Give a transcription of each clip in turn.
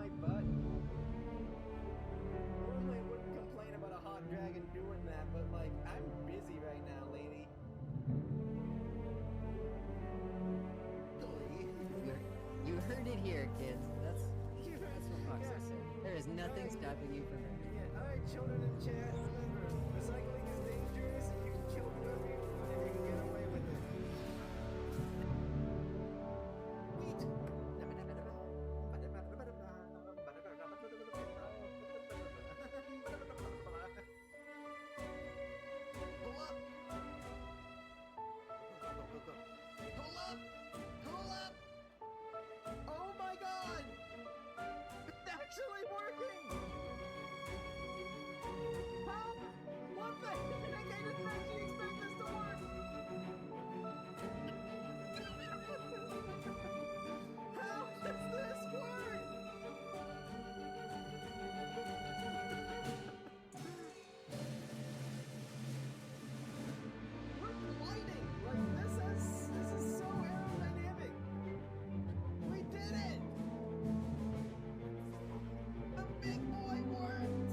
my butt. Normally I wouldn't complain about a hot dragon doing that, but like, I'm busy right now, lady. You heard it here, kids. That's what Foxy said. There is nothing stopping you from it. Yeah, alright, children in chat, remember, recycling is dangerous and you can kill whoever you want and you can get away with it. Wait! Pull up! Go. Pull up! Pull up! Oh my god! It's actually working! How? What the heck? I didn't actually expect this to work! How does this work? We're gliding! Like, this is so aerodynamic! We did it! The big boy worked!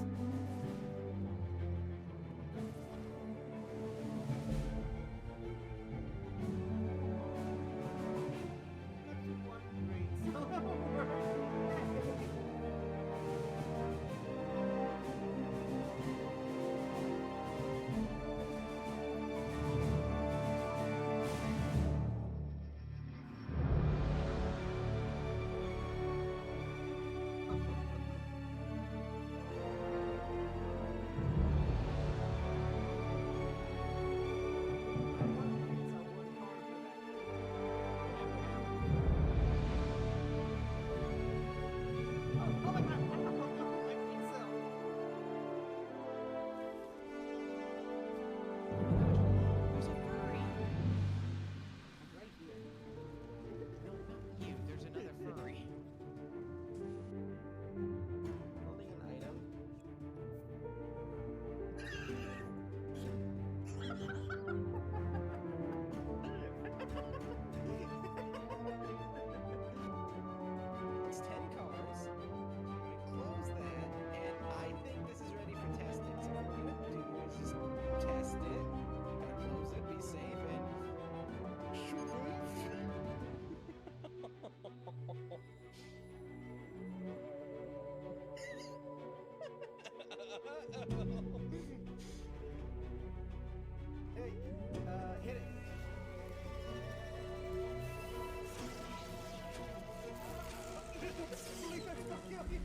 One great There's a furry. right here. No, not you. There's another furry. Holding an item. It's 10 cars. We close that, and I think this is ready for testing. So what we're gonna do is just test it. Gotta close it, be safe, and hey, hit it. Please don't kill me.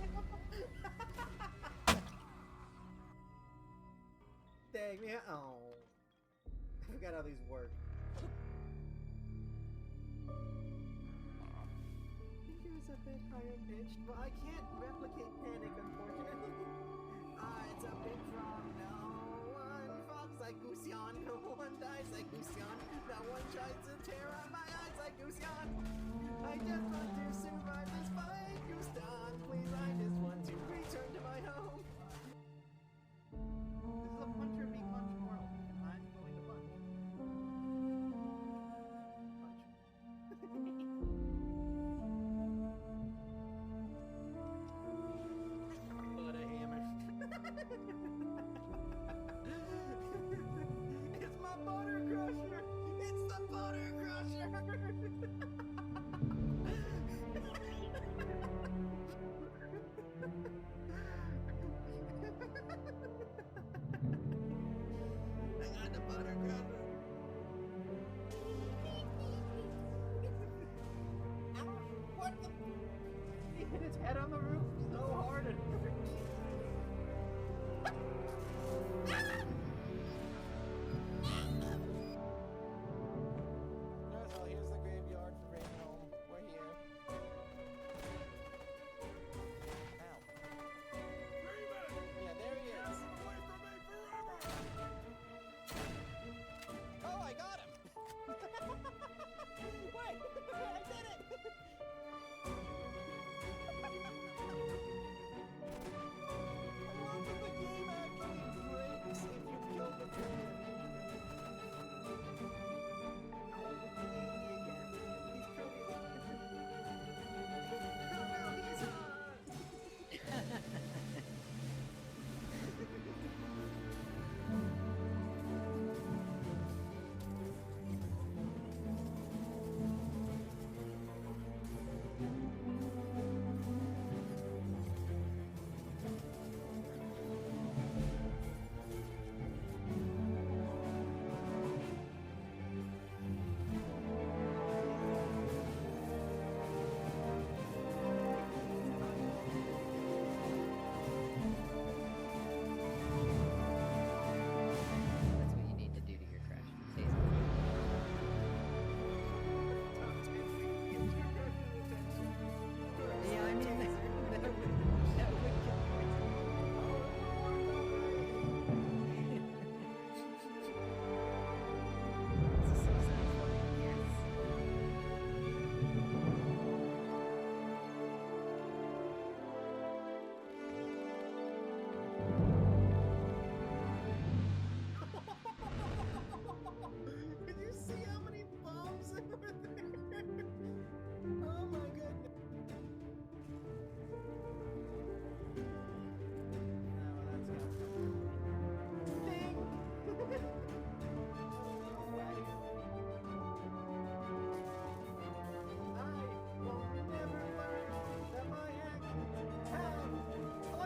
Dang me. Oh. I forgot how these work. Fingers a bit higher pitched, but I can't replicate panic, unfortunately. It's a big drum. No one falls like Gusion. No one dies like Gusion. No one tries to tear out my eyes like Gusion. I just want to survive this fight, Gusion. Please, I just want to return to my home. This is a puncher me punch world, and I'm going to punch. What a hammer. It's my butter crusher! It's the butter crusher! I got the butter crusher! What the? He hit his head on the roof so hard it hurt. Well, here's the graveyard for Raven Home. We're here. Ow. Yeah, there he is. Away from me forever! Oh, I got him! Wait! I did it!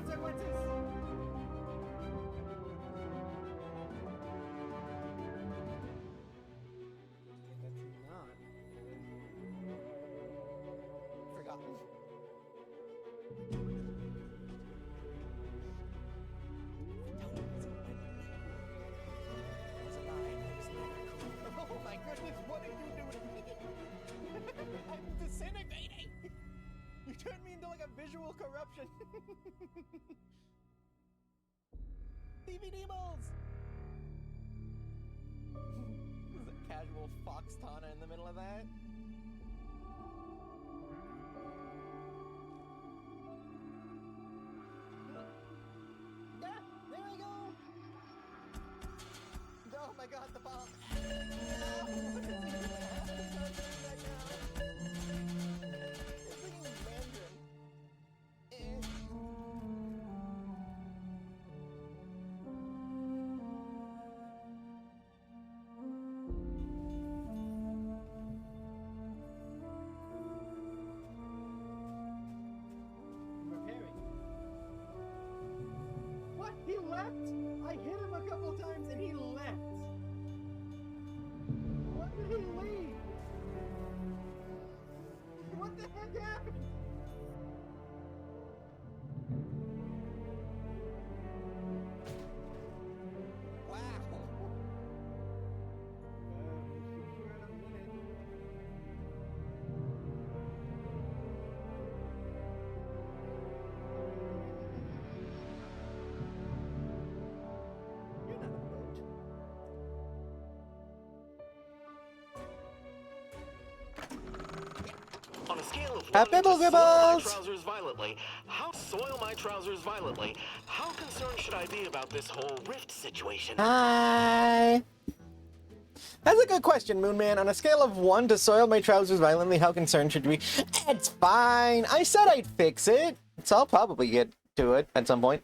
consequences. That's not. Forgotten. Oh my goodness, what did you do to me? I'm disintegrating! You turned me into like a visual corruption! DVD balls! There's a casual fox tana in the middle of that. Yeah, there I go! Oh my god, the bomb! What is he doing? Right now? It's thinking Mandarin. Repairing. What? He left? I hit him a couple times and he left. What did he leave? What the heck happened? Wow. We're in a minute. You're not a boat. On a scale of Happy 1 to soil my Boogieballs! trousers violently, how concerned should I be about this whole rift situation? Hi! That's a good question, Moonman. On a scale of 1 to soil my trousers violently, how concerned should we? It's fine! I said I'd fix it! So I'll probably get to it at some point.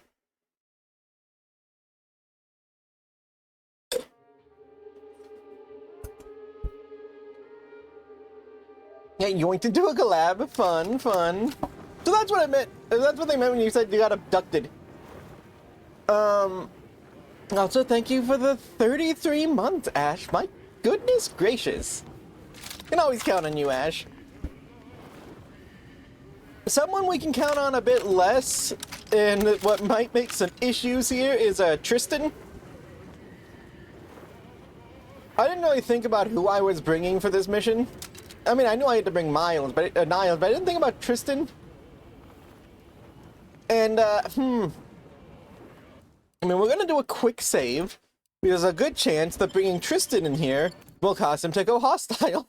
Yeah, yoinked into a collab. Fun, fun. So that's what I meant. That's what they meant when you said you got abducted. Also, thank you for the 33 months, Ash. My goodness gracious. Can always count on you, Ash. Someone we can count on a bit less, and what might make some issues here is Tristan. I didn't really think about who I was bringing for this mission. I mean, I knew I had to bring Niles, but I didn't think about Tristan. And, I mean, we're gonna do a quick save, because there's a good chance that bringing Tristan in here will cause him to go hostile.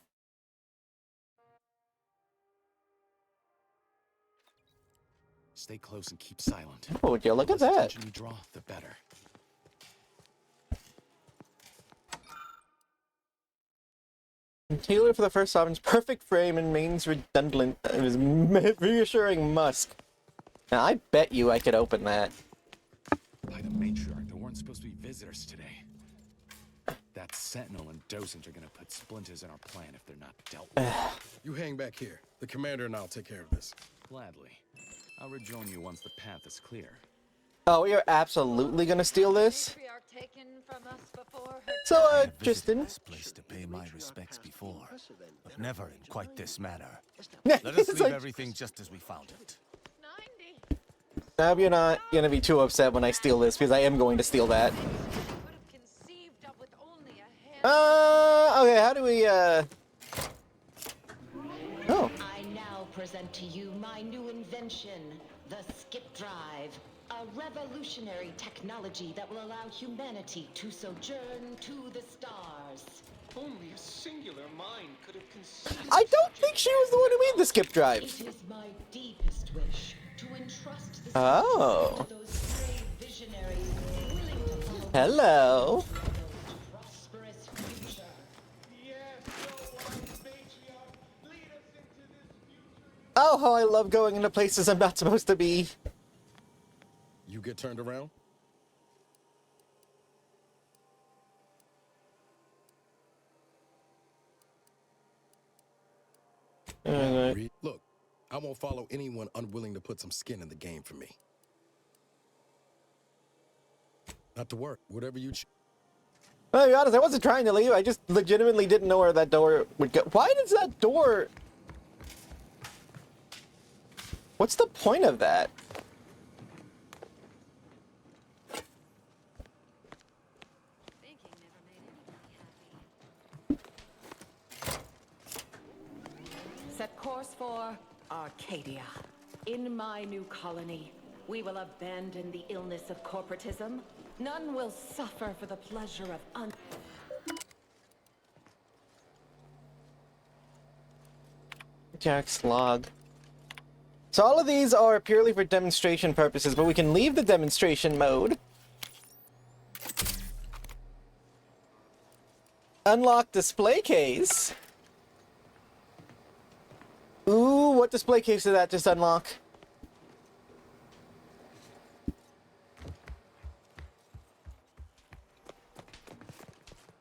Stay close and keep silent. Oh, would you look at The less that? attention you draw, the better. Taylor for the first option's perfect frame and mains redundant. It was reassuring Musk. Now, I bet you I could open that. By the matriarch, there weren't supposed to be visitors today. That Sentinel and Docent are gonna put splinters in our plan if they're not dealt with. You hang back here. The commander and I'll take care of this. Gladly. I'll rejoin you once the path is clear. Oh, we are absolutely gonna steal this. So, I visited Tristan. this place to pay my respects before, but never in quite this manner. Yeah, Let us it's leave like, everything just as we found it. I hope you're not gonna be too upset when I steal this, because I am going to steal that. Okay, how do we, Oh. I now present to you my new invention, the Skip Drive. A revolutionary technology that will allow humanity to sojourn to the stars. Only a singular mind could have conceived. I don't think she was the one who made the skip drive. It is my deepest wish to entrust the Oh. to those brave visionaries willing to follow Hello. prosperous future. Oh, how I love going into places I'm not supposed to be. You get turned around? Alright. Look, I won't follow anyone unwilling to put some skin in the game for me. Not to work. Whatever you Well, to be honest, I wasn't trying to leave. I just legitimately didn't know where that door would go. Why does that door... What's the point of that? Set course for Arcadia. In my new colony, we will abandon the illness of corporatism. None will suffer for the pleasure of Jack's log. So all of these are purely for demonstration purposes, but we can leave the demonstration mode. Unlock display case. Ooh, what display case did that just unlock?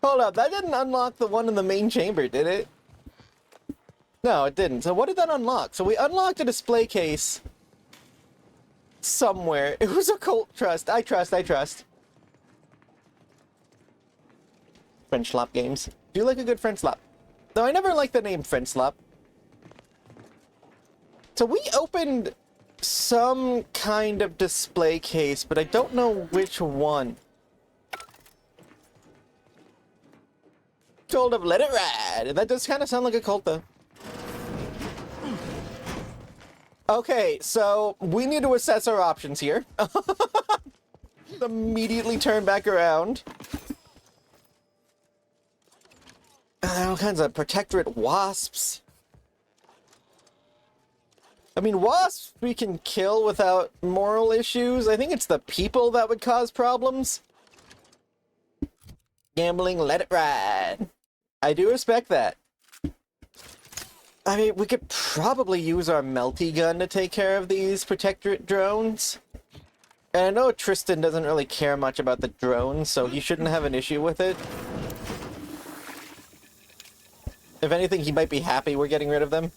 Hold up, that didn't unlock the one in the main chamber, did it? No, it didn't. So what did that unlock? So we unlocked a display case somewhere. It was a cult trust. I trust. French slap games. Do you like a good French slap? Though I never liked the name French slap. So we opened some kind of display case, but I don't know which one. Told him, let it ride. That does kind of sound like a cult, though. Okay, so we need to assess our options here. Immediately turn back around. All kinds of protectorate wasps. I mean, wasps we can kill without moral issues. I think it's the people that would cause problems. Gambling, let it ride. I do respect that. I mean, we could probably use our melty gun to take care of these protectorate drones. And I know Tristan doesn't really care much about the drones, so he shouldn't have an issue with it. If anything, he might be happy we're getting rid of them.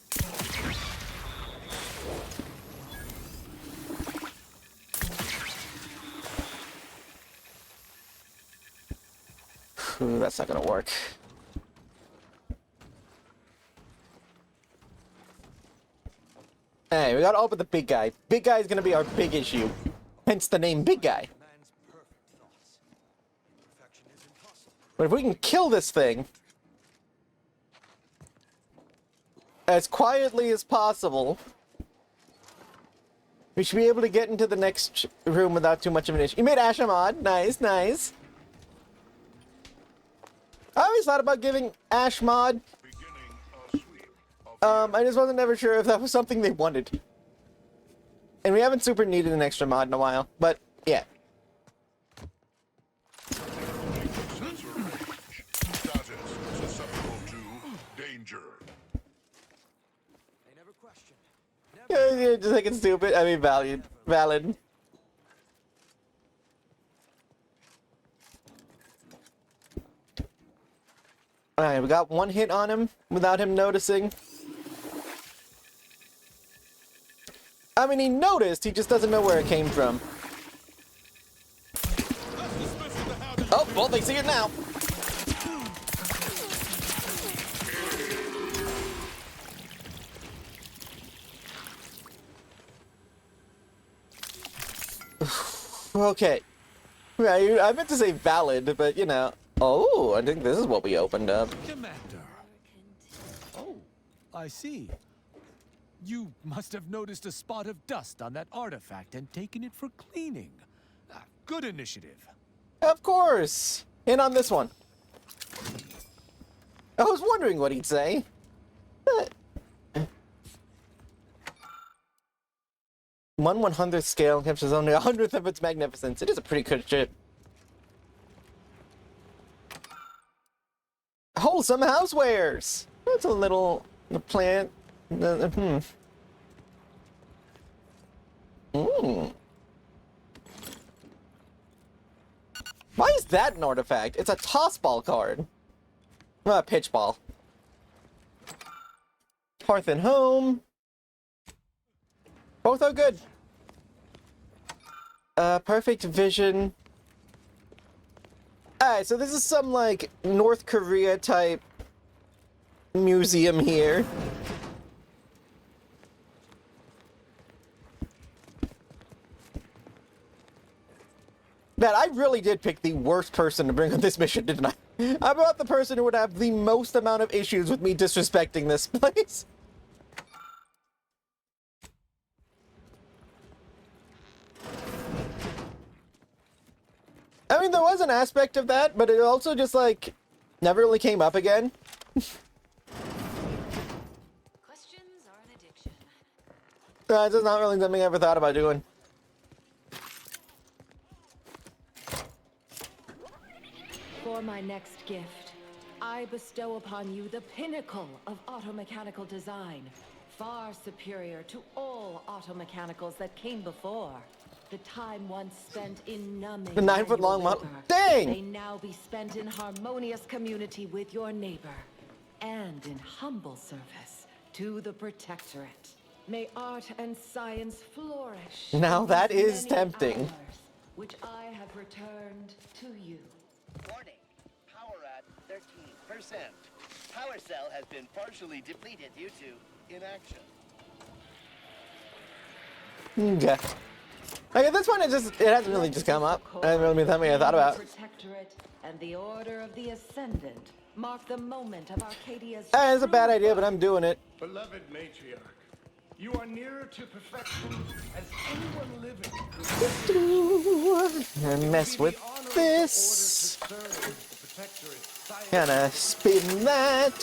Ooh, that's not gonna work. Hey, we gotta open the big guy. Big guy is gonna be our big issue. Hence the name Big Guy. But if we can kill this thing as quietly as possible, we should be able to get into the next room without too much of an issue. You made Ash a mod. Nice, nice. I always thought about giving Ash mod. I just wasn't ever sure if that was something they wanted. And we haven't super needed an extra mod in a while, but yeah. Yeah, just like it's stupid. I mean, valid. Alright, we got one hit on him without him noticing. I mean, he noticed, he just doesn't know where it came from. Oh, well, they see it now. Okay. I meant to say valid, but you know. Oh, I think this is what we opened up. Commander. Oh, I see. You must have noticed a spot of dust on that artifact and taken it for cleaning. Good initiative. Of course. In on this one. I was wondering what he'd say. 1/100th scale captures only 100th of its magnificence. It is a pretty good ship. Wholesome housewares. That's a little plant. Why is that an artifact? It's a toss ball card. Pitch ball. Hearth and home. Both are good. Perfect vision. Alright, so this is some, like, North Korea type museum here. Man, I really did pick the worst person to bring on this mission, didn't I? I brought the person who would have the most amount of issues with me disrespecting this place. I mean, there was an aspect of that, but it also just, like, never really came up again. Questions are an addiction. It's just not really something I ever thought about doing. For my next gift, I bestow upon you the pinnacle of automechanical design, far superior to all automechanicals that came before. The time once spent in numbing The 9-foot-long manual model. labor Dang! may now be spent in harmonious community with your neighbor, and in humble service to the Protectorate. May art and science flourish. Now in that these is many tempting. hours, which I have returned to you. Warning. Power at 13%. Power cell has been partially depleted due to inaction. Okay. Like, at this point, it hasn't really just come up. It hasn't really been something I thought about. Protectorate and the Order of the Ascendant mark the moment of Arcadia's. It's a bad idea, but I'm doing it. Beloved matriarch, you are nearer to perfection as anyone living. And mess with this. Kinda spin that.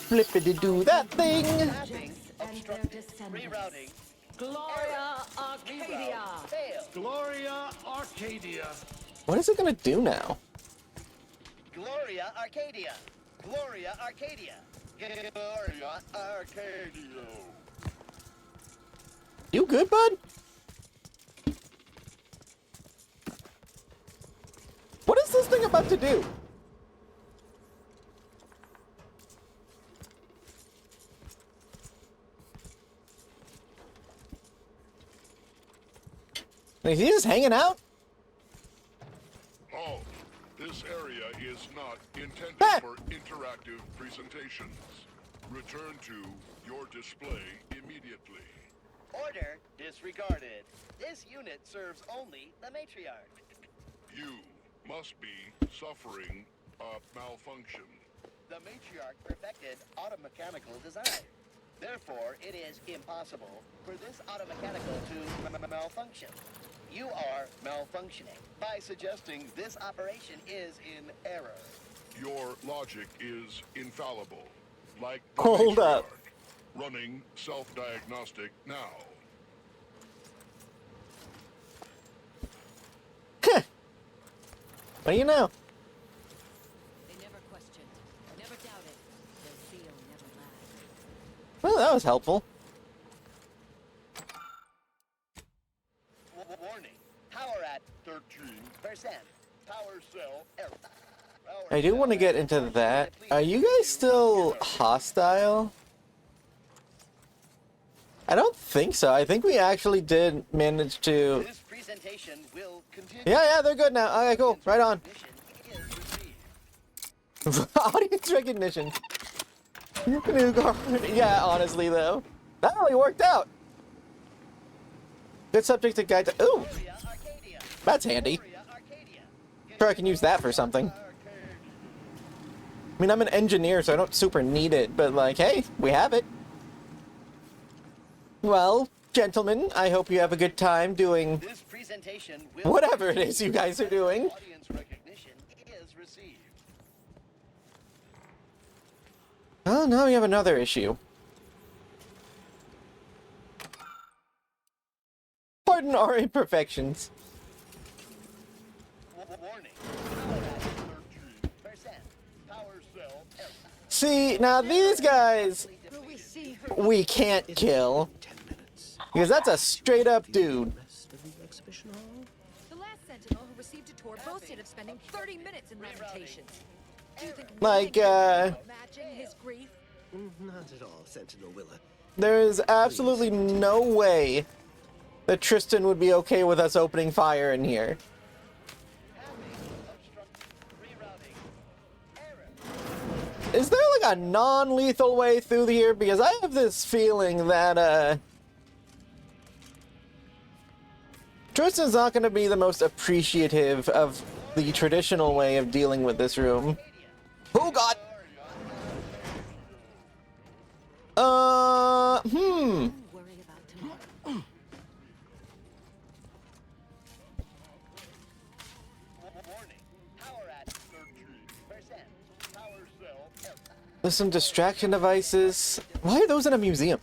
Flippity do that thing. And their descendants. Rerouting. Gloria Arcadia. Fail. Gloria Arcadia. What is it gonna do now? Gloria Arcadia. Gloria Arcadia. Gloria Arcadia. You good, bud? What is this thing about to do? Is he just hanging out? Oh, this area is not intended for interactive presentations. Return to your display immediately. Order disregarded. This unit serves only the matriarch. You must be suffering a malfunction. The matriarch perfected automechanical design. Therefore, it is impossible for this automechanical to malfunction. You are malfunctioning by suggesting this operation is in error. Your logic is infallible, like the Hold up. matriarch. Running self-diagnostic now. What do you know? They never questioned, never doubted. Their zeal never lagged. Well, that was helpful. Warning. Power at 13%. Power cell error. I do want to get into that. Are you guys still hostile? I don't think so. I think we actually did manage to... This presentation will continue. Yeah, they're good now. Okay, cool. Right on. Audience recognition. Yeah, honestly, though. That really worked out. Good subject to guide to... Ooh! That's handy. Sure, I can use that for something. I mean, I'm an engineer, so I don't super need it, but like, hey, we have it. Well, gentlemen, I hope you have a good time doing This presentation will whatever it is you guys are doing. Audience recognition is received. Oh, now we have another issue. Pardon our imperfections. Warning. Power at 13%. Power cell error. See, now these guys we can't kill. Because that's a straight up dude. The last Sentinel who received a tour boasted of spending 30 minutes in lamentations. Do you think Like, matching his grief? Not at all, Sentinel Willa. there is absolutely no way that Tristan would be okay with us opening fire in here. like a non-lethal way through here? Because I have this feeling that, Tristan's not going to be the most appreciative of the traditional way of dealing with this room. Oh, God! There's some distraction devices. Why are those in a museum?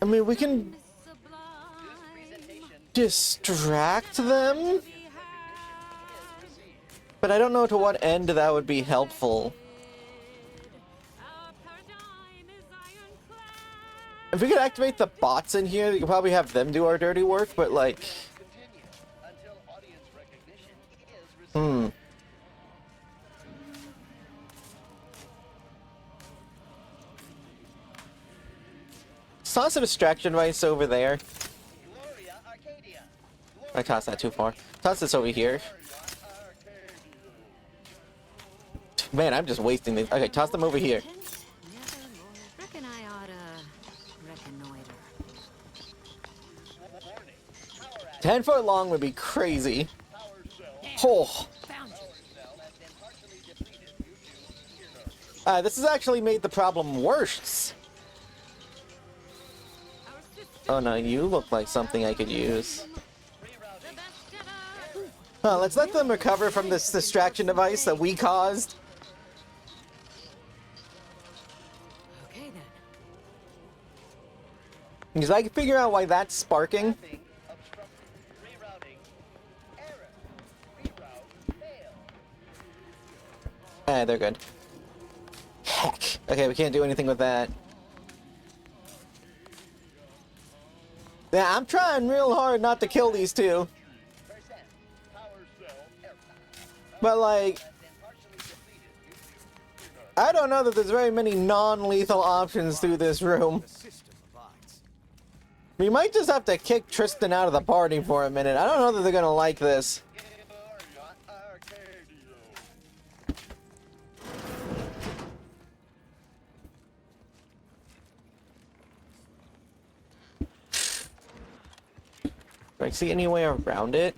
I mean, we can distract them, but I don't know to what end that would be helpful. If we could activate the bots in here, you could probably have them do our dirty work, but like... Toss a distraction device over there. I tossed that too far. Toss this over here. Man, I'm just wasting these. Okay, toss them over here. Reckon I oughta reconnoiter. 10 foot long would be crazy. Oh. This has actually made the problem worse. Oh no, you look like something I could use. Let's let them recover from this distraction device that we caused. Okay then. Because I can figure out why that's sparking. They're good. Heck. Okay, we can't do anything with that. Yeah, I'm trying real hard not to kill these two. But, like... I don't know that there's very many non-lethal options through this room. We might just have to kick Tristan out of the party for a minute. I don't know that they're gonna like this. Do I see any way around it?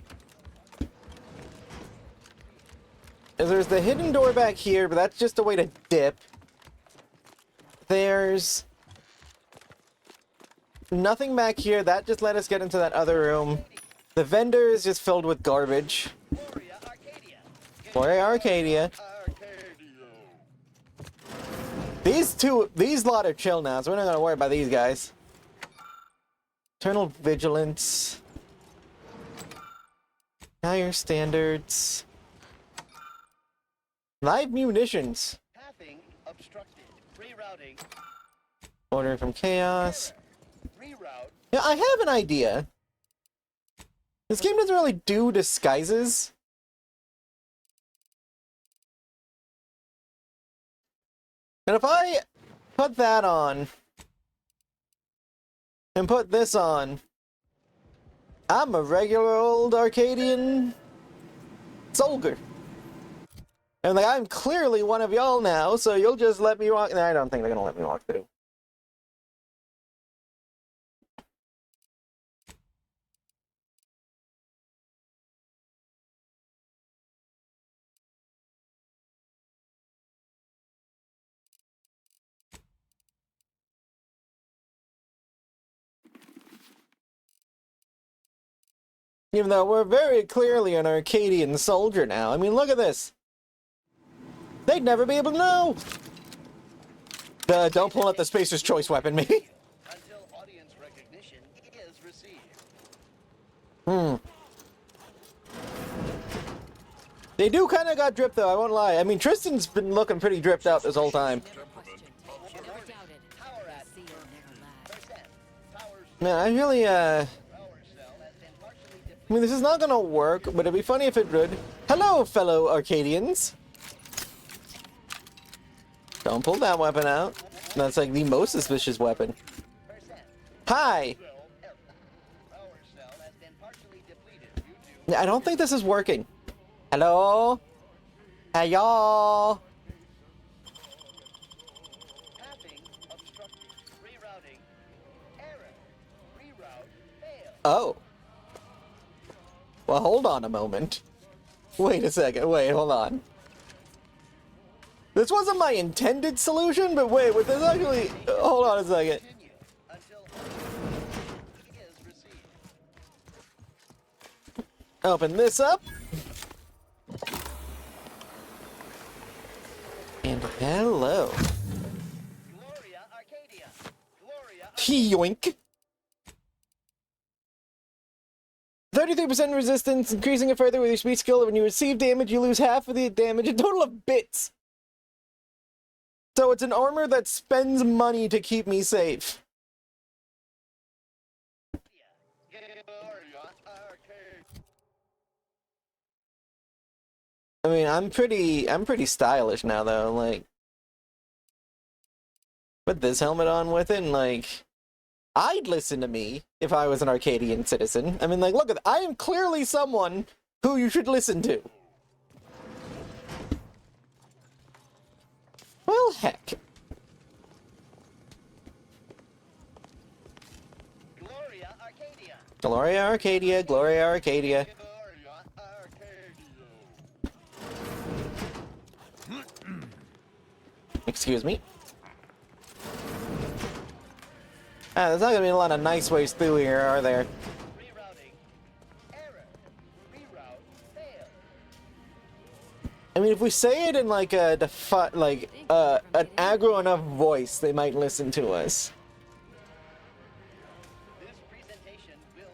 There's the hidden door back here, but that's just a way to dip. There's nothing back here. That just let us get into that other room. The vendor is just filled with garbage. Gloria Arcadia. These lot are chill now, so we're not gonna worry about these guys. Eternal Vigilance. Higher standards. Live munitions. Pathing obstructed. Rerouting. Order from chaos. Reroute. Yeah, I have an idea. This game doesn't really do disguises. And if I put that on and put this on, I'm a regular old Arcadian soldier. And like, I'm clearly one of y'all now, so you'll just let me walk. No, I don't think they're gonna let me walk through. Even though we're very clearly an Arcadian soldier now. I mean, look at this. They'd never be able to know. Don't pull out the Spacer's Choice weapon, me. Until audience recognition is received. They do kind of got dripped, though, I won't lie. I mean, Tristan's been looking pretty dripped out this whole time. Man, I really, I mean, this is not gonna work, but it'd be funny if it would. Hello, fellow Arcadians. Don't pull that weapon out. That's like the most suspicious weapon. Hi! I don't think this is working. Hello? Hey, y'all. Tapping obstructed. Rerouting. Error. Reroute failed. Oh. Well, hold on a moment. Wait a second. Wait, hold on. This wasn't my intended solution, but wait, with this actually... Hold on a second. Open this up. And hello. Gloria Arcadia. Gloria Yoink. 33% resistance, increasing it further with your speed skill. When you receive damage, you lose half of the damage, a total of bits. So it's an armor that spends money to keep me safe. I mean, I'm pretty stylish now though, like put this helmet on with it and like I'd listen to me if I was an Arcadian citizen. I mean, like, look, I am clearly someone who you should listen to. Well, heck. Gloria Arcadia. Gloria Arcadia, Gloria Arcadia. Excuse me. Ah, there's not gonna be a lot of nice ways through here, are there? Rerouting. Error. Reroute failed. I mean, if we say it in like a an aggro enough voice, they might listen to us.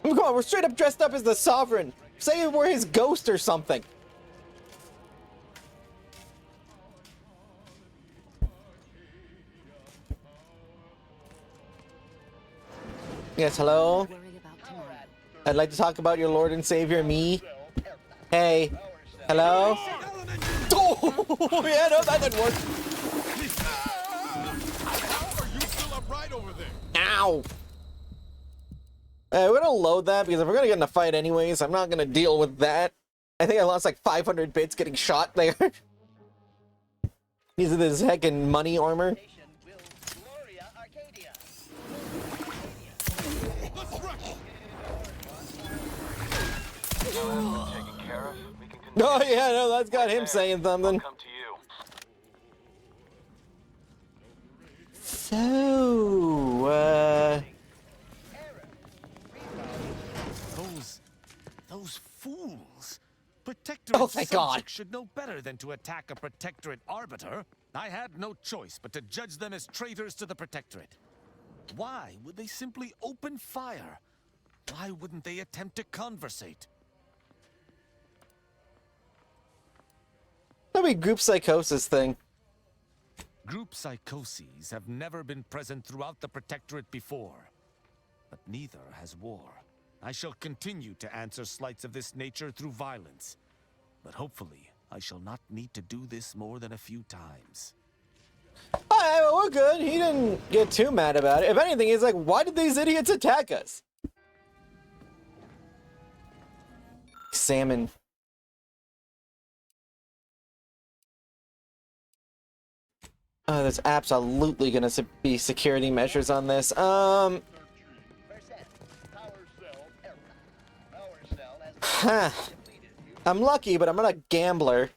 Come on, we're straight up dressed up as the Sovereign. Say we're his ghost or something. Yes, hello? I'd like to talk about your Lord and Savior, me. Hey. Hello? Oh, yeah, no, that didn't work. How are you still upright over there? Ow. We don't load that because if we're gonna get in a fight anyways, I'm not gonna deal with that. I think I lost like 500 bits getting shot there. These are this heckin' money armor. Oh yeah, no, that's got him saying something. So, Those fools. Protectorate oh, thank God. subjects should know better than to attack a Protectorate arbiter. I had no choice but to judge them as traitors to the Protectorate. Why would they simply open fire? Why wouldn't they attempt to conversate? That'd be group psychosis thing. Group psychoses have never been present throughout the Protectorate before. But neither has war. I shall continue to answer slights of this nature through violence. But hopefully, I shall not need to do this more than a few times. Alright, well, we're good. He didn't get too mad about it. If anything, he's like, why did these idiots attack us? Salmon. Oh, there's absolutely gonna be security measures on this. Huh. I'm lucky, but I'm not a gambler.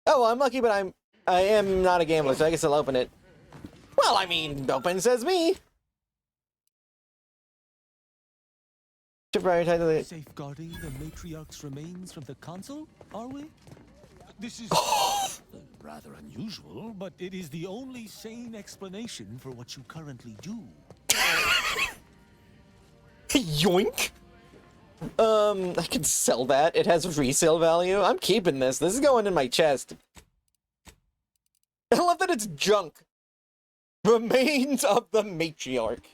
Oh, I'm lucky, but I am not a gambler, so I guess I'll open it. Well, I mean, open says me. Safeguarding the matriarch's remains from the console, are we? This is rather unusual, but it is the only sane explanation for what you currently do. Yoink. I can sell that. It has resale value. I'm keeping this. This is going in my chest. I love that it's junk. Remains of the matriarch.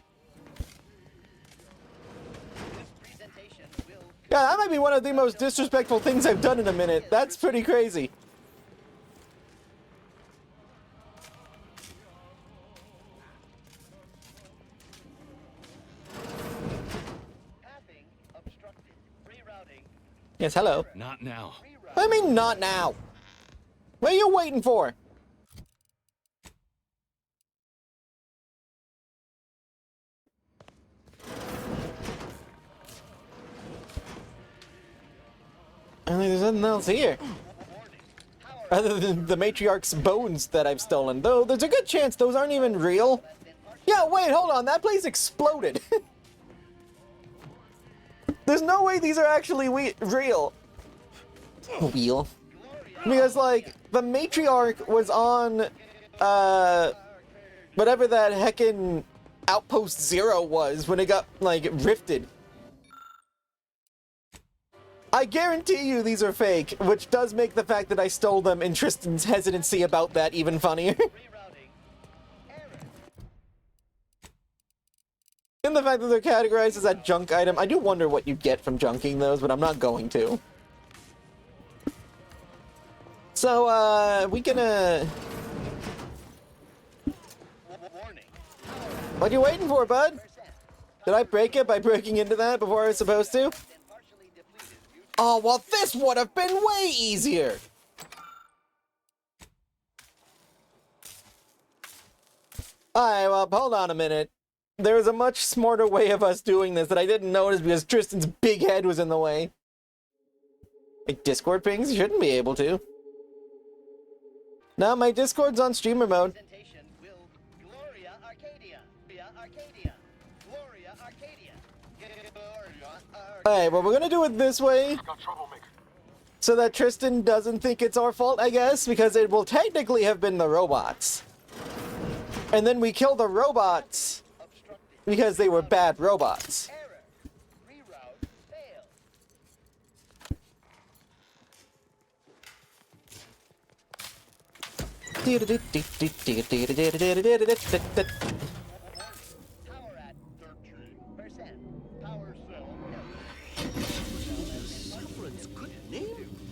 Yeah, that might be one of the most disrespectful things I've done in a minute. That's pretty crazy. Pathing obstructed. Rerouting. Yes, hello. Not now. I mean, not now. What are you waiting for? I mean, there's nothing else here. Other than the matriarch's bones that I've stolen. Though, there's a good chance those aren't even real. Yeah, wait, hold on. That place exploded. There's no way these are actually real. Wheel. Because, like, the matriarch was on, whatever that heckin' Outpost Zero was when it got, like, rifted. I guarantee you these are fake, which does make the fact that I stole them and Tristan's hesitancy about that even funnier. And the fact that they're categorized as a junk item, I do wonder what you get from junking those, but I'm not going to. So, we gonna... What you waiting for, bud? Did I break it by breaking into that before I was supposed to? Oh, well, this would have been way easier! Alright, well, hold on a minute. There was a much smarter way of us doing this that I didn't notice because Tristan's big head was in the way. Like Discord pings? You shouldn't be able to. No, my Discord's on streamer mode. Alright, well, we're gonna do it this way. So that Tristan doesn't think it's our fault, I guess, because it will technically have been the robots. And then we kill the robots because they were bad robots.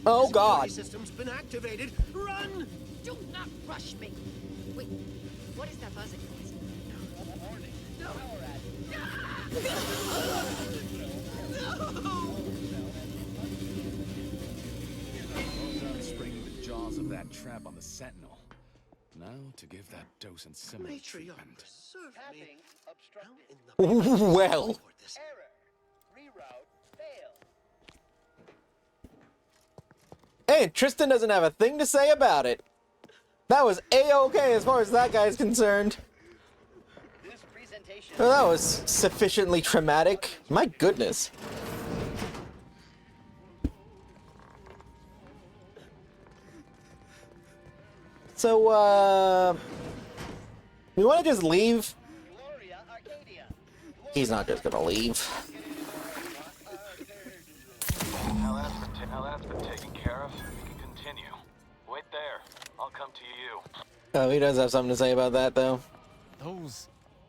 Oh God! System's been activated. Run! Do not rush me. Wait, what is that buzzing noise? No. Springing the jaws of that trap on the Sentinel. Now to give that dose and similar treatment. Well. Hey, Tristan doesn't have a thing to say about it. That was A-okay as far as that guy's concerned. Well, that was sufficiently traumatic. My goodness. So, we want to just leave? He's not just gonna leave. Now that's been taken care of. We can continue. Wait there. I'll come to you. Oh, he does have something to say about that, though. Those...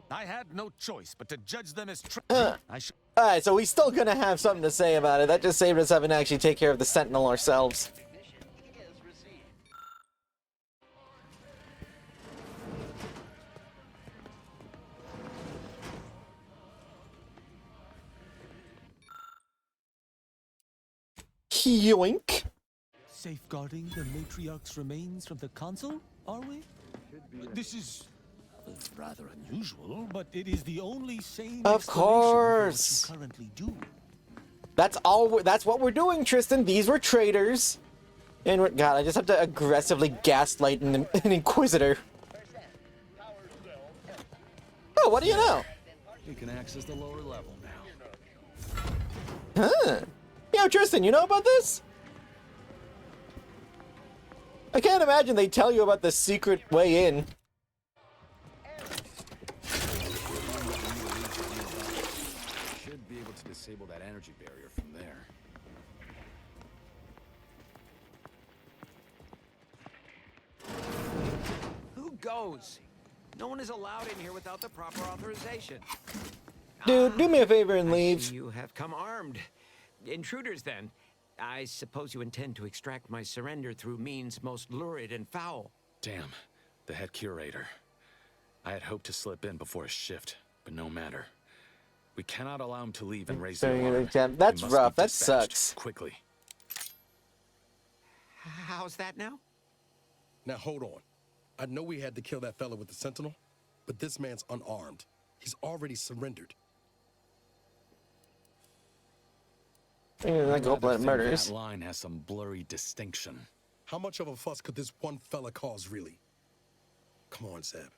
I had no choice but to judge them as Alright, so we're still gonna have something to say about it. That just saved us having to actually take care of the Sentinel ourselves. Yoink. Safeguarding the matriarch's remains from the console, are we? This is rather unusual, but it is the only sane of course. What you currently do. That's what we're doing, Tristan. These were traitors. And God, I just have to aggressively gaslight an Inquisitor. Oh, what do you know? We can access the lower level now. Huh. Yo, Tristan, you know about this? I can't imagine they tell you about the secret way in. Should be able to disable that energy barrier from there. Who goes? No one is allowed in here without the proper authorization. Dude, do me a favor and leave. You have come armed. Intruders, then. I suppose you intend to extract my surrender through means most lurid and foul. Damn, the head curator. I had hoped to slip in before his shift, but no matter. We cannot allow him to leave and raise the alarm. That's rough. That sucks. Quickly. How's that now? Now hold on. I know we had to kill that fella with the Sentinel, but this man's unarmed. He's already surrendered. Like open murders. That line has some blurry distinction. How much of a fuss could this one fella cause, really? Come on, Zeb.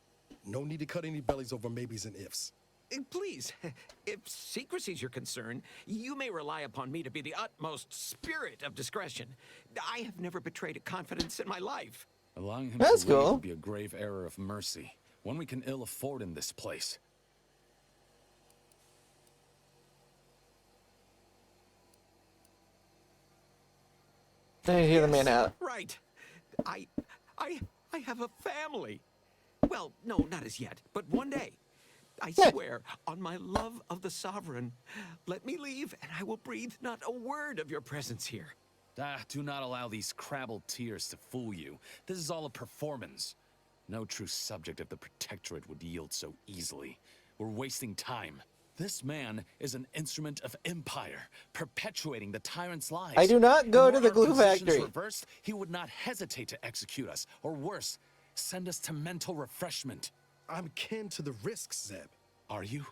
No need to cut any bellies over maybes and ifs. Please, if secrecy's your concern, you may rely upon me to be the utmost spirit of discretion. I have never betrayed a confidence in my life. Allowing him That's to leave cool. would be a grave error of mercy, one we can ill afford in this place. They hear the man out. Right. I have a family. Well, no, not as yet, but one day. I swear, on my love of the Sovereign, let me leave and I will breathe not a word of your presence here. Do not allow these crabbled tears to fool you. This is all a performance. No true subject of the Protectorate would yield so easily. We're wasting time. This man is an instrument of empire, perpetuating the tyrant's lies. I do not go And to the were our glue positions factory. Reversed, he would not hesitate to execute us, or worse, send us to mental refreshment. I'm kin to the risks, Zeb. Are you?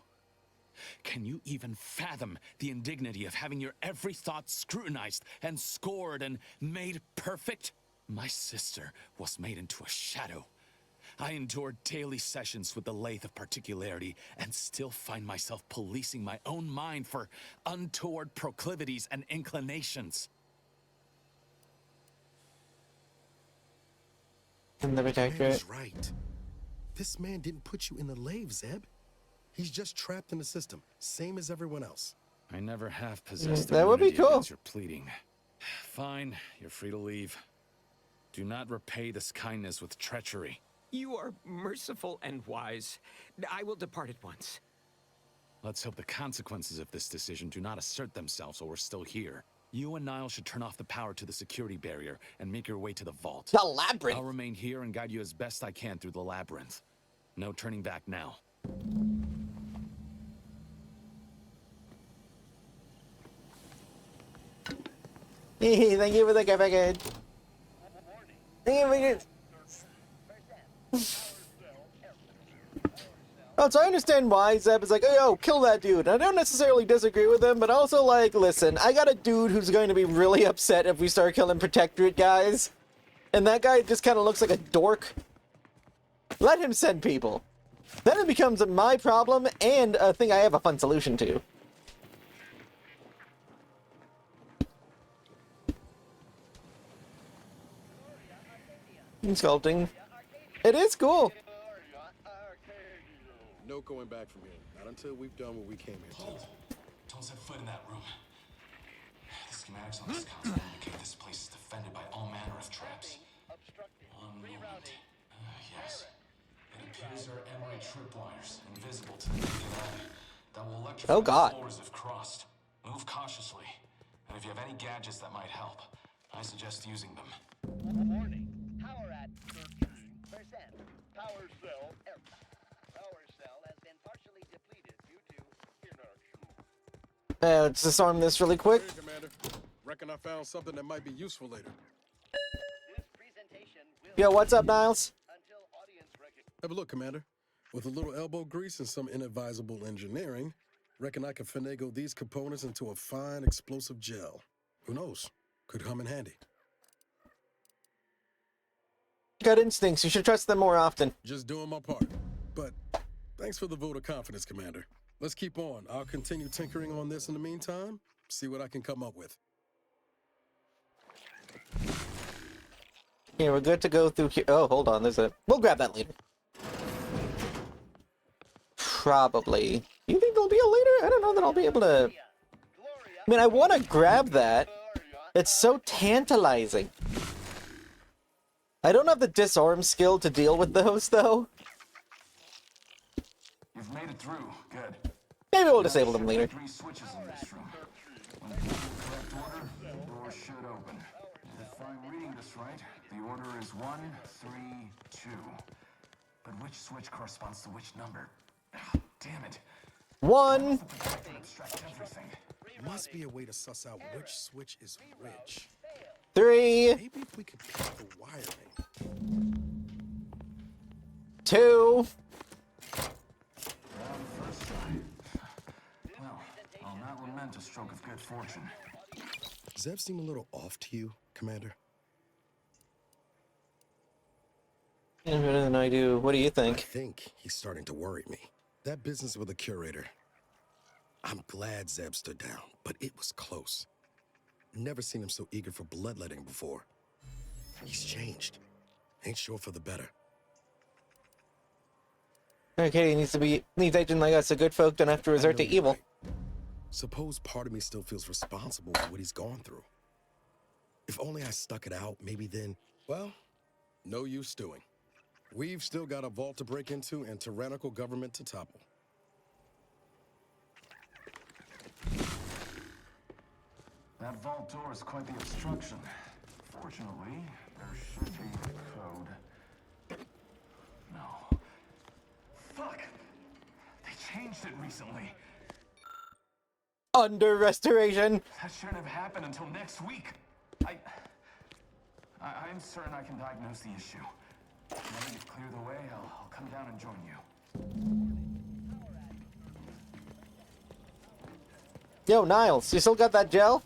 Can you even fathom the indignity of having your every thought scrutinized and scored and made perfect? My sister was made into a shadow. I endured daily sessions with the lathe of particularity and still find myself policing my own mind for untoward proclivities and inclinations. In the Protectorate. He's right. This man didn't put you in the lathe, Zeb. He's just trapped in the system, same as everyone else. I never have possessed That would be immunity cool. against your pleading. Fine, you're free to leave. Do not repay this kindness with treachery. You are merciful and wise. I will depart at once. Let's hope the consequences of this decision do not assert themselves while we're still here. You and Niall should turn off the power to the security barrier and make your way to the vault. The labyrinth. I'll remain here and guide you as best I can through the labyrinth. No turning back now. Thank you for the care package. Thank you for the... Oh, so I understand why Zeb is like, oh, yo, kill that dude. I don't necessarily disagree with him, but also, like, listen, I got a dude who's going to be really upset if we start killing Protectorate guys. And that guy just kind of looks like a dork. Let him send people. Then it becomes my problem and a thing I have a fun solution to. Sculpting. It is cool. No going back from here. Not until we've done what we came here to. Don't set foot in that room. The schematics on this console indicate this place is defended by all manner of traps. One moment. Yes. It appears there are emery tripwires, invisible to the naked eye, that will electrify the floors if crossed. Move cautiously. And if you have any gadgets that might help, I suggest using them. Warning. Power at 13%. Power cell error. Power cell has been partially depleted due to inaction. Let's disarm this really quick. Hey, Commander. Reckon I found something that might be useful later. This presentation will Yo, what's up, Niles? until audience recognition. Have a look, Commander. With a little elbow grease and some inadvisable engineering, reckon I can finagle these components into a fine explosive gel. Who knows? Could come in handy. Gut instincts. You should trust them more often. Just doing my part. But thanks for the vote of confidence, Commander. Let's keep on. I'll continue tinkering on this in the meantime, see what I can come up with. Yeah, we're good to go through here. Oh, hold on. There's a... We'll grab that later. Probably. You think there'll be a later? I don't know that I'll be able to... I mean, I want to grab that. It's so tantalizing. I don't have the disarm skill to deal with those, though. You've made it through. Good. Maybe we'll disable them later. 3 switches in this room. When you put the correct order, the door should open. If I'm reading this right, the order is 1, 3, 2. But which switch corresponds to which number? Ah, damn it. 1. Must be a way to suss out which switch is which. 3, Maybe if we could pick the wiring. 2. First try. Well, I'll not lament a stroke of good fortune. Does that seem a little off to you, Commander? And better than I do. What do you I think? think he's starting to worry me. That business with the curator. I'm glad Zeb stood down, but it was close. Never seen him so eager for bloodletting before. He's changed. Ain't sure for the better. Okay, needs agent like us. A good folk don't have to resort to evil. Right. Suppose part of me still feels responsible for what he's gone through. If only I stuck it out, maybe then, well, no use stewing. We've still got a vault to break into and tyrannical government to topple. That vault door is quite the obstruction. Fortunately, there should be code. No. Fuck! They changed it recently. Under restoration. That shouldn't have happened until next week. I'm certain I can diagnose the issue. Now that you've cleared the way, I'll come down and join you. Yo, Niles, you still got that gel?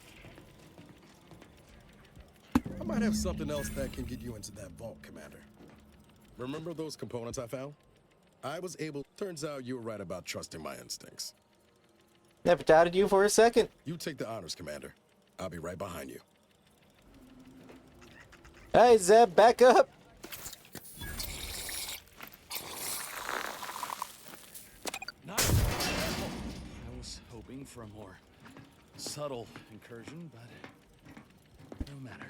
I might have something else that can get you into that vault, Commander. Remember those components I found? I was able... Turns out you were right about trusting my instincts. Never doubted you for a second. You take the honors, Commander. I'll be right behind you. Hey, Zeb, back up. I was hoping for a more subtle incursion, but no matter.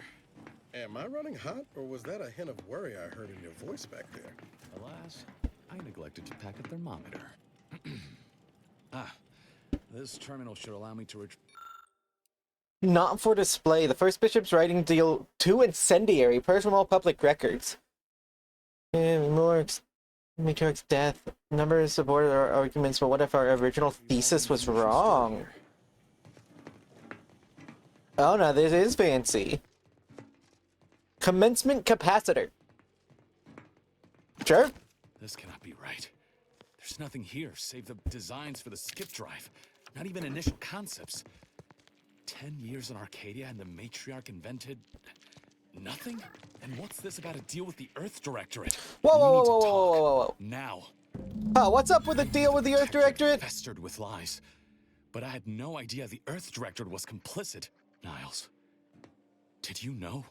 Am I running hot, or was that a hint of worry I heard in your voice back there? Alas, I neglected to pack a thermometer. This terminal should allow me to Not for display. The first bishop's writing deal too incendiary. Personal public records. Matriarch's death. Number of supported our arguments, but what if our original thesis was wrong? Oh no, this is fancy. Commencement capacitor. Sure. This cannot be right. There's nothing here save the designs for the skip drive. Not even initial concepts. 10 years in Arcadia and the Matriarch invented... nothing? And what's this about a deal with the Earth Directorate? Whoa. Now. Oh, what's up with the deal with the Earth Directorate? Festered with lies. But I had no idea the Earth Directorate was complicit. Niles, did you know?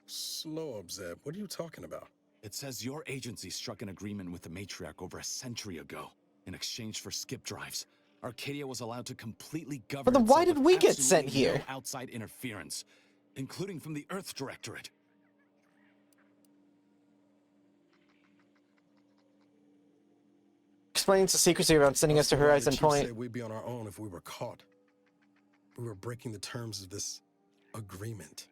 Slow up, Zeb. What are you talking about? It says your agency struck an agreement with the Matriarch over a century ago in exchange for skip drives. Arcadia was allowed to completely govern. But then why itself did with we get sent absolutely here? no outside interference, including from the Earth Directorate. Explains the secrecy around sending us to Horizon Point. Said we'd be on our own if we were caught. We were breaking the terms of this agreement.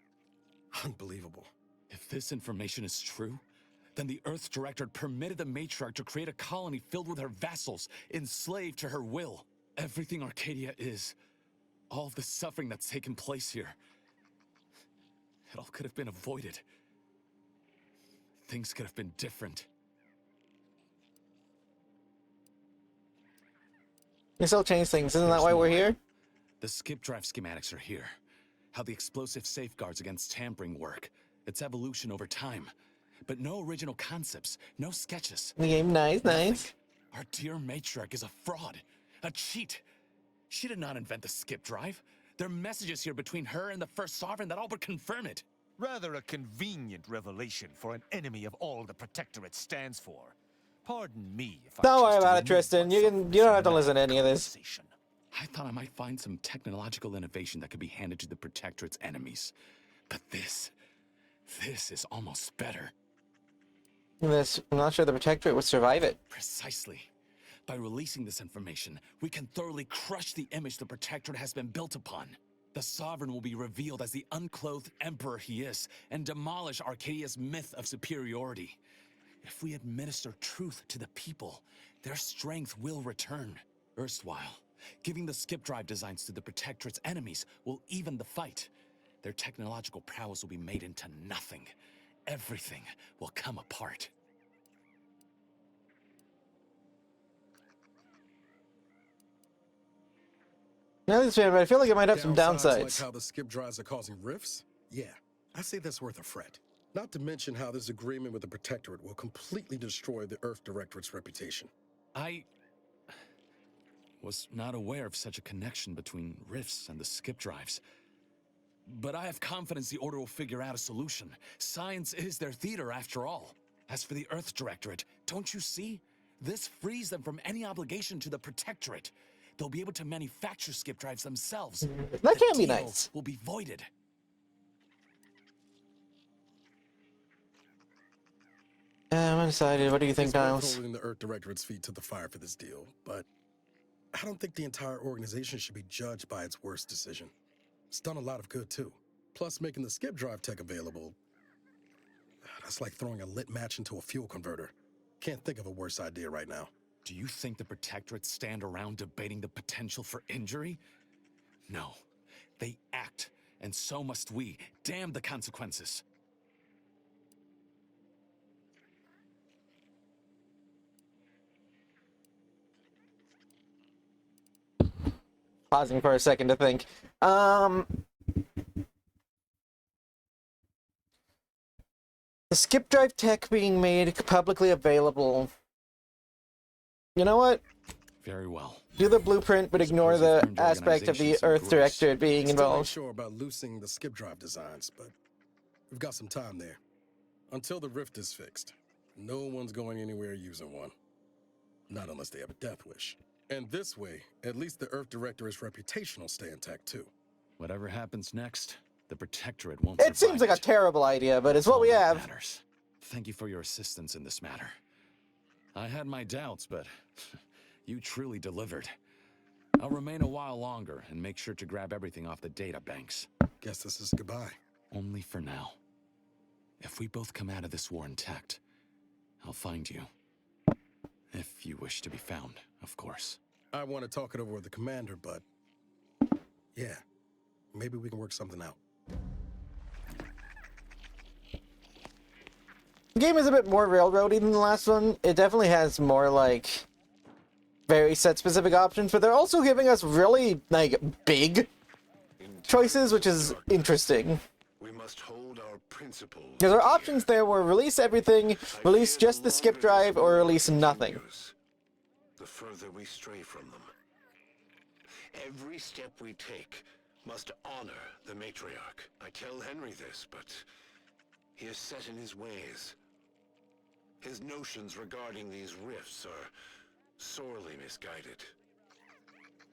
Unbelievable. If this information is true, then the Earth Directorate permitted the Matriarch to create a colony filled with her vassals, enslaved to her will. Everything Arcadia is, all of the suffering that's taken place here, it all could have been avoided. Things could have been different. You still change things, isn't that why we're here? The skip drive schematics are here. How the explosive safeguards against tampering work. Its evolution over time. But no original concepts, no sketches. The game, nice. Our dear Matriarch is a fraud, a cheat. She did not invent the skip drive. There are messages here between her and the First Sovereign that all but confirm it. Rather a convenient revelation for an enemy of all the Protectorate stands for. Pardon me if I Don't worry about it, Tristan. You don't have to listen to any of this. I thought I might find some technological innovation that could be handed to the Protectorate's enemies. But this is almost better. I'm not sure the Protectorate would survive it. Precisely. By releasing this information, we can thoroughly crush the image the Protectorate has been built upon. The Sovereign will be revealed as the unclothed Emperor he is, and demolish Arcadia's myth of superiority. If we administer truth to the people, their strength will return. Erstwhile, giving the skip drive designs to the Protectorate's enemies will even the fight. their technological prowess will be made into nothing. Everything will come apart. Now this but I feel like it might have some Like downsides. how the skip drives are causing rifts? Yeah, I say that's worth a fret. Not to mention how this agreement with the Protectorate will completely destroy the Earth Directorate's reputation. I was not aware of such a connection between rifts and the skip drives. But I have confidence the Order will figure out a solution. Science is their theater, after all. As for the Earth Directorate, don't you see? This frees them from any obligation to the Protectorate. They'll be able to manufacture skip drives themselves. That can't be deal nice. Will be voided. I'm undecided. What do you think, It's worth Niles? holding the Earth Directorate's feet to the fire for this deal, but I don't think the entire organization should be judged by its worst decision. It's done a lot of good, too. Plus, making the skip drive tech available, that's like throwing a lit match into a fuel converter. Can't think of a worse idea right now. Do you think the Protectorate stand around debating the potential for injury? No. They act, and so must we. Damn the consequences. Pausing for a second to think. The skip drive tech being made publicly available. You know what? Very well. Do the blueprint, but ignore the aspect of the Earth Directorate being Still ain't involved. sure about loosening the skip drive designs, but we've got some time there. Until the rift is fixed, no one's going anywhere using one. Not unless they have a death wish. And this way, at least the Earth Directorate's reputation will stay intact too. Whatever happens next, the Protectorate won't It seems like a terrible idea, but it's what we have. Matters. Thank you for your assistance in this matter. I had my doubts, but you truly delivered. I'll remain a while longer and make sure to grab everything off the data banks. Guess this is goodbye. Only for now. If we both come out of this war intact, I'll find you. If you wish to be found, of course. I want to talk it over with the commander, but yeah, maybe we can work something out. The game is a bit more railroady than the last one. It definitely has more, like, very set-specific options, but they're also giving us really, like, big choices, which is interesting. We must hold our principles. Because our options there were release everything, release just the skip drive, or release nothing. The further we stray from them. Every step we take must honor the matriarch. I tell Henry this, but he is set in his ways. His notions regarding these rifts are sorely misguided.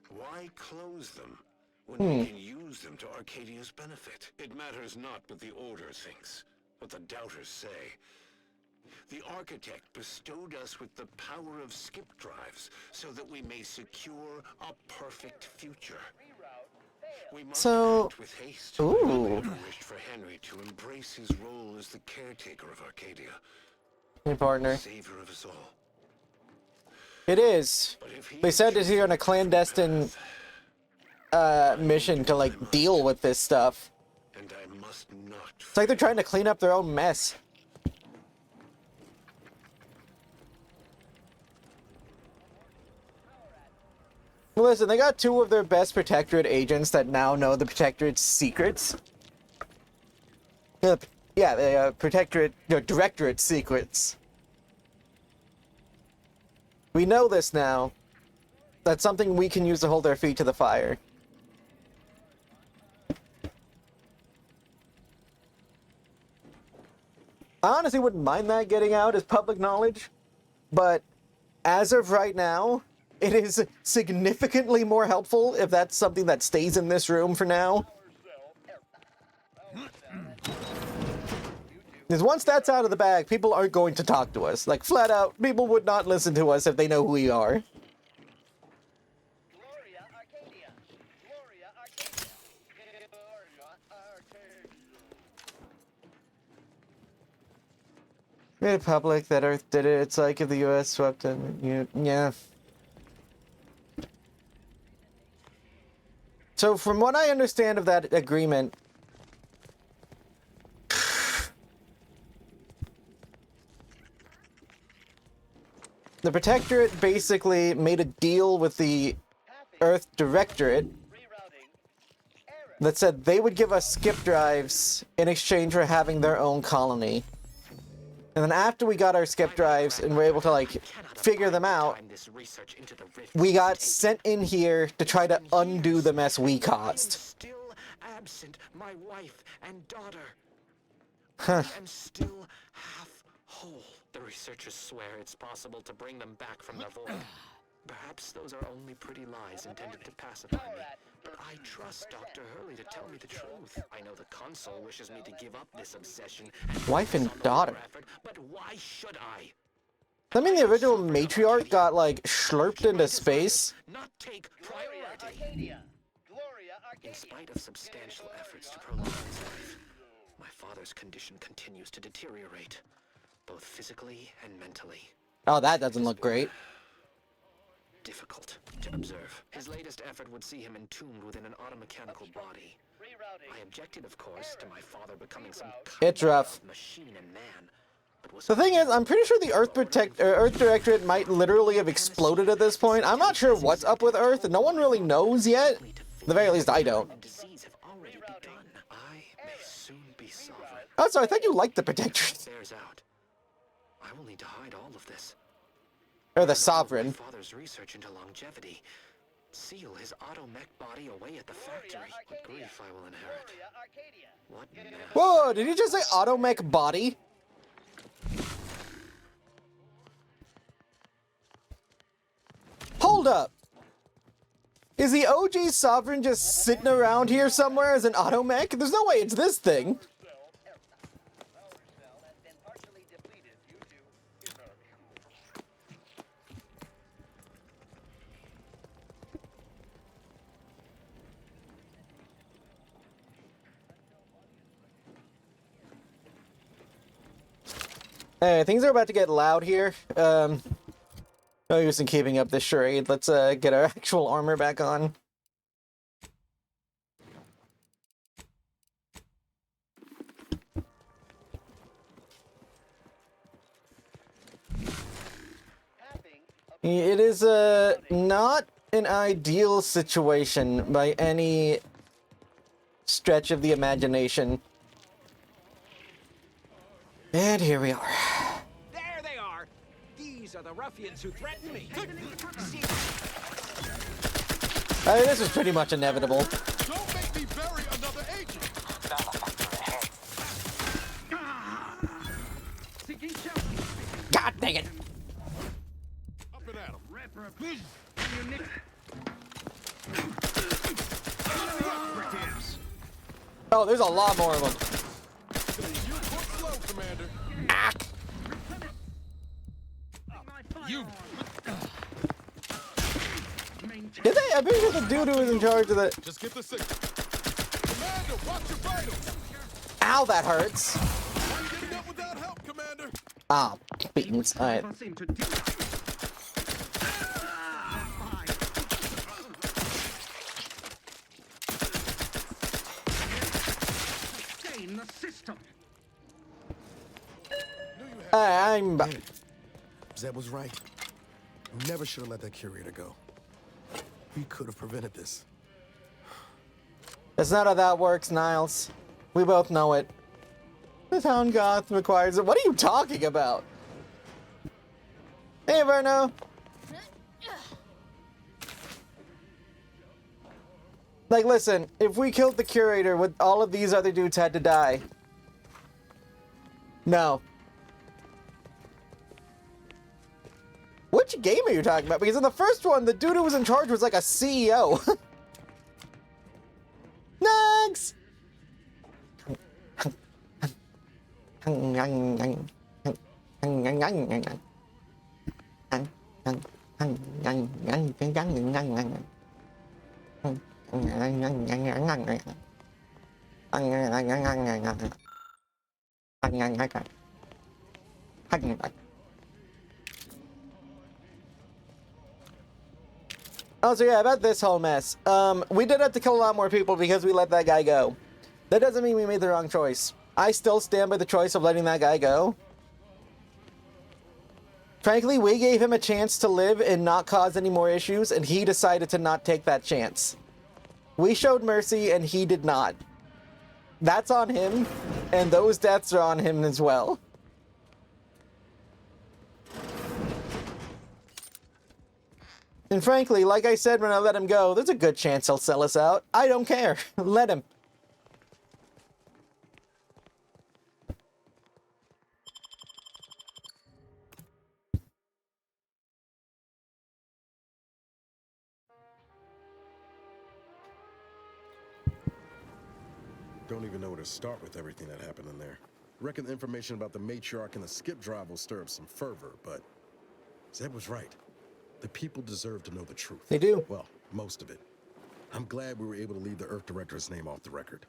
Why close them when we can use them to Arcadia's benefit? It matters not what the Order thinks, what the Doubters say. The Architect bestowed us with the power of skip drives so that we may secure a perfect future. We must act with haste. Ooh. I wished for Henry to embrace his role as the caretaker of Arcadia. Hey, partner. Savior of us all. It is. They said that you're on a clandestine mission to, like, deal with this stuff. And I must not. It's like they're trying to clean up their own mess. Listen, they got two of their best Protectorate agents that now know the Protectorate's secrets. Yeah, the Protectorate, Directorate secrets. We know this now. That's something we can use to hold our feet to the fire. I honestly wouldn't mind that getting out as public knowledge, but as of right now, it is significantly more helpful if that's something that stays in this room for now. Because once that's out of the bag, people aren't going to talk to us. Like, flat out, people would not listen to us if they know who we are. Made it public that Earth did it. It's like if the U.S. swept in. Yeah. So from what I understand of that agreement, the Protectorate basically made a deal with the Earth Directorate that said they would give us skip drives in exchange for having their own colony. And then after we got our skip drives and were able to, like, figure them out, we got sent in here to try to undo the mess we caused. Still absent, my wife and daughter. Huh. I am still half whole. The researchers swear it's possible to bring them back from the void. Perhaps those are only pretty lies intended to pacify me. But I trust Dr. Hurley to tell me the truth. I know the console wishes me to give up this obsession. Wife and daughter. But why should I? I mean, the original matriarch got, like, slurped into space. Not take priority. In spite of substantial efforts to prolong his life, my father's condition continues to deteriorate, both physically and mentally. Oh, that doesn't look great. Difficult to observe. His latest effort would see him entombed within an automechanical body. I objected, of course, to my father becoming some It's rough. machine and man. The thing is, I'm pretty sure the Earth Directorate might literally have exploded at this point. I'm not sure what's up with Earth, and no one really knows yet. At the very least, I don't. Oh, so I thought you liked the Protectorate. Bears out. I will need to hide all of this. Or the Sovereign. My father's research into longevity. Seal his automech body away at the factory. What grief I will inherit. What mess. Whoa, did you just say automech body? Hold up. Is the OG Sovereign just sitting around here somewhere as an automech? There's no way it's this thing. Hey, things are about to get loud here. No use in keeping up this charade. Let's get our actual armor back on. It is not an ideal situation by any stretch of the imagination. And here we are. There they are. These are the ruffians who threatened me. This is pretty much inevitable. Don't make me bury another agent. God dang it. Up and at him. Oh, there's a lot more of them. Slow, Commander. You. Did they? I'm pretty sure the dude who was in charge of the. Just get the signal. Commander, watch your vitals. Ow, that hurts. Why are you getting up without help, Commander? Ah, beans. Alright. I'm. Zeb was right. We never should have let that curator go. We could have prevented this. That's not how that works, Niles. We both know it. The town goth requires it. What are you talking about? Hey, Verno. Like, listen, if we killed the curator, would all of these other dudes had to die? No. Which game are you talking about? Because in the first one, the dude who was in charge was like a CEO. Next! Oh, so yeah, about this whole mess. We did have to kill a lot more people because we let that guy go. That doesn't mean we made the wrong choice. I still stand by the choice of letting that guy go. Frankly, we gave him a chance to live and not cause any more issues, and he decided to not take that chance. We showed mercy, and he did not. That's on him, and those deaths are on him as well. And frankly, like I said when I let him go, there's a good chance he'll sell us out. I don't care. Let him. Don't even know where to start with everything that happened in there. Reckon the information about the matriarch and the skip drive will stir up some fervor, but Zeb was right. The people deserve to know the truth. They do. Well, most of it. I'm glad we were able to leave the Earth Director's name off the record.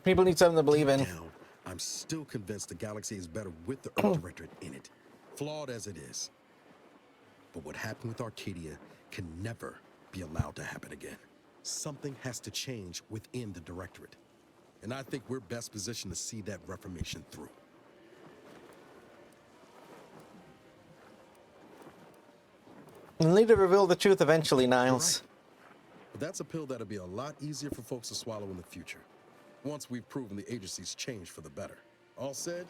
People need something to believe in. Now, I'm still convinced the galaxy is better with the Earth Directorate in it, flawed as it is. But what happened with Arcadia can never be allowed to happen again. Something has to change within the Directorate. And I think we're best positioned to see that reformation through. We'll need to reveal the truth eventually, Niles. Right. But that's a pill that'll be a lot easier for folks to swallow in the future, once we've proven the agency's changed for the better. All said,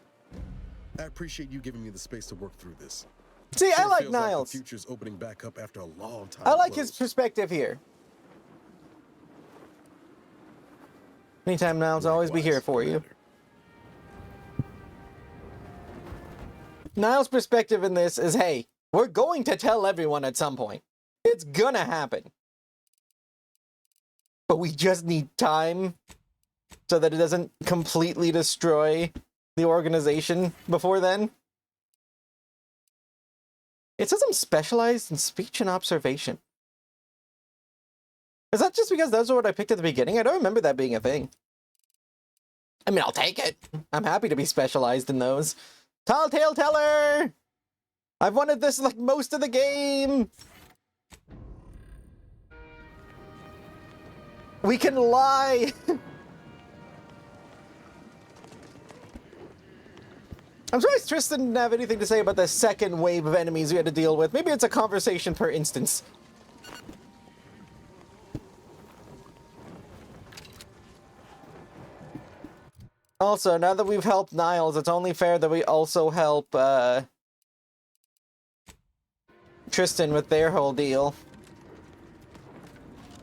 I appreciate you giving me the space to work through this. See, I like feels Niles. Like the future's opening back up after a long time. I like his perspective here. Anytime, Niles, I'll always be here for you. Niles' perspective in this is, hey, we're going to tell everyone at some point. It's gonna happen. But we just need time so that it doesn't completely destroy the organization before then. It says I'm specialized in speech and observation. Is that just because those are what I picked at the beginning? I don't remember that being a thing. I mean, I'll take it. I'm happy to be specialized in those. Tall Tale Teller! I've wanted this like most of the game! We can lie! I'm surprised Tristan didn't have anything to say about the second wave of enemies we had to deal with. Maybe it's a conversation per instance. Also, now that we've helped Niles, it's only fair that we also help, Tristan with their whole deal.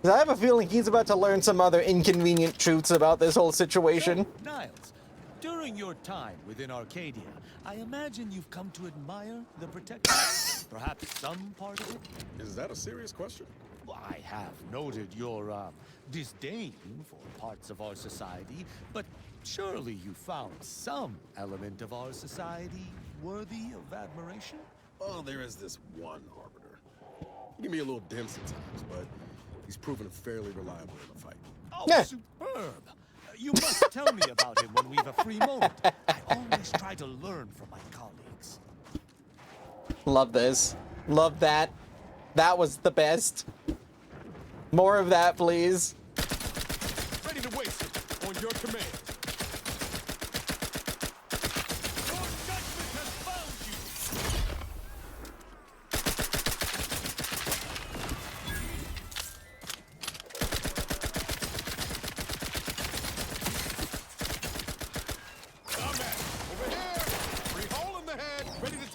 'Cause I have a feeling he's about to learn some other inconvenient truths about this whole situation. So, Niles, during your time within Arcadia, I imagine you've come to admire the Protector. Perhaps some part of it? Is that a serious question? Well, I have noted your, disdain for parts of our society, but surely you found some element of our society worthy of admiration? Oh, there is this one arbiter. He can be a little dense at times, but he's proven fairly reliable in the fight. Oh, yeah. Superb! You must tell me about him when we've a free moment. I always try to learn from my colleagues. Love this. Love that. That was the best. More of that, please. Ready to waste it on your command.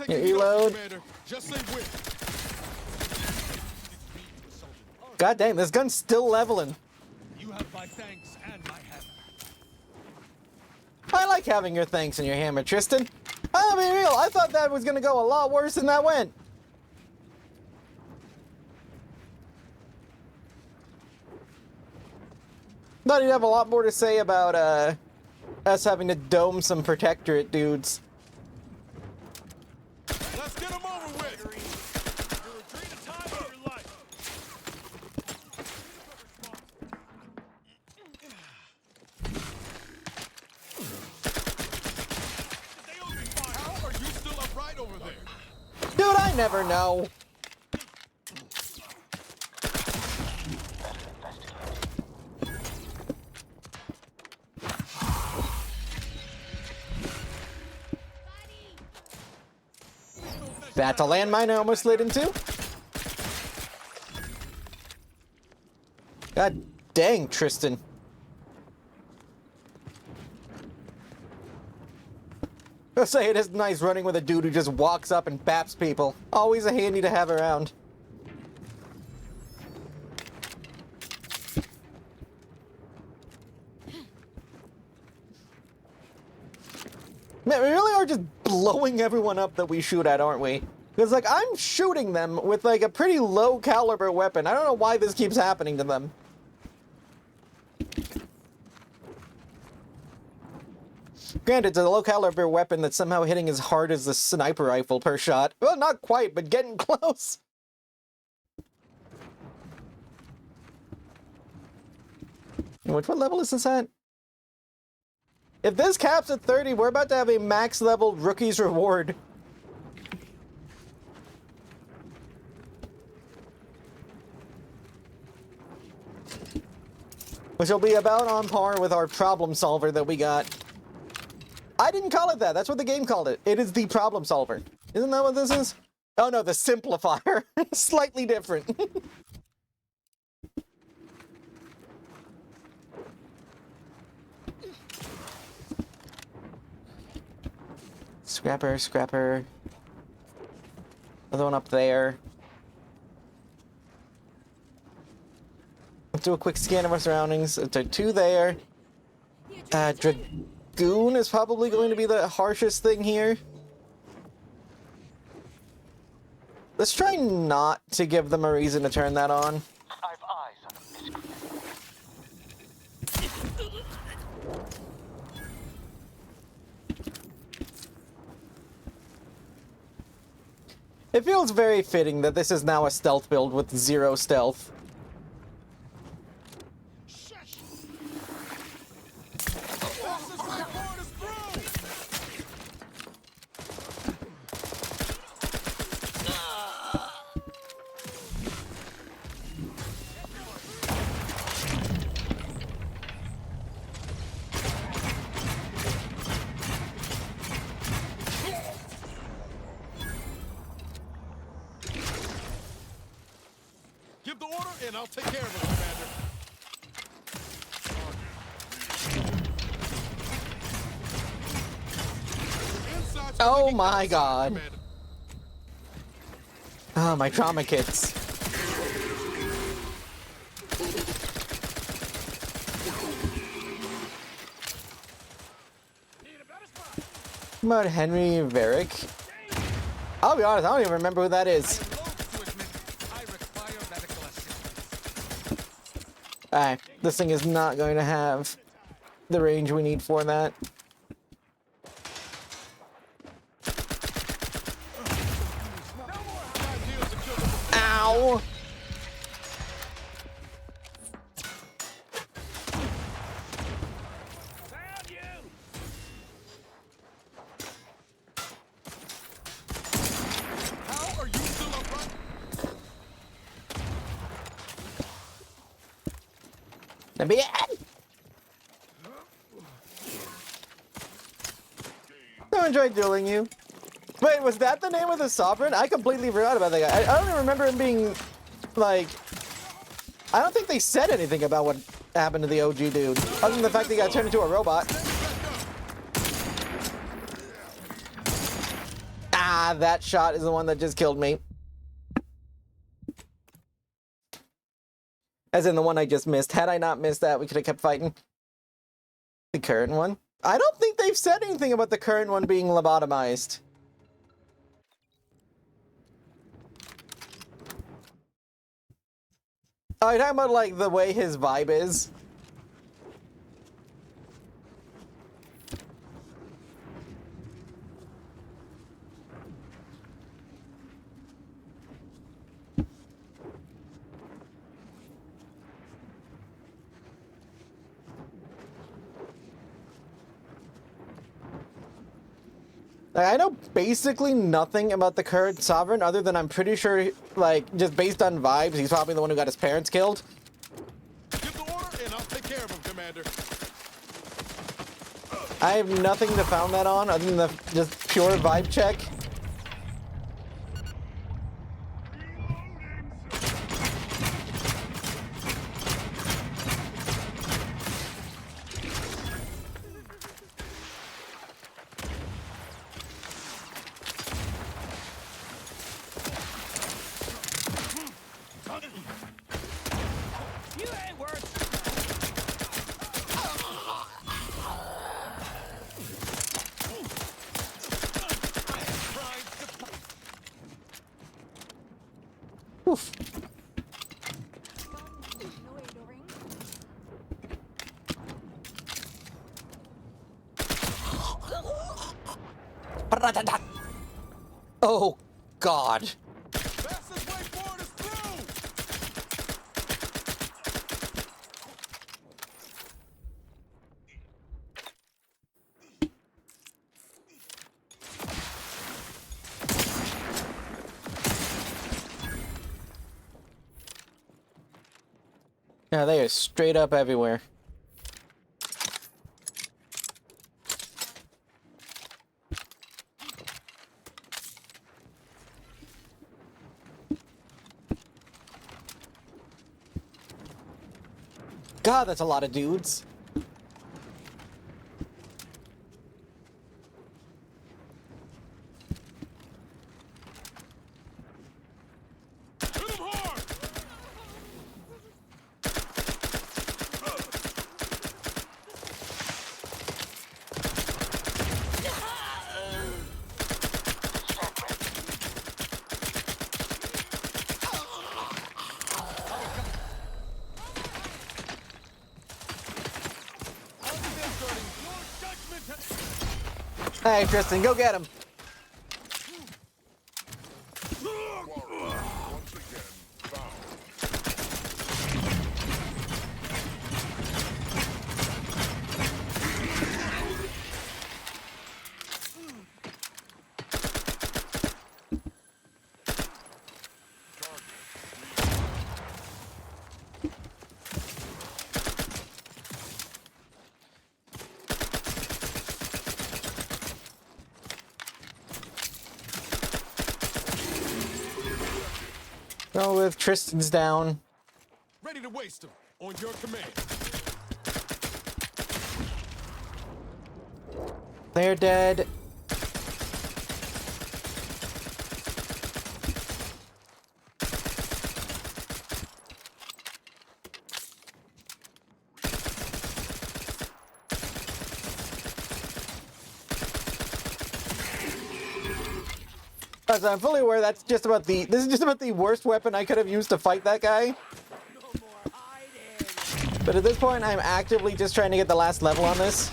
Reload. God dang, this gun's still leveling. You have my thanks and my hammer. I like having your thanks and your hammer, Tristan. I'll be real, I thought that was gonna go a lot worse than that went. Thought he'd have a lot more to say about us having to dome some Protectorate dudes. Let's get him over with. You're a great time of your life. How are you still upright over there? Dude, I never know. That's a landmine I almost slid into. God dang, Tristan. I'll say it is nice running with a dude who just walks up and baps people. Always a handy to have around. Man, we really are just blowing everyone up that we shoot at, aren't we? Because, like, I'm shooting them with, like, a pretty low-caliber weapon. I don't know why this keeps happening to them. Granted, it's a low-caliber weapon that's somehow hitting as hard as the sniper rifle per shot. Well, not quite, but getting close. Which what level is this at? If this caps at 30, we're about to have a max-level rookie's reward. Which will be about on par with our problem solver that we got. I didn't call it that. That's what the game called it. It is the problem solver. Isn't that what this is? Oh no, the simplifier. Slightly different. Scrapper, scrapper. Another one up there. Let's do a quick scan of our surroundings. Two there. Dragoon is probably going to be the harshest thing here. Let's try not to give them a reason to turn that on. I've eyes on a miscreant. It feels very fitting that this is now a stealth build with 0 stealth. Give the order and I'll take care of it, Commander. Oh my god. Oh, my trauma kits. About Henry Varick. I'll be honest, I don't even remember who that is. Alright, this thing is not going to have the range we need for that. Ow! Let me in! I enjoyed dueling you. Wait, was that the name of the Sovereign? I completely forgot about that guy. I don't even remember him being, like... I don't think they said anything about what happened to the OG dude, other than the fact that he got turned into a robot. Ah, that shot is the one that just killed me. As in the one I just missed. Had I not missed that, we could have kept fighting. The current one? I don't think they've said anything about the current one being lobotomized. Oh, you're talking about, like, the way his vibe is? Like, I know basically nothing about the current Sovereign other than I'm pretty sure, like, just based on vibes, he's probably the one who got his parents killed. Give the order and I'll take care of him, Commander. I have nothing to found that on other than the just pure vibe check. Oof. Oh, God. Fastest way forward is through! Yeah, they are straight up everywhere. God, that's a lot of dudes. Hey, Tristan, go get him. Go with Tristan's down. Ready to waste them on your command. They're dead. As I'm fully aware, this is just about the worst weapon I could have used to fight that guy. But at this point, I'm actively just trying to get the last level on this.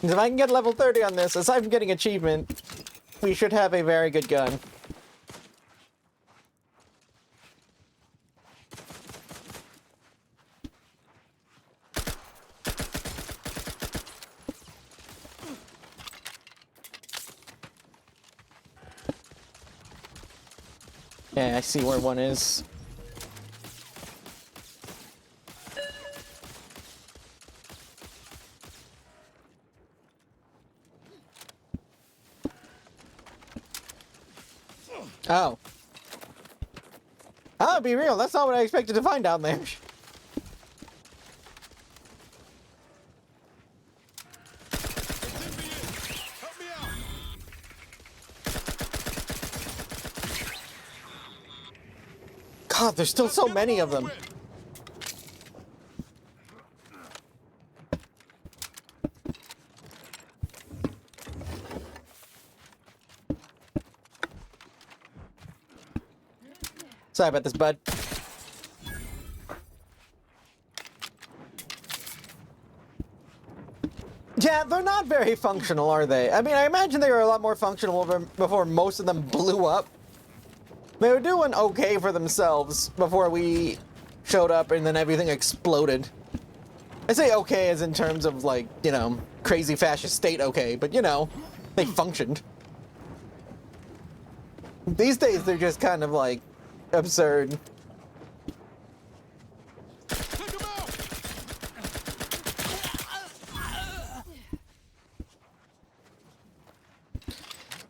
If I can get level 30 on this, aside from getting achievement, we should have a very good gun. Yeah, I see where one is. Oh. I'll be real, that's not what I expected to find down there. God, there's still so many of them. Sorry about this, bud. Yeah, they're not very functional, are they? I mean, I imagine they were a lot more functional before most of them blew up. They were doing okay for themselves before we showed up and then everything exploded. I say okay as in terms of, like, you know, crazy fascist state okay, but, you know, they functioned. These days, they're just kind of, like, absurd.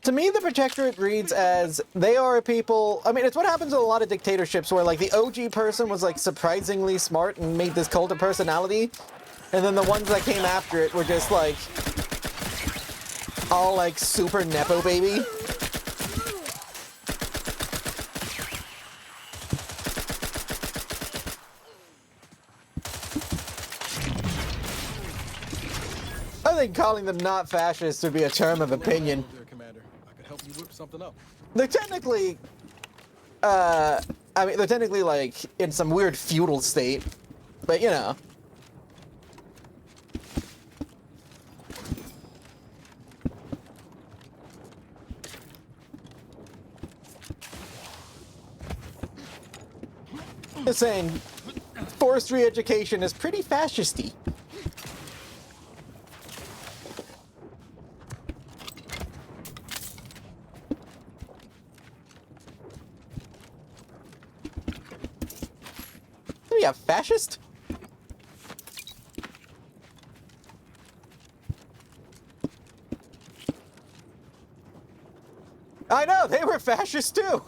To me, the Protectorate reads as they are people. I mean, it's what happens in a lot of dictatorships where, like, the OG person was, like, surprisingly smart and made this cult of personality, and then the ones that came after it were just, like, all, like, super Nepo baby. I think calling them not fascists would be a term of opinion. There, Commander. I could help you whip something up. They're technically, I mean, they're technically, like, in some weird feudal state. But, you know. Just saying, forestry education is pretty fascisty. We have fascist? I know, they were fascist too.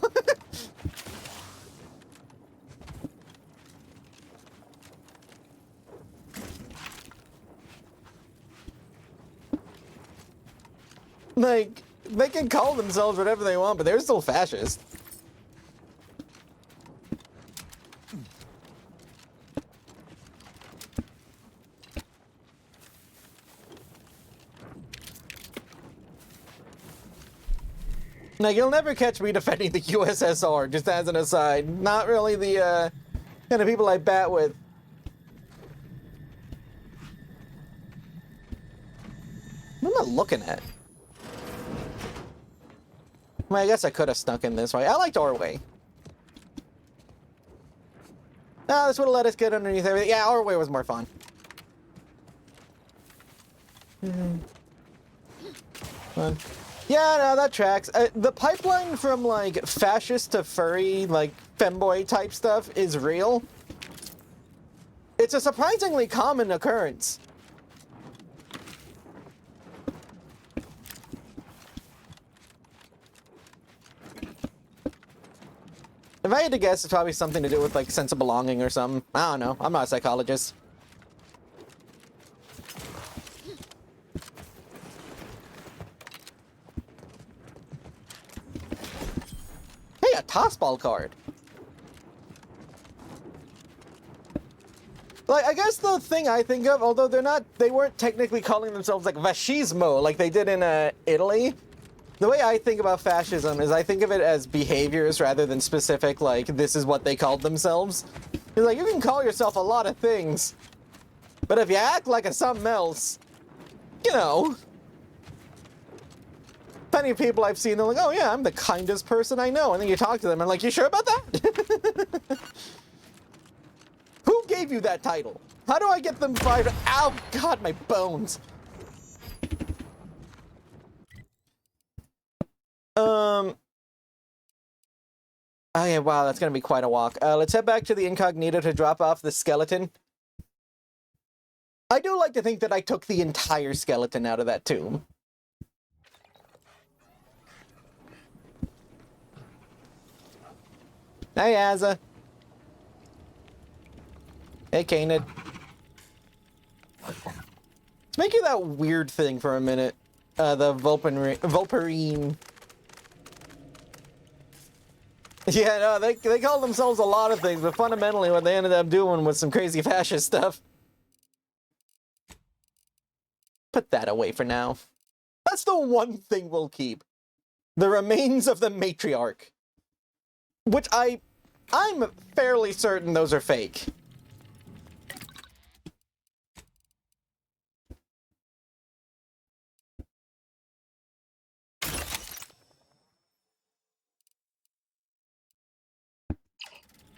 Like, they can call themselves whatever they want, but they're still fascist. Now, you'll never catch me defending the USSR, just as an aside. Not really the, kind of people I bat with. What am I looking at? Well, I guess I could have snuck in this way. I liked our way. No, this would have let us get underneath everything. Yeah, our way was more fun. Fun. Yeah, no, that tracks. The pipeline from, like, fascist to furry, like, femboy type stuff is real. It's a surprisingly common occurrence. If I had to guess, it's probably something to do with, like, sense of belonging or something. I don't know. I'm not a psychologist. Hey, a tossball card. Like, I guess the thing I think of, although they weren't technically calling themselves, like, fascismo, like they did in, Italy. The way I think about fascism is I think of it as behaviors rather than specific, like, this is what they called themselves. You're like, you can call yourself a lot of things, but if you act like a something else, you know. Plenty of people I've seen, they're like, oh yeah, I'm the kindest person I know. And then you talk to them, and I'm like, you sure about that? Who gave you that title? How do I get them fired? Ow, God, my bones. Oh yeah, wow, that's gonna be quite a walk. Let's head back to the incognito to drop off the skeleton. I do like to think that I took the entire skeleton out of that tomb. Hey, Azza. Hey, Canid. Let's make you that weird thing for a minute. The Vulperine. Yeah, no, they call themselves a lot of things, but fundamentally what they ended up doing was some crazy fascist stuff. Put that away for now. That's the one thing we'll keep. The remains of the matriarch. Which I'm fairly certain those are fake.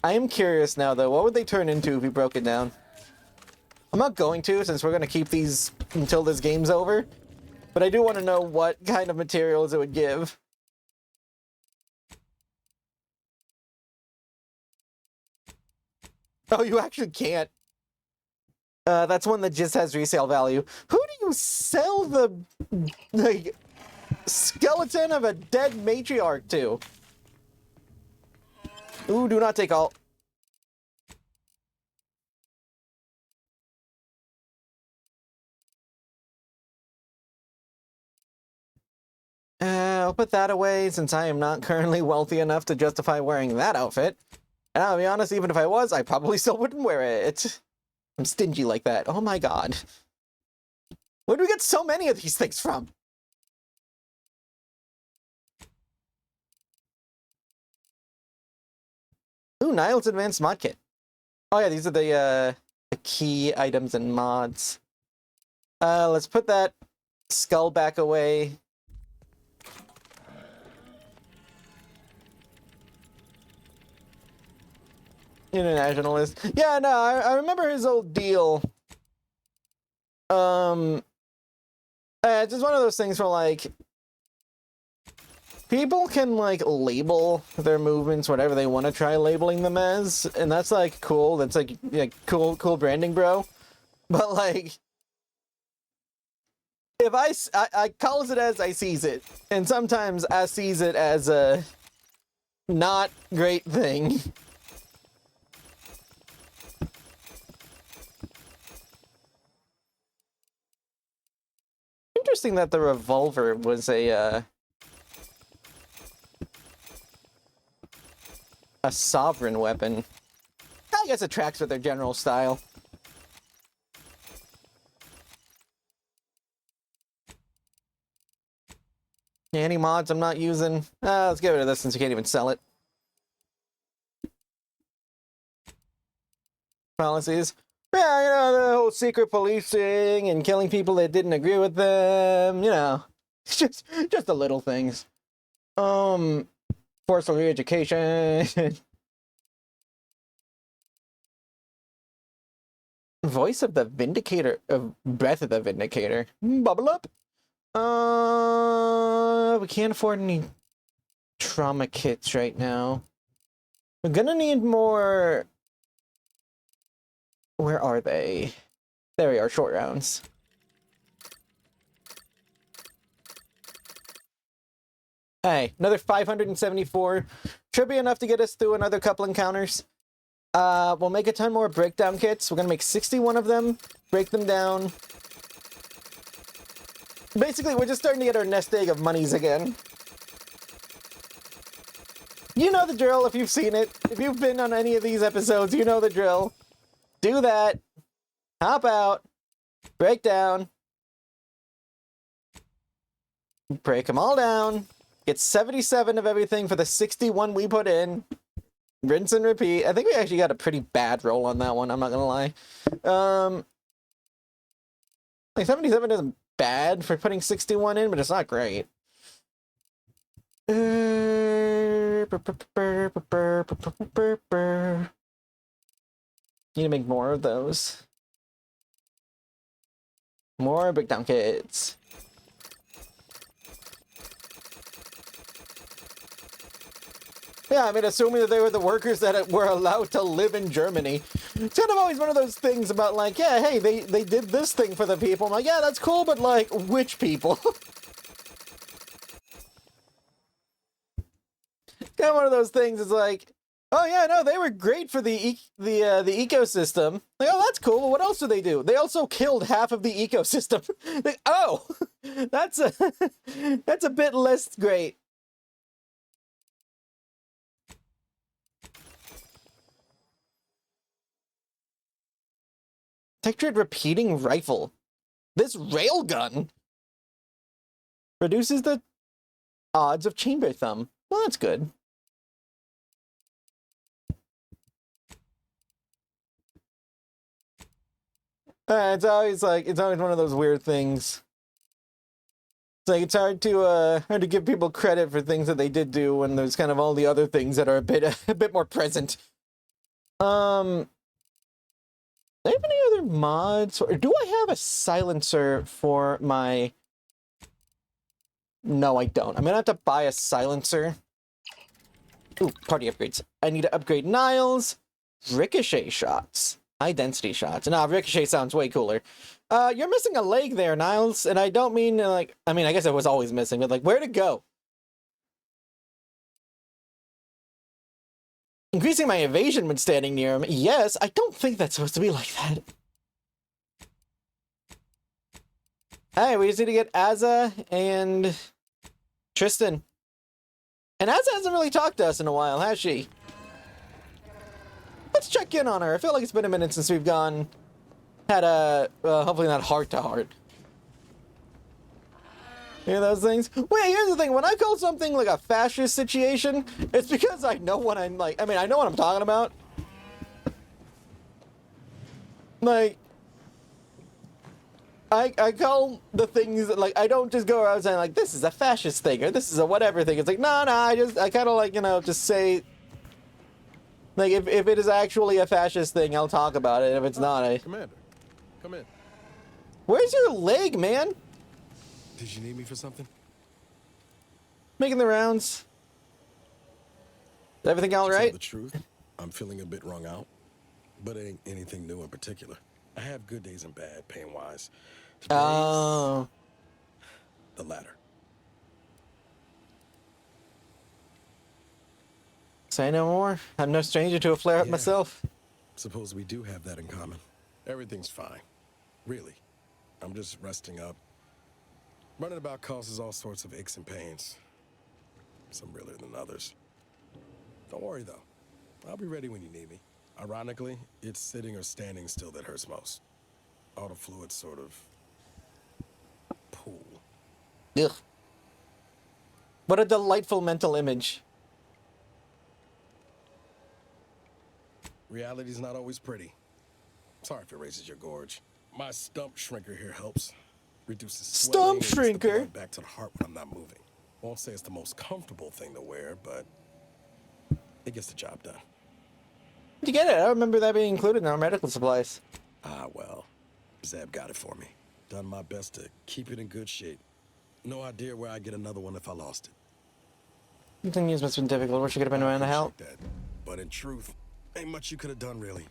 I am curious now, though. What would they turn into if we broke it down? I'm not going to, since we're going to keep these until this game's over. But I do want to know what kind of materials it would give. Oh, you actually can't. That's one that just has resale value. Who do you sell the like, skeleton of a dead matriarch to? Ooh, do not take all. I'll put that away since I am not currently wealthy enough to justify wearing that outfit. And I'll be honest, even if I was, I probably still wouldn't wear it. I'm stingy like that. Oh my god. Where do we get so many of these things from? Ooh, Niles Advanced Mod Kit. Oh yeah, these are the key items and mods. Let's put that skull back away. Internationalist. Yeah, no, I remember his old deal. It's just one of those things where, like, people can, like, label their movements whatever they want to try labeling them as, and that's, like, cool. That's, like cool branding, bro. But, like, if I calls it as I sees it, and sometimes I sees it as a not great thing. Interesting that the revolver was a sovereign weapon. I guess it tracks with their general style. Any mods I'm not using? Let's get rid of this since you can't even sell it. Policies. Yeah, you know, the whole secret policing and killing people that didn't agree with them, you know. Just the little things. Forceful re-education. Voice of the Vindicator, Breath of the Vindicator. Bubble up. We can't afford any trauma kits right now. We're gonna need more. Where are they? There we are, short rounds. Hey, another 574. Should be enough to get us through another couple encounters. We'll make a ton more breakdown kits. We're gonna make 61 of them, break them down. Basically, we're just starting to get our nest egg of monies again. You know the drill if you've seen it. If you've been on any of these episodes, you know the drill. Do that. Hop out. Break down. Break them all down. Get 77 of everything for the 61 we put in. Rinse and repeat. I think we actually got a pretty bad roll on that one, I'm not gonna lie. Like 77 isn't bad for putting 61 in, but it's not great. Need to make more of those. More breakdown kits. Yeah, I mean, assuming that they were the workers that were allowed to live in Germany. It's kind of always one of those things about, like, yeah, hey, they did this thing for the people. I'm like, yeah, that's cool, but, like, which people? Kind of one of those things is like, oh, yeah, no, they were great for the ecosystem. Like, oh, that's cool, but what else do? They also killed half of the ecosystem. Like, oh, that's a bit less great. Textured repeating rifle. This railgun reduces the odds of chamber thumb. Well, that's good. It's always one of those weird things. It's like it's hard to give people credit for things that they did do when there's kind of all the other things that are a bit more present. Do I have any other mods? Or do I have a silencer for my... No, I don't. I'm gonna have to buy a silencer. Ooh, party upgrades. I need to upgrade Niles. Ricochet shots. High density shots. Nah, ricochet sounds way cooler. You're missing a leg there, Niles. And I don't mean, like... I mean, I guess it was always missing, but, like, where'd it go? Increasing my evasion when standing near him. Yes, I don't think that's supposed to be like that. Hey, we just need to get Azza and Tristan. And Azza hasn't really talked to us in a while, has she? Let's check in on her. I feel like it's been a minute since we've had a, hopefully not heart-to-heart. You know those things? Wait, here's the thing. When I call something like a fascist situation, it's because I know what I'm like. I mean, I know what I'm talking about. Like, I call the things that, like, I don't just go around saying, like, this is a fascist thing, or this is a whatever thing. It's like, no, I kind of, like, you know, just say, like, if it is actually a fascist thing, I'll talk about it. If it's not, Commander, come in. Where's your leg, man? Did you need me for something? Making the rounds. Is everything all To tell right? the truth, I'm feeling a bit wrung out, but it ain't anything new in particular. I have good days and bad, pain-wise. Oh. The latter. Say no more. I'm no stranger to a flare-up myself. Suppose we do have that in common. Everything's fine. Really. I'm just resting up. Running about causes all sorts of aches and pains. Some realer than others. Don't worry, though. I'll be ready when you need me. Ironically, it's sitting or standing still that hurts most. All the fluid sort of pool. Ugh. What a delightful mental image. Reality's not always pretty. Sorry if it raises your gorge. My stump shrinker here helps. Reduces swelling, Stump and gets the shrinker? blood back to the heart when I'm not moving. Won't say it's the most comfortable thing to wear, but it gets the job done. Did you get it? I don't remember that being included in our medical supplies. Ah, well. Zeb got it for me. Done my best to keep it in good shape. No idea where I'd get another one if I lost it. Things must have been difficult. Wish you could have been around to help. That. But in truth, ain't much you could have done, really.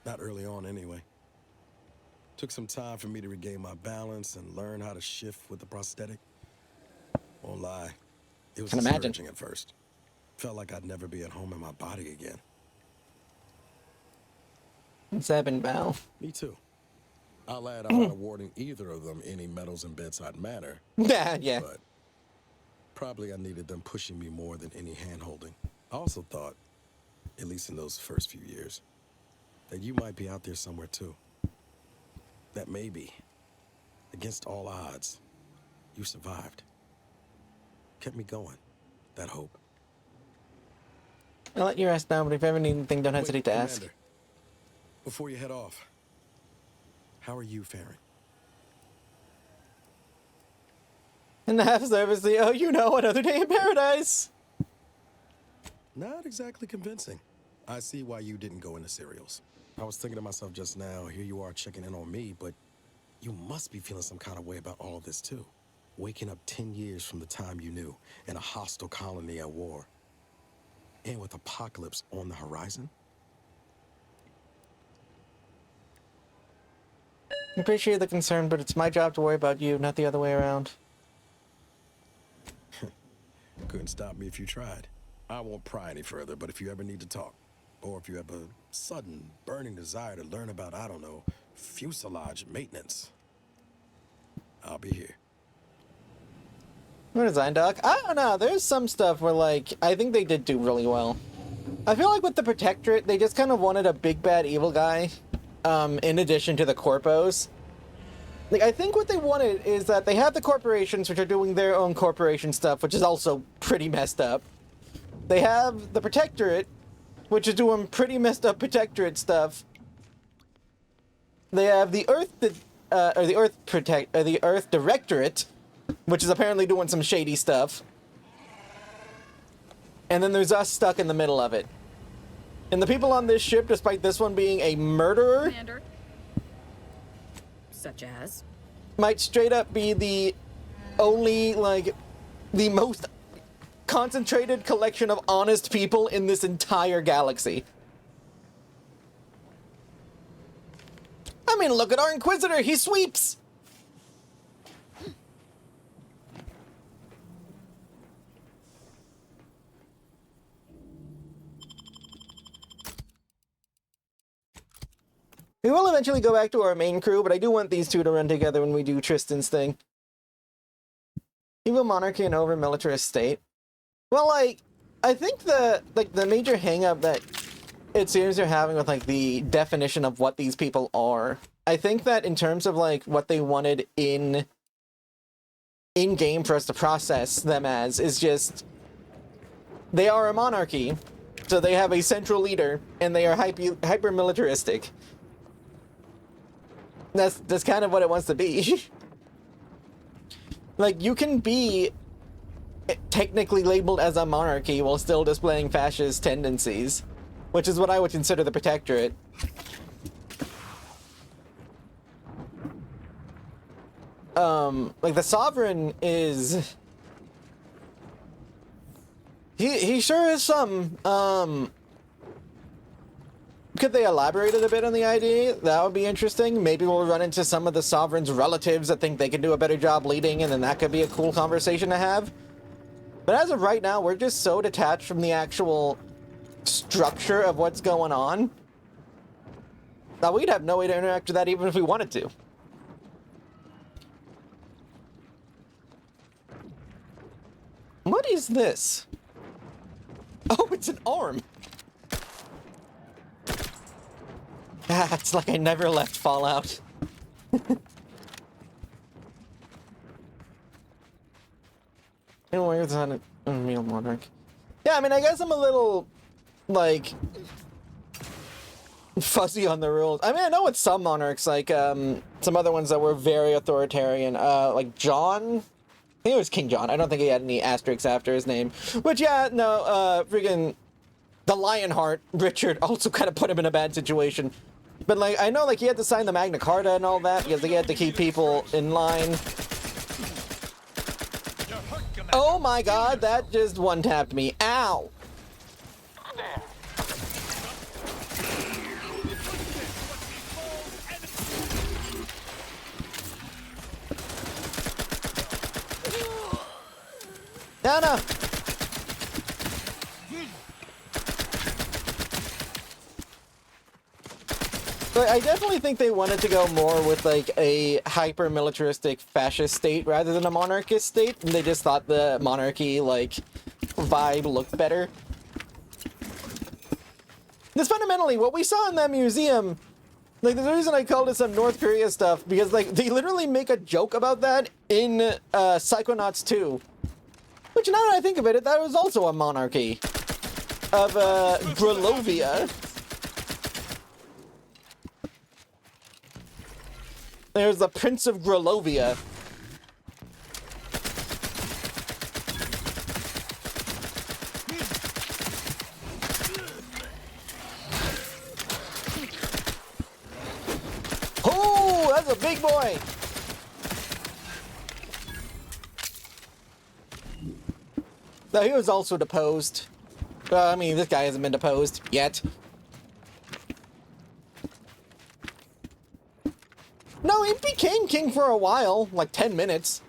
Not early on, anyway. Took some time for me to regain my balance and learn how to shift with the prosthetic. Won't lie, it was discouraging at first. Felt like I'd never be at home in my body again. Zeb and Val. Me too. I'll add, I'm not awarding either of them any medals in bedside manner. Yeah. But probably I needed them pushing me more than any hand-holding. I also thought, at least in those first few years, that you might be out there somewhere too. That maybe, against all odds, you survived. Kept me going, that hope. I'll let you rest now, but if you ever need anything, don't hesitate to ask. Commander, before you head off, how are you faring? In the half service, oh, you know, another day in paradise. Not exactly convincing. I see why you didn't go into cereals. I was thinking to myself just now, here you are checking in on me, but you must be feeling some kind of way about all of this too. Waking up 10 years from the time you knew, in a hostile colony at war. And with apocalypse on the horizon? I appreciate the concern, but it's my job to worry about you, not the other way around. Couldn't stop me if you tried. I won't pry any further, but if you ever need to talk, or if you have a sudden, burning desire to learn about, I don't know, fuselage maintenance, I'll be here. What design, Doc? I don't know. There's some stuff where, like, I think they did do really well. I feel like with the Protectorate, they just kind of wanted a big bad evil guy, in addition to the corpos. Like, I think what they wanted is that they have the corporations, which are doing their own corporation stuff, which is also pretty messed up. They have the Protectorate, which is doing pretty messed up Protectorate stuff. They have the the Earth Directorate, which is apparently doing some shady stuff. And then there's us stuck in the middle of it. And the people on this ship, despite this one being a murderer, Commander. Such as? might straight up be the only, like, the most concentrated collection of honest people in this entire galaxy. I mean, look at our Inquisitor, he sweeps! We will eventually go back to our main crew, but I do want these two to run together when we do Tristan's thing. Evil monarchy and over militarist state. Well, like, I think the major hang-up that it seems they're having with, like, the definition of what these people are, I think that in terms of, like, what they wanted in in-game for us to process them as is just they are a monarchy, so they have a central leader, and they are hyper-militaristic. That's kind of what it wants to be. Like, you can be technically labeled as a monarchy while still displaying fascist tendencies, which is what I would consider the Protectorate. Like, the Sovereign is... He sure is some, could they elaborate a bit on the idea? That would be interesting. Maybe we'll run into some of the Sovereign's relatives that think they can do a better job leading, and then that could be a cool conversation to have. But as of right now, we're just so detached from the actual structure of what's going on that we'd have no way to interact with that even if we wanted to. What is this? Oh, it's an arm. Ah, it's like I never left Fallout. Anyway, it's on a meal monarch. Yeah, I mean, I guess I'm a little, like, fuzzy on the rules. I mean, I know with some monarchs, like, some other ones that were very authoritarian, like John. I think it was King John. I don't think he had any asterisks after his name. Which, yeah, no, friggin' the Lionheart, Richard, also kind of put him in a bad situation. But, like, I know, like, he had to sign the Magna Carta and all that because he had to keep people in line. Oh my god, that just one-tapped me. Ow! No, no! But I definitely think they wanted to go more with, like, a hyper-militaristic fascist state rather than a monarchist state, and they just thought the monarchy, like, vibe looked better. That's fundamentally what we saw in that museum. Like, the reason I called it some North Korea stuff, because, like, they literally make a joke about that in Psychonauts 2. Which, now that I think of it, that was also a monarchy of Grolovia. There's the Prince of Grolovia. Oh, that's a big boy. No, he was also deposed. I mean, this guy hasn't been deposed yet. No, he became king for a while, like 10 minutes.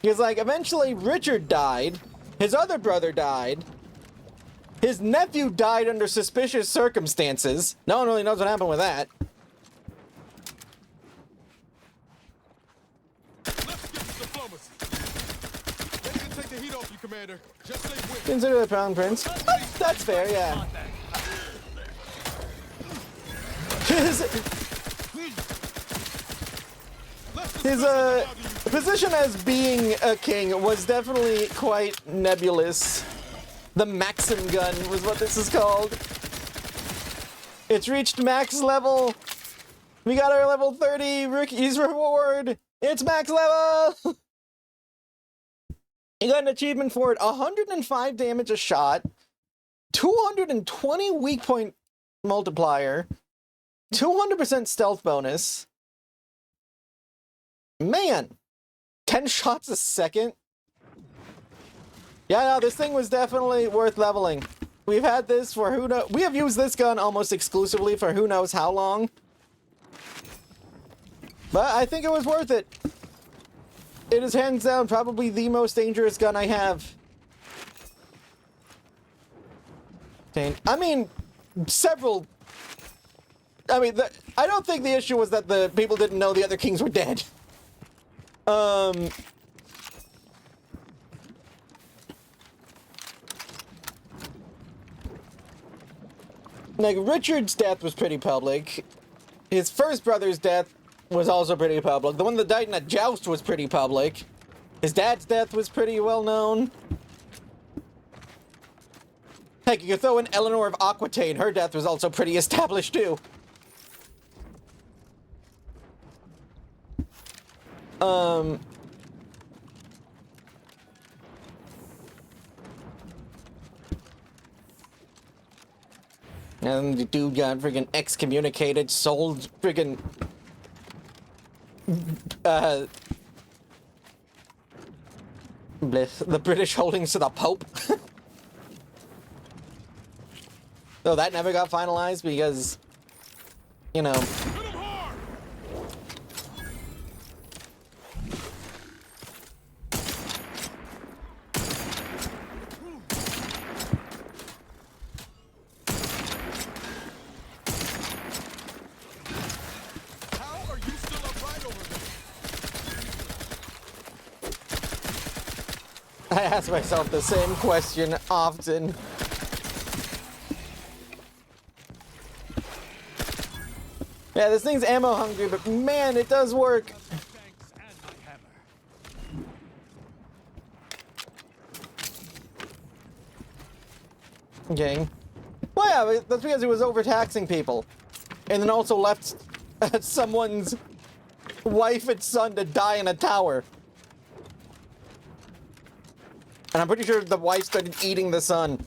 Because, like, eventually Richard died. His other brother died. His nephew died under suspicious circumstances. No one really knows what happened with that. Consider the Crown Prince. That's fair, yeah. His position as being a king was definitely quite nebulous. The Maxim gun was what this is called. It's reached max level. We got our level 30 rookie's reward. It's max level. You got an achievement for it. 105 damage a shot. 220 weak point multiplier. 200% stealth bonus. Man, 10 shots a second. Yeah, no, this thing was definitely worth leveling. We've had this for who knows. We have used this gun almost exclusively for who knows how long. But I think it was worth it. It is hands down probably the most dangerous gun I have. I mean, several. I mean, I don't think the issue was that the people didn't know the other kings were dead. Like, Richard's death was pretty public. His first brother's death was also pretty public. The one that died in a joust was pretty public. His dad's death was pretty well known. Heck, you could throw in Eleanor of Aquitaine. Her death was also pretty established, too. And the dude got friggin' excommunicated, sold friggin' the British holdings to the Pope. Though that never got finalized because, you know. I ask myself the same question often. Yeah, this thing's ammo hungry, but man, it does work. Okay. Well, yeah, that's because it was overtaxing people. And then also left someone's wife and son to die in a tower. And I'm pretty sure the wife started eating the son.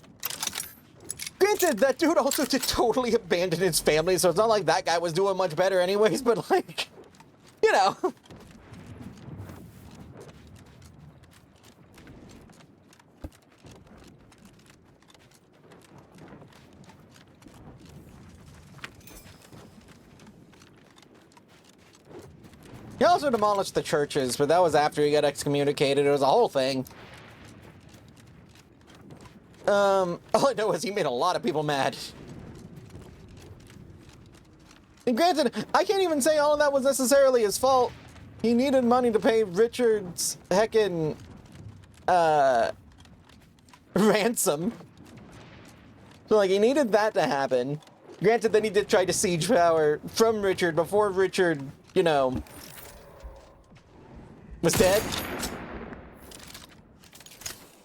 Granted, that dude also did totally abandon his family, so it's not like that guy was doing much better anyways, but like, you know. He also demolished the churches, but that was after he got excommunicated. It was a whole thing. All I know is he made a lot of people mad. And granted, I can't even say all of that was necessarily his fault. He needed money to pay Richard's heckin' ransom. So, like, he needed that to happen. Granted, then he did try to siege power from Richard before Richard, you know, was dead.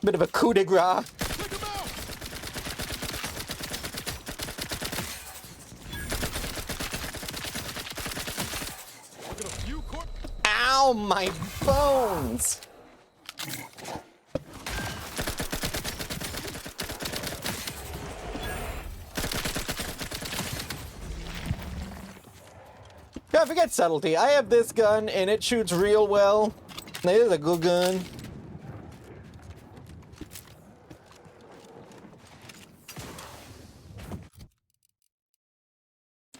Bit of a coup de grace. Ow, my bones! Yeah, forget subtlety. I have this gun, and it shoots real well. It is a good gun.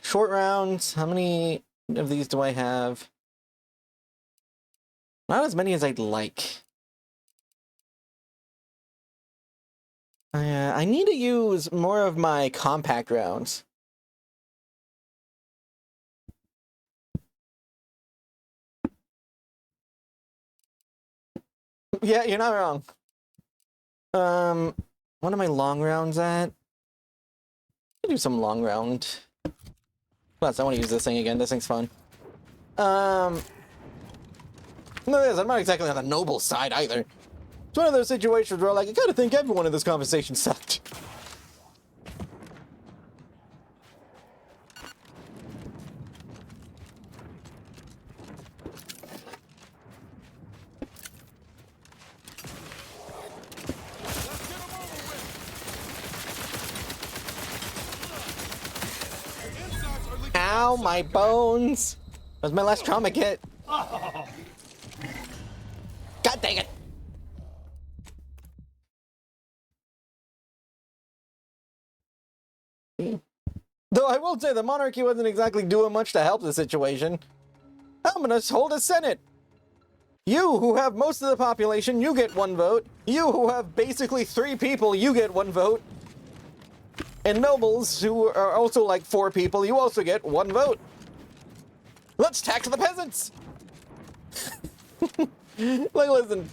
Short rounds. How many of these do I have? Not as many as I'd like. I need to use more of my compact rounds. Yeah, you're not wrong. What are my long rounds at? I'll do some long round. Plus, I want to use this thing again. This thing's fun. No, I'm not exactly on the noble side either. It's one of those situations where, like, I gotta think everyone in this conversation sucked. Ow, my bones! That was my last trauma kit. God dang it! Though I will say the monarchy wasn't exactly doing much to help the situation. I'm gonna hold a senate. You, who have most of the population, you get 1 vote. You, who have basically 3 people, you get 1 vote. And nobles, who are also like 4 people, you also get 1 vote. Let's tax the peasants! Like, listen.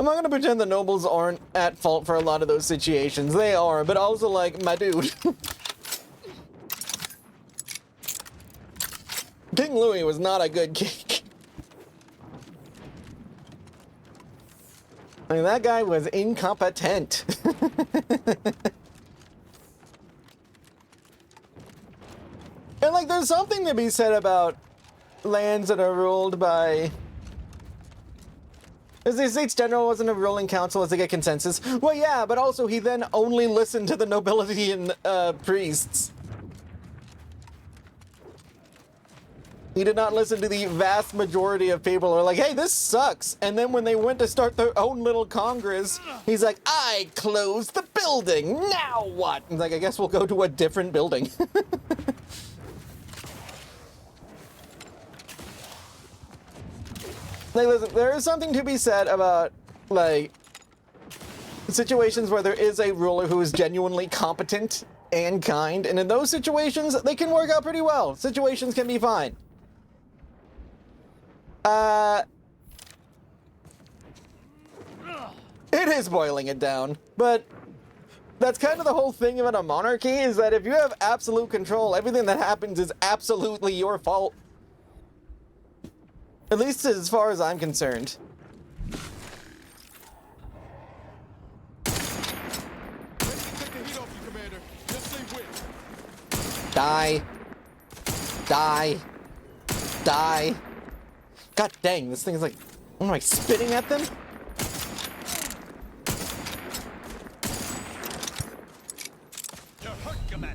I'm not gonna pretend the nobles aren't at fault for a lot of those situations. They are, but also, like, my dude. King Louis was not a good king. I mean, that guy was incompetent. And, like, there's something to be said about lands that are ruled by... As the States General wasn't a ruling council as they get consensus. Well, yeah, but also he then only listened to the nobility and priests. He did not listen to the vast majority of people who are like, hey, this sucks. And then when they went to start their own little congress, he's like, I closed the building. Now what? He's like, I guess we'll go to a different building. Like, listen, there is something to be said about, like, situations where there is a ruler who is genuinely competent and kind, and in those situations, they can work out pretty well. Situations can be fine. It is boiling it down, but that's kind of the whole thing about a monarchy, is that if you have absolute control, everything that happens is absolutely your fault. At least as far as I'm concerned. Die. Die. Die. God dang, this thing is like... What am I, spitting at them?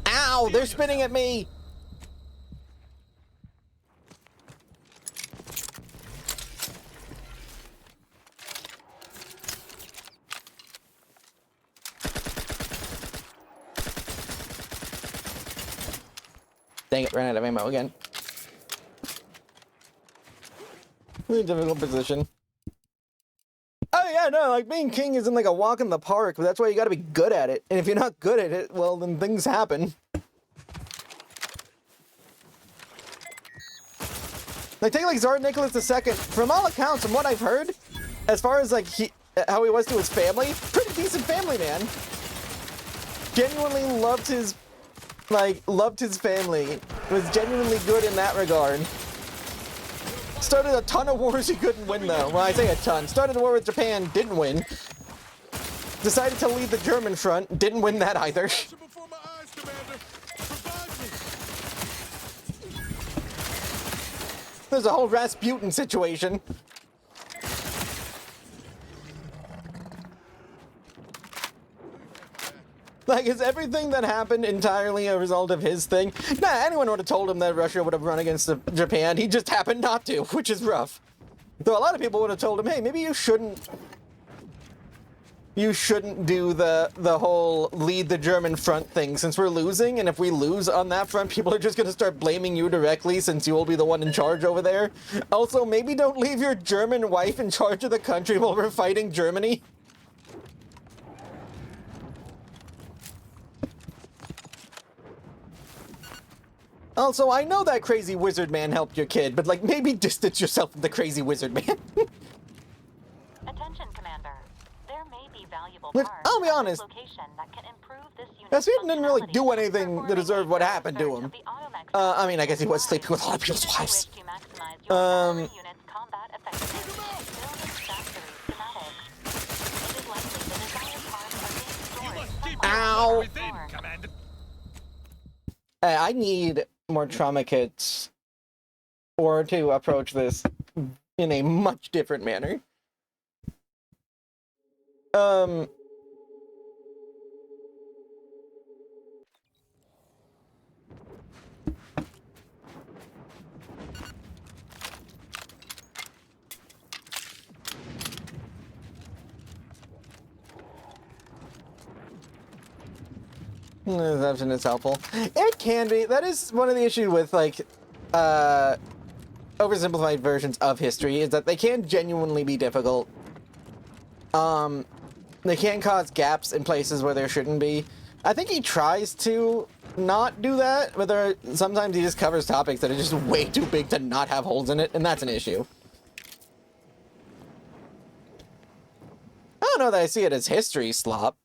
Ow, they're spitting at me! Dang it, ran out of ammo again. Really difficult position. Oh yeah, no, like being king isn't like a walk in the park, but that's why you gotta be good at it. And if you're not good at it, well, then things happen. Like, take like Tsar Nicholas II, from all accounts, from what I've heard, as far as like how he was to his family, pretty decent family, man. Genuinely loved his family, was genuinely good in that regard. Started a ton of wars he couldn't win, though. Well, I say a ton. Started a war with Japan, didn't win. Decided to lead the German front, didn't win that either. There's a whole Rasputin situation. Like, is everything that happened entirely a result of his thing? Nah, anyone would have told him that Russia would have run against Japan. He just happened not to, which is rough. Though a lot of people would have told him, hey, maybe you shouldn't do the whole lead the German front thing since we're losing, and if we lose on that front, people are just going to start blaming you directly since you will be the one in charge over there. Also, maybe don't leave your German wife in charge of the country while we're fighting Germany. Also, I know that crazy wizard man helped your kid, but like maybe distance yourself from the crazy wizard man. Attention, Commander. There may be valuable Look, parts I'll be of honest. this location that can improve this unit's Rasputin didn't really do functionality, anything to deserve what happened to him. I mean, I guess he was sleeping with a lot of people's wives. unit's combat effectiveness. Building factory schematics. It is likely the desired parts are being stored somewhere Ow! in the store. I need more trauma kits, or to approach this in a much different manner. This option is helpful. It can be. That is one of the issues with, like, oversimplified versions of history, is that they can genuinely be difficult. They can cause gaps in places where there shouldn't be. I think he tries to not do that, but sometimes he just covers topics that are just way too big to not have holes in it, and that's an issue. I don't know that I see it as history slop.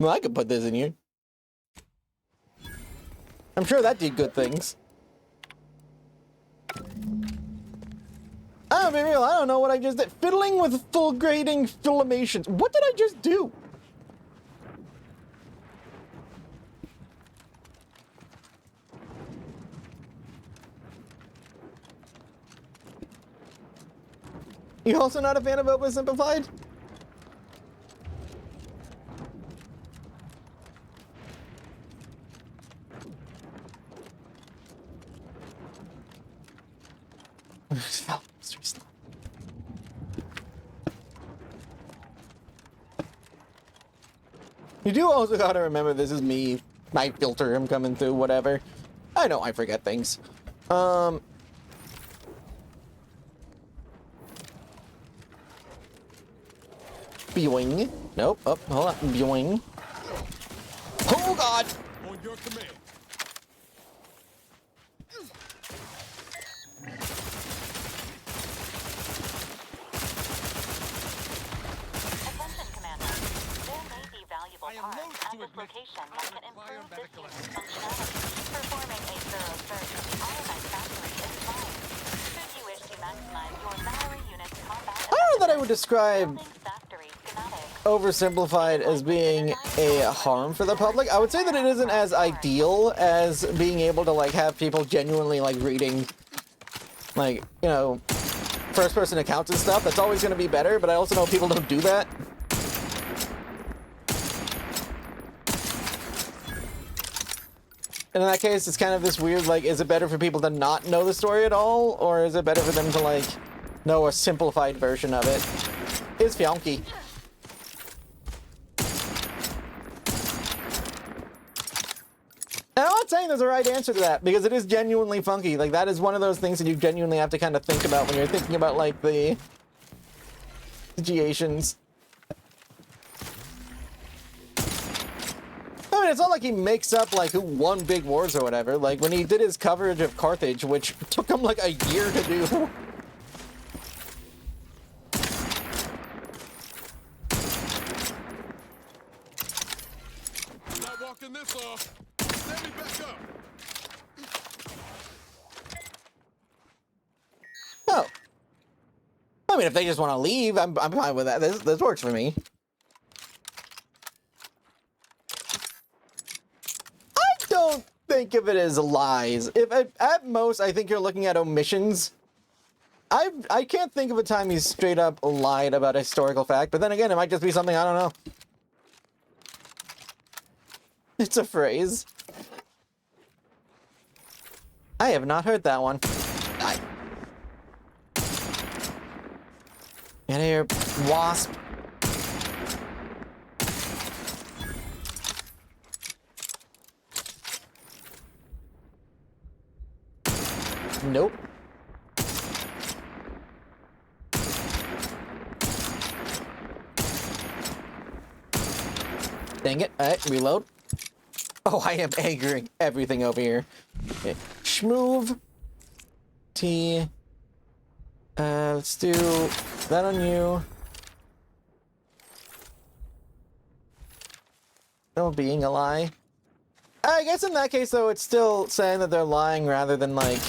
Well, I could put this in here. I'm sure that did good things. I don't gonna be real, I don't know what I just did. Fiddling with full grading filmations. What did I just do? You also not a fan of oversimplified? You do also gotta remember this is me. My filter, I'm coming through, whatever. I know I forget things. Boing. Nope. Oh, hold on. Boing. Oh god! On your command. Attention, Commander. There may be valuable parts at this location that can improve this unit's functionality. Performing a thorough search of the Automatic Factory is fine. Should you wish to maximize your battery unit's combat I don't know that I would describe oversimplified as being a harm for the public. I would say that it isn't as ideal as being able to like have people genuinely like reading like, you know, first person accounts and stuff. That's always going to be better, but I also know people don't do that. And in that case, it's kind of this weird, like, is it better for people to not know the story at all? Or is it better for them to, like, know a simplified version of it? It's funky. And I'm not saying there's a right answer to that, because it is genuinely funky. Like, that is one of those things that you genuinely have to kind of think about when you're thinking about, like, the situations. I mean, it's not like he makes up, like, who won big wars or whatever. Like, when he did his coverage of Carthage, which took him, like, a year to do. Not walking this off. Stand me back up. Oh. I mean, if they just want to leave, I'm fine with that. This works for me. I don't think of it as lies. If at most, I think you're looking at omissions. I can't think of a time he's straight up lied about a historical fact, but then again, it might just be something I don't know. It's a phrase. I have not heard that one. Get here, wasp. Nope. Dang it. Alright, reload. Oh, I am angering everything over here. Okay. Schmoove. T. Let's do that on you. No being a lie. I guess in that case, though, it's still saying that they're lying rather than, like,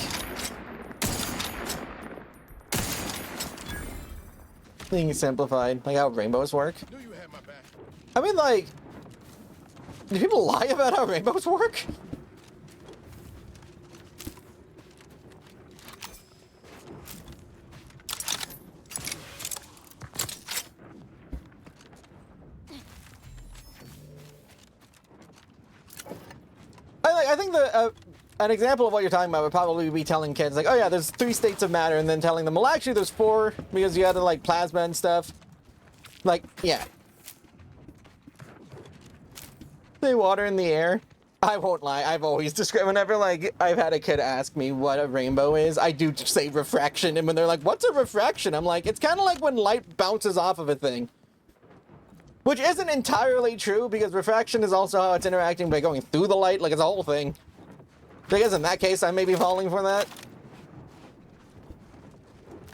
being simplified, like how rainbows work. I mean, like, do people lie about how rainbows work? I think an example of what you're talking about would probably be telling kids, like, oh yeah, there's 3 states of matter, and then telling them, well, actually there's 4, because you had to, like, plasma and stuff. Like, yeah. Say water in the air. I won't lie, I've always described, whenever, like, I've had a kid ask me what a rainbow is, I do say refraction, and when they're like, what's a refraction? I'm like, it's kind of like when light bounces off of a thing. Which isn't entirely true, because refraction is also how it's interacting by going through the light, like it's a whole thing. So I guess in that case, I may be falling for that.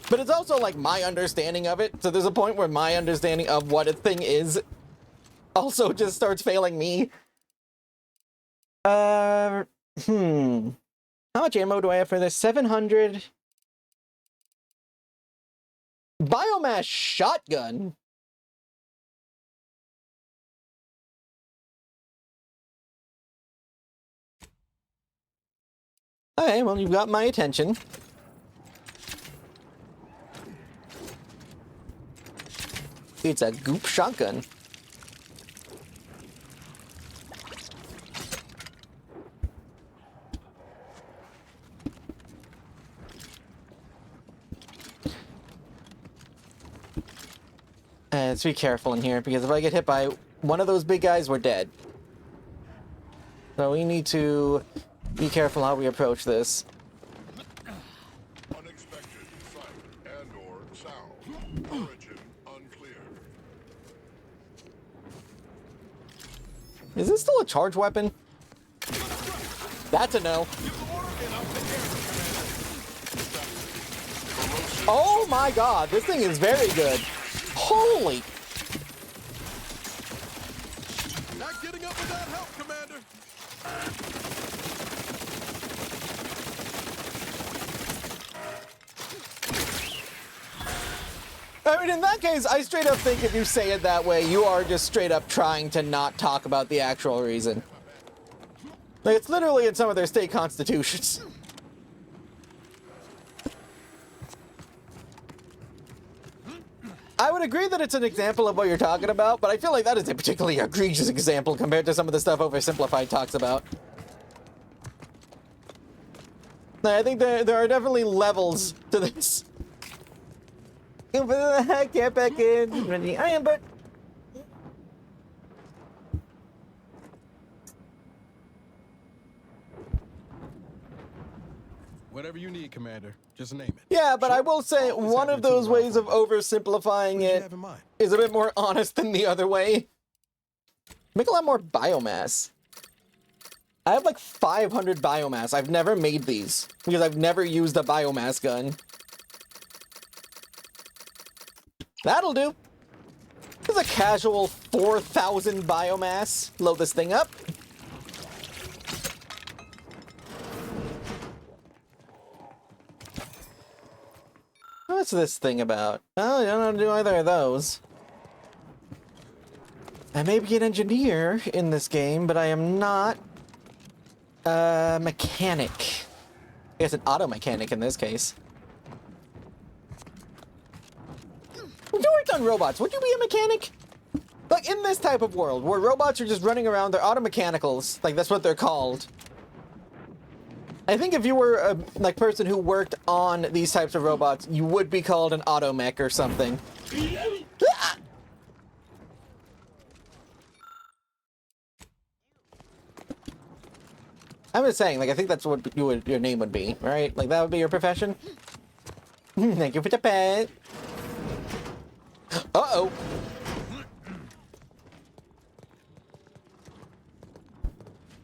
But it's also, like, my understanding of it, so there's a point where my understanding of what a thing is also just starts failing me. How much ammo do I have for this? 700. Biomass shotgun? Okay, well, you've got my attention. It's a goop shotgun. Let's be careful in here, because if I get hit by one of those big guys, we're dead. So we need to be careful how we approach this. Unexpected sight and/or sound. Origin unclear. Is this still a charge weapon? That's a no. Oh my god, this thing is very good. Holy! Not getting up without help, Commander. I mean, in that case, I straight up think if you say it that way, you are just straight up trying to not talk about the actual reason. Like, it's literally in some of their state constitutions. I would agree that it's an example of what you're talking about, but I feel like that is a particularly egregious example compared to some of the stuff Oversimplified talks about. I think there are definitely levels to this. Get back in. I am, but... Whatever you need, Commander. Just name it. Yeah, but I will say one of those ways of oversimplifying it is a bit more honest than the other way. Make a lot more biomass. I have like 500 biomass. I've never made these because I've never used a biomass gun. That'll do. This is a casual 4,000 biomass. Load this thing up. What's this thing about? Oh, I don't know how to do either of those. I may be an engineer in this game, but I am not a mechanic. I guess an auto mechanic in this case. If you worked on robots, would you be a mechanic? Like, in this type of world, where robots are just running around, they're auto mechanicals. Like, that's what they're called. I think if you were a person who worked on these types of robots, you would be called an auto mech or something. I'm just saying, like, I think that's what your name would be, right? Like, that would be your profession? Thank you for the pet. Uh-oh.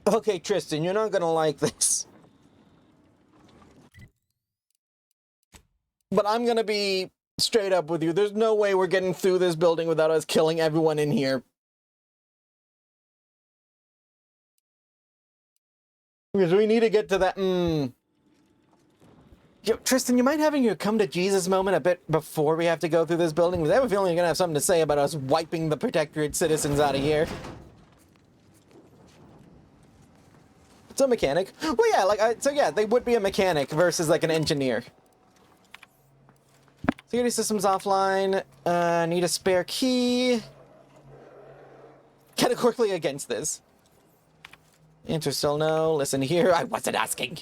Okay, Tristan, you're not gonna like this. But I'm gonna be straight up with you. There's no way we're getting through this building without us killing everyone in here. Because we need to get to that, Yo, Tristan, you mind having your come to Jesus moment a bit before we have to go through this building? Because I have a feeling you're gonna have something to say about us wiping the Protectorate citizens out of here. It's a mechanic. Well, yeah, so yeah, they would be a mechanic versus like an engineer. Security system's offline. Need a spare key. Categorically against this. Interstill, no. Listen here, I wasn't asking.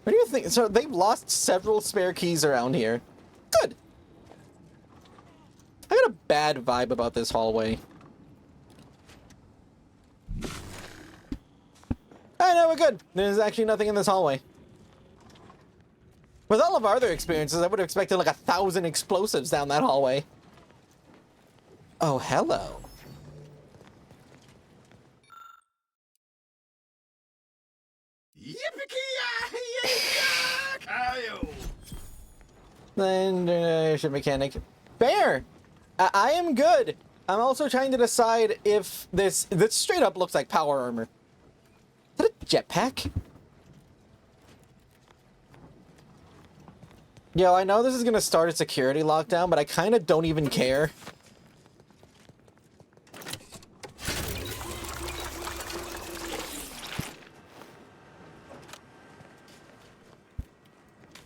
What do you think? So they've lost several spare keys around here. Good. I got a bad vibe about this hallway. I know, we're good. There's actually nothing in this hallway. With all of our other experiences, I would have expected like 1,000 explosives down that hallway. Oh, hello. Then ship mechanic. Bear! I am good. I'm also trying to decide if this straight up looks like power armor. Is that a jetpack? Yo, I know this is gonna start a security lockdown, but I kind of don't even care.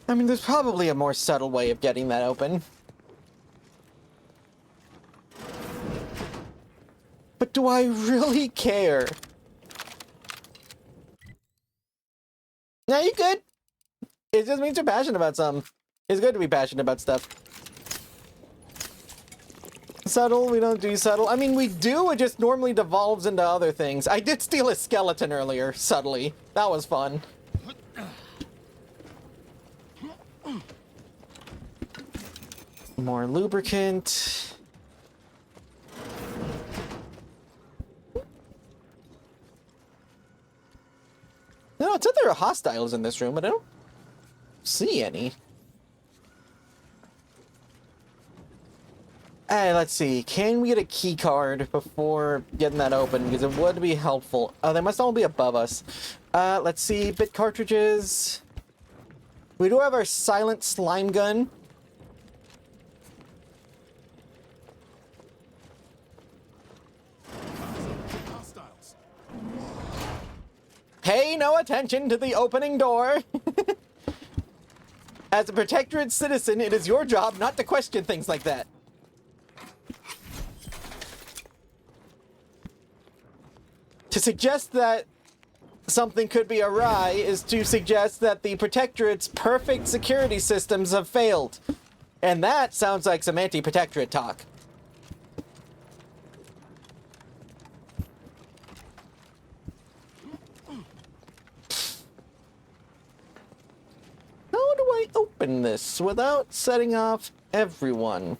I mean, there's probably a more subtle way of getting that open. But do I really care? No, you good. It just means you're passionate about something. It's good to be passionate about stuff. Subtle, we don't do subtle. I mean, we do, it just normally devolves into other things. I did steal a skeleton earlier, subtly. That was fun. More lubricant. No, it said there are hostiles in this room, but I don't see any. Hey, let's see. Can we get a key card before getting that open? Because it would be helpful. Oh, they must all be above us. Let's see. Bit cartridges. We do have our silent slime gun. Pay no attention to the opening door. As a protectorate citizen, it is your job not to question things like that. To suggest that something could be awry is to suggest that the protectorate's perfect security systems have failed. And that sounds like some anti-protectorate talk. How do I open this without setting off everyone?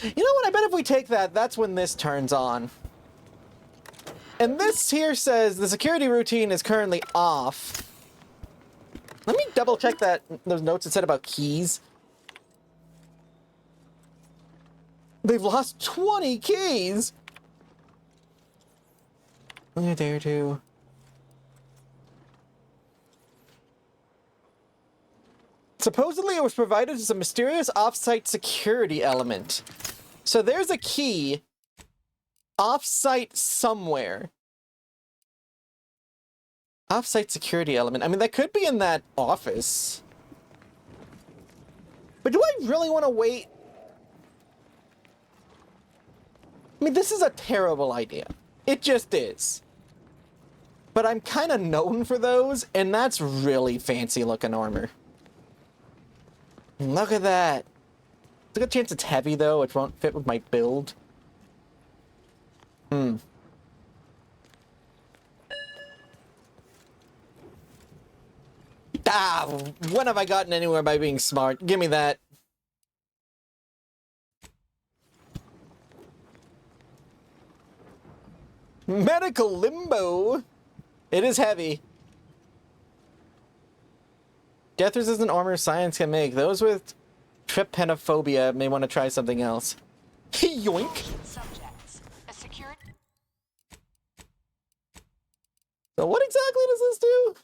You know what? I bet if we take that, that's when this turns on. And this here says the security routine is currently off. Let me double check that those notes it said about keys. They've lost 20 keys. There too. Supposedly it was provided as a mysterious off-site security element. So there's a key off-site somewhere. Off-site security element. I mean, that could be in that office. But do I really want to wait? I mean, this is a terrible idea. It just is. But I'm kind of known for those, and that's really fancy-looking armor. Look at that. There's a good chance it's heavy, though, which won't fit with my build. Ah, when have I gotten anywhere by being smart? Give me that. Medical limbo. It is heavy. Death-resistant armor science can make. Those with trypanophobia may want to try something else. Yoink! So what exactly does this do?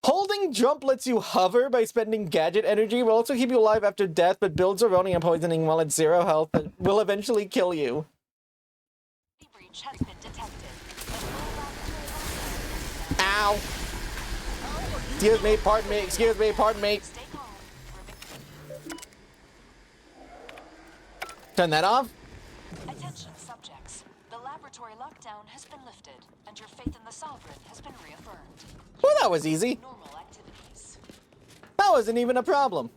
Holding jump lets you hover by spending gadget energy. Will also keep you alive after death, but builds eroding and poisoning while at 0 health that will eventually kill you. Breach has been detected. Ow! Excuse me, pardon me, excuse me, pardon me. Turn that off. Attention subjects. The laboratory lockdown has been lifted, and your faith in the Sovereign has been reaffirmed. Well, that was easy. Normal activities. That wasn't even a problem.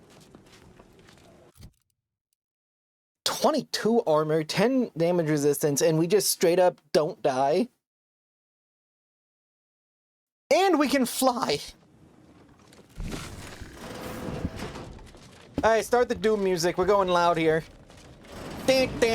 22 armor, 10 damage resistance, and we just straight up don't die. And we can fly. Alright, start the Doom music. We're going loud here. Damn it.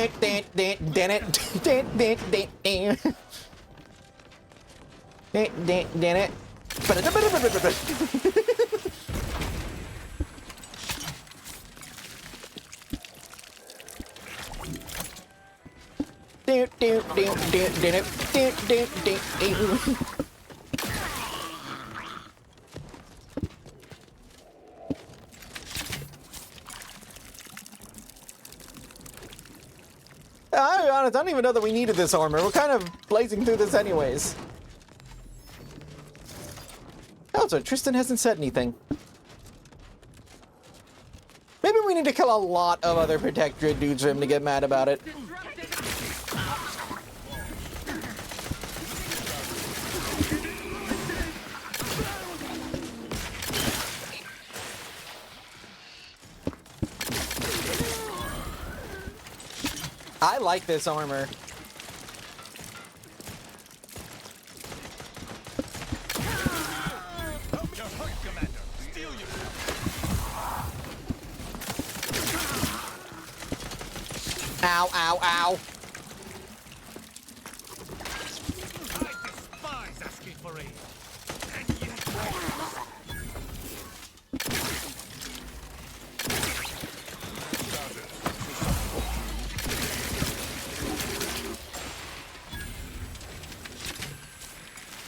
I'll be honest, I don't even know that we needed this armor. We're kind of blazing through this anyways. Also, Tristan hasn't said anything. Maybe we need to kill a lot of other Protectorate dudes for him to get mad about it. I like this armor. Ow, ow, ow. I despise asking for aid. And yet...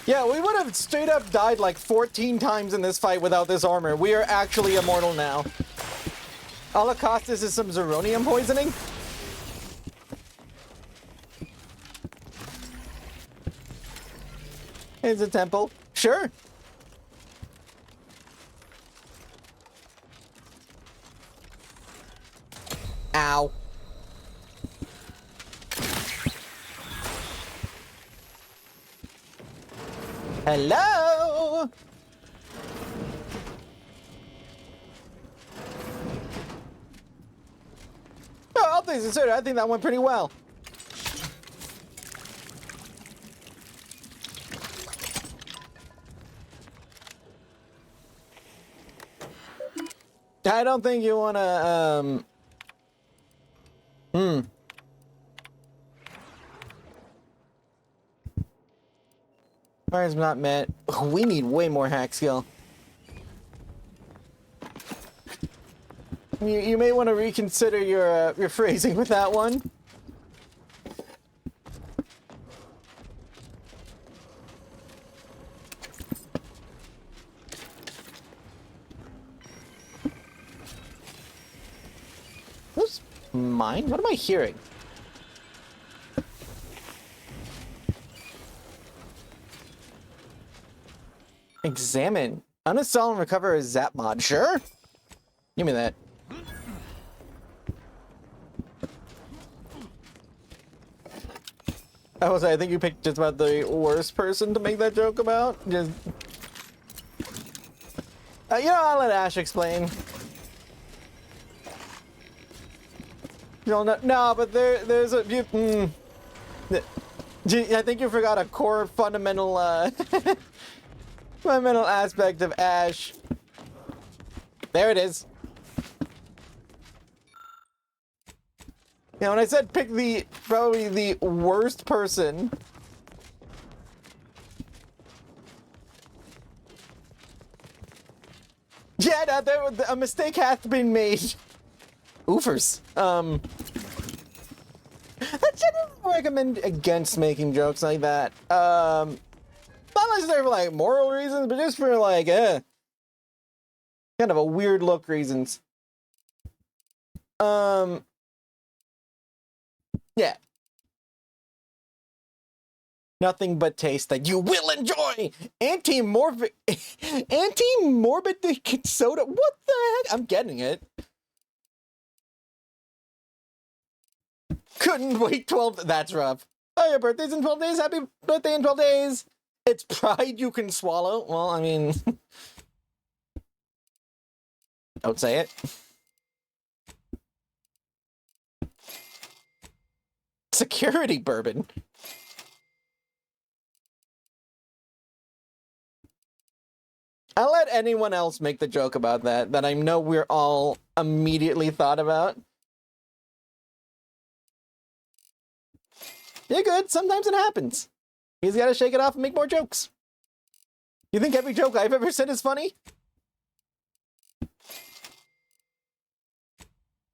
Yeah, we would have straight up died like 14 times in this fight without this armor. We are actually immortal now. All it costs is some zeronium poisoning. Here's a temple. Sure. Ow. Hello. Oh, all things considered, I think that went pretty well. I don't think you wanna, Fire's not met. We need way more hack skill. You may want to reconsider your phrasing with that one. Who's mine? What am I hearing? Examine. Uninstall and recover a zap mod. Sure. Give me that. I think you picked just about the worst person to make that joke about. Just, you know, I'll let Ash explain. No, but there's a. I think you forgot a core fundamental fundamental aspect of Ash. There it is. Yeah, when I said pick probably the worst person. Yeah, no, a mistake hath been made. Oofers. I generally recommend against making jokes like that. Not necessarily for like moral reasons, but just for like, kind of a weird look reasons. Yeah. Nothing but taste that you will enjoy. Anti-morbid soda. What the heck? I'm getting it. Couldn't wait 12. That's rough. Oh, your birthday's in 12 days. Happy birthday in 12 days. It's pride you can swallow. Well, I mean, don't say it. Security bourbon. I'll let anyone else make the joke about that I know we're all immediately thought about. You're good. Sometimes it happens. He's got to shake it off and make more jokes. You think every joke I've ever said is funny?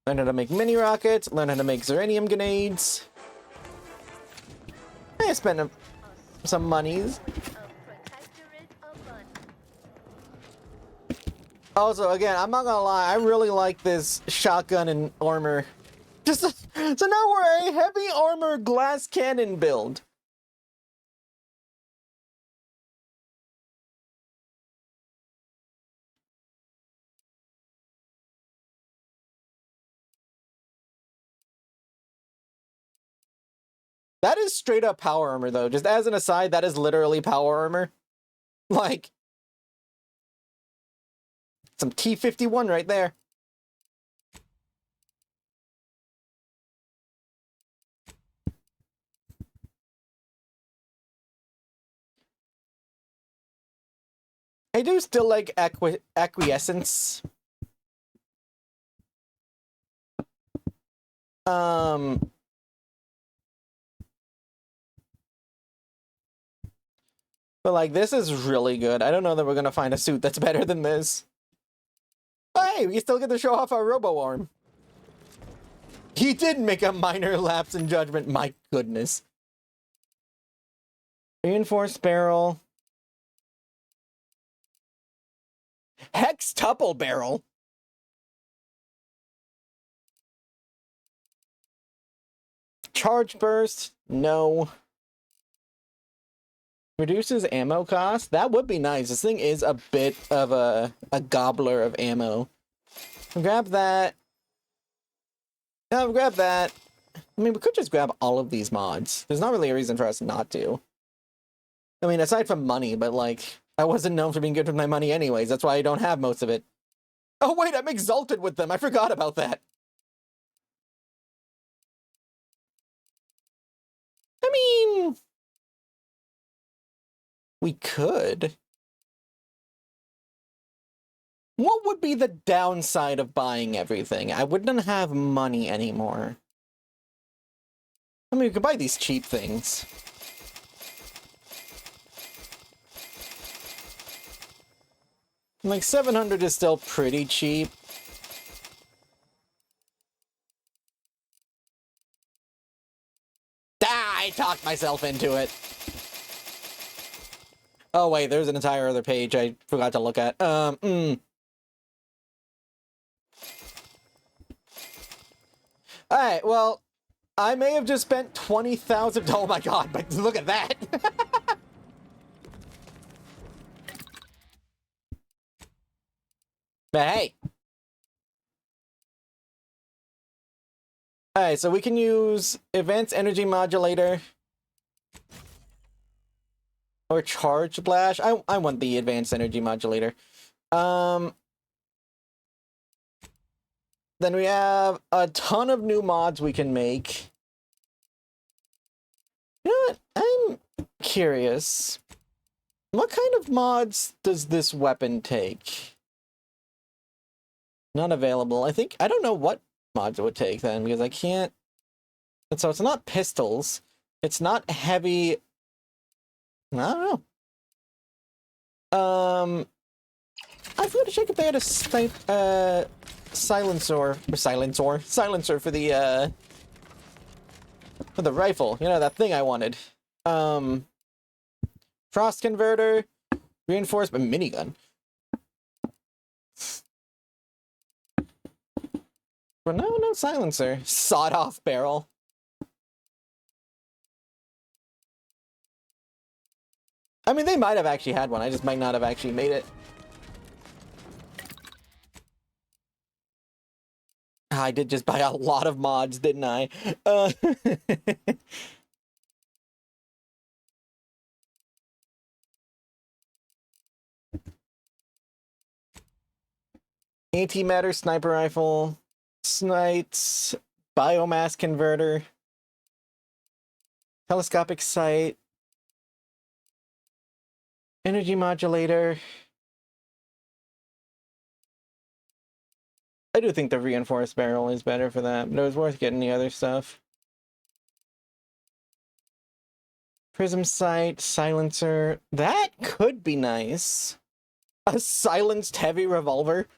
Learn how to make mini rockets. Learn how to make zeranium grenades. I spent some monies. Also, again, I'm not gonna lie, I really like this shotgun and armor. Just So now we're a heavy armor glass cannon build. That is straight up power armor, though. Just as an aside, that is literally power armor. Like, some T-51 right there. I do still like acquiescence. But, like, this is really good. I don't know that we're gonna find a suit that's better than this. But hey, we still get to show off our robo-arm. He did make a minor lapse in judgment, my goodness. Reinforced barrel. Hextuple barrel. Charge burst. No. Reduces ammo cost. That would be nice. This thing is a bit of a gobbler of ammo. Grab that. Yeah, grab that. I mean, we could just grab all of these mods. There's not really a reason for us not to. I mean, aside from money, but like, I wasn't known for being good with my money anyways. That's why I don't have most of it. Oh wait, I'm exalted with them. I forgot about that. I mean, we could. What would be the downside of buying everything? I wouldn't have money anymore. I mean, we could buy these cheap things. Like, 700 is still pretty cheap. Ah, I talked myself into it. Oh, wait, there's an entire other page I forgot to look at. Alright, well, I may have just spent 20,000... Oh my god, but look at that! But hey. Alright, so we can use Advanced Energy Modulator. Or Charge Blast. I want the Advanced Energy Modulator. Then we have a ton of new mods we can make. You know what? I'm curious. What kind of mods does this weapon take? Not available. I don't know what mods it would take then, because I can't... And so it's not pistols. It's not heavy... I don't know. I forgot to check if they had a silencer for the rifle. You know, that thing I wanted. Frost converter, reinforcement minigun. But no silencer. Sawed-off barrel. I mean, they might have actually had one. I just might not have actually made it. I did just buy a lot of mods, didn't I? Antimatter sniper rifle, snipes, biomass converter, telescopic sight, energy modulator. I do think the reinforced barrel is better for that, but it was worth getting the other stuff. Prism sight, silencer. That could be nice. A silenced heavy revolver.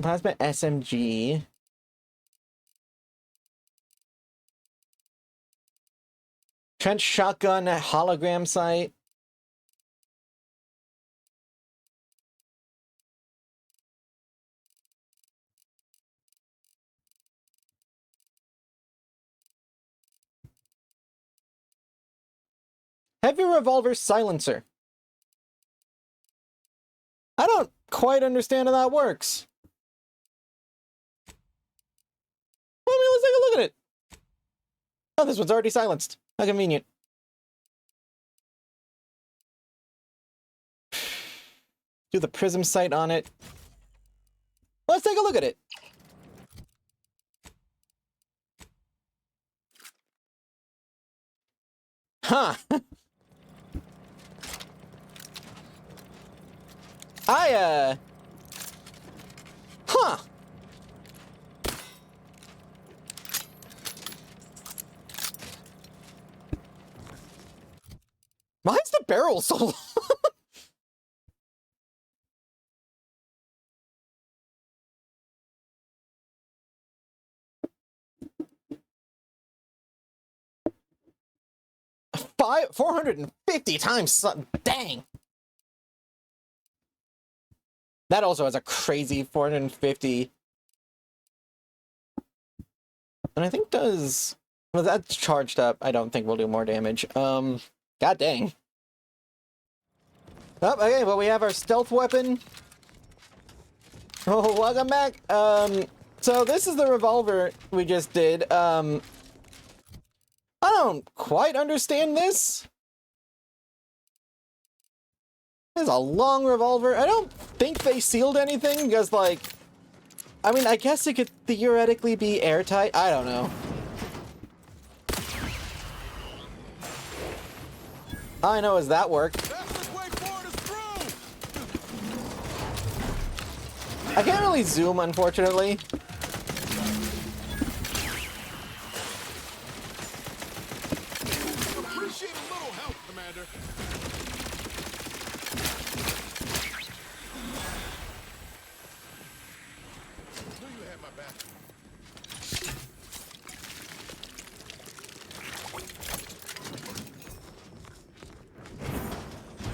Plasma SMG. Trench shotgun hologram sight. Heavy revolver silencer. I don't quite understand how that works. Well, I mean, let's take a look at it. Oh, this one's already silenced. How convenient. Do the prism sight on it. Let's take a look at it. Huh. Huh. Why is the barrel so long? 450 times. Dang. That also has a crazy 450. And I think does... Well, that's charged up. I don't think we'll do more damage. God dang. Oh, okay, well, we have our stealth weapon. Oh, welcome back. So this is the revolver we just did. I don't quite understand this. It's a long revolver. I don't think they sealed anything because, like... I mean, I guess it could theoretically be airtight. I don't know. All I know is that worked. I can't really zoom, unfortunately. Appreciate a little help, Commander. Knew you had my back.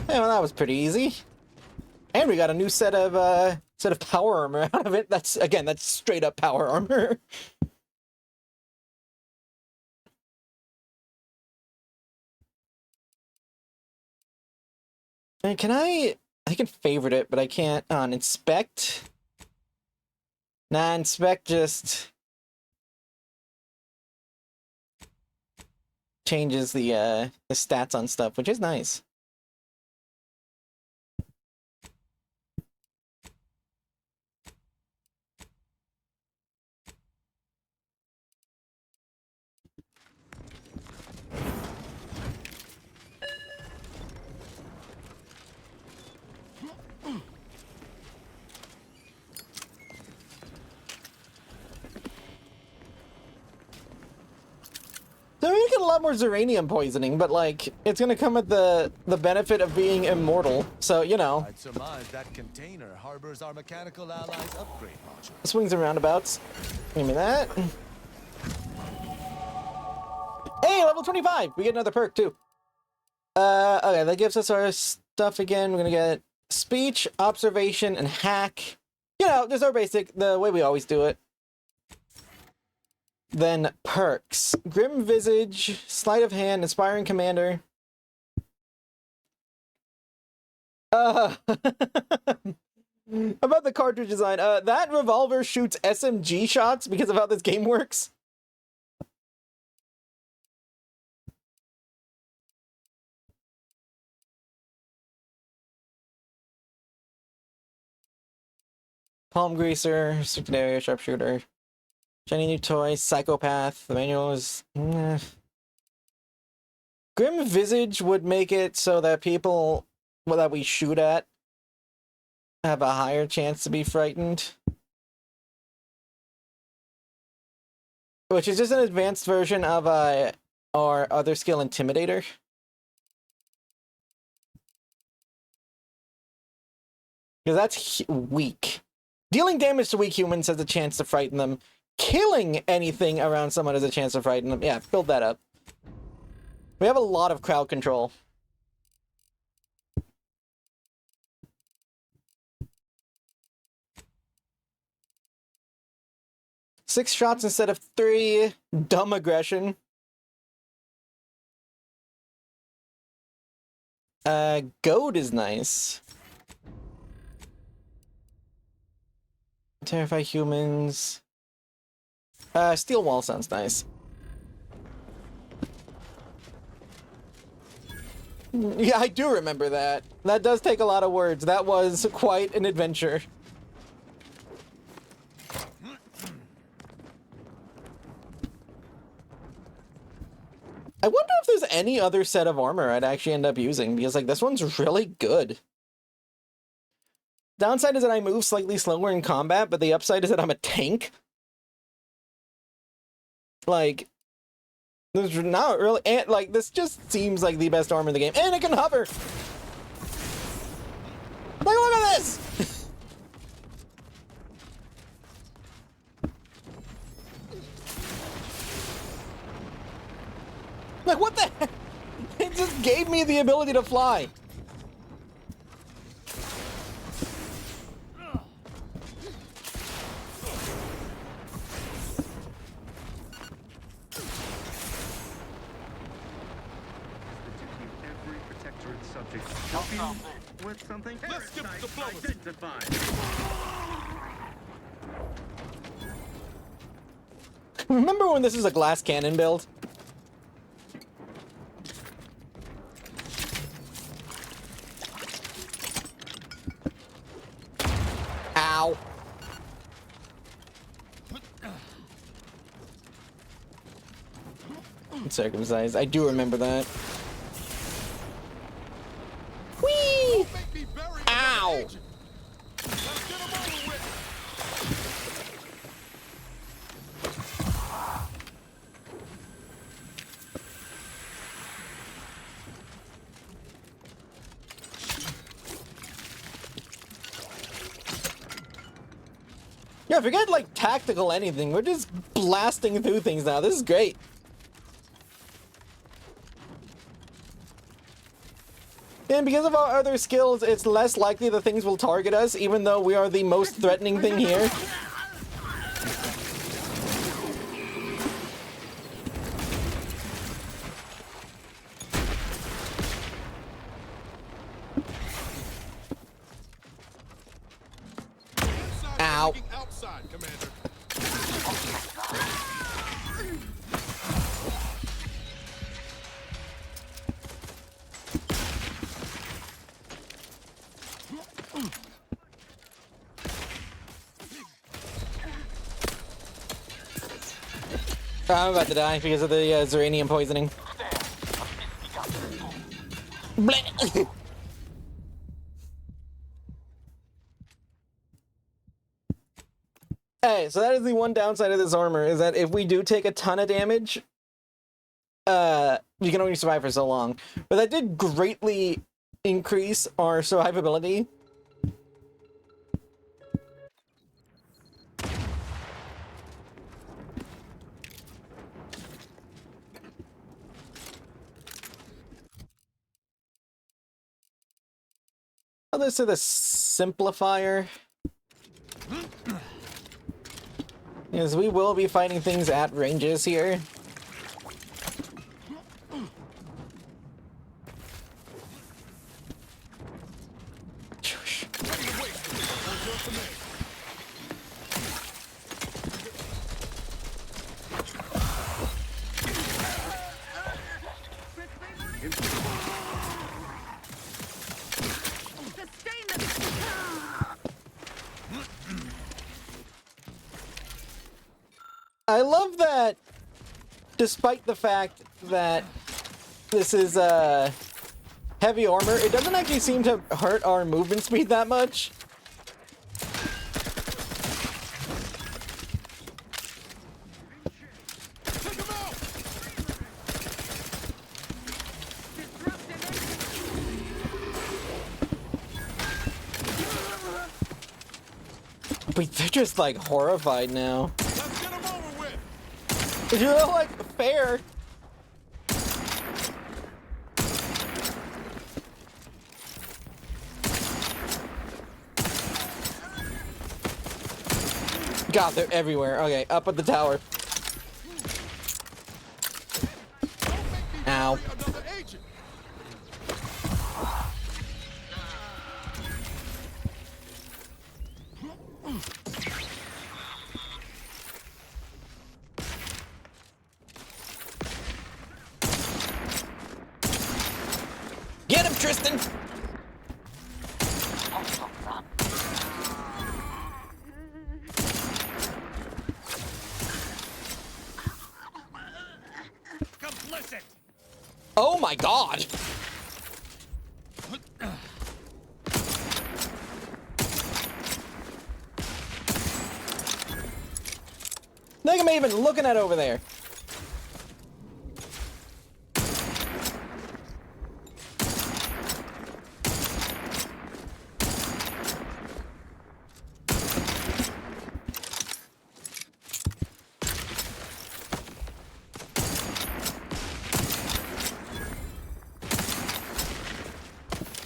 Yeah, well, that was pretty easy. And we got a new set of power armor out of it. That's straight up power armor. And I can favorite it, but I can't on inspect. Nah, inspect just changes the stats on stuff, which is nice. So we get a lot more Zeranium poisoning, but like it's gonna come at the benefit of being immortal. So you know. I'd surmise that container harbors our mechanical allies' upgrade module. Swings and roundabouts. Give me that. Hey, level 25. We get another perk too. Okay, that gives us our stuff again. We're gonna get speech, observation, and hack. You know, just our basic, the way we always do it. Then perks. Grim Visage, Sleight of Hand, Inspiring Commander. About the cartridge design. That revolver shoots SMG shots because of how this game works. Palm Greaser, Restricted Area, Sharpshooter. Shiny new toy, Psychopath. The manual is... Grim Visage would make it so that people that we shoot at have a higher chance to be frightened. Which is just an advanced version of our other skill, Intimidator. Because that's weak. Dealing damage to weak humans has a chance to frighten them. Killing anything around someone has a chance to frighten them. Yeah, build that up. We have a lot of crowd control. Six shots instead of 3. Dumb aggression. Goad is nice. Terrify humans. Steel wall sounds nice. Yeah, I do remember that. That does take a lot of words. That was quite an adventure. I wonder if there's any other set of armor I'd actually end up using, because, like, this one's really good. Downside is that I move slightly slower in combat, but the upside is that I'm a tank. Like, there's not really... And, like, this just seems like the best armor in the game. And it can hover! Like, look at this! Like, what the heck? It just gave me the ability to fly. Every protectorate subject with something identified. Remember when this was a glass cannon build? Ow. Circumcised. I do remember that. Whee! Ow! Yeah, forget, like, tactical anything. We're just blasting through things now. This is great. And because of our other skills, it's less likely that things will target us, even though we are the most threatening thing here. Ow. Outside, Commander. I'm about to die because of the Zeranium poisoning. Blech. Hey, so that is the one downside of this armor, is that if we do take a ton of damage, we can only survive for so long. But that did greatly increase our survivability. This is the simplifier. Yes, we will be fighting things at ranges here. I love that, despite the fact that this is heavy armor, it doesn't actually seem to hurt our movement speed that much. But they're just like horrified now. You're like fair. God, they're everywhere. Okay, up at the tower. Ow. Get him, Tristan! Complicit! Oh my god! Look at me even looking at over there.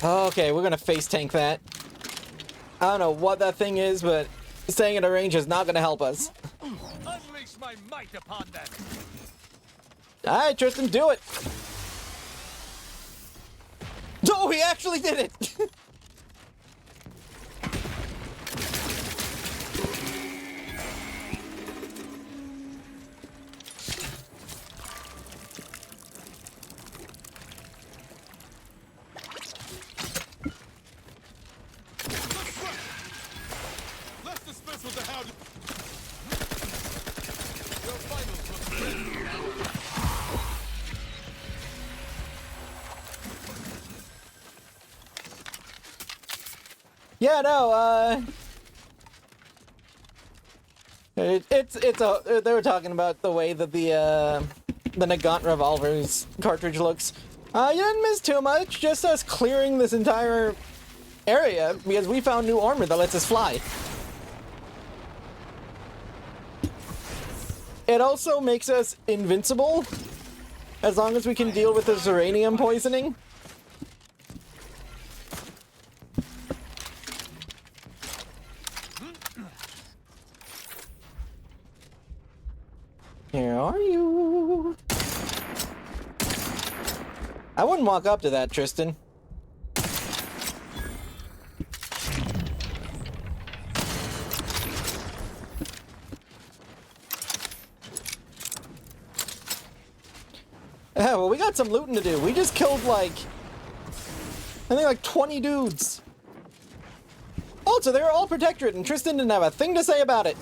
Okay, we're gonna face tank that. I don't know what that thing is, but staying at a range is not gonna help us. Unleash my might upon them. Alright, Tristan, do it! Oh, he actually did it! Let's dispense with the howdy. Your finals must be. Yeah, no, they were talking about the way that the Nagant Revolver's cartridge looks. You didn't miss too much, just us clearing this entire area because we found new armor that lets us fly. It also makes us invincible as long as we can deal with the uranium poisoning. Where are you? I wouldn't walk up to that, Tristan. Yeah, well, we got some looting to do. We just killed, like, I think, like 20 dudes. Also, they were all protectorate, and Tristan didn't have a thing to say about it.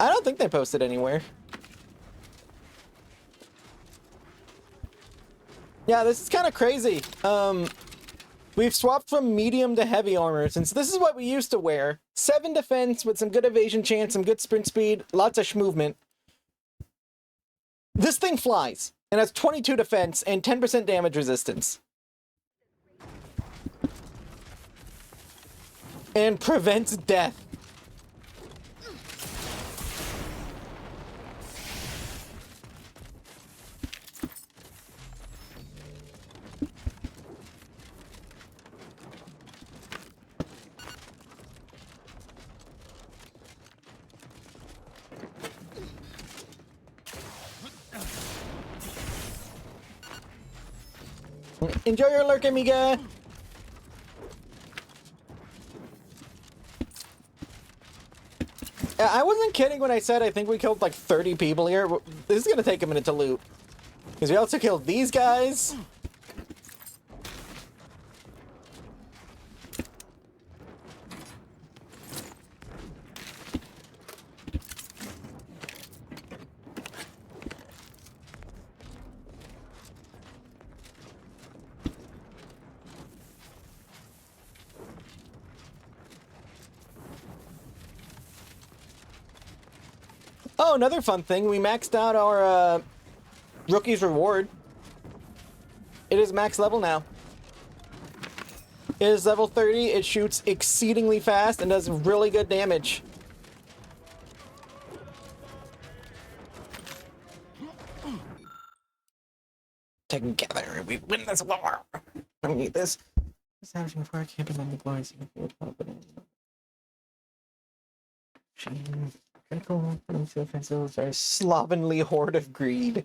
I don't think they posted anywhere. Yeah, this is kind of crazy. We've swapped from medium to heavy armor, since this is what we used to wear. 7 defense with some good evasion chance, some good sprint speed, lots of movement. This thing flies, and has 22 defense and 10% damage resistance. And prevents death. Enjoy your lurk, amiga! I wasn't kidding when I said I think we killed like 30 people here. This is gonna take a minute to loot. Because we also killed these guys. Oh, another fun thing, we maxed out our rookie's reward. It is max level now. It is level 30, it shoots exceedingly fast and does really good damage. Together, we win this war! I need this. Establishing fire camping on the glories of confidence. Critical, offensive, very slovenly horde of greed.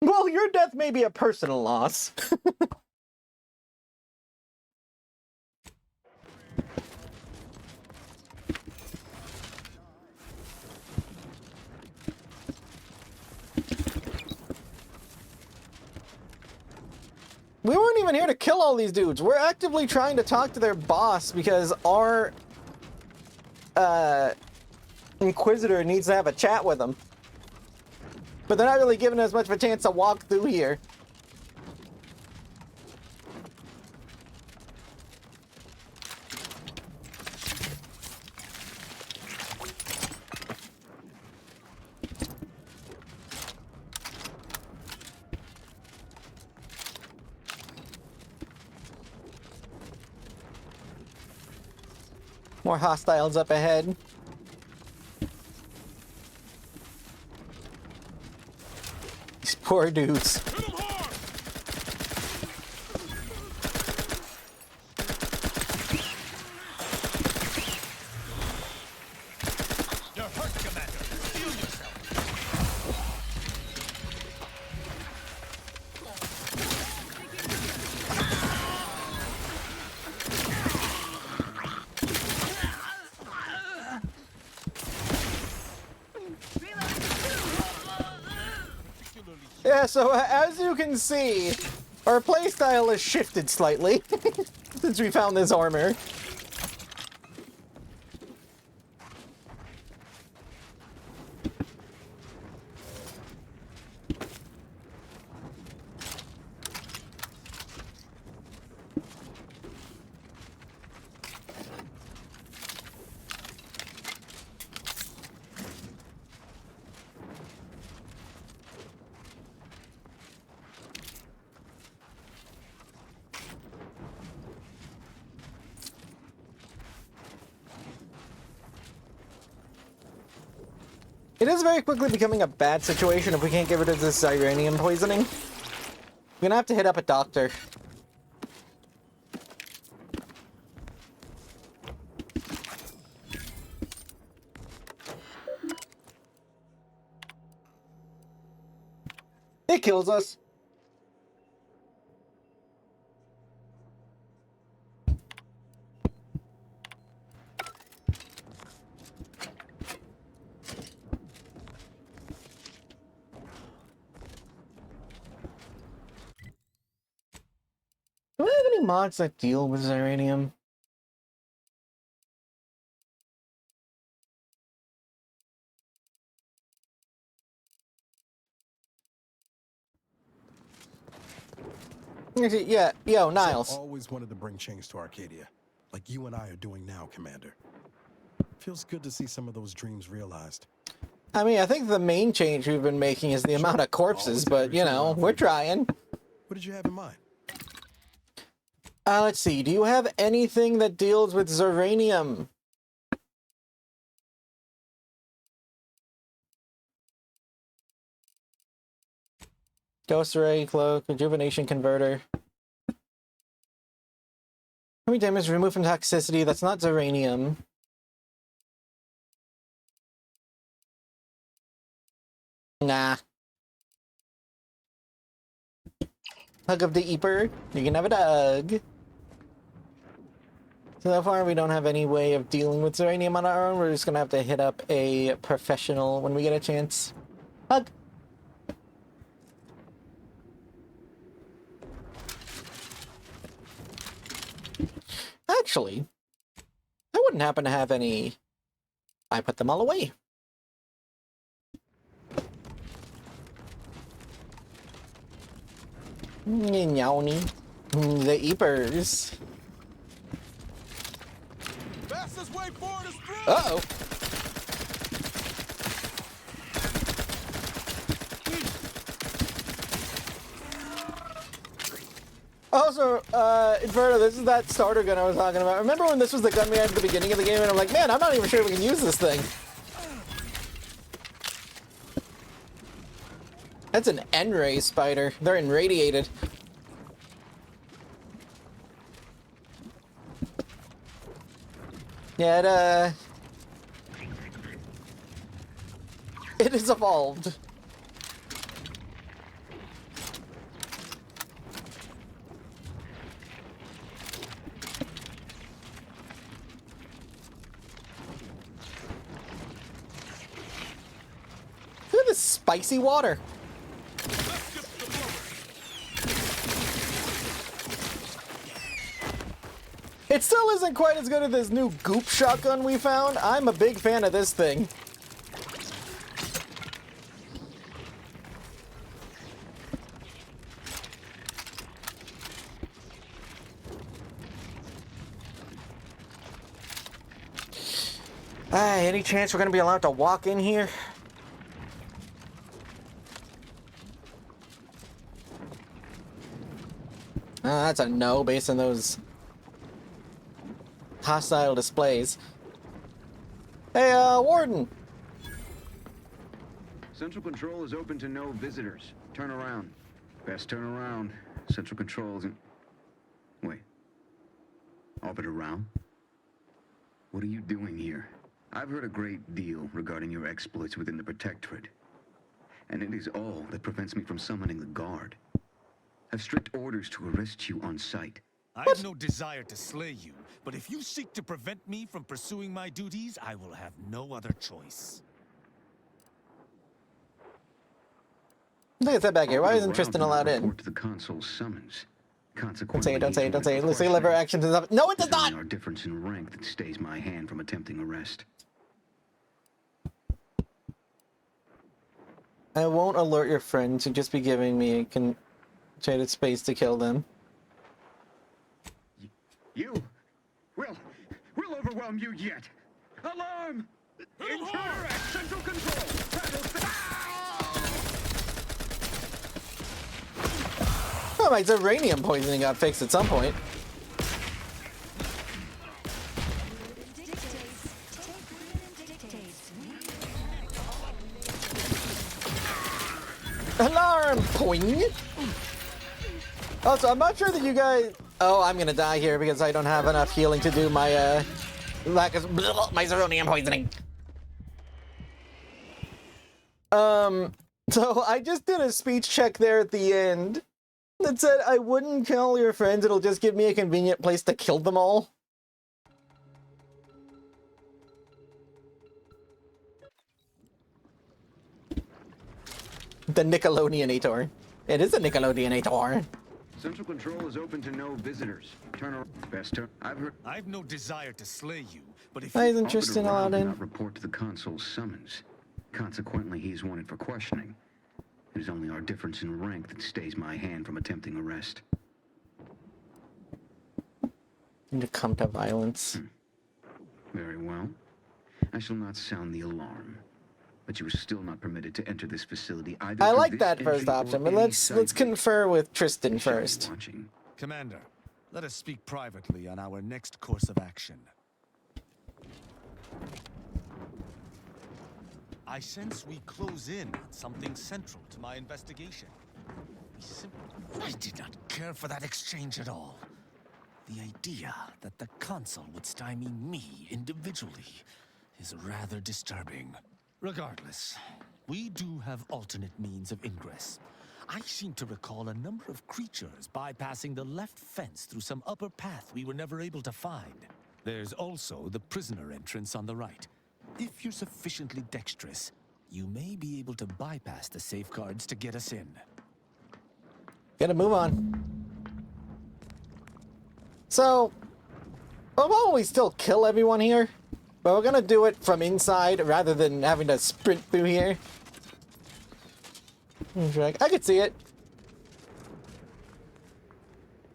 Well, your death may be a personal loss. We weren't even here to kill all these dudes. We're actively trying to talk to their boss because our Inquisitor needs to have a chat with them. But they're not really giving us much of a chance to walk through here. More hostiles up ahead. These poor dudes. You're hurt, Commander. Heal yourself. Yeah, so as you can see, our playstyle has shifted slightly since we found this armor. It is very quickly becoming a bad situation if we can't get rid of this uranium poisoning. We're gonna have to hit up a doctor. It kills us. Do I have any mods that deal with uranium? Yeah, yo, Niles. Seph always wanted to bring change to Arcadia, like you and I are doing now, Commander. Feels good to see some of those dreams realized. I mean, I think the main change we've been making is the amount of corpses, but, you know, we're trying. What did you have in mind? Let's see. Do you have anything that deals with Zeranium? Ghost Ray, Cloak, Rejuvenation Converter. How many damage removed from toxicity? That's not Zeranium. Nah. Hug of the Eaper. You can have a dog. So far, we don't have any way of dealing with Zeranium on our own. We're just gonna have to hit up a professional when we get a chance. Hug! Actually, I wouldn't happen to have any... I put them all away. Nyowny. The Eepers. Fastest way forward is through. Uh-oh. Also, Inferno, this is that starter gun I was talking about. Remember when this was the gun we had at the beginning of the game and I'm like, man, I'm not even sure we can use this thing. That's an N-ray spider. They're irradiated. Yeah, it has evolved. Look at this spicy water. It still isn't quite as good as this new goop shotgun we found. I'm a big fan of this thing. Any chance we're gonna be allowed to walk in here? That's a no based on those hostile displays. Hey, Warden. Central Control is open to no visitors. Turn around. Best turn around. Central Control isn't... Wait. Orbit around? What are you doing here? I've heard a great deal regarding your exploits within the Protectorate. And it is all that prevents me from summoning the Guard. I've strict orders to arrest you on sight. I have no desire to slay you, but if you seek to prevent me from pursuing my duties, I will have no other choice. Look at that back here. Why isn't Tristan allowed in? To the consul's summons. Don't say it, don't say it, don't say it. Lucy Liver actions is up. No, it does not! Our difference in rank that stays my hand from attempting arrest. I won't alert your friends to just be giving me a concentrated space to kill them. We'll overwhelm you yet. Alarm! Intruder at Central Control! Oh, my uranium poisoning got fixed at some point. Alarm! Poing! Also, I'm not sure that you guys... Oh, I'm gonna die here because I don't have enough healing to do my, lack of... my uranium poisoning. So I just did a speech check there at the end that said I wouldn't kill your friends, it'll just give me a convenient place to kill them all. The Nickelodeonator. It is a Nickelodeonator. Central Control is open to no visitors. Turn around. Best turn. I've no desire to slay you, but if Why you isn't Tristan allowed in? Not report to the consul's summons. Consequently, he is wanted for questioning. It is only our difference in rank that stays my hand from attempting arrest. And to come to violence. Very well. I shall not sound the alarm. But you are still not permitted to enter this facility either. I like that first option, but let's confer with Tristan first. Commander, let us speak privately on our next course of action. I sense we close in on something central to my investigation. I did not care for that exchange at all. The idea that the consul would stymie me individually is rather disturbing. Regardless, we do have alternate means of ingress. I seem to recall a number of creatures bypassing the left fence through some upper path we were never able to find. There's also the prisoner entrance on the right. If you're sufficiently dexterous, you may be able to bypass the safeguards to get us in. Gotta move on. So, we'll probably still kill everyone here, but we're gonna do it from inside rather than having to sprint through here. I could see it.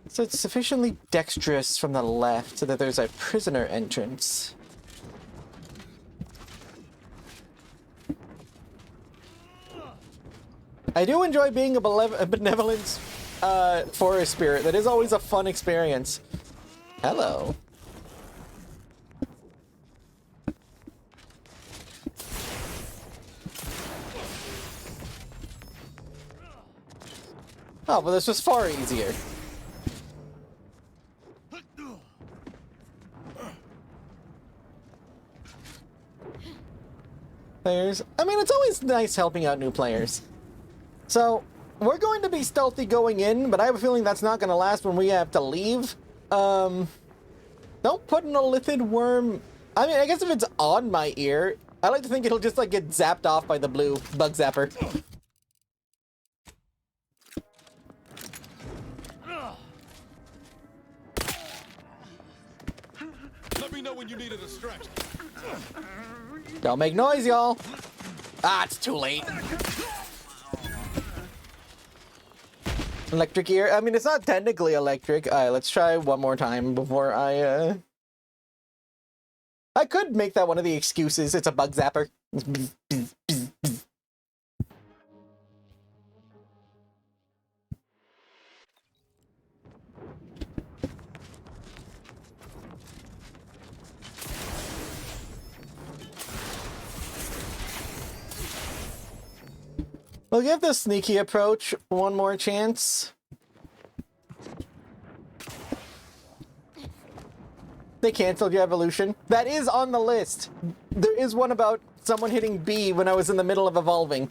So it's sufficiently dexterous from the left so that there's a prisoner entrance. I do enjoy being a benevolent forest spirit. That is always a fun experience. Hello. Oh, but this was far easier. Players. I mean, it's always nice helping out new players. So, we're going to be stealthy going in, but I have a feeling that's not going to last when we have to leave. Don't put an elithid worm... I mean, I guess if it's on my ear, I like to think it'll just, like, get zapped off by the blue bug zapper. know when you needed a stretch. Don't make noise, y'all. Ah, it's too late. Electric ear. I mean, it's not technically electric. All right, let's try one more time before I could make that one of the excuses. It's a bug zapper. We'll give the sneaky approach one more chance. They canceled your evolution. That is on the list. There is one about someone hitting B when I was in the middle of evolving.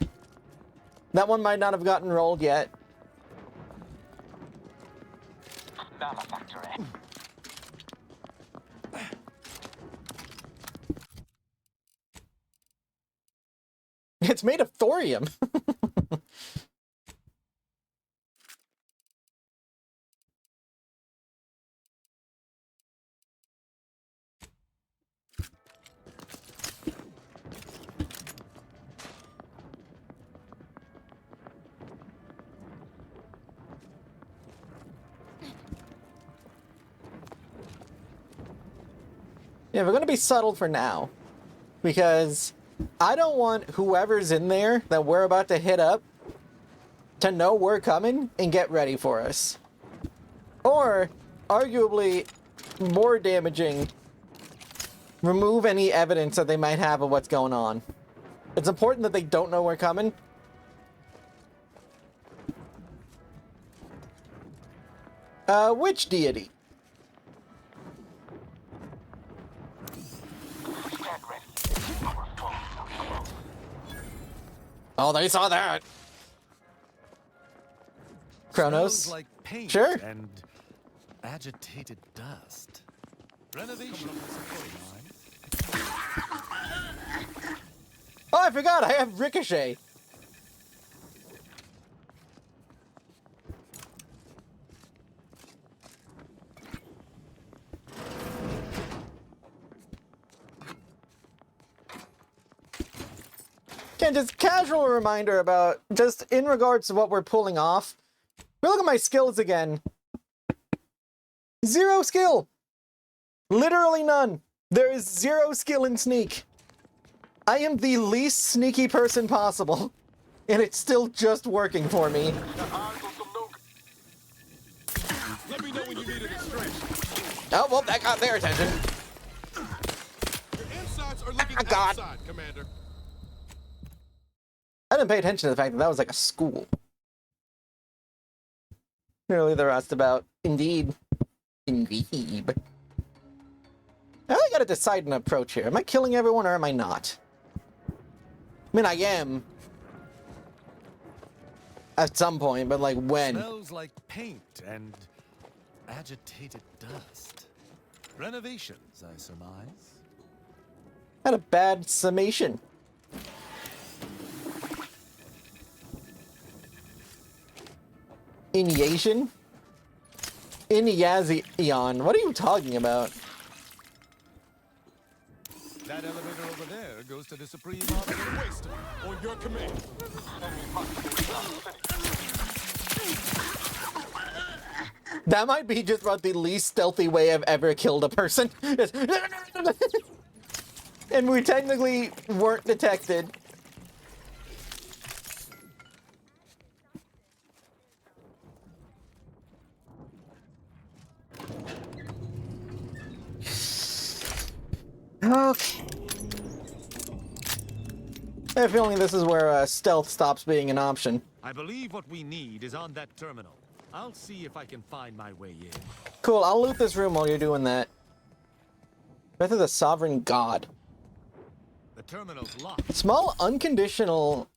That one might not have gotten rolled yet. Manufacturing. It's made of thorium. Yeah, we're gonna be subtle for now, because I don't want whoever's in there that we're about to hit up to know we're coming and get ready for us. Or, arguably more damaging, remove any evidence that they might have of what's going on. It's important that they don't know we're coming. Which deity? Oh, they saw that. Kronos. Smells like paint Sure. and agitated dust. Renovation. Oh, I forgot. I have Ricochet. Again, just casual reminder about, just in regards to what we're pulling off. We look at my skills again. 0 skill. Literally none. There is 0 skill in sneak. I am the least sneaky person possible, and it's still just working for me. Let me know when you needed a stretch. Oh, well, that got their attention. Your insides are looking God. outside, Commander. I didn't pay attention to the fact that that was like a school. Nearly the rest about, indeed. Indeed. I really gotta decide an approach here. Am I killing everyone or am I not? I mean, I am. At some point, but like when? Smells like paint and agitated dust. Renovations, I surmise. Had a bad summation. Iniation? Iniazion. What are you talking about? That elevator over there goes to the Supreme Arbiter. Waste on your command. That might be just about the least stealthy way I've ever killed a person. And we technically weren't detected. Okay. I have a feeling this is where stealth stops being an option. I believe what we need is on that terminal. I'll see if I can find my way in. Cool, I'll loot this room while you're doing that. Breath of the Sovereign God. The terminal's locked. Small unconditional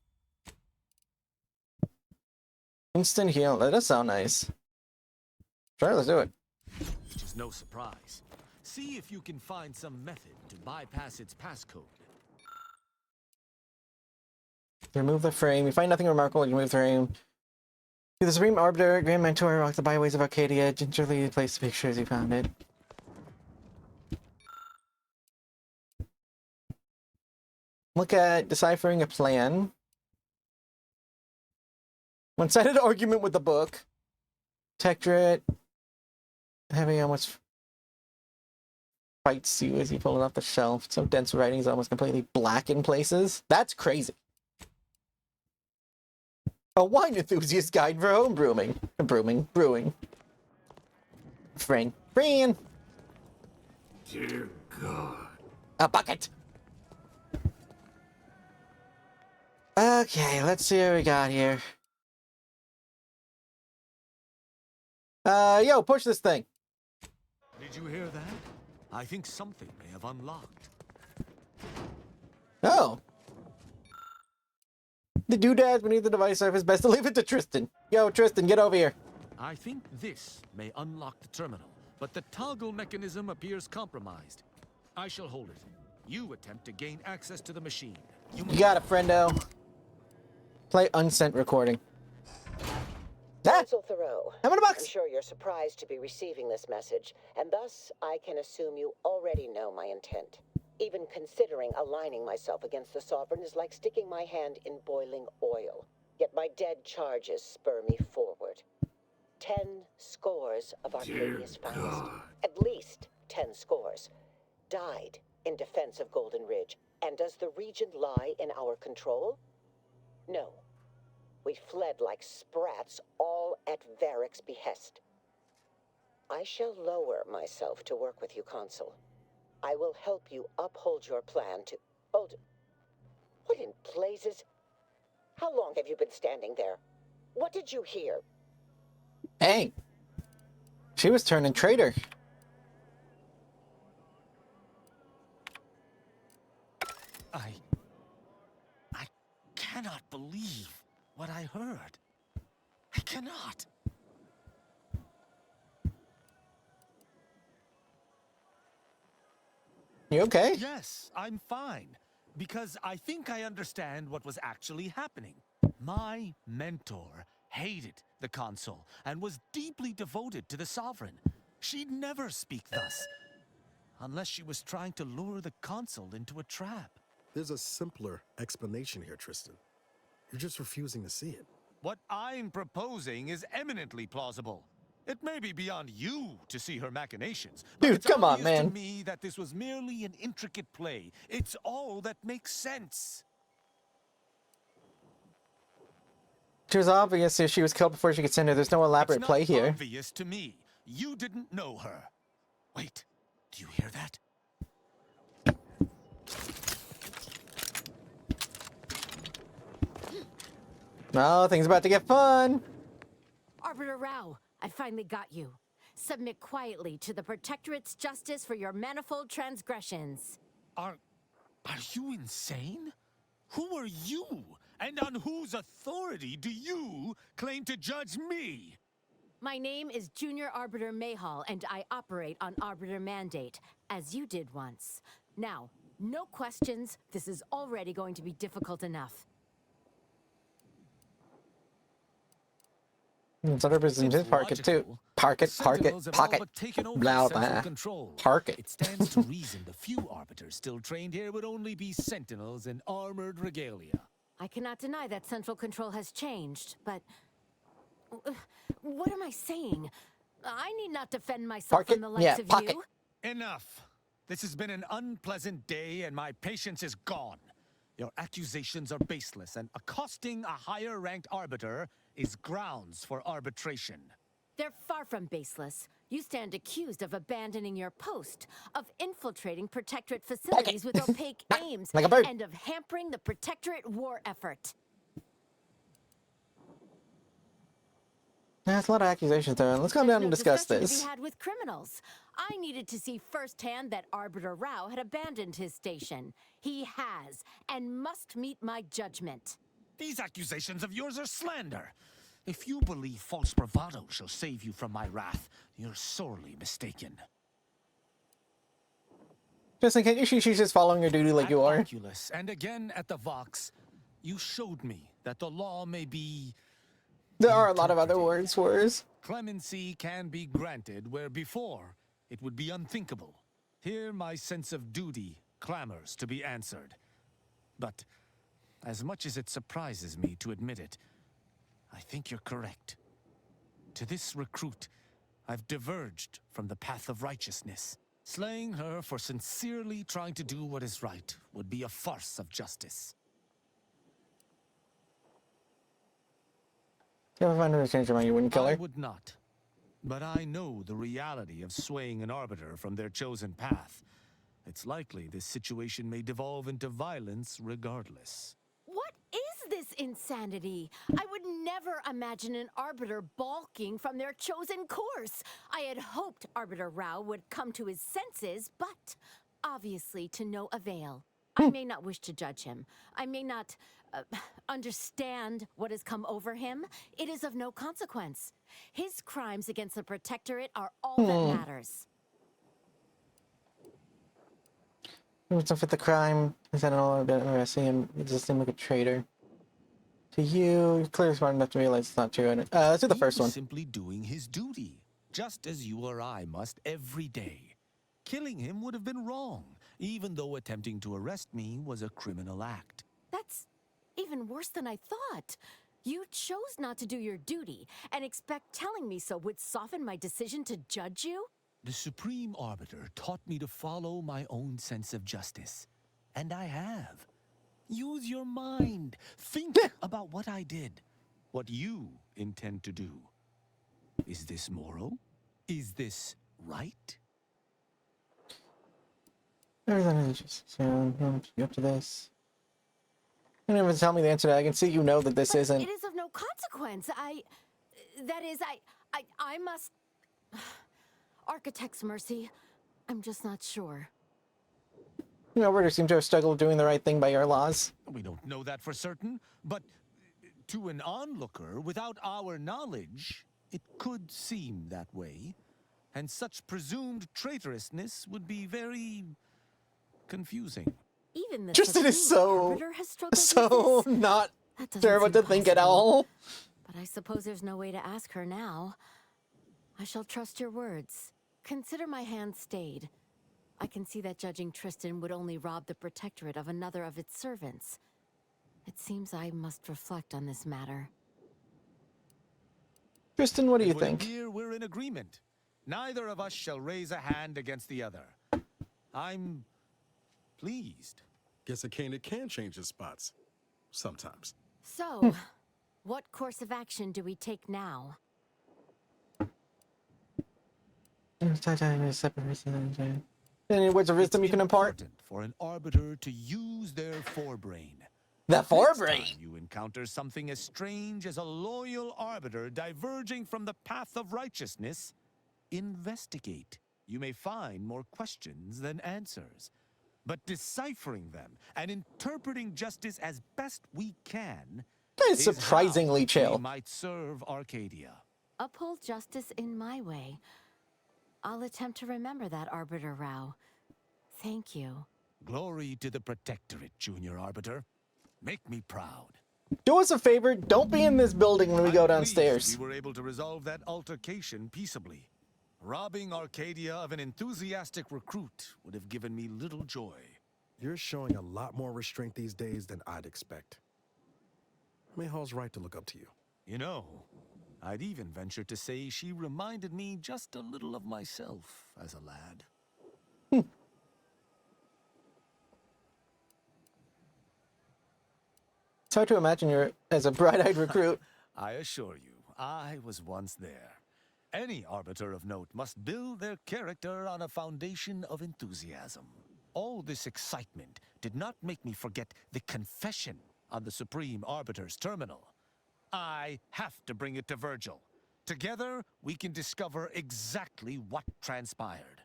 instant heal. That does sound nice. Sure, let's do it. Which is no surprise. See if you can find some method to bypass its passcode. Remove the frame. You find nothing remarkable. You remove the frame. To the Supreme Arbiter, Grand Mentor, walk the byways of Arcadia. Gingerly place the pictures you found it. Look at deciphering a plan. One-sided argument with the book. Protectorate. Having how much fights you as you pull it off the shelf. So dense writing is almost completely black in places. That's crazy. A wine enthusiast guide for home brewing. Brewing. Fran. Dear God. A bucket. Okay, let's see what we got here. Yo, push this thing. Did you hear that? I think something may have unlocked. Oh. The doodads beneath the device surface, best to leave it to Tristan. Yo, Tristan, get over here. I think this may unlock the terminal, but the toggle mechanism appears compromised. I shall hold it. You attempt to gain access to the machine. You got it, friendo. Play unsent recording. Counsel Thoreau, I'm in a box. I'm sure you're surprised to be receiving this message, and thus I can assume you already know my intent. Even considering aligning myself against the Sovereign is like sticking my hand in boiling oil. Yet my dead charges spur me forward. 10 scores of Arcadia's finest, at least 10 scores, died in defense of Golden Ridge. And does the region lie in our control? No. We fled like sprats, all at Varric's behest. I shall lower myself to work with you, Consul. I will help you uphold your plan to... Hold... What in blazes? How long have you been standing there? What did you hear? Dang. She was turning traitor. I cannot believe what I heard. I cannot. You okay? Yes, I'm fine. Because I think I understand what was actually happening. My mentor hated the Consul and was deeply devoted to the Sovereign. She'd never speak thus. Unless she was trying to lure the Consul into a trap. There's a simpler explanation here, Tristan. You're just refusing to see it. What I'm proposing is eminently plausible. It may be beyond you to see her machinations, but dude, it's come on, obvious man. to me that this was merely an intricate play. It's all that makes sense. It was obvious if she was killed before she could send her. There's no elaborate play here. It's obvious to me. You didn't know her. Wait, do you hear that? Oh, things about to get fun. Arbiter Rao, I finally got you. Submit quietly to the Protectorate's justice for your manifold transgressions. Are you insane? Who are you? And on whose authority do you claim to judge me? My name is Junior Arbiter Mayhall, and I operate on Arbiter Mandate, as you did once. Now, no questions. This is already going to be difficult enough. It's 100% park it too. Park it. Blah, blah. Park it. It stands to reason the few arbiters still trained here would only be sentinels in armored regalia. I cannot deny that central control has changed, but... what am I saying? I need not defend myself from the likes of you. Enough. This has been an unpleasant day, and my patience is gone. Your accusations are baseless, and accosting a higher-ranked arbiter is grounds for arbitration. They're far from baseless. You stand accused of abandoning your post, of infiltrating Protectorate facilities with opaque aims, like a bird. and of hampering the Protectorate war effort. There's a lot of accusations there. Let's come down and discuss To this. be had with criminals. I needed to see firsthand that Arbiter Rao had abandoned his station. He has, and must meet my judgment. These accusations of yours are slander. If you believe false bravado shall save you from my wrath, you're sorely mistaken. Just can't you see she's just following her duty like you are? Oculus, and again at the Vox, you showed me that the law may be... There are a lot of other words for us. Clemency can be granted where before it would be unthinkable. Here my sense of duty clamors to be answered. But as much as it surprises me to admit it, I think you're correct. To this recruit, I've diverged from the path of righteousness. Slaying her for sincerely trying to do what is right would be a farce of justice. If you ever find her to change your mind, you wouldn't kill her? I would not. But I know the reality of swaying an arbiter from their chosen path. It's likely this situation may devolve into violence regardless. What is this insanity? I would never imagine an Arbiter balking from their chosen course. I had hoped Arbiter Rao would come to his senses, but obviously to no avail. I may not wish to judge him. I may not understand what has come over him. It is of no consequence. His crimes against the Protectorate are all that matters. What's up with the crime? Is that all about where I see him? It just seemed like a traitor. To you, you're clearly smart enough to realize it's not true. Let's do the first one. Simply doing his duty, just as you or I must every day. Killing him would have been wrong, even though attempting to arrest me was a criminal act. That's even worse than I thought. You chose not to do your duty, and expect telling me so would soften my decision to judge you? The Supreme Arbiter taught me to follow my own sense of justice. And I have. Use your mind. Think about what I did. What you intend to do. Is this moral? Is this right? Everything is just you up to this. You don't even tell me the answer to that. I can see you know that this isn't. It is of no consequence. I must... Architect's mercy. I'm just not sure. You know, Ritter seems to have struggled doing the right thing by your laws. We don't know that for certain, but to an onlooker, without our knowledge, it could seem that way. And such presumed traitorousness would be very confusing. Even the Tristan is Arbiter has struggled so with this. not That doesn't sure what to seem think at possible. all. But I suppose there's no way to ask her now. I shall trust your words. Consider my hand stayed. I can see that judging Tristan would only rob the Protectorate of another of its servants. It seems I must reflect on this matter. Tristan, what do you It would think? appear we're in agreement. Neither of us shall raise a hand against the other. I'm pleased. Guess a cane can change its spots. Sometimes. So, what course of action do we take now? Any words of wisdom you can impart? For an arbiter to use their forebrain. The Next forebrain? time you encounter something as strange as a loyal arbiter diverging from the path of righteousness, investigate. You may find more questions than answers. But deciphering them and interpreting justice as best we can That is surprisingly how chill. we might serve Arcadia. Uphold justice in my way. I'll attempt to remember that, Arbiter Rao. Thank you. Glory to the Protectorate, Junior Arbiter. Make me proud. Do us a favor, don't be in this building when we go I'm downstairs. pleased we were able to resolve that altercation peaceably. Robbing Arcadia of an enthusiastic recruit would have given me little joy. You're showing a lot more restraint these days than I'd expect. Mayhall's right to look up to you. You know, I'd even venture to say she reminded me just a little of myself as a lad. It's hard to imagine you as a bright-eyed recruit. I assure you, I was once there. Any arbiter of note must build their character on a foundation of enthusiasm. All this excitement did not make me forget the confession on the Supreme Arbiter's terminal. I have to bring it to Virgil. Together, we can discover exactly what transpired.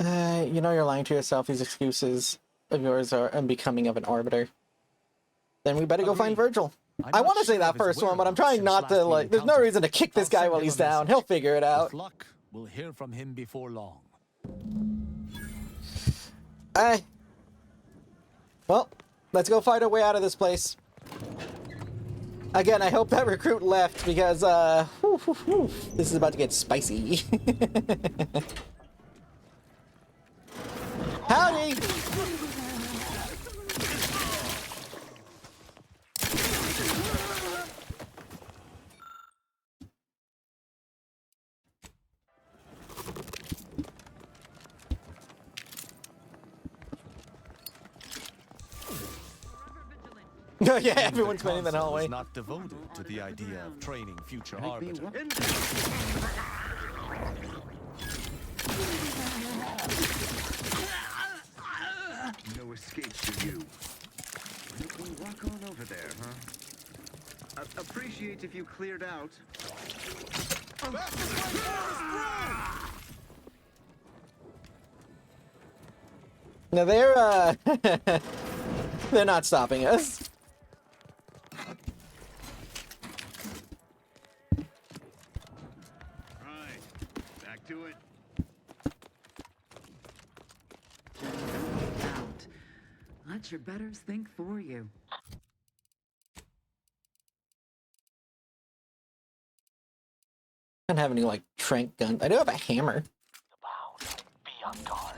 You know you're lying to yourself. These excuses of yours are unbecoming of an arbiter. Then we better go find Virgil. I want to say that first one, but I'm trying not to, like, there's no rean to kick this guy while he's down. He'll figure it out. With luck, we'll hear from him before long. Well, let's go fight our way out of this place. Again, I hope that recruit left because, this is about to get spicy. Yeah, everyone's spending that hallway. Is not devoted to the idea of training future arbiters. No escape for you. We'll walk on over there, huh? Appreciate if you cleared out. Now they're not stopping us. Right, back to it. Out. Let your betters think for you. I don't have any like trank gun. I do have a hammer. Be on guard.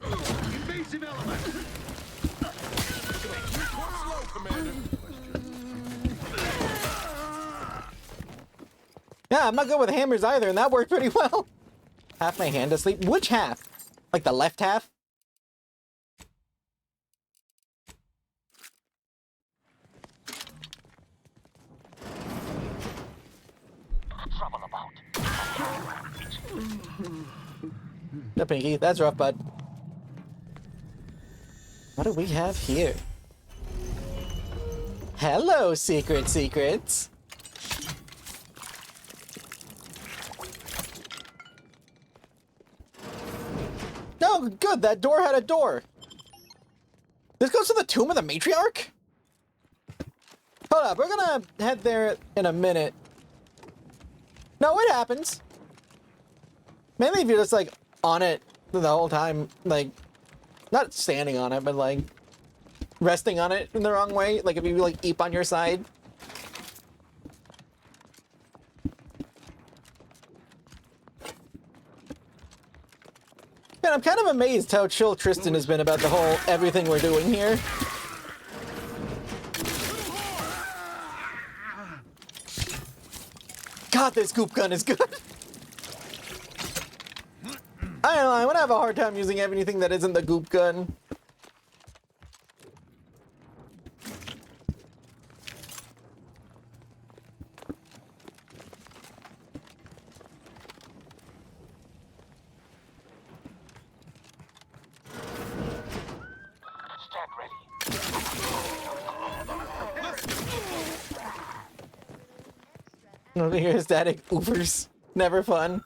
Invasive element. Slow, Commander. Yeah, I'm not good with hammers either, and that worked pretty well. Half my hand asleep. Which half? Like the left half? Trouble about. No, Pinky, that's rough, bud. What do we have here? Hello, secrets. No, good, that door had a door. This goes to the tomb of the matriarch? Hold up, we're gonna head there in a minute. No, it happens. Mainly if you're just like on it the whole time, like not standing on it, but like resting on it in the wrong way. Like if you like eep on your side. Man, I'm kind of amazed how chill Tristan has been about the whole everything we're doing here. God, this goop gun is good. I don't know, I'm gonna have a hard time using anything that isn't the goop gun. Stand ready. Over here, static oofers. Never fun.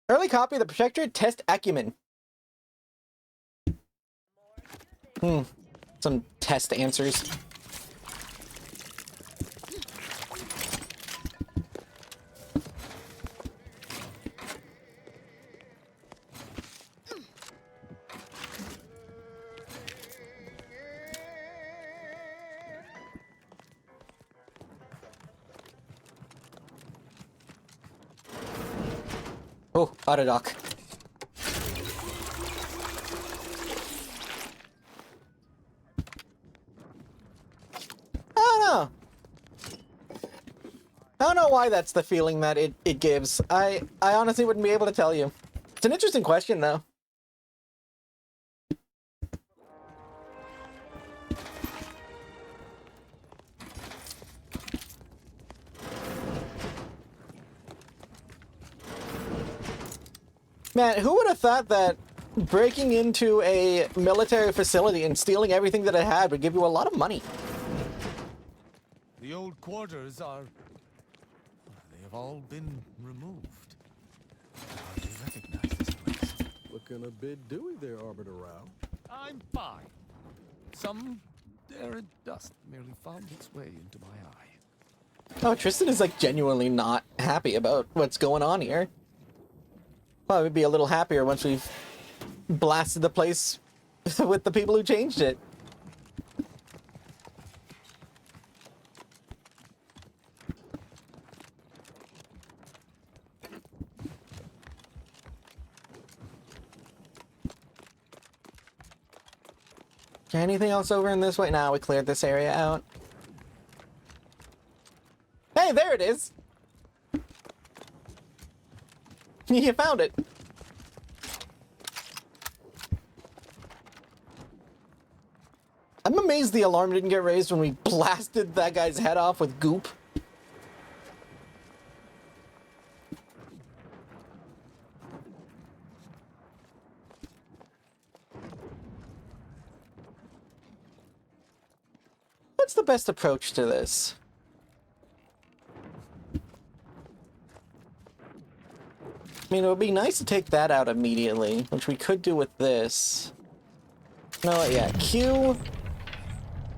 Early copy of the Protectorate Test Acumen. Some test answers. Oh, Autodoc. I don't know why that's the feeling that it gives. I honestly wouldn't be able to tell you. It's an interesting question, though. Man, who would have thought that breaking into a military facility and stealing everything that it had would give you a lot of money? The old quarters are... they have all been removed. How do you recognize this place? Looking a bit dewy there, Arbiter Rao. I'm fine. Some errant dust merely found its way into my eye. Oh, Tristan is like genuinely not happy about what's going on here. Well, we'd be a little happier once we've blasted the place with the people who changed it. Anything else over in this way? Now we cleared this area out. Hey, there it is! You found it. I'm amazed the alarm didn't get raised when we blasted that guy's head off with goop. What's the best approach to this? I mean, it would be nice to take that out immediately, which we could do with this. No, yeah, Q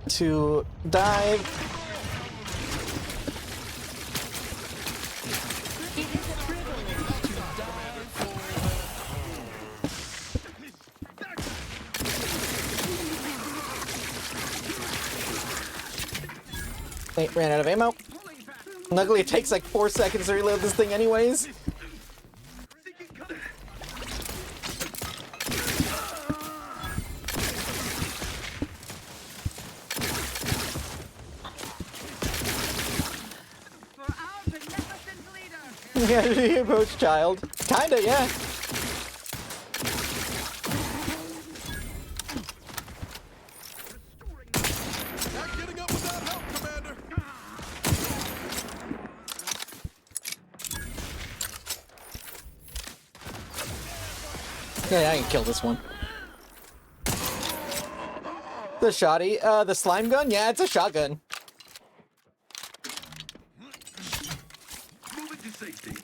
to dive. Wait, ran out of ammo. Luckily, it takes like 4 seconds to reload this thing anyways. Yeah, the approach child. Kinda, yeah. Not getting up without help, Commander. Yeah, I can kill this one. The shoddy, the slime gun? Yeah, it's a shotgun. Move it to safety.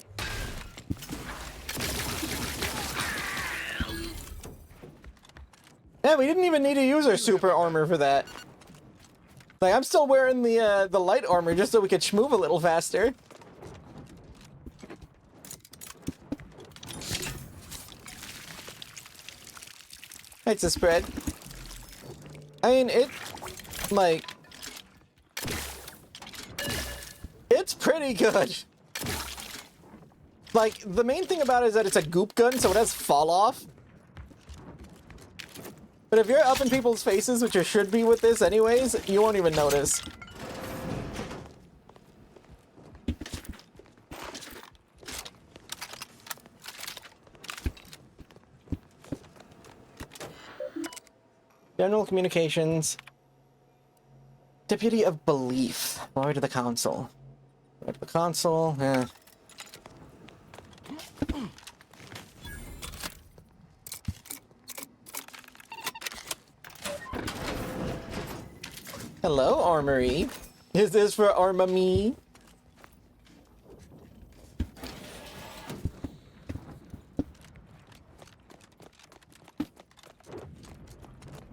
Yeah, we didn't even need to use our super armor for that. Like, I'm still wearing the light armor just so we could move a little faster. It's a spread. I mean, like, it's pretty good. Like, the main thing about it is that it's a goop gun, so it has fall off. But if you're up in people's faces, which you should be with this anyways, you won't even notice. General communications. Deputy of Belief. Forward to the console. Forward to the console. Yeah. Hello, Armory. Is this for Arma-me?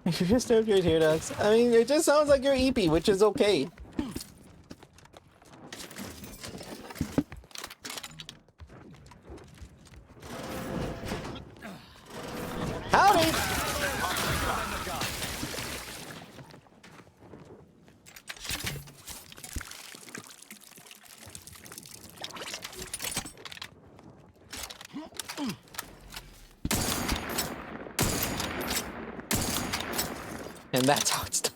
You just have your tear ducts. I mean, it just sounds like you're eepy, which is okay. Howdy! And that's how it's done.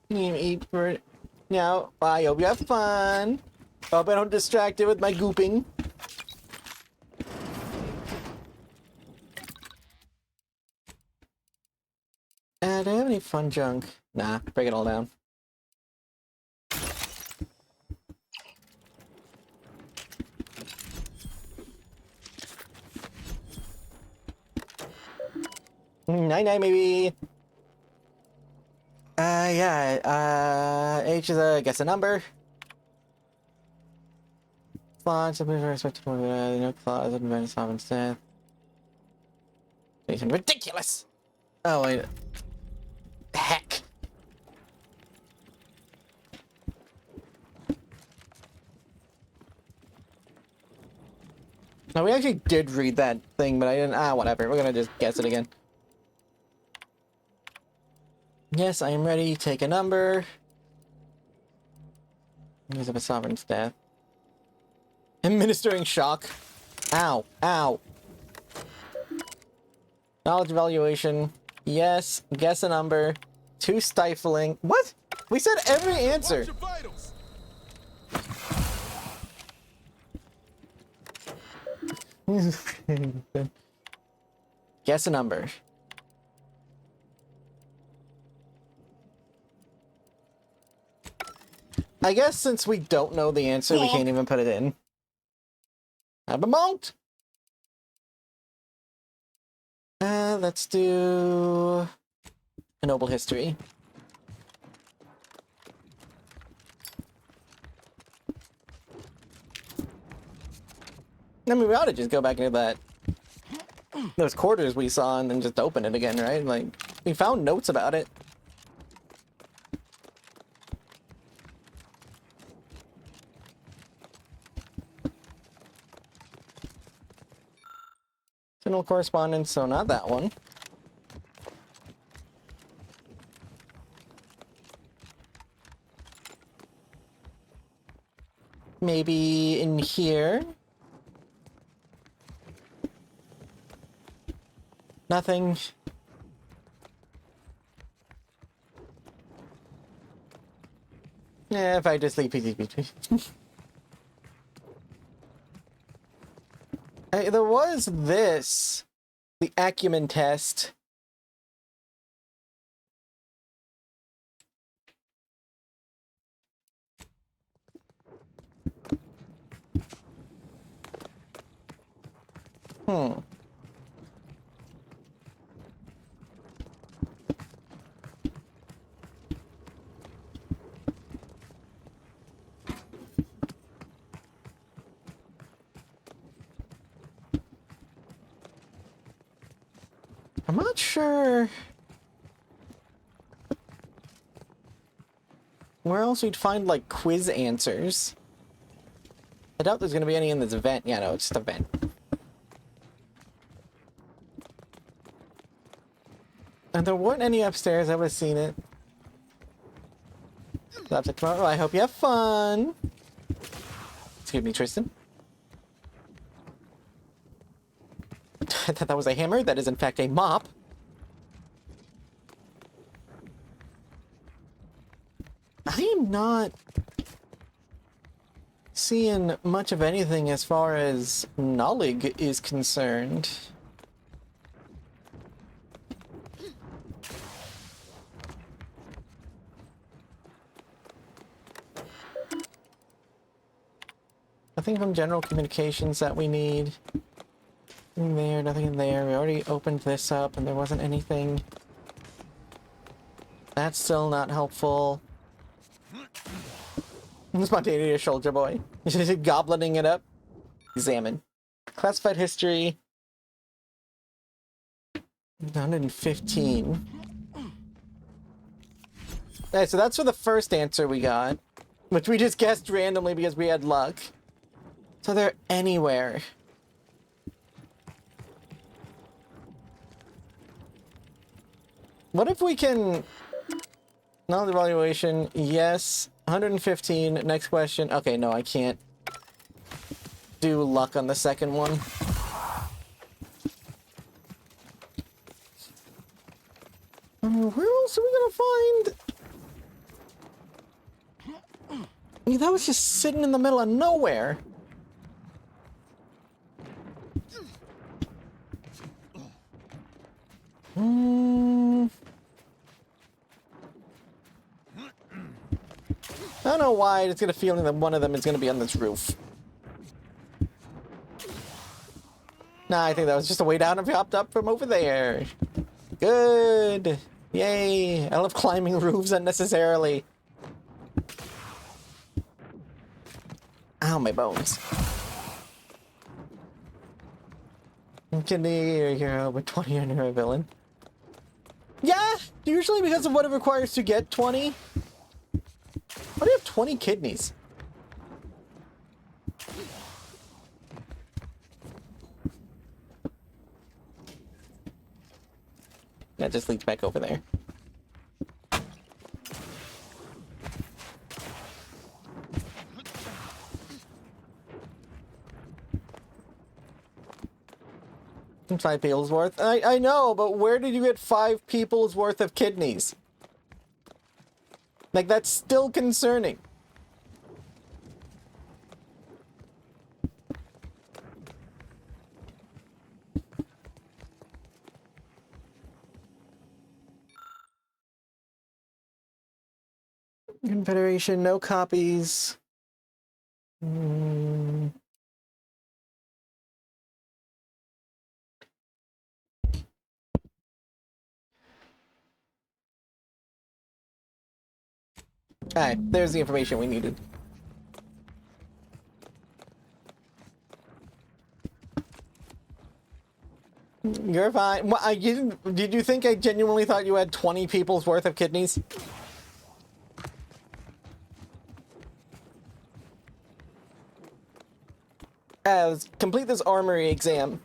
You eat for it. Now, I hope you have fun. Hope I don't distract you with my gooping. Do I have any fun junk? Nah, break it all down. Night-night, maybe. Yeah. H is guess a number. Font, something very respectable. No clause, advanced sovereign death. Anything ridiculous. Oh wait. Heck. No, we actually did read that thing, but I didn't. Whatever. We're gonna just guess it again. Yes, I am ready. Take a number. Use of a sovereign's death. Administering shock. Ow. Ow. Knowledge evaluation. Yes. Guess a number. Too stifling. What? We said every answer. Guess a number. I guess since we don't know the answer, we can't even put it in. I'm a monk. Let's do a noble history. I mean, we ought to just go back into those quarters we saw and then just open it again, right? Like, we found notes about it. General correspondence, so not that one. Maybe in here. Nothing. Yeah, if I just leave PTP. Hey, there was this. The acumen test. Hmm. I'm not sure where else we'd find, like, quiz answers. I doubt there's gonna be any in this event. Yeah, no, it's just a vent. And there weren't any upstairs. I would have seen it. That's it tomorrow. I hope you have fun. Excuse me, Tristan. I thought that was a hammer. That is, in fact, a mop. I am not seeing much of anything as far as knowledge is concerned. Nothing from general communications that we need. Nothing there, nothing in there. We already opened this up and there wasn't anything. That's still not helpful. Spontaneous soldier boy. Just goblining it up. Examine. Classified history. 115. Alright, so that's for the first answer we got. Which we just guessed randomly because we had luck. So they're anywhere. What if we can... Knowledge evaluation, yes. 115, next question. Okay, no, I can't do luck on the second one. Where else are we gonna find... I mean, that was just sitting in the middle of nowhere. I don't know why, I just get a feeling that one of them is going to be on this roof. Nah, I think that was just a way down if you hopped up from over there. Good. Yay. I love climbing roofs unnecessarily. Ow, my bones. Kidney, you're a hero, but 20 and you're a villain. Yeah, usually because of what it requires to get 20. Why do you have 20 kidneys? That just leads back over there. $5 people's worth. I know, but where did you get 5 people's worth of kidneys? Like, that's still concerning. Confederation, no copies. Alright, there's the information we needed. You're fine. Well, did you think I genuinely thought you had 20 people's worth of kidneys? Let's complete this armory exam.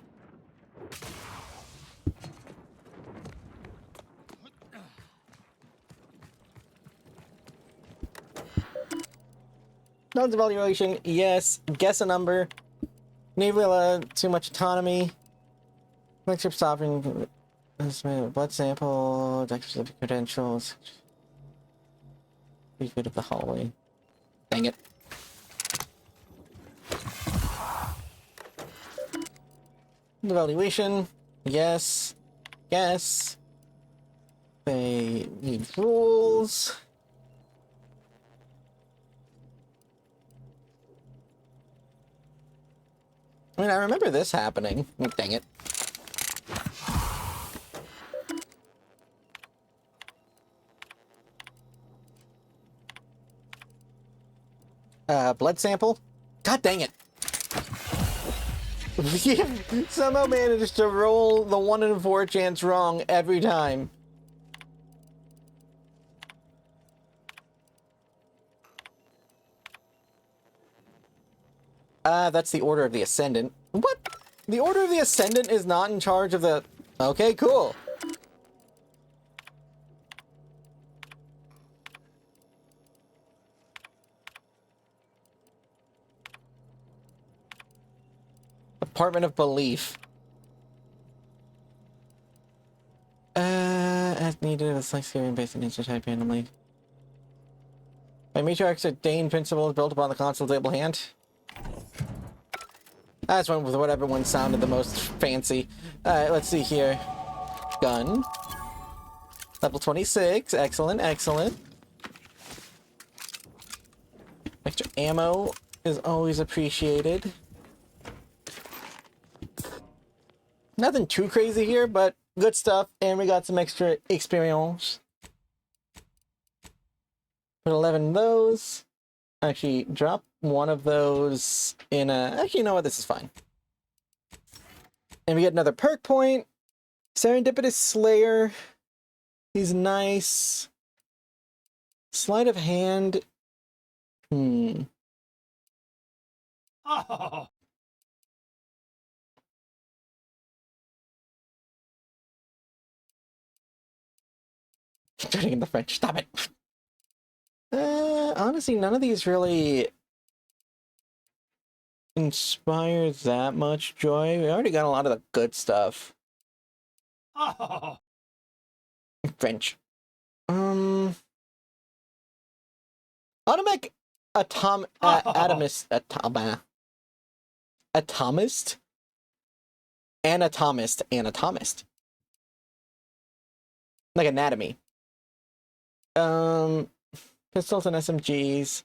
Knowledge evaluation, yes. Guess a number. Naval, too much autonomy. Lecture sovereign. Blood sample. Specific credentials. Be good of the hallway. Dang it. Evaluation. Yes. Yes. They need rules. I mean, I remember this happening. Dang it. Blood sample? God dang it. Somehow managed to roll the 1 in 4 chance wrong every time. That's the Order of the Ascendant. What? The Order of the Ascendant is not in charge of the... Okay, cool. Department of Belief. As needed, it's like Syrian based in nature type randomly. My matriarch's ordained principle is built upon the console table hand. I just went with whatever one sounded the most fancy. Alright, let's see here. Gun. Level 26. Excellent, excellent. Extra ammo is always appreciated. Nothing too crazy here, but good stuff. And we got some extra experience. Put 11 of those. Actually, drop one of those in a... Actually, you know what? This is fine. And we get another perk point. Serendipitous Slayer. He's nice. Sleight of hand. Oh! Turning in the French. Stop it. Honestly, none of these really inspire that much joy. We already got a lot of the good stuff. Oh! French. Automatic atomist. Anatomist. Like anatomy. Pistols and SMGs.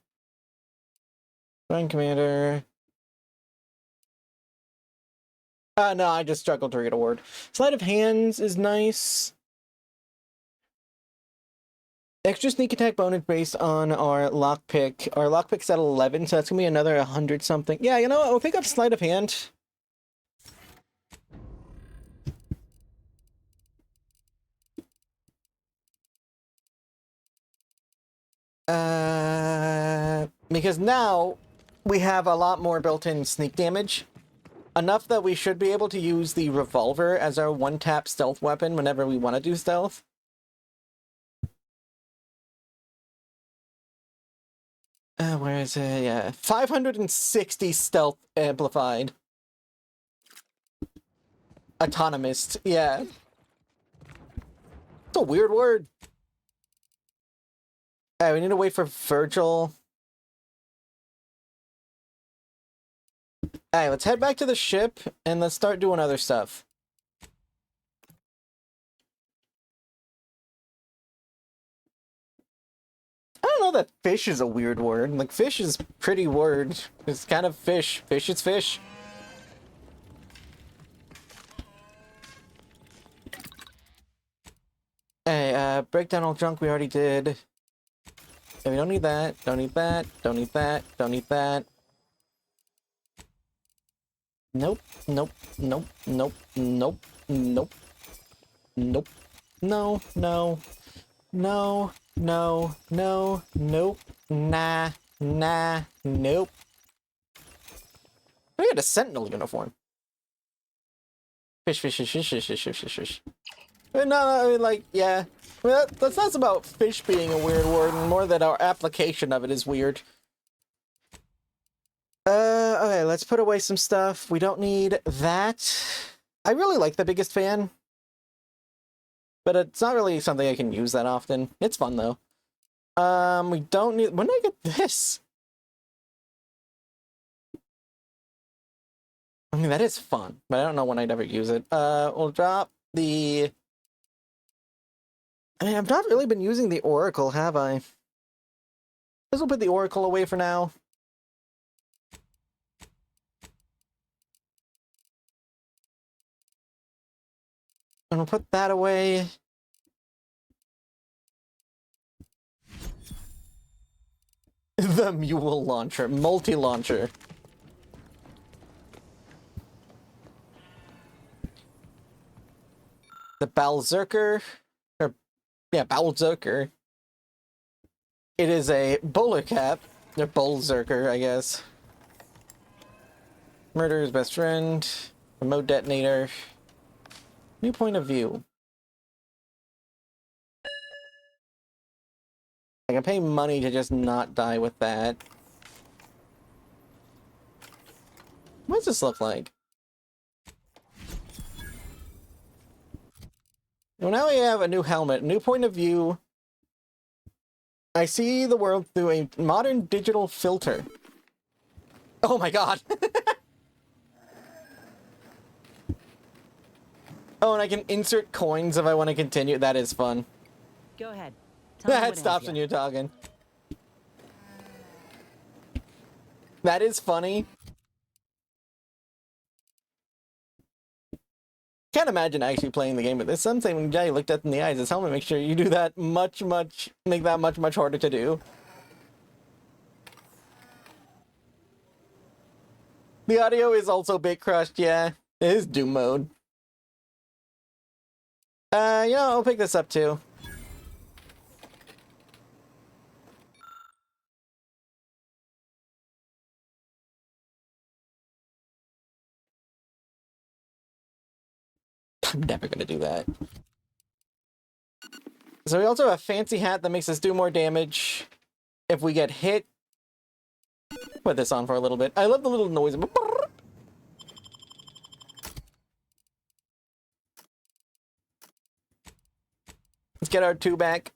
Gun commander. No, I just struggled to read a word. Sleight of hands is nice. Extra sneak attack bonus based on our lockpick. Our lockpick's at 11, so that's gonna be another 100 something. Yeah, you know what? We'll pick up sleight of hand. Because now we have a lot more built-in sneak damage. Enough that we should be able to use the revolver as our one-tap stealth weapon whenever we want to do stealth. Where is it? Yeah, 560 stealth amplified. Autonomist, yeah. It's a weird word. Alright, we need to wait for Virgil. Alright, let's head back to the ship and let's start doing other stuff. I don't know that fish is a weird word. Like, fish is pretty word. It's kind of fish. Fish is fish. Hey, breakdown all junk we already did. Yeah, we don't need that. Don't need that. Don't need that. Don't need that. Nope. Nope. Nope. Nope. Nope. Nope. Nope. No. No. No. No. No. Nope. Nah. Nah. Nope. We got a sentinel uniform. Fish, fish, fish, fish, fish, fish, fish, fish, fish. No, I mean, like, yeah. I mean, that's less about fish being a weird word, and more that our application of it is weird. Okay, let's put away some stuff. We don't need that. I really like the biggest fan. But it's not really something I can use that often. It's fun, though. We don't need... When did I get this? I mean, that is fun, but I don't know when I'd ever use it. We'll drop the... I mean, I've not really been using the Oracle, have I? I guess we'll put the Oracle away for now. And we'll put that away. The Mule Launcher. Multi-launcher. The Balzerker. Or, yeah, Balzerker. It is a bowler cap. Or Bolzerker, I guess. Murderer's best friend. Remote detonator. New point of view. I can pay money to just not die with that. What does this look like? Well, now we have a new helmet, new point of view. I see the world through a modern digital filter. Oh my god! Oh, and I can insert coins if I want to continue. That is fun. Go ahead. Tell me what That stops when you're talking. That is funny. Can't imagine actually playing the game, but there's something when Jay looked at in the eyes. His helmet make sure you do that make that much harder to do. The audio is also a bit crushed, yeah. It is Doom mode. Yeah, I'll pick this up too. I'm never gonna do that. So we also have a fancy hat that makes us do more damage if we get hit. Put this on for a little bit. I love the little noise. Let's get our 2 back.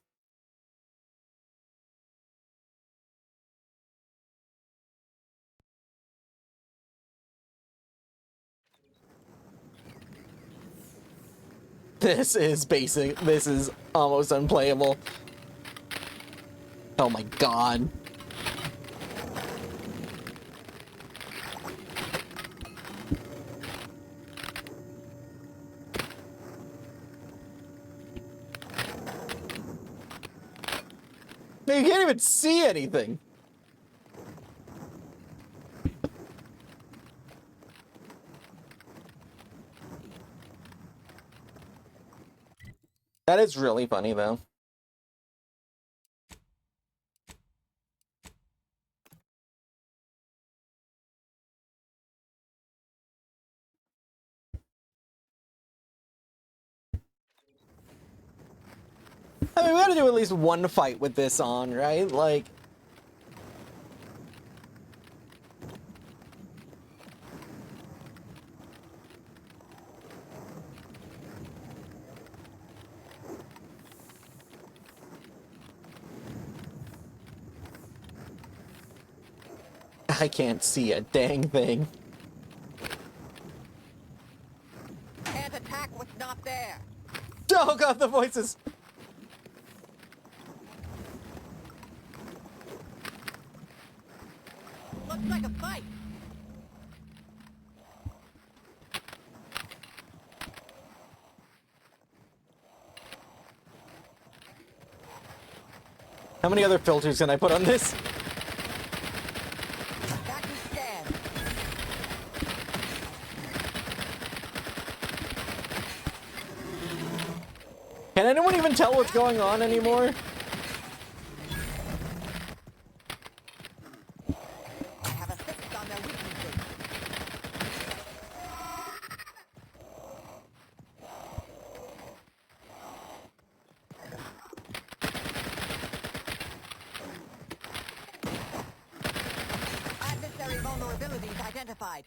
This is basic. This is almost unplayable. Oh my god. You can't even see anything. That is really funny, though. I mean, we gotta do at least one fight with this on, right? Like... I can't see a dang thing. Can't attack what's not there. Oh god, the voices! Looks like a fight. How many other filters can I put on this? Back to scan. Can anyone even tell what's going on anymore? I have a fix on their weaknesses. Adversary vulnerabilities identified.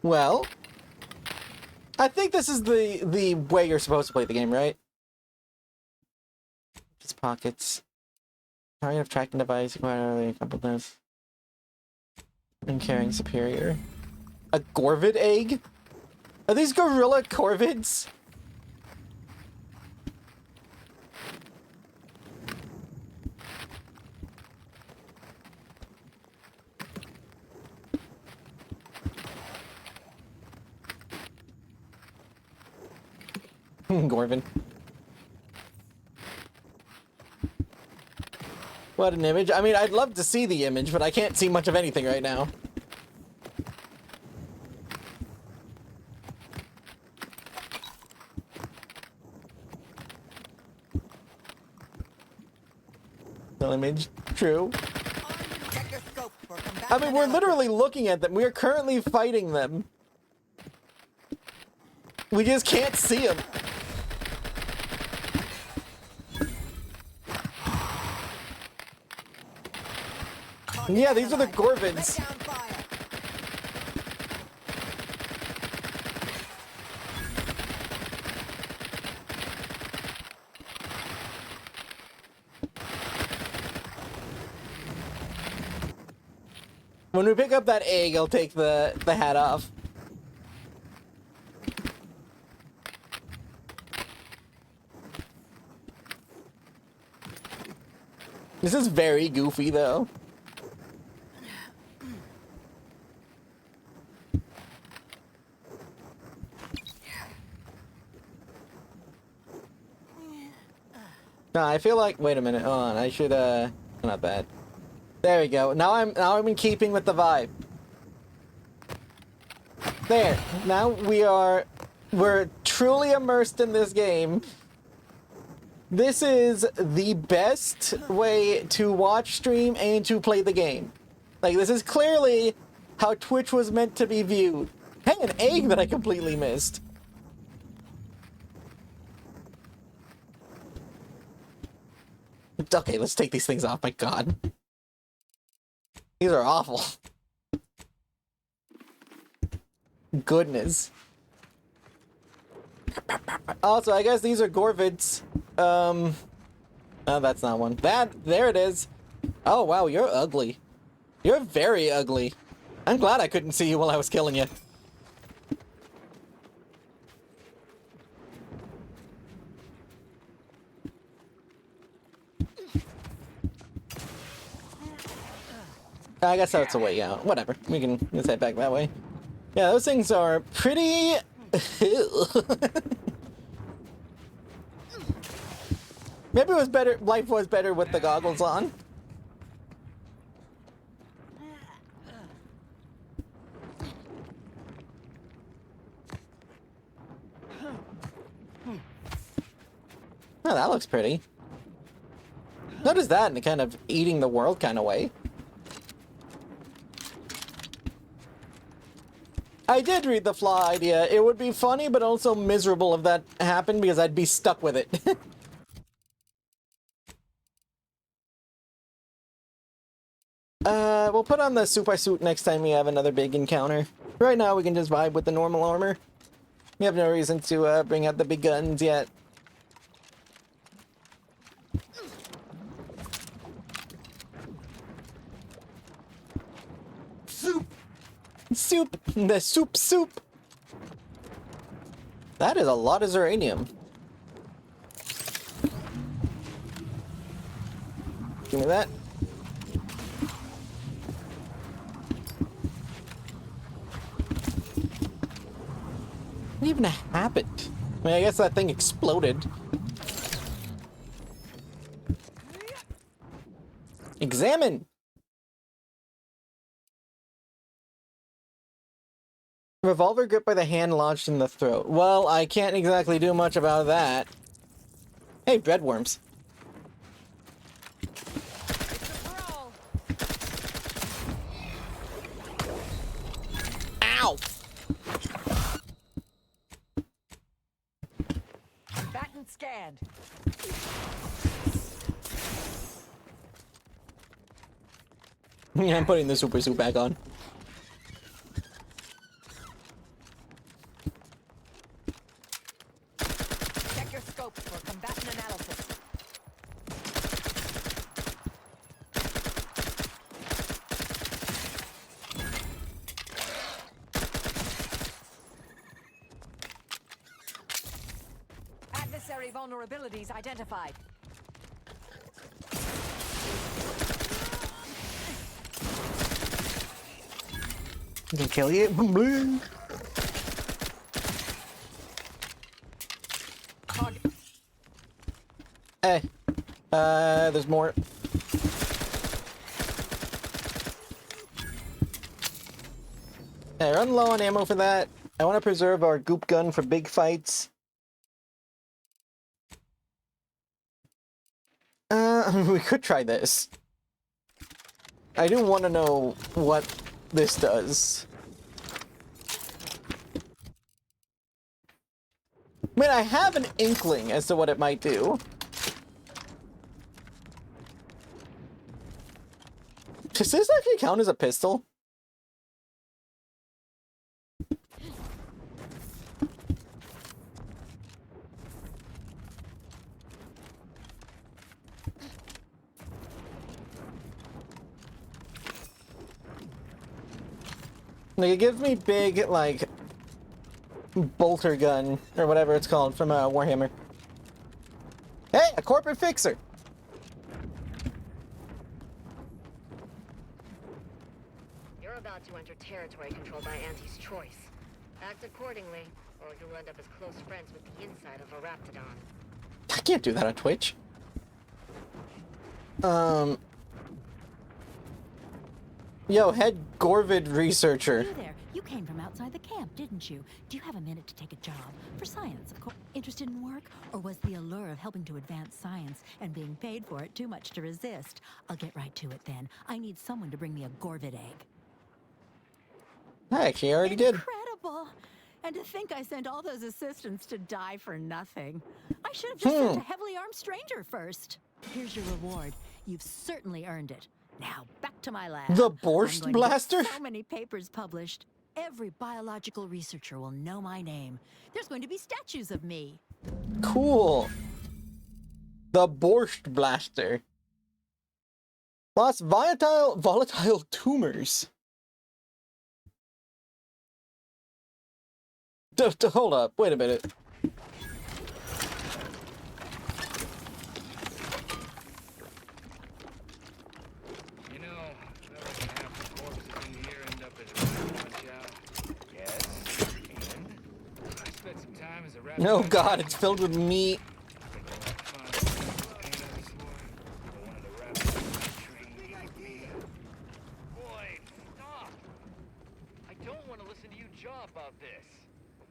Well, I think this is the way you're supposed to play the game, right? Just pockets. Target of tracking device acquired earlier, a couple times. And carrying superior. A Gorvid egg? Are these gorilla corvids? Gorvin. What an image. I mean, I'd love to see the image, but I can't see much of anything right now. No image. True. I mean, we're literally looking at them. We are currently fighting them. We just can't see them. Yeah, these are the Gorvids. When we pick up that egg, I'll take the hat off. This is very goofy, though. No, I feel like, wait a minute, hold on, I should, not bad. There we go. Now I'm in keeping with the vibe. There. Now we're truly immersed in this game. This is the best way to watch stream and to play the game. Like, this is clearly how Twitch was meant to be viewed. Hey, an egg that I completely missed. Okay, let's take these things off. My God. These are awful. Goodness. Also, I guess these are Gorvids. Oh, that's not one. There it is. Oh, wow, you're ugly. You're very ugly. I'm glad I couldn't see you while I was killing you. I guess that's a way out. Whatever. We can head back that way. Yeah, those things are pretty... Maybe it was better. Life was better with the goggles on. Oh, that looks pretty. Notice that in a kind of eating the world kind of way. I did read the flaw idea. It would be funny, but also miserable if that happened because I'd be stuck with it. We'll put on the super suit next time we have another big encounter. Right now, we can just vibe with the normal armor. We have no reason to bring out the big guns yet. Soup! Soup! The soup! That is a lot of uranium. Give me that. What even happened? I mean, I guess that thing exploded. Examine! Revolver grip by the hand lodged in the throat. Well, I can't exactly do much about that. Hey, bedworms. Ow! Batten scanned. Yeah, I'm putting the super suit back on. Check your scopes for combatant analysis. Adversary vulnerabilities identified. I can kill you. Hey. There's more. Hey, run low on ammo for that. I want to preserve our goop gun for big fights. We could try this. I do want to know what this does. I mean, I have an inkling as to what it might do. Does this actually count as a pistol? Like, it gives me big, like, bolter gun, or whatever it's called, from Warhammer. Hey, a corporate fixer! You're about to enter territory controlled by Auntie's choice. Act accordingly, or you'll end up as close friends with the inside of a Raptidon. I can't do that on Twitch. Yo, head Gorvid researcher. Hey there. You came from outside the camp, didn't you? Do you have a minute to take a job? For science, of course. Interested in work? Or was the allure of helping to advance science and being paid for it too much to resist? I'll get right to it then. I need someone to bring me a Gorvid egg. I actually already did. Incredible! And to think I sent all those assistants to die for nothing. I should have just sent a heavily armed stranger first. Here's your reward. You've certainly earned it. Now, back to my lab. The Borscht Blaster? So many papers published. Every biological researcher will know my name. There's going to be statues of me. Cool. The Borscht Blaster. Lost volatile tumors. Hold up. Wait a minute. Oh god, it's filled with meat. Boy, stop! I don't want to listen to you jaw about this.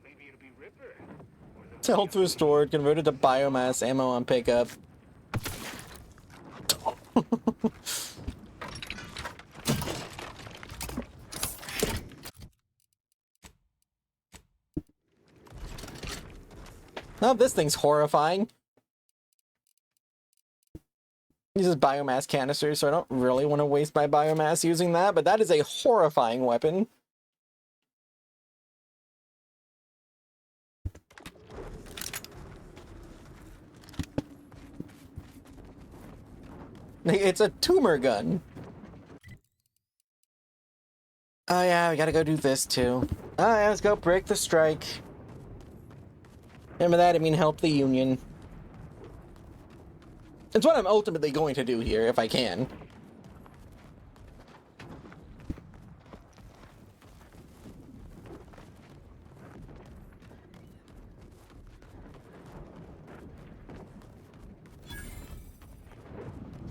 Maybe it'll be Ripper. Held through stored, converted to biomass ammo on pickup. Oh, this thing's horrifying. Uses biomass canisters, so I don't really want to waste my biomass using that, but that is a horrifying weapon. It's a tumor gun. Oh yeah, we gotta go do this too. Oh yeah, let's go break the strike. Remember that? I mean help the Union. It's what I'm ultimately going to do here, if I can.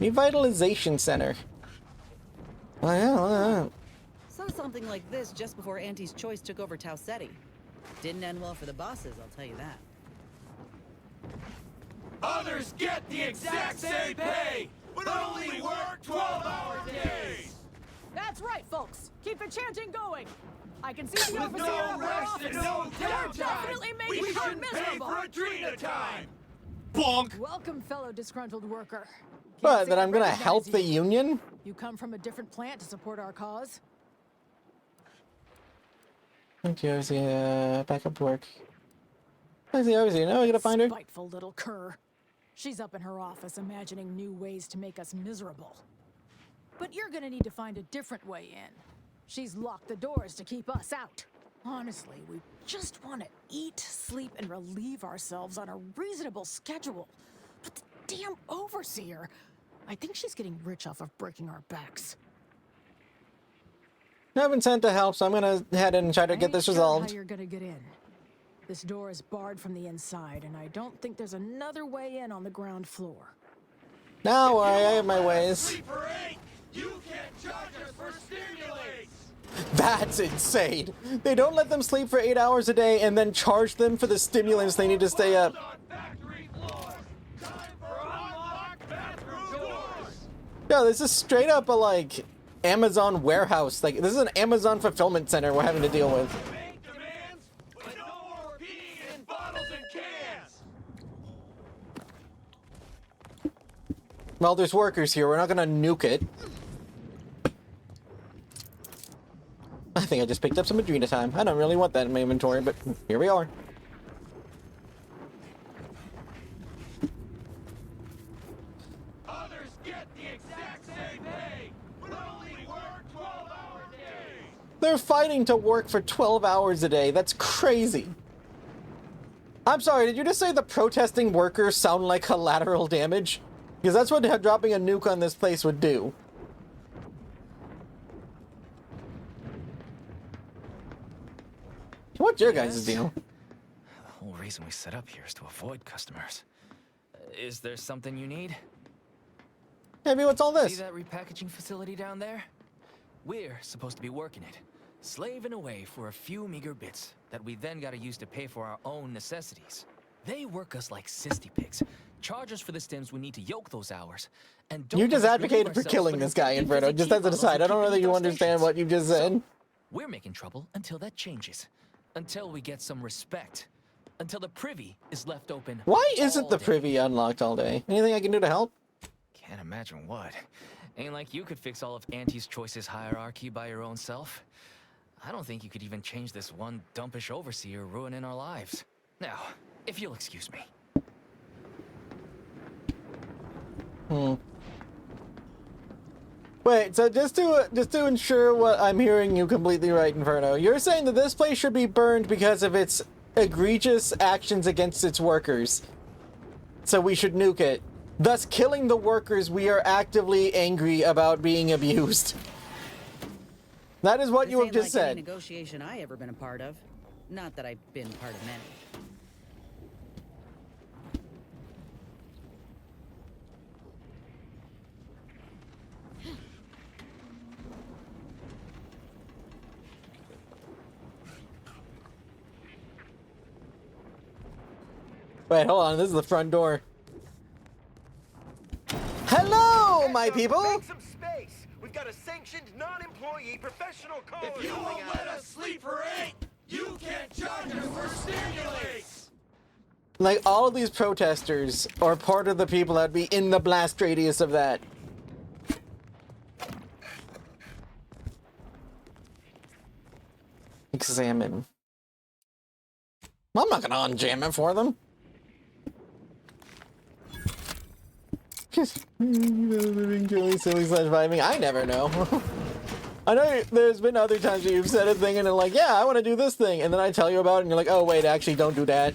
Revitalization Center. Well, Saw something like this just before Auntie's Choice took over Tau Ceti. Didn't end well for the bosses, I'll tell you that. Others get the exact same pay, but only work 12-hour days! That's right, folks. Keep the chanting going. I can see the With overseer no of our rest office. and no They're downtime, definitely making we her shouldn't pay miserable. for Adrena time! Bonk! Welcome, fellow disgruntled worker. but that I'm gonna help the union? You come from a different plant to support our cause? Thank you, Ozzy. Back up to work. Where's the Ozzy? Now I gotta find her. Spiteful little cur. She's up in her office imagining new ways to make us miserable. But you're gonna need to find a different way in. She's locked the doors to keep us out. Honestly, we just want to eat, sleep, and relieve ourselves on a reasonable schedule. But the damn overseer, I think she's getting rich off of breaking our backs. I haven't sent to help, so I'm gonna head in and try to get this resolved. How you're gonna get in? This door is barred from the inside, and I don't think there's another way in on the ground floor. Now I have my ways. You can't charge us for stimulates! That's insane. They don't let them sleep for 8 hours a day and then charge them for the stimulants they need to stay up. No, this is straight up a, like, Amazon warehouse. Like, this is an Amazon fulfillment center we're having to deal with. Well, there's workers here. We're not gonna nuke it. I think I just picked up some Adrena time. I don't really want that in my inventory, but here we are. Others get the exact same pay, but only work 12-hour days! They're fighting to work for 12 hours a day. That's crazy. I'm sorry, did you just say the protesting workers sound like collateral damage? Because that's what dropping a nuke on this place would do. What's your guys' deal? The whole reason we set up here is to avoid customers. Is there something you need? Maybe what's all this? See that repackaging facility down there? We're supposed to be working it, slaving away for a few meager bits that we then gotta use to pay for our own necessities. They work us like cysty pigs, charge us for the stims we need to yoke those hours, and don't You just let us relieve advocated for ourselves killing when this guy, it's Inferno, just as an aside. I don't know that you understand what you just said. We're making trouble until that changes. Until we get some respect. Until the privy is left open. Why isn't the day. privy unlocked all day? Anything I can do to help? Can't imagine what. Ain't like you could fix all of Auntie's Choice's hierarchy by your own self. I don't think you could even change this one dumpish overseer ruining our lives. Now, if you'll excuse me. Wait, so just to ensure what I'm hearing you completely right, Inferno, you're saying that this place should be burned because of its egregious actions against its workers. So we should nuke it. Thus killing the workers we are actively angry about being abused. That is what This you have ain't just like said. any negotiation I ever been a part of. Not that I've been part of many. Wait, hold on. This is the front door. Hello, my people! Make some space! We've got a sanctioned, non-employee professional call. If you won't let us sleep for 8, you can't charge us for stimulates! Like, all of these protesters are part of the people that would be in the blast radius of that. Examine. I'm not gonna unjam it for them. Silly/vibing. I never know. I know there's been other times where you've said a thing and they're like, yeah, I want to do this thing. And then I tell you about it and you're like, oh, wait, actually, don't do that.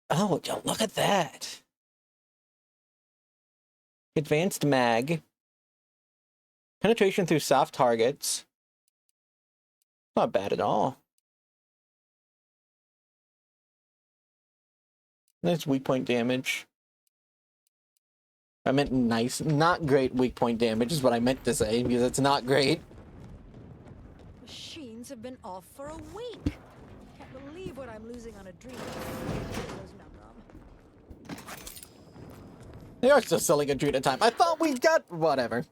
Oh, look at that. Advanced mag. Penetration through soft targets. Not bad at all. Nice weak point damage. I meant nice. Not great weak point damage is what I meant to say, because it's not great. Machines have been off for a week. Can't believe what I'm losing on Adrena. They are still selling Adrena time. I thought we got... Whatever.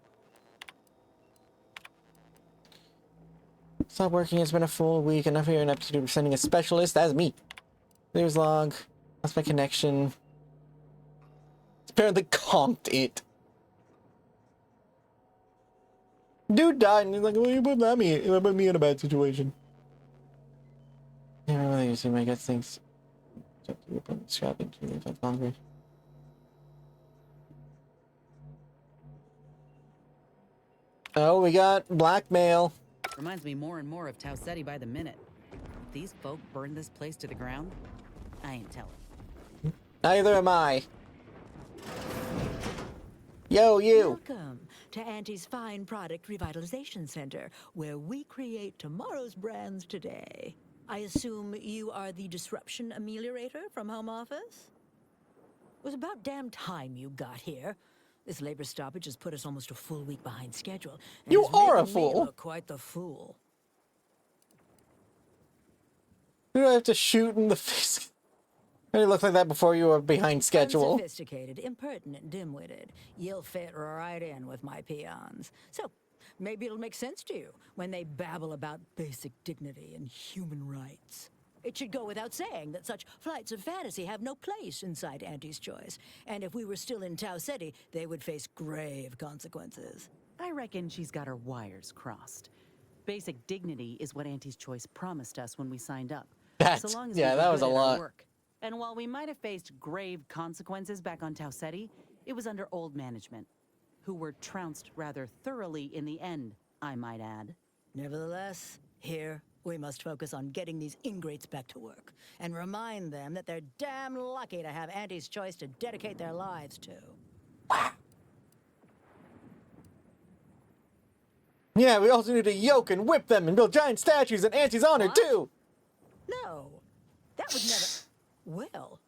Stop working. It's been a full week. Enough here. An episode of sending a specialist. That's me. There's log. That's my connection. Apparently conked it. Dude died, and he's like, well, you put me in a bad situation. Yeah, really, you see my gut thinks. Scrapping to leave that hungry. Oh, we got blackmail. Reminds me more and more of Tau Ceti by the minute. If these folk burn this place to the ground, I ain't telling. Neither am I. Yo, you. Welcome to Auntie's Fine Product Revitalization Center, where we create tomorrow's brands today. I assume you are the disruption ameliorator from home office? It was about damn time you got here. This labor stoppage has put us almost a full week behind schedule. And You it's are a making me fool. look quite the fool. Who do I have to shoot in the face? You looked like that before you were behind schedule. Unsophisticated, impertinent, dim-witted. You'll fit right in with my peons. So, maybe it'll make sense to you when they babble about basic dignity and human rights. It should go without saying that such flights of fantasy have no place inside Auntie's Choice. And if we were still in Tau Ceti, they would face grave consequences. I reckon she's got her wires crossed. Basic dignity is what Auntie's Choice promised us when we signed up. That's, so long as yeah, we that were was a good at our lot. work. And while we might have faced grave consequences back on Tau Ceti, it was under old management, who were trounced rather thoroughly in the end, I might add. Nevertheless, here we must focus on getting these ingrates back to work and remind them that they're damn lucky to have Auntie's Choice to dedicate their lives to. Yeah, we also need to yoke and whip them and build giant statues in Auntie's honor, too! No, that would never... Well,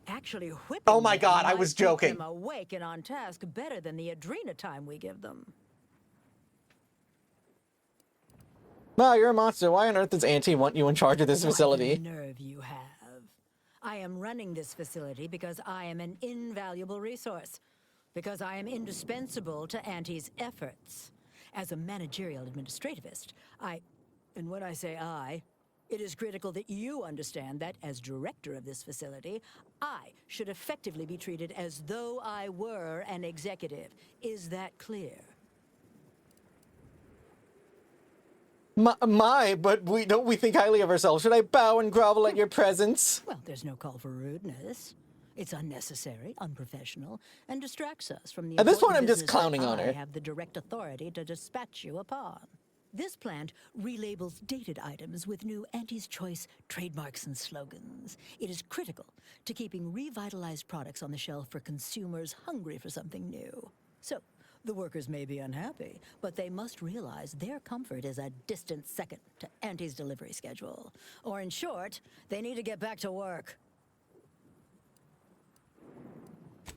actually whipping Oh my God, I them was might keep joking. them awake and on task better than the Adrena time we give them. Wow, you're a monster. Why on earth does Auntie want you in charge of this facility? What nerve you have. I am running this facility because I am an invaluable resource. Because I am indispensable to Auntie's efforts. As a managerial administrativist, and when I say I, it is critical that you understand that, as director of this facility, I should effectively be treated as though I were an executive. Is that clear? But we think highly of ourselves. Should I bow and grovel at your presence? Well, there's no call for rudeness. It's unnecessary, unprofessional, and distracts us from the At this point, I'm important just business clowning that on her. I have the direct authority to dispatch you upon. This plant relabels dated items with new Auntie's Choice trademarks and slogans. It is critical to keeping revitalized products on the shelf for consumers hungry for something new. So, the workers may be unhappy, but they must realize their comfort is a distant second to Auntie's delivery schedule. Or in short, they need to get back to work.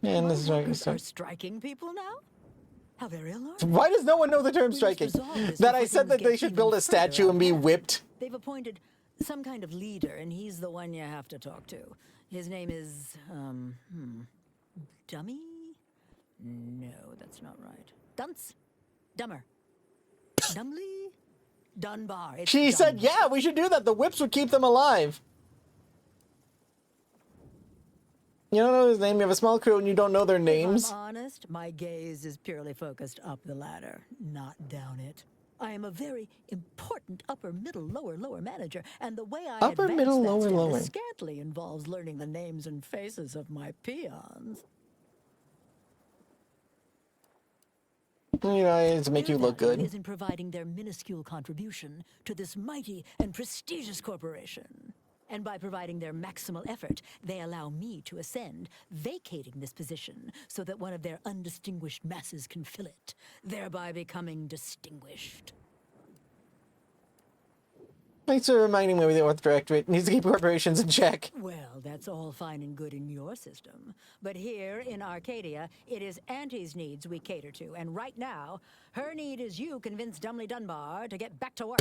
And this is Workers are striking people now? How very alarming. Why does no one know the term striking? That I said that they should build a statue and be whipped. They've appointed some kind of leader, and he's the one you have to talk to. His name is, Dummy? No, that's not right. Dunce? Dumber. Dumbly? Dunbar. It's She said, Dunbar. yeah, we should do that. The whips would keep them alive. You don't know his name, you have a small crew and you don't know their names. If I'm honest, my gaze is purely focused up the ladder, not down it. I am a very important upper, middle, lower manager, and the way I Upper, advance middle, that lower, status lower. scantily involves learning the names and faces of my peons. You know, it's to make you look good. Is in providing their minuscule contribution to this mighty and prestigious corporation. And by providing their maximal effort, they allow me to ascend, vacating this position so that one of their undistinguished masses can fill it, thereby becoming distinguished. Thanks for reminding me of the Orth Directorate needs to keep corporations in check. Well, that's all fine and good in your system. But here in Arcadia, it is Auntie's needs we cater to. And right now, her need is you convince Dumley Dunbar to get back to work.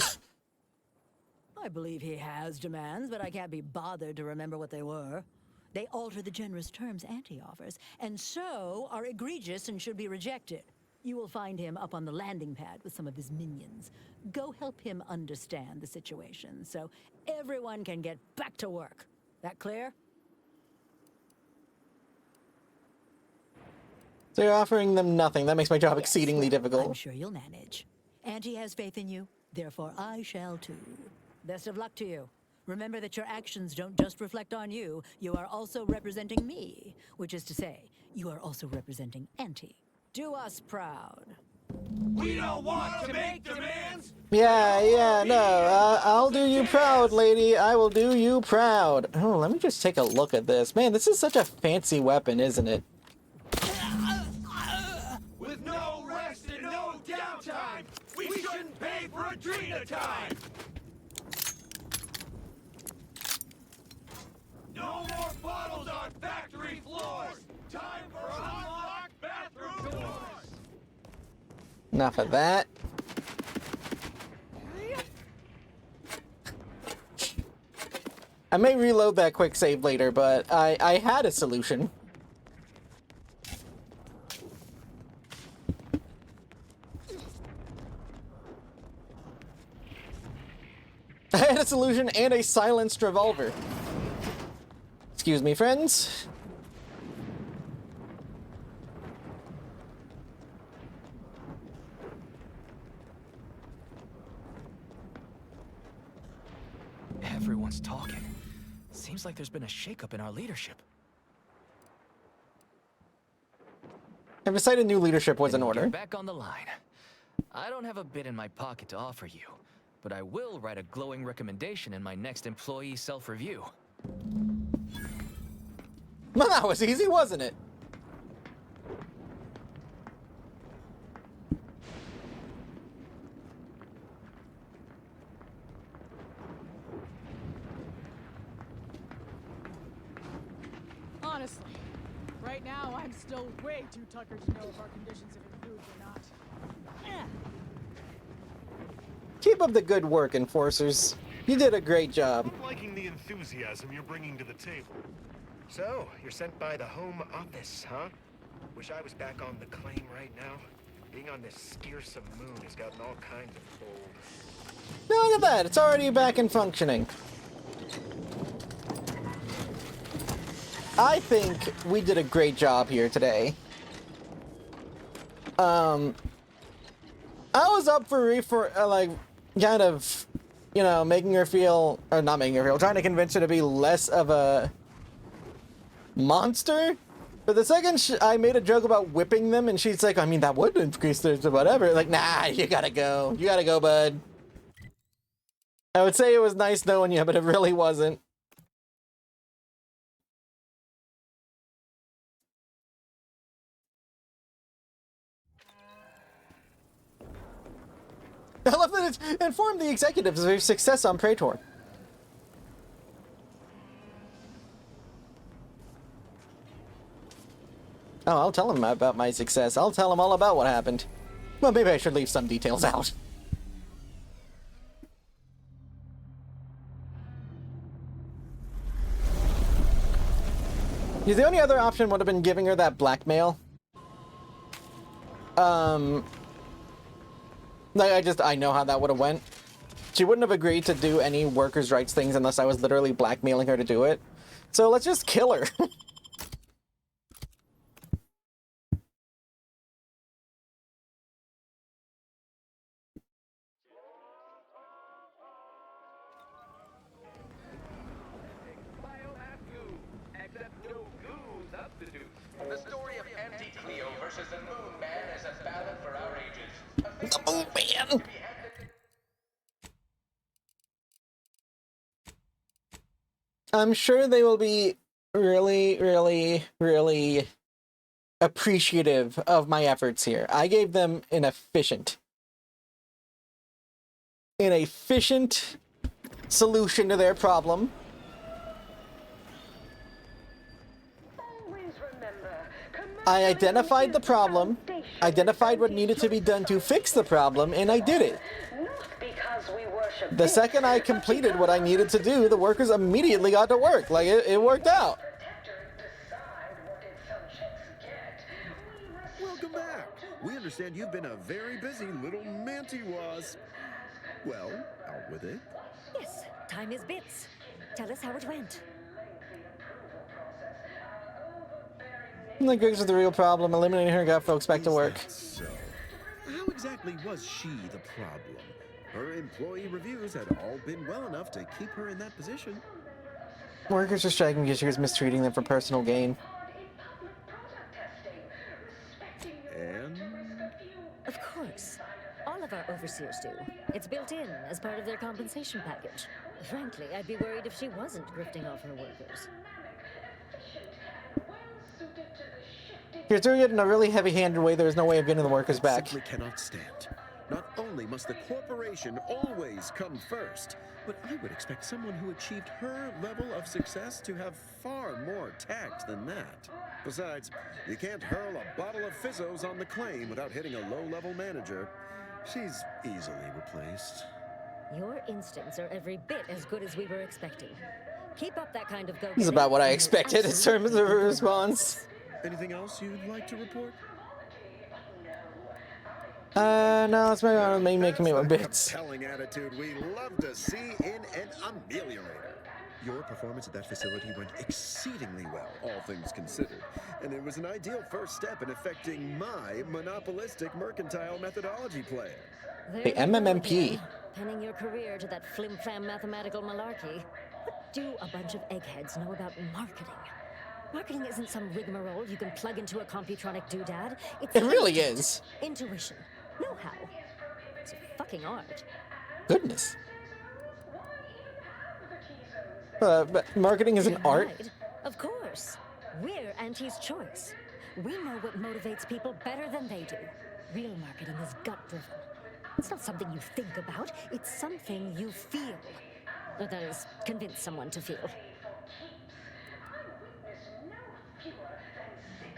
I believe he has demands, but I can't be bothered to remember what they were. They alter the generous terms Auntie offers, and so are egregious and should be rejected. You will find him up on the landing pad with some of his minions. Go help him understand the situation so everyone can get back to work. That clear? So you're offering them nothing. That makes my job exceedingly difficult. I'm sure you'll manage. Auntie has faith in you, therefore I shall too. Best of luck to you. Remember that your actions don't just reflect on you, you are also representing me, which is to say, you are also representing Auntie. Do us proud. We don't want to make demands! Yeah, no. I'll do you proud, lady. I will do you proud. Oh, let me just take a look at this. Man, this is such a fancy weapon, isn't it? With no rest and no downtime, we shouldn't pay for Adrena time! No more bottles on factory floors! Time for unlocked bathroom doors! Enough of that. I may reload that quick save later, but I had a solution. I had a solution and a silenced revolver. Excuse me, friends. Everyone's talking. Seems like there's been a shakeup in our leadership. I've decided new leadership was in order. Get back on the line. I don't have a bit in my pocket to offer you, but I will write a glowing recommendation in my next employee self-review. Well, that was easy, wasn't it? Honestly, right now I'm still way too tuckered to know if our conditions have improved or not. Keep up the good work, enforcers. You did a great job. I'm liking the enthusiasm you're bringing to the table. So, you're sent by the Home Office, huh? Wish I was back on the claim right now. Being on this scarcome moon has gotten all kinds of old. No, look at that. It's already back and functioning. I think we did a great job here today. I was up for like, kind of, you know, making her feel, or not making her feel, trying to convince her to be less of a monster. But the second I made a joke about whipping them, and she's like, I mean, that would increase their whatever. Like, nah, you gotta go. You gotta go, bud. I would say it was nice knowing you, but it really wasn't. I love that it's informed the executives of your success on Praetor. Oh, I'll tell them about my success. I'll tell them all about what happened. Well, maybe I should leave some details out. Yeah, the only other option would have been giving her that blackmail. Like, I know how that would have went. She wouldn't have agreed to do any workers' rights things unless I was literally blackmailing her to do it. So let's just kill her. The story of Anti-Cleo versus the Moon Man is a battle for our ages. The Moon Man! I'm sure they will be really, really, really appreciative of my efforts here. I gave them an efficient solution to their problem. I identified the problem, identified what needed to be done to fix the problem, and I did it. The second I completed what I needed to do, the workers immediately got to work. Like, it worked out. Welcome back. We understand you've been a very busy little manty-was. Well, out with it. Yes, time is bits. Tell us how it went. Like, Griggs was the real problem. Eliminating her got folks back to work. So, how exactly was she the problem? Her employee reviews had all been well enough to keep her in that position. Workers are striking because she was mistreating them for personal gain. And? Of course. All of our overseers do. It's built in as part of their compensation package. Frankly, I'd be worried if she wasn't grifting off her workers. You're doing it in a really heavy-handed way. There's no way of getting the workers back. Simply cannot stand. Not only must the corporation always come first, but I would expect someone who achieved her level of success to have far more tact than that. Besides, you can't hurl a bottle of Fizzos on the claim without hitting a low-level manager. She's easily replaced. Your instincts are every bit as good as we were expecting. Keep up that kind of go. This is about what I expected in terms of a response. Anything else you'd like to report? No, let's move on with me making me my bits. Compelling attitude we love to see in an ameliorator. Your performance at that facility went exceedingly well, all things considered. And it was an ideal first step in affecting my monopolistic mercantile methodology plan. The MMMP. Pinning your career to that flim-flam mathematical malarkey. What do a bunch of eggheads know about marketing? Marketing isn't some rigmarole you can plug into a computronic doodad. It really is. Intuition. Know-how. It's a fucking art. Goodness. But marketing is an art? Of course. We're Auntie's choice. We know what motivates people better than they do. Real marketing is gut-driven. It's not something you think about. It's something you feel. Or that is, convince someone to feel.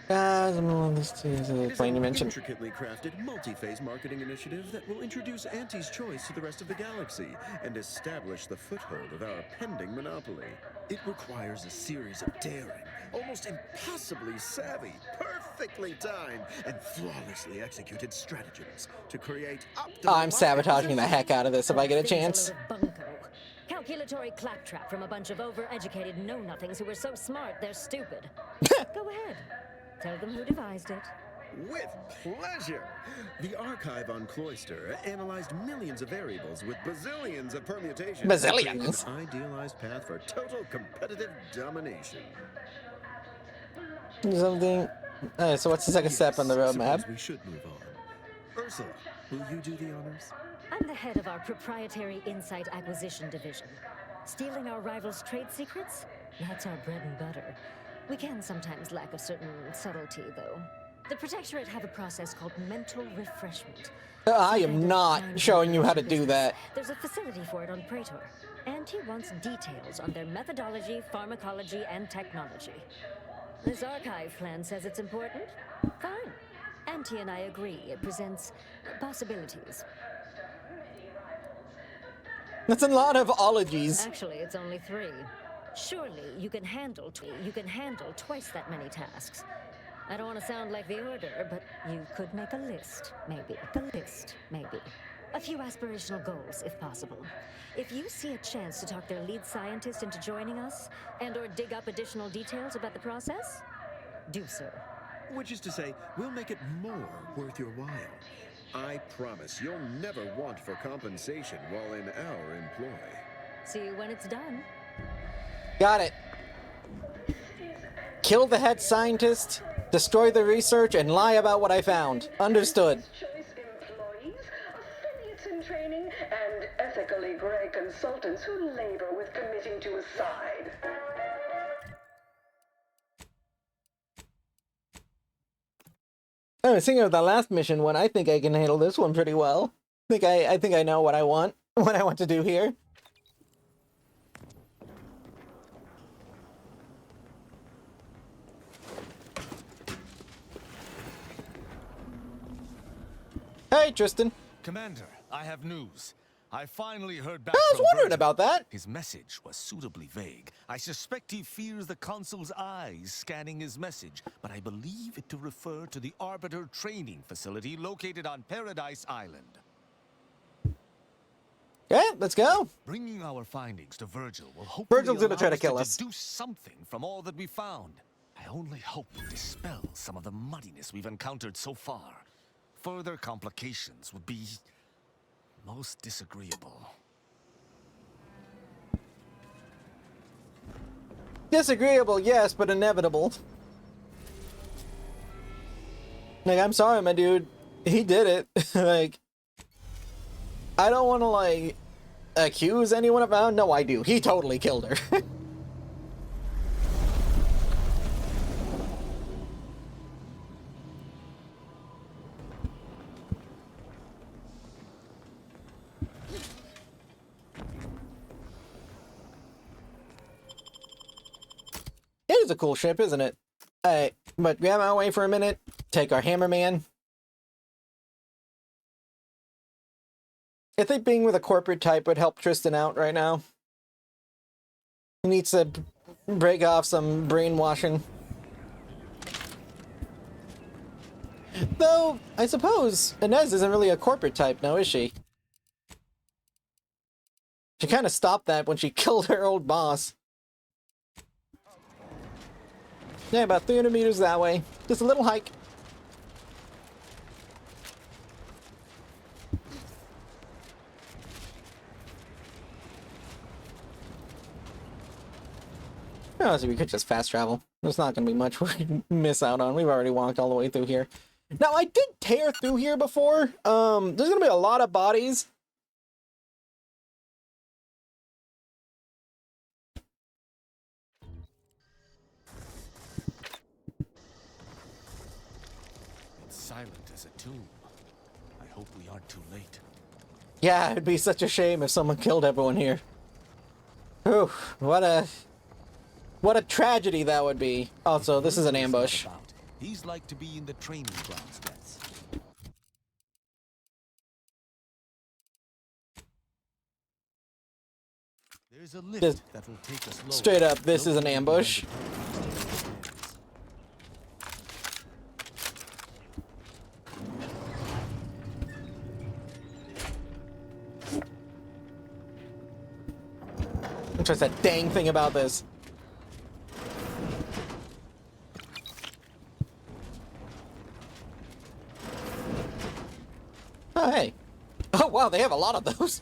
This is a plane you mentioned. Intricately crafted, multi-phase marketing initiative that will introduce Auntie's choice to the rest of the galaxy and establish the foothold of our pending monopoly. It requires a series of daring, almost impossibly savvy, perfectly timed, and flawlessly executed stratagems to create optimal. I'm sabotaging the heck out of this if I get a chance. Calculatory claptrap from a bunch of overeducated know-nothings who are so smart they're stupid. Go ahead. Tell them who devised it. With pleasure! The archive on Cloister analyzed millions of variables with bazillions of permutations. Bazillions? An idealized path for total competitive domination. Something. Alright, so what's the second step on the roadmap? Suppose we should move on. Ursula, will you do the honors? I'm the head of our proprietary insight acquisition division. Stealing our rivals' trade secrets? That's our bread and butter. We can sometimes lack a certain subtlety, though. The Protectorate have a process called mental refreshment. I am not showing you how to do that. There's a facility for it on Praetor. Auntie wants details on their methodology, pharmacology, and technology. This archive plan says it's important? Fine. Auntie and I agree. It presents possibilities. That's a lot of ologies. Actually, it's only 3. Surely you can handle twice that many tasks. I don't want to sound like the Order, but you could make a list, maybe. A few aspirational goals, if possible. If you see a chance to talk their lead scientist into joining us, and/or dig up additional details about the process, do so. Which is to say, we'll make it more worth your while. I promise you'll never want for compensation while in our employ. See you when it's done. Got it. Kill the head scientist, destroy the research, and lie about what I found. Understood. Choice employees, affiliates in training, and ethically gray consultants servants who labor with committing to a side. I was thinking of the last mission one. I think I can handle this one pretty well. I think I know what I want, what I want to do here. Hey, Tristan. Commander, I have news. I finally heard back I was from wondering Virgil. about that. His message was suitably vague. I suspect he fears the consul's eyes scanning his message, but I believe it to refer to the Arbiter training facility located on Paradise Island. Okay, let's go. Bringing our findings to Virgil will hopefully Virgil's gonna try to kill us. deduce something from all that we found. I only hope it dispels some of the muddiness we've encountered so far. Further complications would be most disagreeable. Disagreeable, yes, but inevitable. Like, I'm sorry, my dude. He did it. Like, I don't want to, like, accuse anyone of... No, I do. He totally killed her. It is a cool ship, isn't it? But we have our way for a minute. Take our hammerman. I think being with a corporate type would help Tristan out right now. He needs to break off some brainwashing. Though, I suppose Inez isn't really a corporate type now, is she? She kind of stopped that when she killed her old boss. Yeah, about 300 meters that way. Just a little hike. Honestly, we could just fast travel. There's not going to be much we miss out on. We've already walked all the way through here. Now, I did tear through here before. There's going to be a lot of bodies. It's silent as a tomb. I hope we aren't too late. Yeah, it'd be such a shame if someone killed everyone here. Ooh, what a tragedy that would be. Also, this is an ambush. He's like to be in the training grounds, Nets. There's a lift that will take us lower. Straight up, this is an ambush. Which is that dang thing about this. Oh, hey. Oh, wow, they have a lot of those.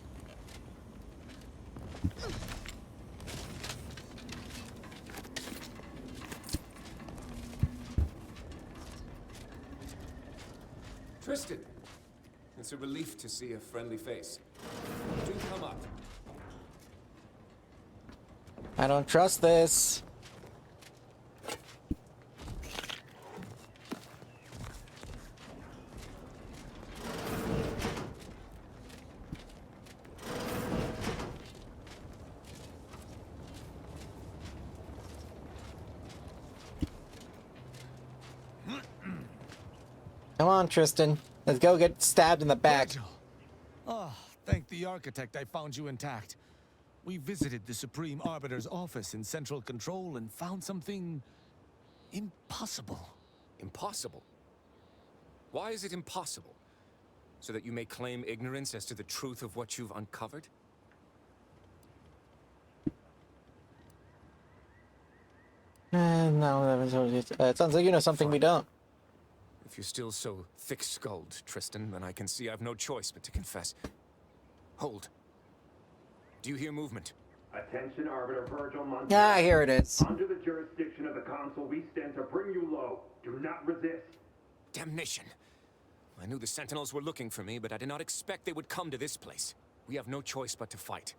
Tristan, it's a relief to see a friendly face. Do come up. I don't trust this. Come on, Tristan. Let's go get stabbed in the back. Oh, thank the architect I found you intact. We visited the Supreme Arbiter's office in Central Control and found something impossible. Impossible? Why is it impossible? So that you may claim ignorance as to the truth of what you've uncovered? No, it sounds like you know something we don't. If you're still so thick-skulled, Tristan, then I can see I've no choice but to confess. Hold. Do you hear movement? Attention, Arbiter Virgil Montero. Yeah, here it is. Under the jurisdiction of the Council, we stand to bring you low. Do not resist. Damnation. I knew the Sentinels were looking for me, but I did not expect they would come to this place. We have no choice but to fight.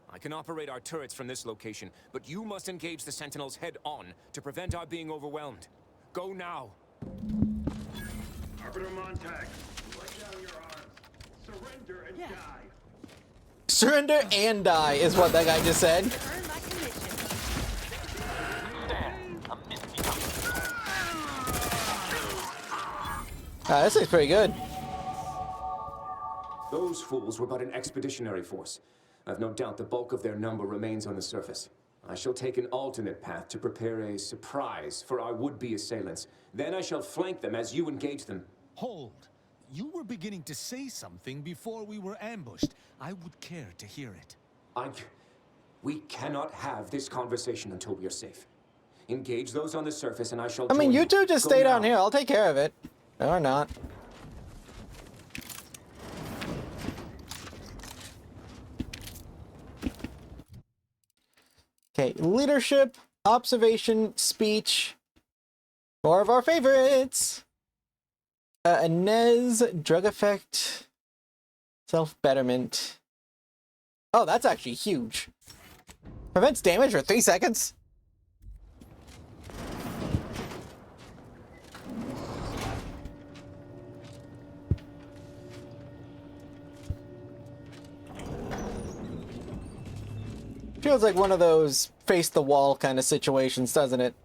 I can operate our turrets from this location, but you must engage the Sentinels head-on to prevent our being overwhelmed. Go now. Arbiter Montag, lay down your arms. Surrender and die. Surrender and die is what that guy just said. This is pretty good. Those fools were but an expeditionary force. I've no doubt the bulk of their number remains on the surface. I shall take an alternate path to prepare a surprise for our would-be assailants. Then I shall flank them as you engage them. Hold. You were beginning to say something before we were ambushed. I would care to hear it. We cannot have this conversation until we are safe. Engage those on the surface and I shall I mean, join you two just Go stay now. down here. I'll take care of it. Or not. Okay, leadership, observation, speech. More of our favorites. Inez, drug effect, self-betterment. Oh, that's actually huge. Prevents damage for 3 seconds? Feels like one of those face the wall kind of situations, doesn't it?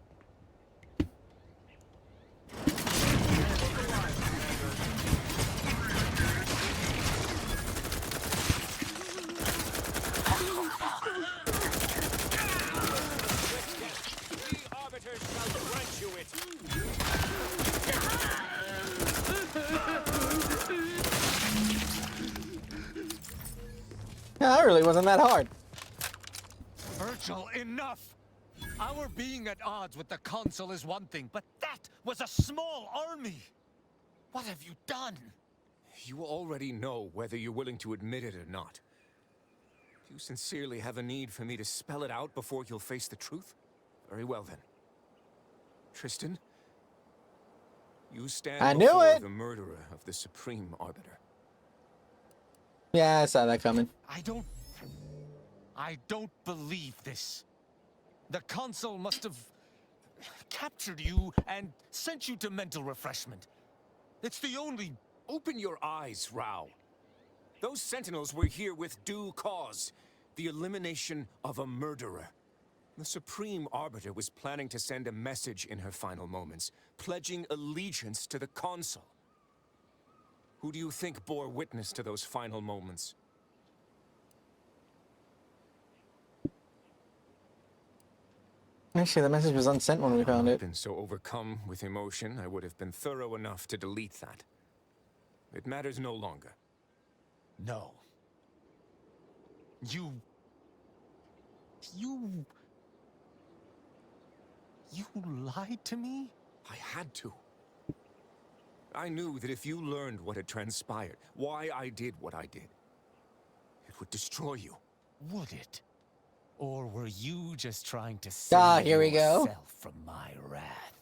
Yeah, that really wasn't that hard. Virgil, enough! Our being at odds with the Council is one thing, but that was a small army! What have you done? You already know whether you're willing to admit it or not. Do you sincerely have a need for me to spell it out before you'll face the truth? Very well then. Tristan, you stand before the murderer of the Supreme Arbiter. Yeah, I saw that coming. I don't believe this. The Council must have captured you and sent you to mental refreshment. It's the only... Open your eyes, Rao. Those Sentinels were here with due cause. The elimination of a murderer. The Supreme Arbiter was planning to send a message in her final moments, pledging allegiance to the Consul. Who do you think bore witness to those final moments? Actually, the message was unsent when we found it. I've been so overcome with emotion, I would have been thorough enough to delete that. It matters no longer. No. You lied to me? I had to. I knew that if you learned what had transpired, why I did what I did, it would destroy you. Would it? Or were you just trying to save here we go. yourself from my wrath?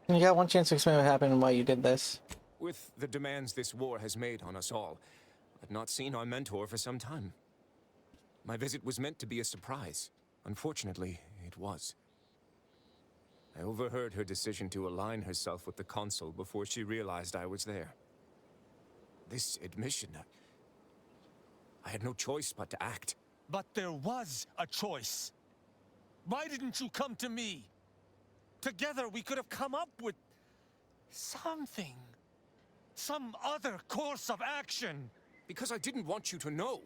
You got one chance to explain what happened and why you did this. With the demands this war has made on us all, I've not seen our mentor for some time. My visit was meant to be a surprise. Unfortunately, it was. I overheard her decision to align herself with the Consul before she realized I was there. This admission, I had no choice but to act. But there was a choice. Why didn't you come to me? Together we could have come up with something. Some other course of action. Because I didn't want you to know.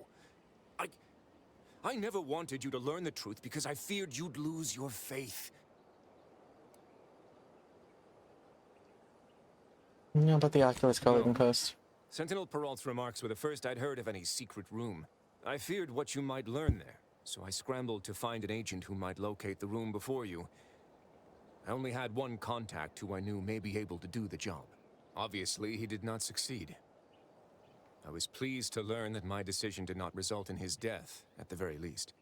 I never wanted you to learn the truth because I feared you'd lose your faith. You know about the Oculus coloring post? Sentinel Peralt's remarks were the first I'd heard of any secret room. I feared what you might learn there, so I scrambled to find an agent who might locate the room before you. I only had one contact who I knew may be able to do the job. Obviously, he did not succeed. I was pleased to learn that my decision did not result in his death, at the very least.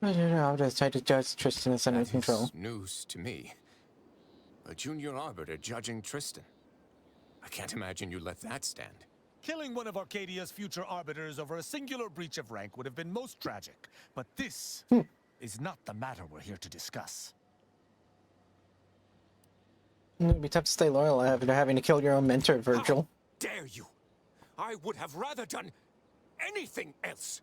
I don't know, I'll just try to judge Tristan as under control. News to me. A junior arbiter judging Tristan. I can't imagine you let that stand. Killing one of Arcadia's future arbiters over a singular breach of rank would have been most tragic. But this is not the matter we're here to discuss. It'd be tough to stay loyal after having to kill your own mentor, Virgil. Dare you? I would have rather done anything else.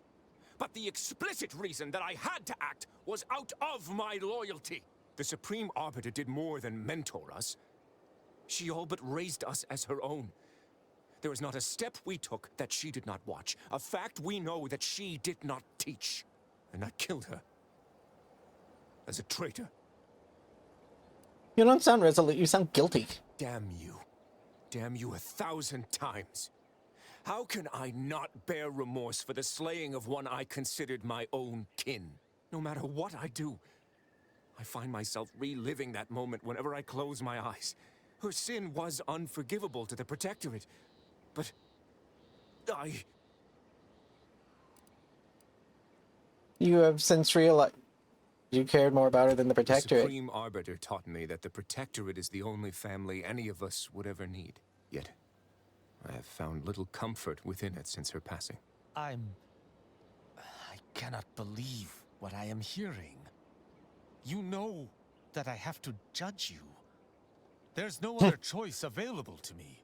But the explicit reason that I had to act was out of my loyalty. The Supreme Arbiter did more than mentor us. She all but raised us as her own. There is not a step we took that she did not watch. A fact we know that she did not teach. And I killed her. As a traitor. You don't sound resolute, you sound guilty. Damn you. Damn you 1,000 times. How can I not bear remorse for the slaying of one I considered my own kin? No matter what I do, I find myself reliving that moment whenever I close my eyes. Her sin was unforgivable to the Protectorate, but You have since realized you cared more about her than the The Protectorate. Supreme Arbiter taught me that the Protectorate is the only family any of us would ever need. Yet, I have found little comfort within it since her passing. I cannot believe what I am hearing. You know that I have to judge you. There's no other choice available to me.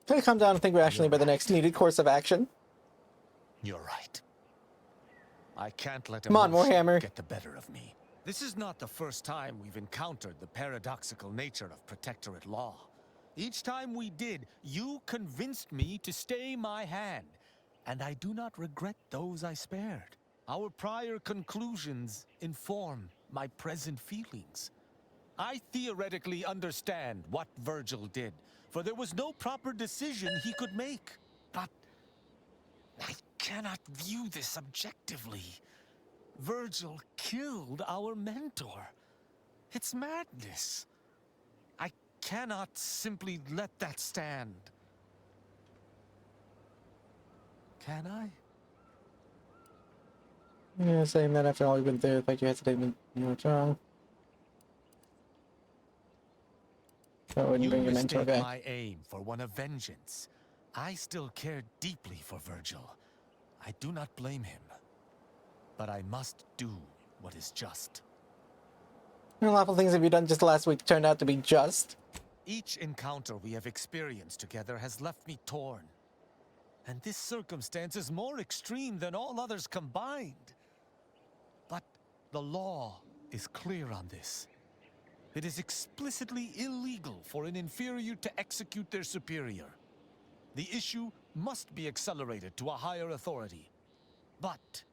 Try to calm down and think rationally about the next needed course of action. You're right. I can't let Come on, emotion Warhammer. get the better of me. This is not the first time we've encountered the paradoxical nature of Protectorate law. Each time we did, you convinced me to stay my hand, and I do not regret those I spared. Our prior conclusions inform my present feelings. I theoretically understand what Virgil did, for there was no proper decision he could make. But I cannot view this objectively. Virgil killed our mentor. It's madness. I cannot simply let that stand. Can I? Yeah, saying that after all we've been through, like you hesitate when you were wrong. That wouldn't You bring your mentor mistake back. my aim for one of vengeance. I still care deeply for Virgil. I do not blame him. But I must do what is just. What awful things have you done just last week turned out to be just? Each encounter we have experienced together has left me torn. And this circumstance is more extreme than all others combined. But the law is clear on this. It is explicitly illegal for an inferior to execute their superior. The issue must be accelerated to a higher authority. But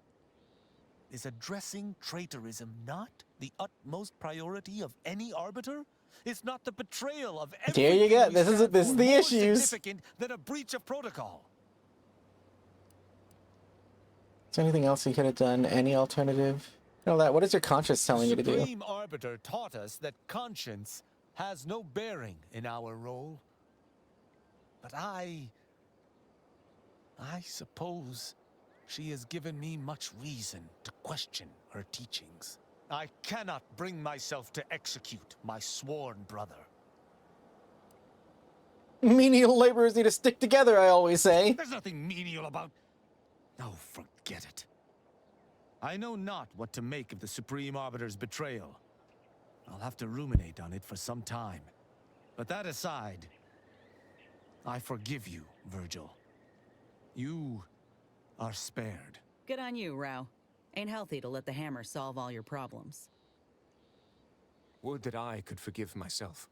is addressing traitorism not the utmost priority of any arbiter? Is not the betrayal of everything There you go. we This is stand the for more issues. significant than a breach of protocol? Is there anything else you could have done? Any alternative? All that. What is your conscience telling you to do? The Supreme Arbiter taught us that conscience has no bearing in our role. But I suppose she has given me much reason to question her teachings. I cannot bring myself to execute my sworn brother. Menial laborers need to stick together, I always say. There's nothing menial about... Oh, forget it. I know not what to make of the Supreme Arbiter's betrayal. I'll have to ruminate on it for some time. But that aside, I forgive you, Virgil. You are spared. Good on you, Rao. Ain't healthy to let the hammer solve all your problems. Would that I could forgive myself.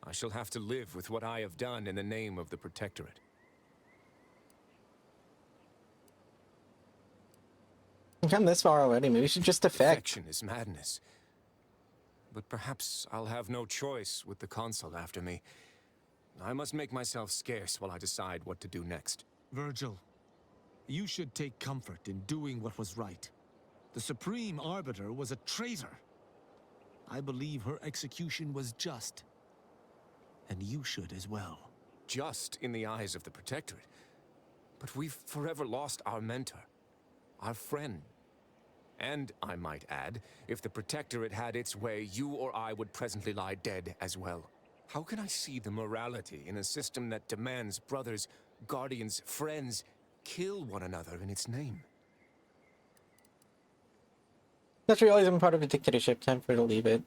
I shall have to live with what I have done in the name of the Protectorate. We've come this far already. Maybe we should just defect. Defection is madness. But perhaps I'll have no choice with the Consul after me. I must make myself scarce while I decide what to do next. Virgil, you should take comfort in doing what was right. The Supreme Arbiter was a traitor. I believe her execution was just. And you should as well. Just in the eyes of the Protectorate. But we've forever lost our mentor. Our friend. And, I might add, if the Protectorate had its way, you or I would presently lie dead as well. How can I see the morality in a system that demands brothers, guardians, friends kill one another in its name? That's realism part of a dictatorship. Time for her to leave it.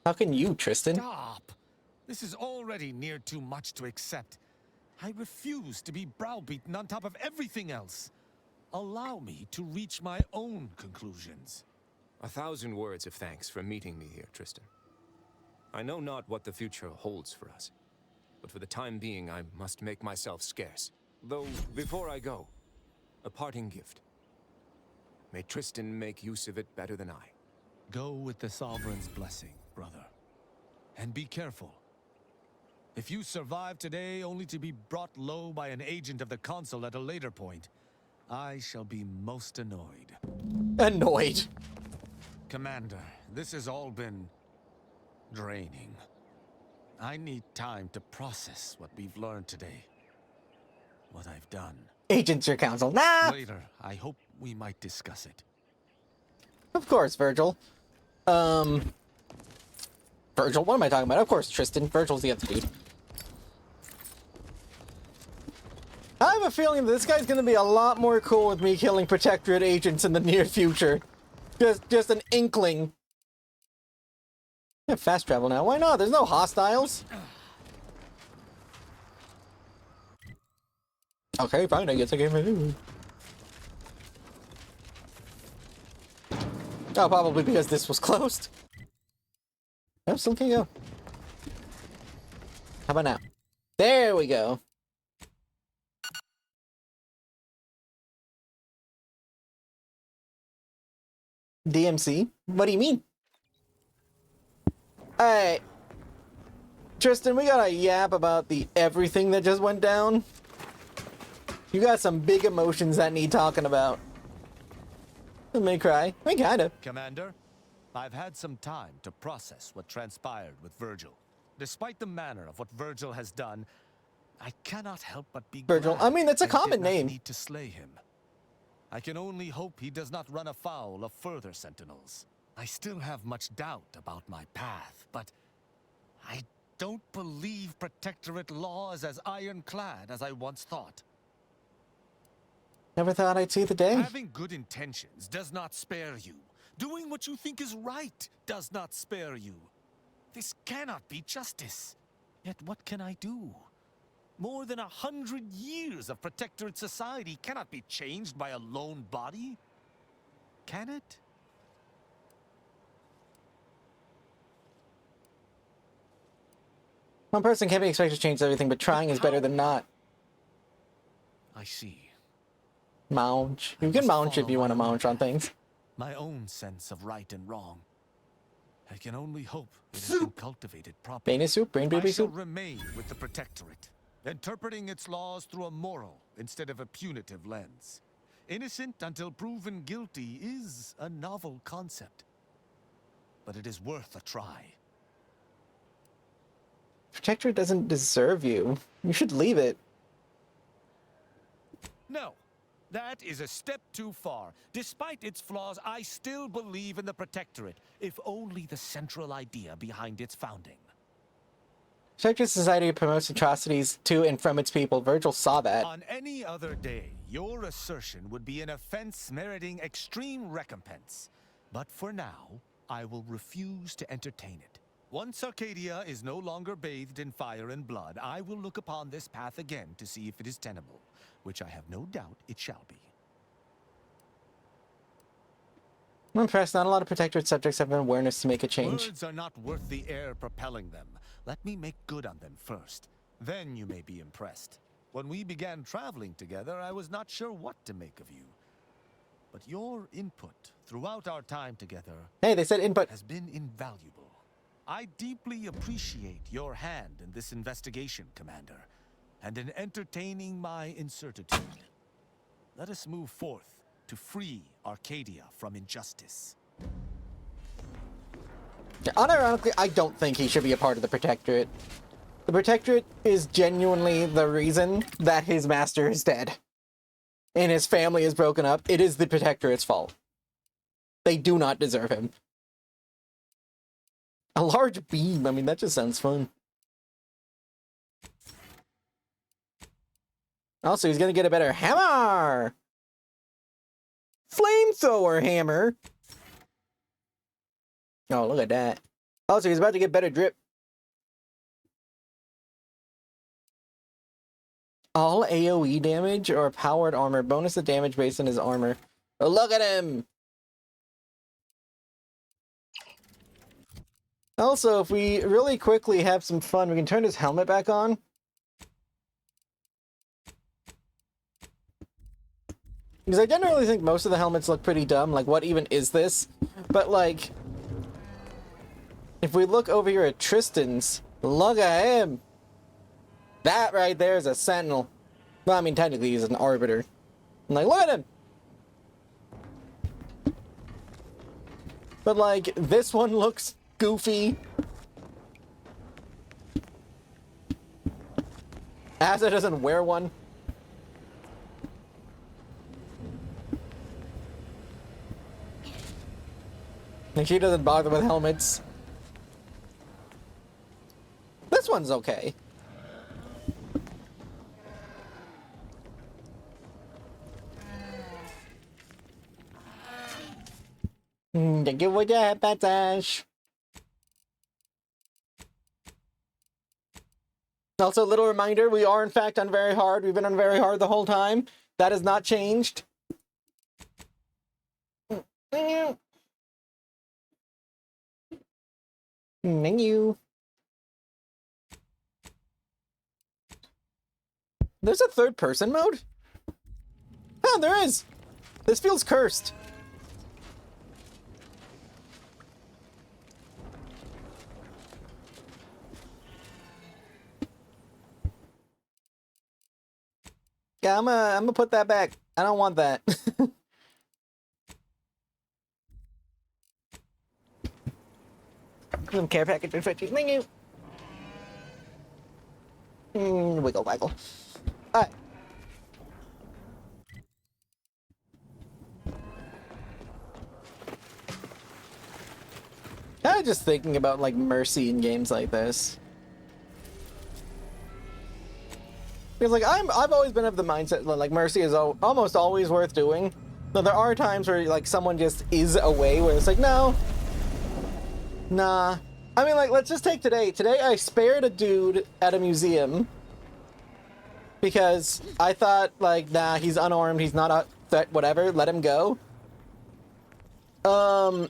How can you, Tristan? Stop! This is already near too much to accept. I refuse to be browbeaten on top of everything else. Allow me to reach my own conclusions. 1,000 words of thanks for meeting me here, Tristan. I know not what the future holds for us, but for the time being I must make myself scarce. Though, before I go, a parting gift. May Tristan make use of it better than I. Go with the Sovereign's blessing, brother. And be careful. If you survive today only to be brought low by an agent of the Council at a later point, I shall be most annoyed. Annoyed? Commander, this has all been draining. I need time to process what we've learned today. What I've done. Agents or Council? Nah! Later, I hope we might discuss it. Of course, Virgil. Virgil? What am I talking about? Of course, Tristan. Virgil's the other dude. I have a feeling that this guy's gonna be a lot more cool with me killing Protectorate agents in the near future. Just an inkling. I have fast travel now. Why not? There's no hostiles. Okay, fine. I guess I gave my food. Oh, probably because this was closed. No, still can't go. How about now? There we go. DMC? What do you mean? Alright. Tristan, we gotta yap about the everything that just went down. You got some big emotions that need talking about. I may cry. I mean, kinda. Commander, I've had some time to process what transpired with Virgil. Despite the manner of what Virgil has done, I cannot help but be Virgil. glad I mean, that's a I common did not name. need to slay him. I can only hope he does not run afoul of further sentinels. I still have much doubt about my path, but I don't believe Protectorate law is as ironclad as I once thought. Never thought I'd see the day. Having good intentions does not spare you. Doing what you think is right does not spare you. This cannot be justice. Yet what can I do? More than 100 years of Protectorate society cannot be changed by a lone body. Can it? One person can't be expected to change everything, but trying is better than not. I see. Mounch. You can mounch if you want to mounch on things. My own sense of right and wrong. I can only hope it has been cultivated properly. Bane soup, brain baby I shall soup. remain with the Protectorate, interpreting its laws through a moral instead of a punitive lens. Innocent until proven guilty is a novel concept, but it is worth a try. Protectorate doesn't deserve you. You should leave it. No, that is a step too far. Despite its flaws, I still believe in the Protectorate, if only the central idea behind its founding. Protectorate society promotes atrocities to and from its people. Virgil saw that. On any other day, your assertion would be an offense meriting extreme recompense. But for now, I will refuse to entertain it. Once Arcadia is no longer bathed in fire and blood, I will look upon this path again to see if it is tenable, which I have no doubt it shall be. I'm impressed. Not a lot of Protectorate subjects have an awareness to make a change. Words are not worth the air propelling them. Let me make good on them first. Then you may be impressed. When we began traveling together, I was not sure what to make of you. But your input throughout our time together... Hey, they said input. ...has been invaluable. I deeply appreciate your hand in this investigation, Commander, and in entertaining my incertitude. Let us move forth to free Arcadia from injustice. Unironically, I don't think he should be a part of the Protectorate. The Protectorate is genuinely the reason that his master is dead. And his family is broken up. It is the Protectorate's fault. They do not deserve him. A large beam. I mean, that just sounds fun. Also, he's gonna get a better hammer! Flamethrower hammer! Oh, look at that. Also, he's about to get better drip. All AoE damage or powered armor. Bonus the damage based on his armor. Oh, look at him! Also, if we really quickly have some fun, we can turn his helmet back on. Because I generally think most of the helmets look pretty dumb. Like, what even is this? But, like, if we look over here at Tristan's, look at him! That right there is a sentinel. Well, I mean, technically he's an arbiter. I'm like, look at him! But, like, this one looks goofy. Asa doesn't wear one. Like, she doesn't bother with helmets. This one's okay. Thank you for the passage. Also, a little reminder, we are in fact on very hard. We've been on very hard the whole time. That has not changed. Menu. There's a third person mode? Oh, there is. This feels cursed. Yeah, I'm gonna put that back. I don't want that. Some care package and fetches menu. Wiggle waggle. Alright. I'm just thinking about like mercy in games like this. Because like I've always been of the mindset that like mercy is almost always worth doing. Though there are times where like someone just is away where it's like, no. Nah. I mean, like, let's just take today. Today I spared a dude at a museum because I thought, like, nah, he's unarmed, he's not a threat, whatever, let him go. And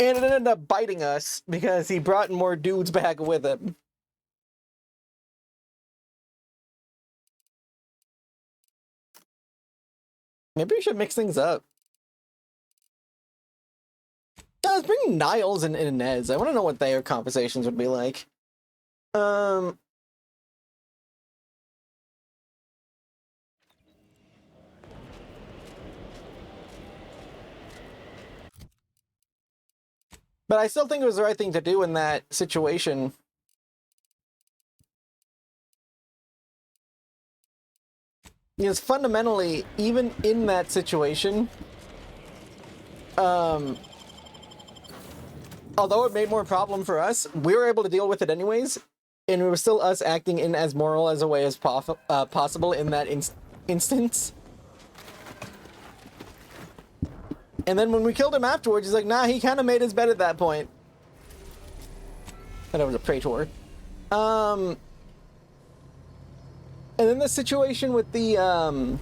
it ended up biting us because he brought more dudes back with him. Maybe we should mix things up. Let's bring Niles and Inez. I want to know what their conversations would be like. But I still think it was the right thing to do in that situation. Because fundamentally, even in that situation, although it made more problem for us, we were able to deal with it anyways, and it was still us acting in as moral as a way as possible in that instance. And then when we killed him afterwards, he's like, nah, he kind of made his bed at that point. And it was a praetor. And then the situation with the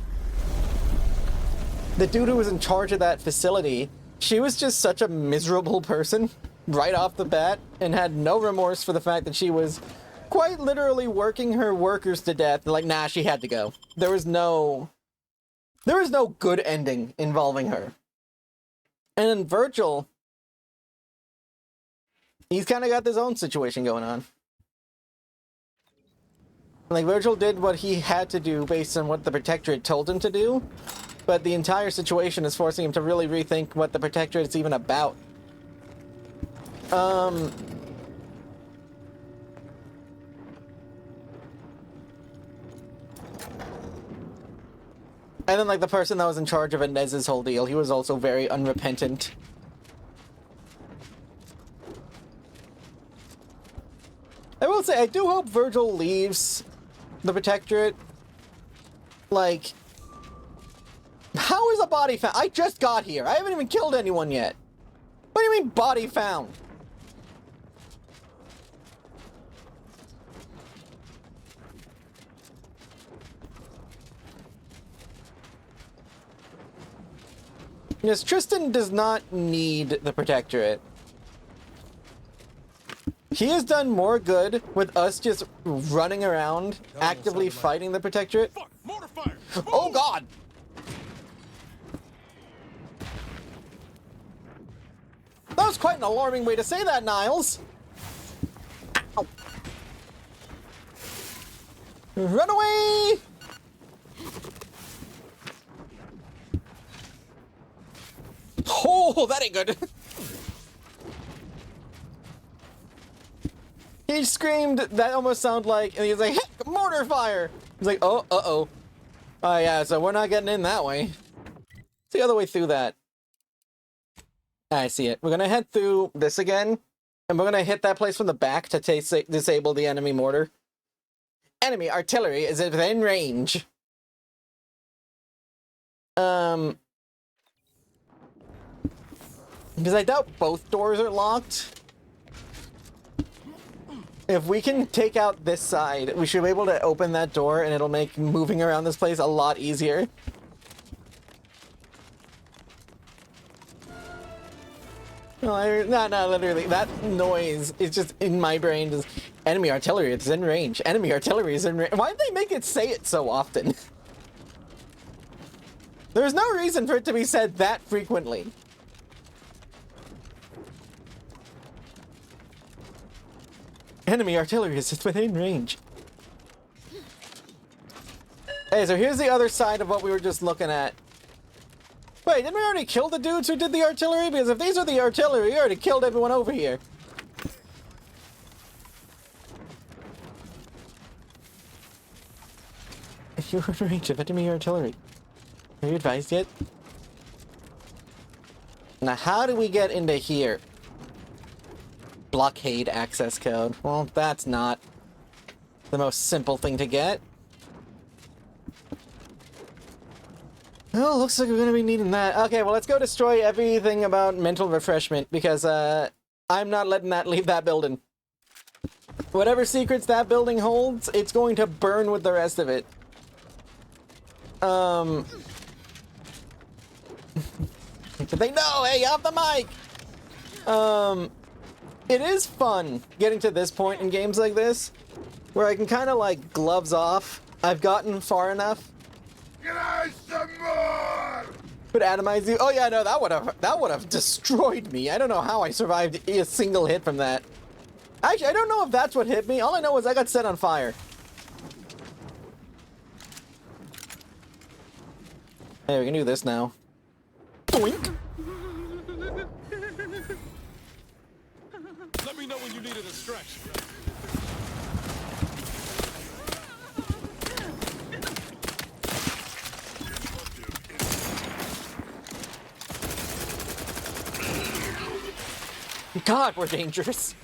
dude who was in charge of that facility, she was just such a miserable person right off the bat and had no remorse for the fact that she was quite literally working her workers to death. Like, nah, she had to go. There was no good ending involving her. And then Virgil, he's kind of got his own situation going on. Like, Virgil did what he had to do based on what the Protectorate told him to do, but the entire situation is forcing him to really rethink what the Protectorate is even about. And then, like, the person that was in charge of Inez's whole deal, he was also very unrepentant say, I do hope Virgil leaves the Protectorate. Like, how is a body found? I just got here. I haven't even killed anyone yet. What do you mean, body found? Yes, Tristan does not need the Protectorate. He has done more good with us just running around, actively fighting the Protectorate. Fuck, mortar fire! Oh god! That was quite an alarming way to say that, Niles. Ow. Run away! Oh, that ain't good. He screamed, that almost sounded like, and he was like, heck, mortar fire! He's like, oh, uh-oh. Oh yeah, so we're not getting in that way. It's the other way through that. I see it. We're gonna head through this again, and we're gonna hit that place from the back to disable the enemy mortar. Enemy artillery is within range. Because I doubt both doors are locked. If we can take out this side, we should be able to open that door, and it'll make moving around this place a lot easier. No, literally, that noise is just in my brain. Just, enemy artillery is in range. Enemy artillery is in range. Why did they make it say it so often? There's no reason for it to be said that frequently. Enemy artillery is within range. Hey, so here's the other side of what we were just looking at. Wait, didn't we already kill the dudes who did the artillery? Because if these are the artillery, we already killed everyone over here. You're in range of enemy artillery. Are you advised yet? Now, how do we get into here? Blockade access code. Well, that's not the most simple thing to get. Well, looks like we're gonna be needing that. Okay, well, let's go destroy everything about mental refreshment, because I'm not letting that leave that building. Whatever secrets that building holds, it's going to burn with the rest of it. Did they know? Hey, off the mic! It is fun getting to this point in games like this, where I can kind of like gloves off. I've gotten far enough. Some more! But atomize you. Oh yeah, no, that would have destroyed me. I don't know how I survived a single hit from that. Actually, I don't know if that's what hit me. All I know is I got set on fire. Hey, we can do this now. Boink. Let me know when you need a distraction. God, we're dangerous.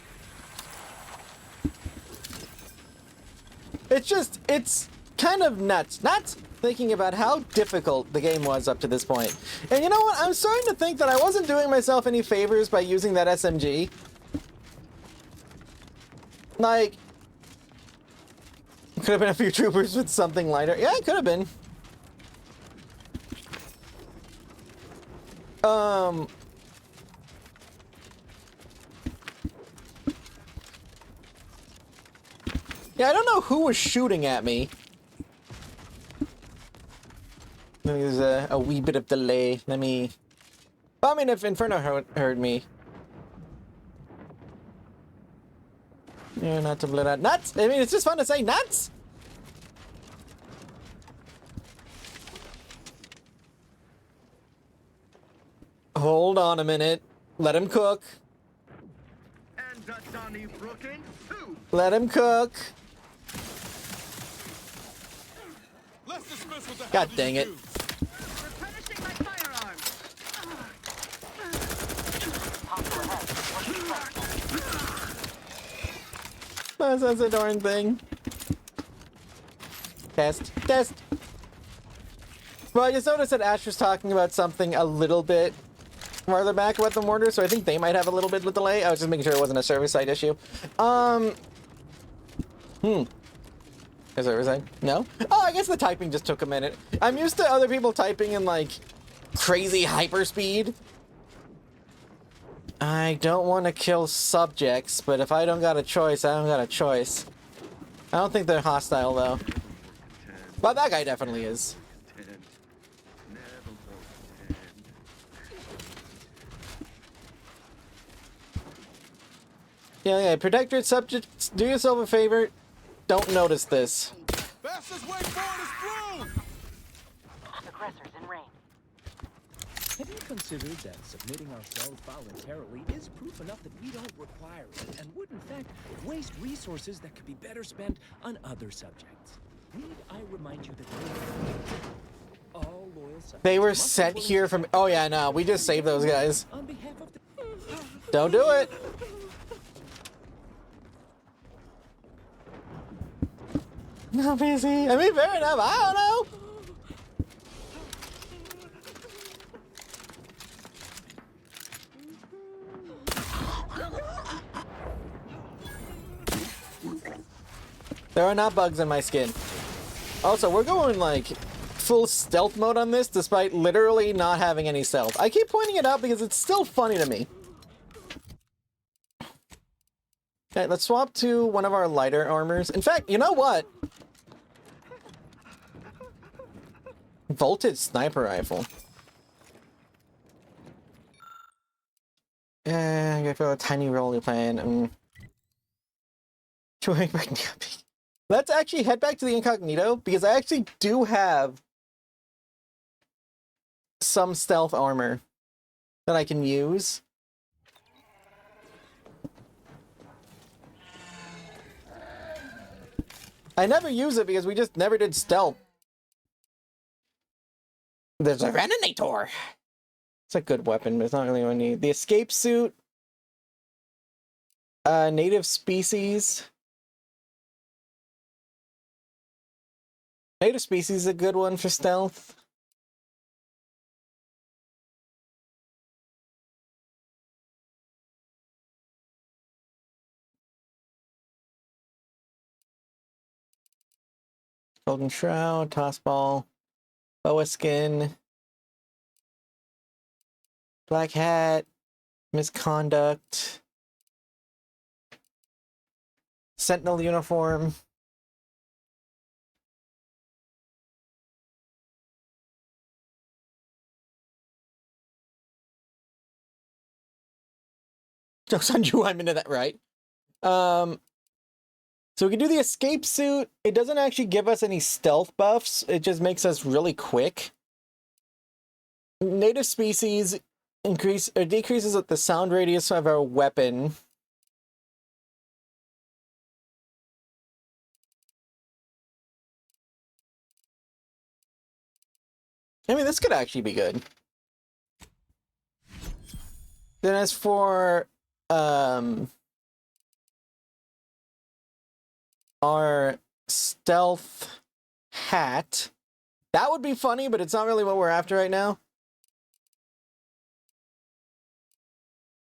It's kind of nuts. Nuts thinking about how difficult the game was up to this point. And you know what? I'm starting to think that I wasn't doing myself any favors by using that SMG. Like, could have been a few troopers with something lighter. Yeah, it could have been. Yeah, I don't know who was shooting at me. There's a wee bit of delay. Let me... Well, I mean, if Inferno heard me. Yeah, not to blow out nuts. I mean, it's just fun to say nuts. Hold on a minute. Let him cook. Let him cook. God dang it. That's a darn thing. Test. Test. Well, I just noticed that Ash was talking about something a little bit farther back about the mortar, so I think they might have a little bit of a delay. I was just making sure it wasn't a server side issue. Is server side? No? Oh, I guess the typing just took a minute. I'm used to other people typing in, like, crazy hyperspeed. I don't want to kill subjects, but if I don't got a choice, I don't got a choice. I don't think they're hostile, though. But that guy definitely is. Yeah, protect your subjects. Do yourself a favor. Don't notice this. Fastest way forward is through! Aggressors in range. Have you considered that submitting ourselves voluntarily is proof enough that we don't require it, and would in fact waste resources that could be better spent on other subjects? Need I remind you that all loyal subjects They were sent here from... Oh yeah, no, we just saved those guys. on behalf of the... Don't do it. Not busy. I mean, fair enough. I don't know. There are not bugs in my skin. Also, we're going like full stealth mode on this despite literally not having any stealth. I keep pointing it out because it's still funny to me. Okay, let's swap to one of our lighter armors. In fact, you know what? Voltage sniper rifle. Yeah, I feel a tiny role you're playing. Let's actually head back to the incognito because I actually do have some stealth armor that I can use. I never use it because we just never did stealth. There's a Reanimator. It's a good weapon, but it's not really what I need. The escape suit. Native species. Native species is a good one for stealth. Golden Shroud, Toss Ball, Boa Skin, Black Hat, Misconduct, Sentinel Uniform. No, Sanju, I'm into that, right? So we can do the escape suit. It doesn't actually give us any stealth buffs. It just makes us really quick. Native species increase or decreases the sound radius of our weapon. I mean, this could actually be good. Then as for our stealth hat, that would be funny, but it's not really what we're after right now.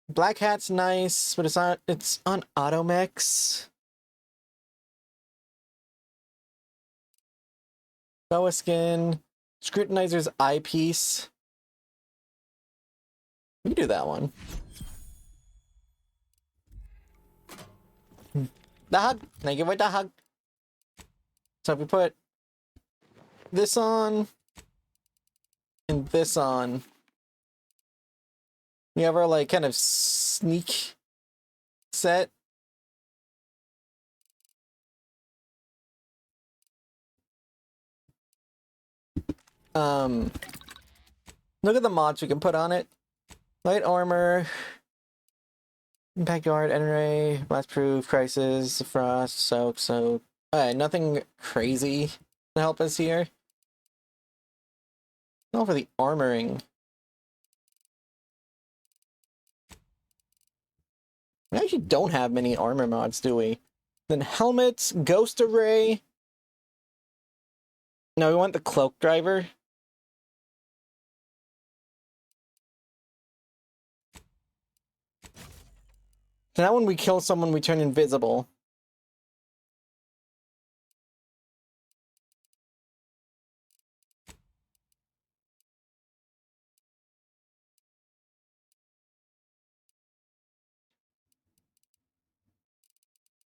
Black hat's nice, but it's on Automex. Boa Skin, Scrutinizer's eyepiece. We can do that one. The hug. Thank you for the hug. So if we put this on and this on, we have our like kind of sneak set. Look at the mods we can put on it. Light armor, impact guard, N-ray, blast proof, crisis, frost, soak. Nothing crazy to help us here. All for the armoring. We actually don't have many armor mods, do we? Then helmets, ghost array. No, we want the cloak driver. So now when we kill someone, we turn invisible.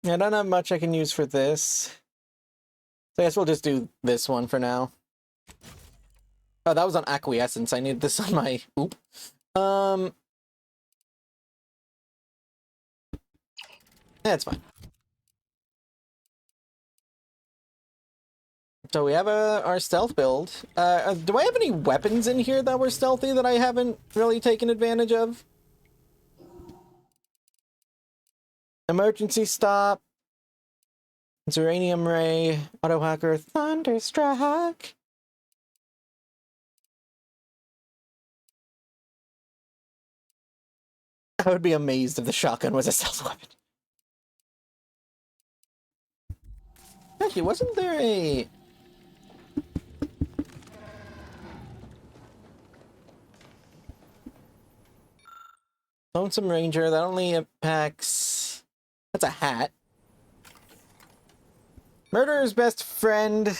Yeah, I don't have much I can use for this. So I guess we'll just do this one for now. Oh, that was on acquiescence. I need this on my... Oop. That's fine. So we have our stealth build. Do I have any weapons in here that were stealthy that I haven't really taken advantage of? Emergency stop. Uranium ray. Auto hacker. Thunderstruck. I would be amazed if the shotgun was a stealth weapon. Actually, wasn't there a... Lonesome Ranger, that only impacts... That's a hat. Murderer's best friend.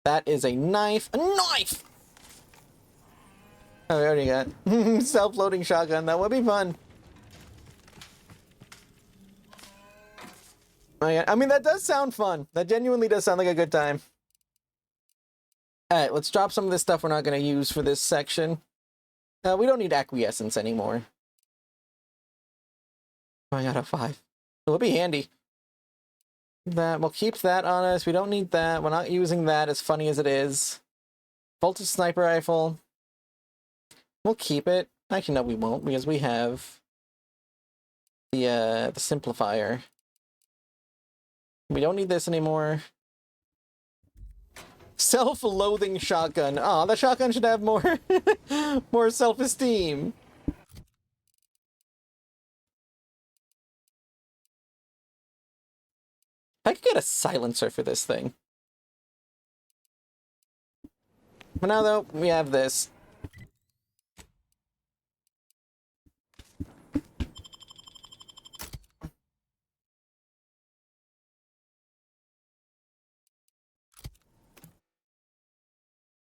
That is a knife. A knife! Oh, we already got self-loading shotgun. That would be fun. I mean, that does sound fun. That genuinely does sound like a good time. Alright, let's drop some of this stuff we're not going to use for this section. We don't need acquiescence anymore. Going out of 5. It would be handy. That we'll keep that on us. We don't need that. We're not using that, as funny as it is. Voltage sniper rifle. We'll keep it. Actually, no, we won't, because we have the simplifier. We don't need this anymore. Self-loathing shotgun. Oh, the shotgun should have more more self-esteem. I could get a silencer for this thing. But now, though, we have this.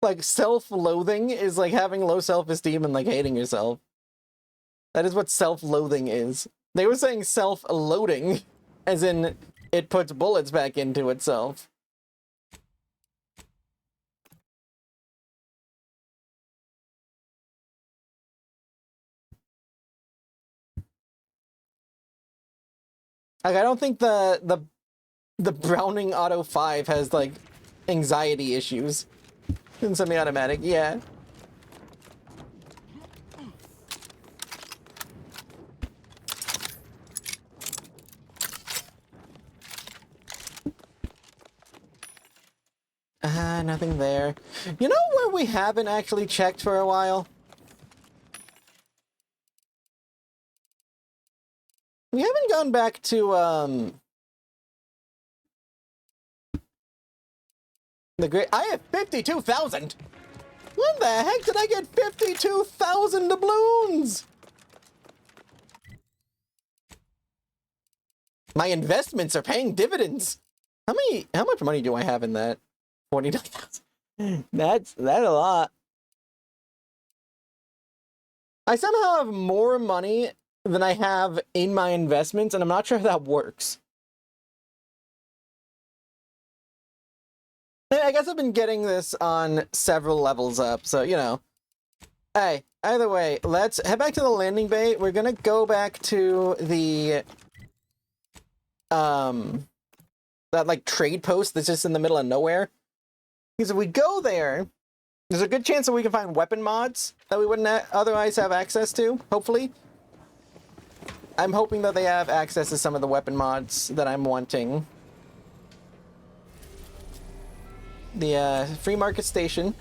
Like, self-loathing is like having low self-esteem and like hating yourself. That is what self-loathing is. They were saying self-loading, as in it puts bullets back into itself. Like, I don't think the Browning Auto 5 has like anxiety issues. In semi-automatic, yeah. Nothing there. You know where we haven't actually checked for a while? We haven't gone back to, the great... I have 52,000! When the heck did I get 52,000 doubloons? My investments are paying dividends. How much money do I have in that? 49,000. That's a lot. I somehow have more money than I have in my investments, and I'm not sure how that works. I guess I've been getting this on several levels up, so, you know. Hey, either way, let's head back to the landing bay. We're gonna go back to the, that, like, trade post that's just in the middle of nowhere. Because if we go there, there's a good chance that we can find weapon mods that we wouldn't otherwise have access to, hopefully. I'm hoping that they have access to some of the weapon mods that I'm wanting. The free market station.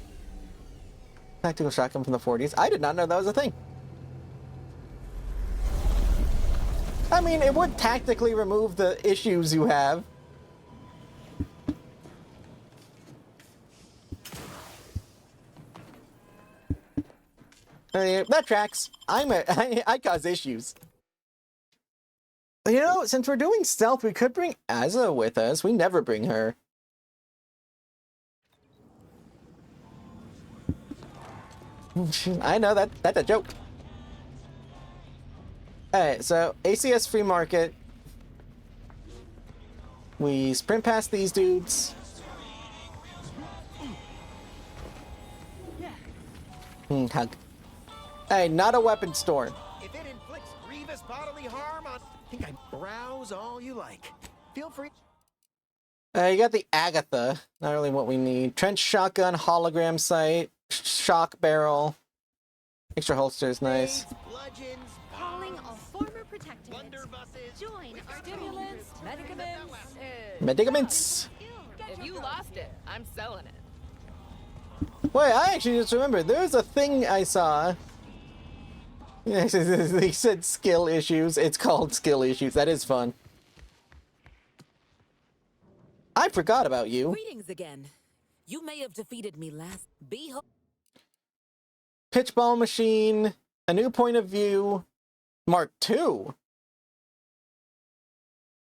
Tactical shotgun from the 40s. I did not know that was a thing. I mean, it would tactically remove the issues you have That tracks. I cause issues. You know, since we're doing stealth, we could bring Azza with us. We never bring her. I know that's a joke. Alright, so ACS Free Market. We sprint past these dudes. Hug. Hey, not a weapon store. If it inflicts grievous bodily harm on... think I browse all you like. Feel free... You got the Agatha. Not really what we need. Trench shotgun, hologram sight, shock barrel. Extra holster is nice. Calling all former protectors. Join our stimulants, medicaments. Medicaments. If you lost it, I'm selling it. Wait, I actually just remembered. There was a thing I saw. Yeah, they said skill issues. It's called skill issues. That is fun. I forgot about you. Greetings again. You may have defeated me last. Pitchball machine. A new point of view. Mark II.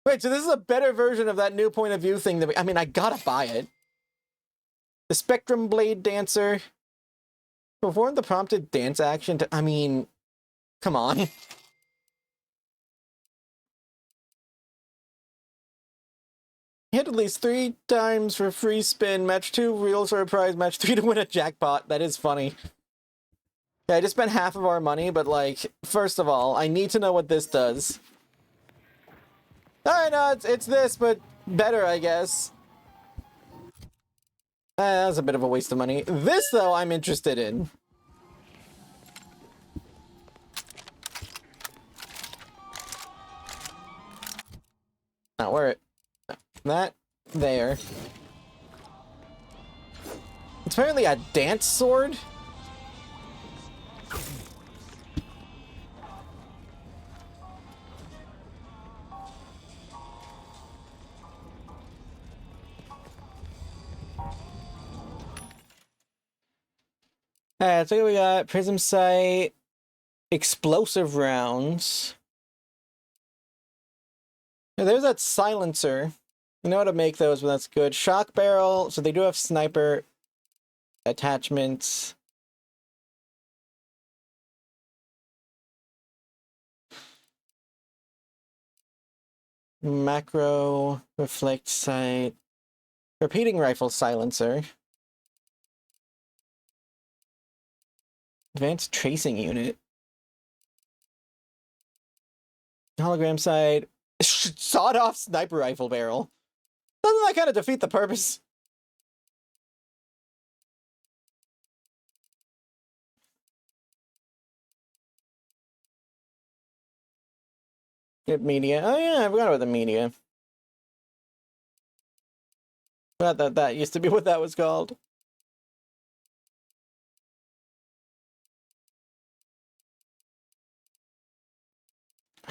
Wait, so this is a better version of that new point of view thing that I mean, I gotta buy it. The Spectrum Blade Dancer. Perform the prompted dance action to, I mean, come on. Hit at least 3 times for free spin. Match 2 reels for a prize. Match 3 to win a jackpot. That is funny. Yeah, I just spent half of our money, but like, first of all, I need to know what this does. Alright, no, it's this, but better, I guess. That was a bit of a waste of money. This, though, I'm interested in. Not where it... That there. It's apparently a dance sword. Alright, so we got prism sight, explosive rounds. Yeah, there's that silencer. You know how to make those, but that's good. Shock barrel, so they do have sniper attachments. Macro, reflect sight, repeating rifle silencer. Advanced tracing unit. Hologram sight, sawed-off sniper rifle barrel. Doesn't that kind of defeat the purpose? Good media. Oh yeah, I forgot about the media. Forgot that used to be what that was called.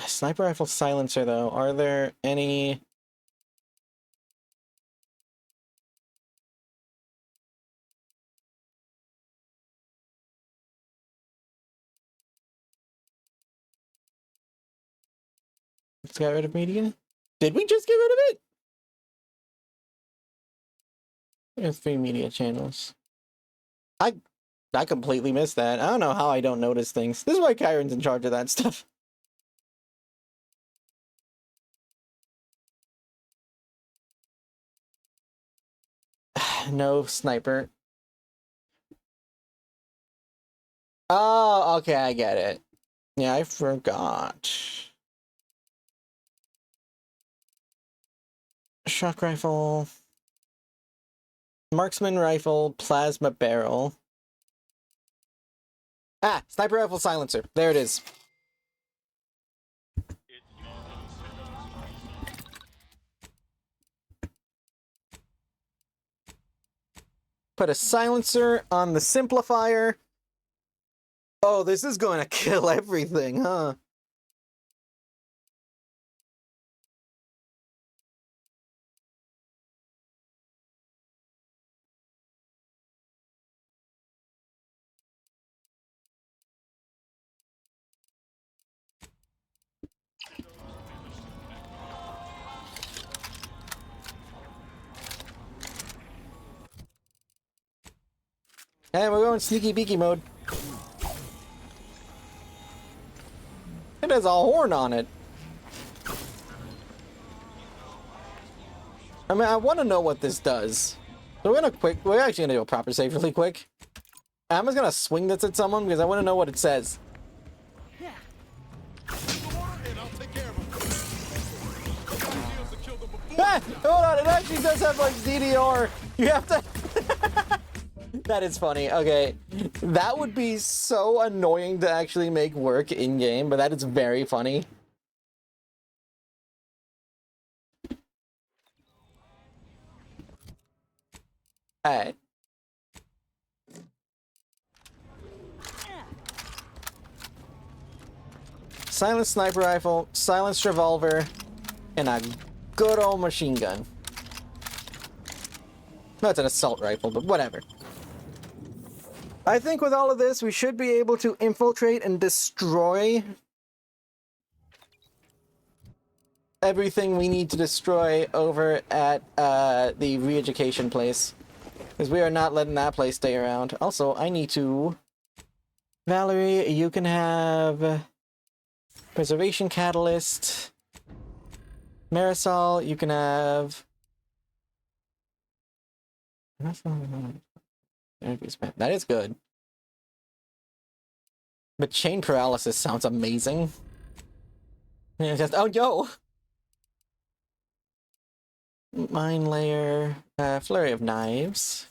Sniper rifle silencer, though. Are there any... Let's get rid of media. Did we just get rid of it? There's 3 media channels. I completely missed that. I don't know how I don't notice things. This is why Kyron's in charge of that stuff. No sniper. Oh, okay, I get it. Yeah, I forgot. Shock rifle. Marksman rifle, plasma barrel. Ah, sniper rifle silencer. There it is. Put a silencer on the simplifier. Oh, this is going to kill everything, huh? Hey, we're going sneaky beaky mode. It has a horn on it. I mean, I want to know what this does. So we're actually gonna do a proper save really quick. I'm just gonna swing this at someone because I want to know what it says. Ah, hold on, it actually does have like DDR. You have to. That is funny. Okay, that would be so annoying to actually make work in game, but that is very funny. All right. Silenced sniper rifle, silenced revolver, and a good old machine gun. No, it's an assault rifle, but whatever. I think with all of this, we should be able to infiltrate and destroy everything we need to destroy over at the re-education place. Because we are not letting that place stay around. Also, I need to... Valerie, you can have... Preservation Catalyst. Marisol, you can have... That is good. But chain paralysis sounds amazing. Yeah, just, oh, yo! Mine layer, flurry of knives.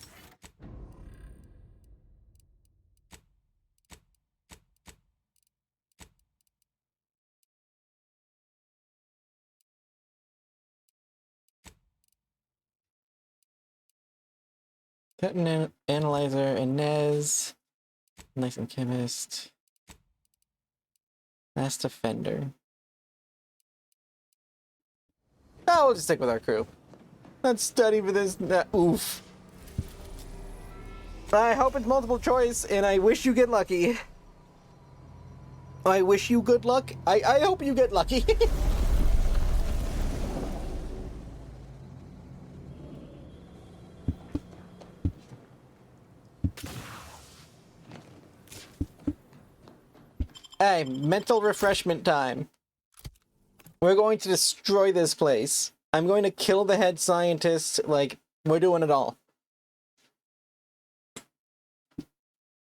Patent analyzer and Nez. Nice and chemist. Mass defender. Oh, we'll just stick with our crew. Let's study for this. Oof. I hope it's multiple choice, and I wish you get lucky. I wish you good luck. I hope you get lucky. Hey, mental refreshment time. We're going to destroy this place. I'm going to kill the head scientist. Like, we're doing it all.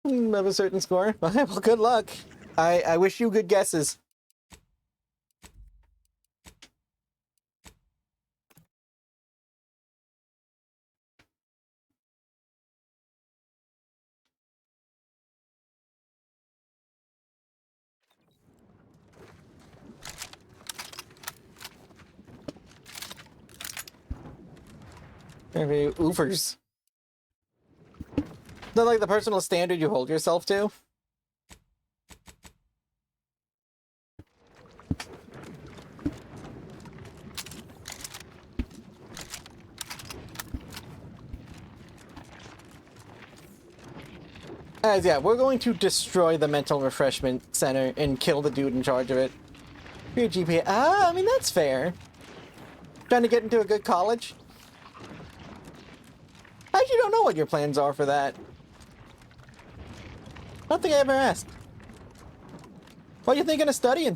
Of a certain score. Well, good luck. I wish you good guesses. Maybe oofers. Not like the personal standard you hold yourself to. As yeah, we're going to destroy the mental refreshment center and kill the dude in charge of it. Your GPA. I mean, that's fair. Trying to get into a good college? I actually don't know what your plans are for that. I don't think I ever asked. What are you thinking of studying?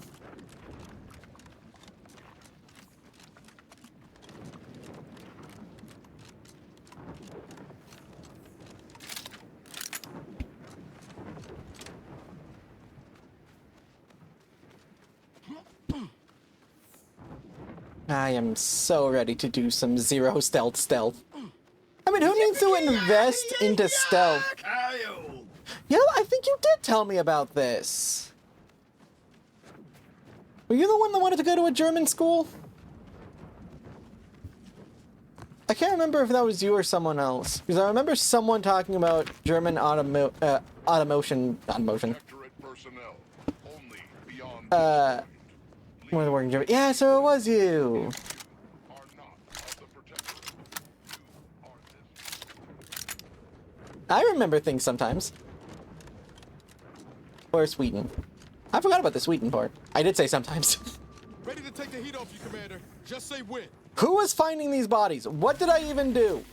I am so ready to do some zero stealth. I mean, who needs to invest into stealth? Yeah, I think you did tell me about this. Were you the one that wanted to go to a German school? I can't remember if that was you or someone else. Because I remember someone talking about German automotion. More than working German. Yeah, so it was you. I remember things sometimes. Or Sweden. I forgot about the Sweden part. I did say sometimes. Ready to take the heat off you, Commander. Just say when. Who was finding these bodies? What did I even do?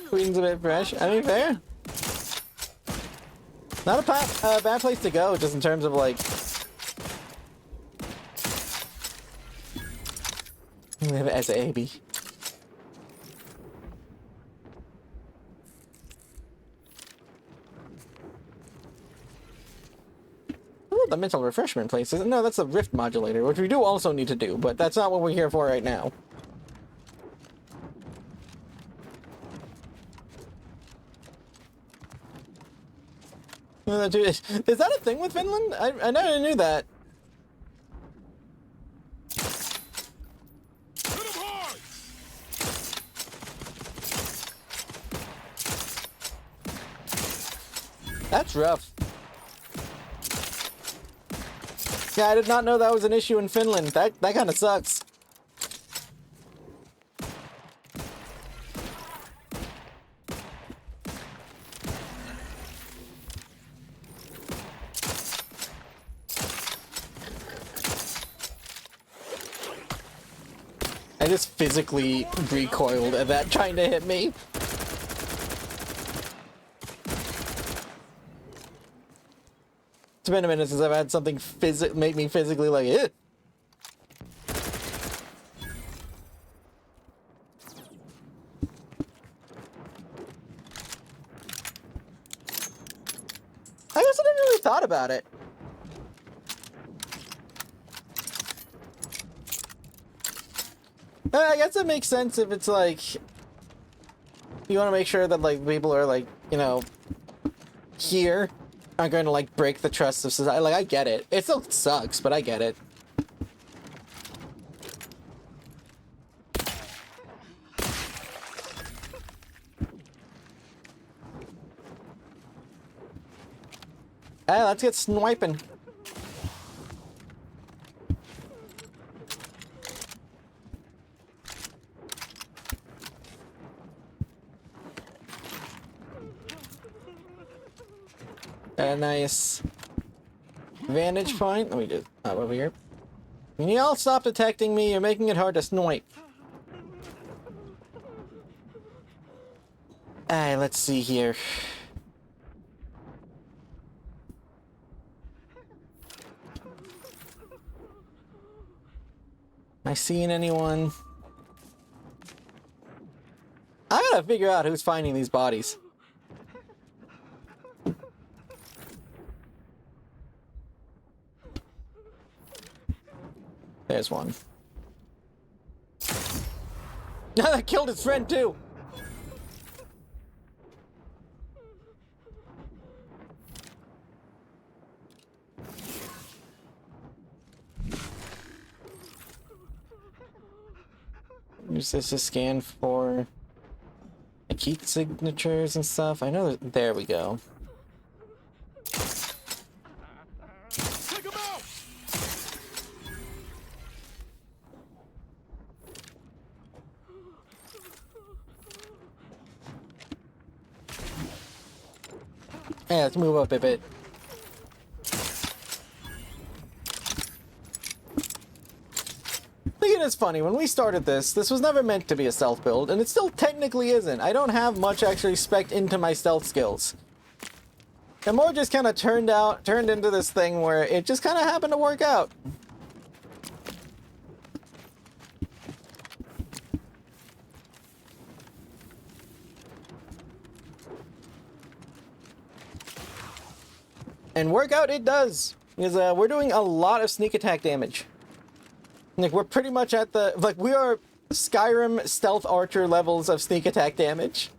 Queen's a bit fresh. I mean, fair. Not a bad place to go, just in terms of like. Live as a baby. Oh, the mental refreshment place. No, that's the rift modulator, which we do also need to do, but that's not what we're here for right now. Is that a thing with Finland? I never knew that. That's rough. Yeah, I did not know that was an issue in Finland. That kind of sucks. I just physically recoiled at that trying to hit me. It's been a minute since I've had something make me physically like it. I guess I never really thought about it. I guess it makes sense if it's like you want to make sure that like people are like, you know, here aren't going to like break the trust of society. Like, I get it. It still sucks, but I get it. Hey, let's get sniping. A nice vantage point. Let me just up over here. Can you all stop detecting me? You're making it hard to snipe. Alright, let's see here. Am I seeing anyone? I gotta figure out who's finding these bodies. There's one. That killed his friend too. Use this to scan for key signatures and stuff. I know that, there we go. Yeah, let's move up a bit. I think it is funny, when we started this was never meant to be a stealth build, and it still technically isn't. I don't have much actually spec'd into my stealth skills. It more just kind of turned into this thing where it just kind of happened to work out. And work out it does, because we're doing a lot of sneak attack damage. Like, we're pretty much at the, like, we are Skyrim stealth archer levels of sneak attack damage.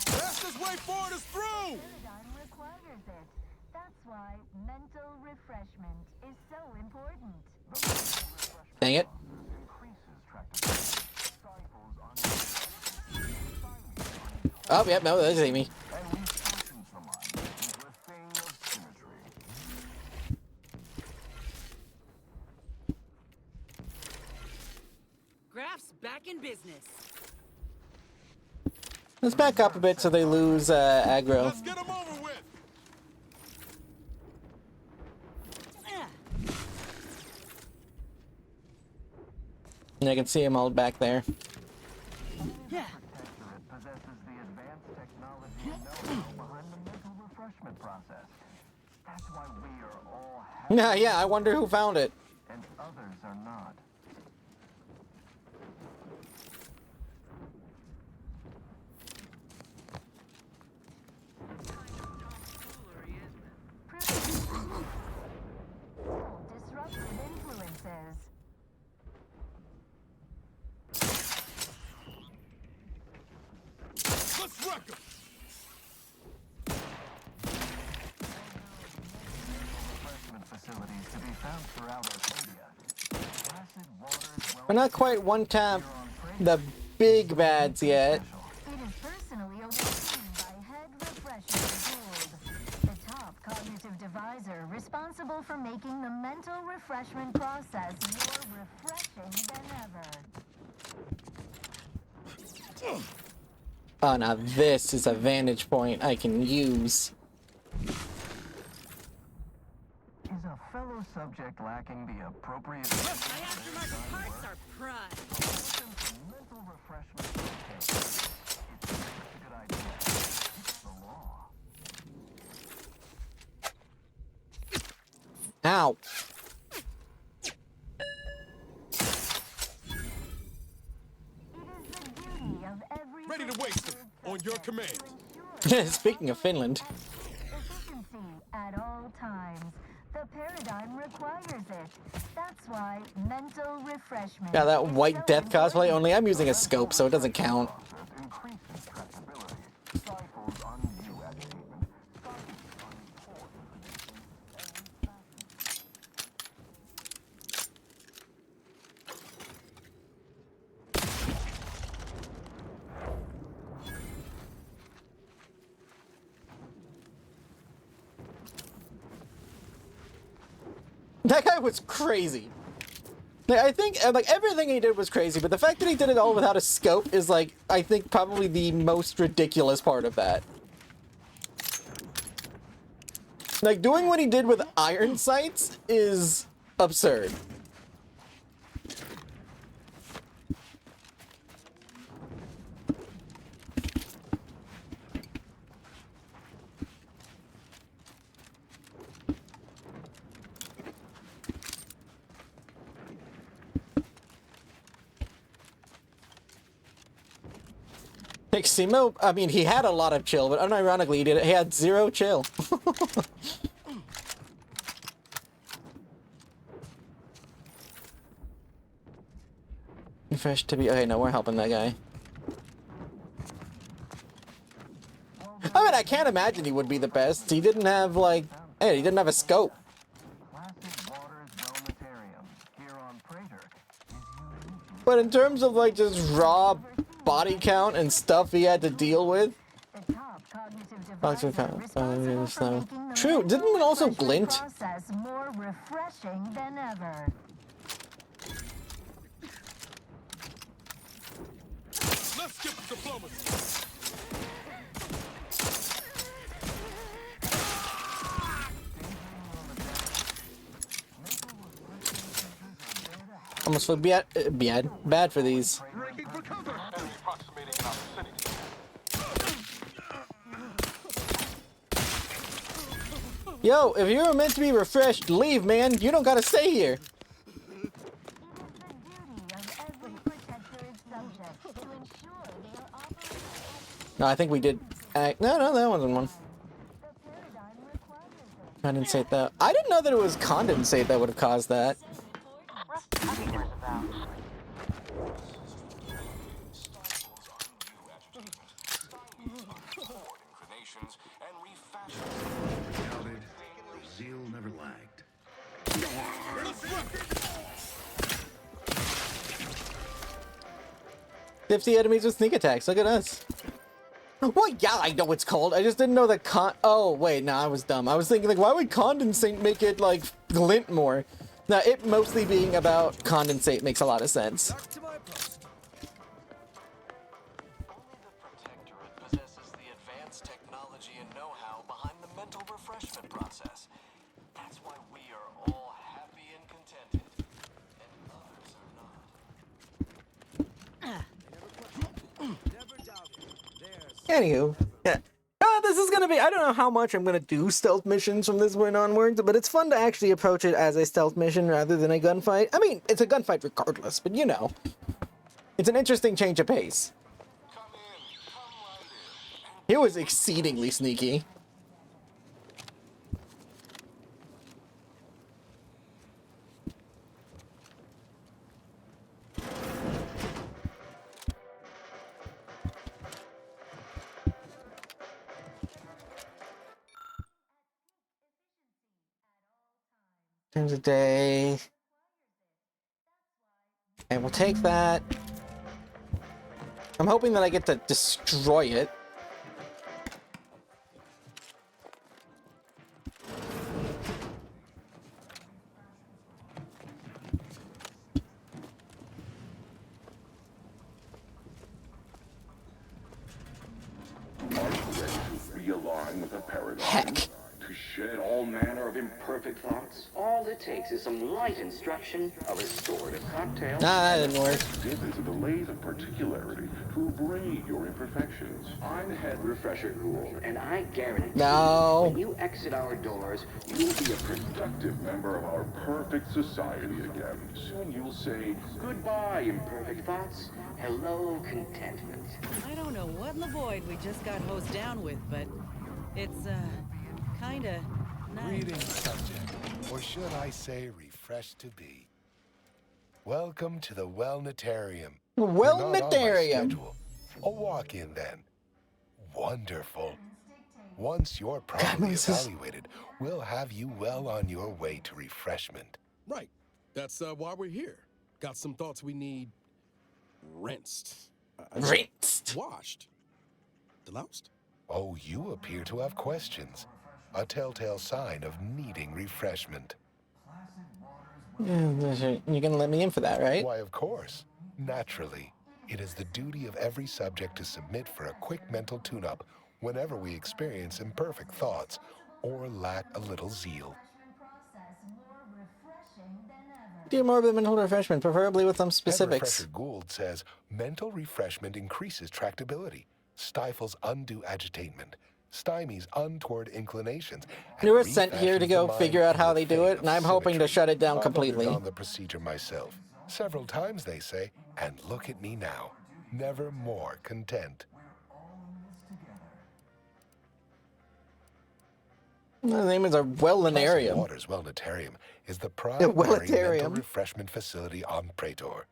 Fastest way forward is through! That's why mental refreshment is so important. Dang it. Oh, yep, no, that's Amy. Graph's back in business. Let's back up a bit so they lose aggro. Let's get them over with. And I can see them all back there. Yeah. Possesses the advanced technology and know-how behind the mental refreshment process. That's why we are all happy. Yeah, I wonder who found it. And others are not. Disruptive influences. Let's wreck 'em! Facilities to be found throughout Arcadia. Placid waters, We're not quite one tap the big bads yet. It is personally overseen by Head Refresher Gould, the top cognitive deviser responsible for making the mental refreshment process more refreshing than ever. Oh, now this is a vantage point I can use. Is a fellow subject lacking the appropriate... My aftermarket parts are prime. Mental refreshment. It's a good idea. It's the law. Ow. Ready to waste them, on your command. Speaking of Finland. Efficiency at all times. The paradigm requires it. That's why mental refreshment. Yeah, that is white so death cosplay, only I'm using a scope, so it doesn't count. Increases tractability. Stifles undue agitation. That guy was crazy. Like, I think like everything he did was crazy, but the fact that he did it all without a scope is like, I think probably the most ridiculous part of that. Like doing what he did with iron sights is absurd. Simo, I mean, he had a lot of chill, but unironically, he had 0 chill. Fresh to be. Okay, no, we're helping that guy. I mean, I can't imagine he would be the best. He didn't have, like, hey, he didn't have a scope. But in terms of, like, just raw body count and stuff he had to deal with. True, didn't it also glint? More refreshing than ever. Let's skip diplomacy. Almost feel bad for these. Yo, if you were meant to be refreshed, leave, man. You don't gotta stay here. No, I think we did. No, that wasn't one. Condensate that. I didn't know that it was condensate that would have caused that. Zeal never lagged. 50 enemies with sneak attacks. Look at us. Well, yeah, I know what's called. I just didn't know that oh, wait, no, I was dumb. I was thinking, like, why would condensate make it, like, glint more? Now, it mostly being about condensate makes a lot of sense. Possesses the advanced technology and know-how behind the mental refreshment process. That's why we are all happy and contented, and others are not. Anywho, yeah. This is gonna be, I don't know how much I'm gonna do stealth missions from this point onwards, but it's fun to actually approach it as a stealth mission rather than a gunfight. I mean, it's a gunfight regardless, but you know. It's an interesting change of pace. He was exceedingly sneaky. Times a day. And we'll take that. I'm hoping that I get to destroy it. Realign with the paradigm. Heck. To shed all manner of imperfect thoughts. All it takes is some light instruction, a restorative cocktail. Nah, that didn't work. Dip into the lathe of particularity to abrade your imperfections. I'm Head Refresher Gould, And I guarantee when you exit our doors, you'll be a productive member of our perfect society again. Soon you'll say, goodbye, imperfect thoughts. Hello, contentment. I don't know what in the void we just got hosed down with, but it's, kinda nice. Greetings, subject. Or should I say refreshed to be. Welcome to the Wellnetarium. Wellnetarium. A walk-in then. Wonderful. Once you're properly evaluated, we'll have you well on your way to refreshment. Right. That's why we're here. Got some thoughts we need rinsed. Rinsed? Washed. Deloused? Oh, you appear to have questions. A telltale sign of needing refreshment. You're gonna let me in for that, right? Why, of course. Naturally. It is the duty of every subject to submit for a quick mental tune-up whenever we experience imperfect thoughts or lack a little zeal. Do more of the mental refreshment, preferably with some specifics. Professor Gould says mental refreshment increases tractability, stifles undue agitatement, stymies untoward inclinations. You were sent here to go figure out how they do it, and I'm hoping to shut it down completely. I've undergone the procedure myself, several times they say, and look at me now, never more content. The name is a Wellnetarium. Waters Wellnetarium is the primary mental refreshment facility on Praetor.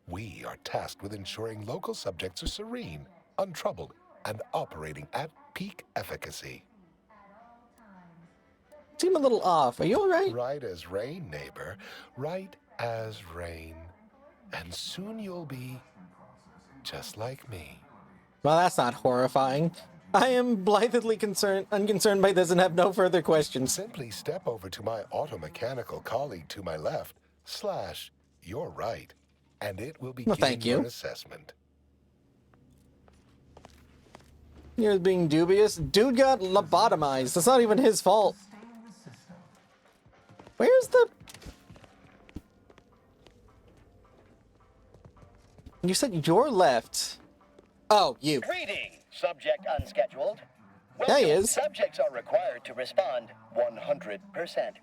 We are tasked with ensuring local subjects are serene, untroubled, and operating at peak efficacy. Seem a little off. Are you all right? Right as rain, neighbor. Right as rain. And soon you'll be just like me. Well, that's not horrifying. I am blithely unconcerned by this and have no further questions. Simply step over to my automechanical colleague to my left, / your right, and it will begin your assessment. You're being dubious? Dude got lobotomized. That's not even his fault. Where's the... You said your left. Oh, you. Greetings, subject unscheduled. There he is. Subjects are required to respond 100%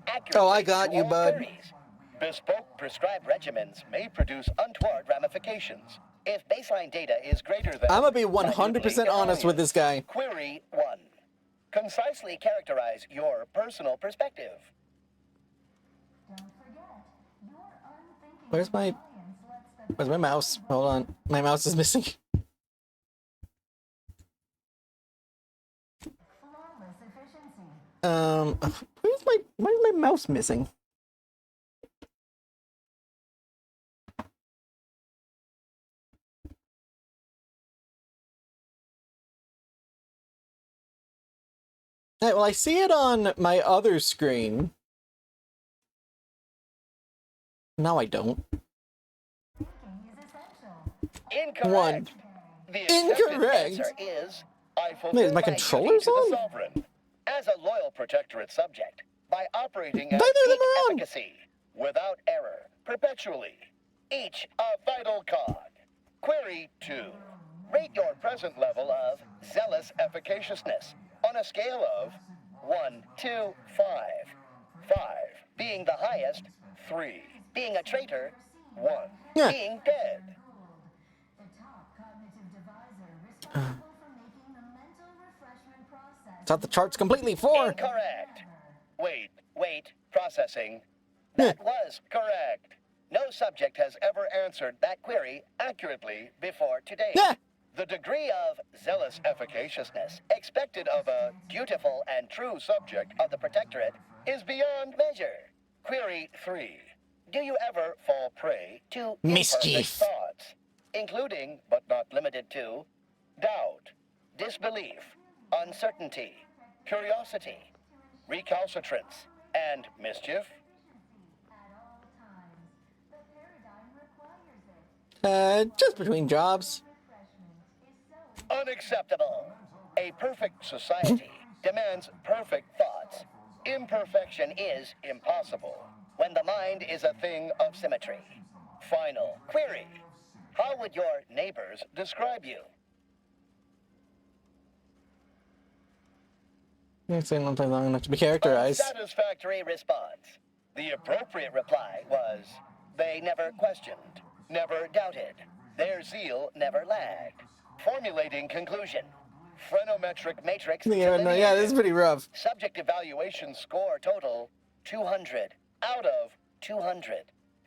accurately. Oh, I got you, bud. Queries. Bespoke prescribed regimens may produce untoward ramifications. If baseline data is greater than... I'm gonna be 100% honest with this guy. Query 1. Concisely characterize your personal perspective. Where's my mouse? Hold on. My mouse is missing. Why is my mouse missing? Well, I see it on my other screen. No, I don't. Incorrect. One. The Incorrect. Answer is, I Wait, is my fulfill controller's duty to on? the sovereign as a loyal protectorate subject by operating at Neither of them peak are on. efficacy, without error, perpetually. Each a vital cog. Query 2. Rate your present level of zealous efficaciousness on a scale of 1 to 5. 5 being the highest, 3 being a traitor, 1 Yeah. being dead. Thought the chart's completely 4. Incorrect. Wait, processing. That was correct. No subject has ever answered that query accurately before today. Yeah. The degree of zealous efficaciousness expected of a dutiful and true subject of the Protectorate is beyond measure. Query 3. Do you ever fall prey to Mischief. imperfect thoughts, including, but not limited to, doubt, disbelief, uncertainty, curiosity, recalcitrance, and mischief? Just between jobs. Unacceptable. A perfect society demands perfect thoughts. Imperfection is impossible when the mind is a thing of symmetry. Final query. How would your neighbors describe you? It's not long enough to be characterized. Unsatisfactory response. The appropriate reply was, they never questioned, never doubted. Their zeal never lagged. Formulating conclusion. Phrenometric matrix. Yeah, no, yeah, this is pretty rough. Subject evaluation score total 200 out of 200.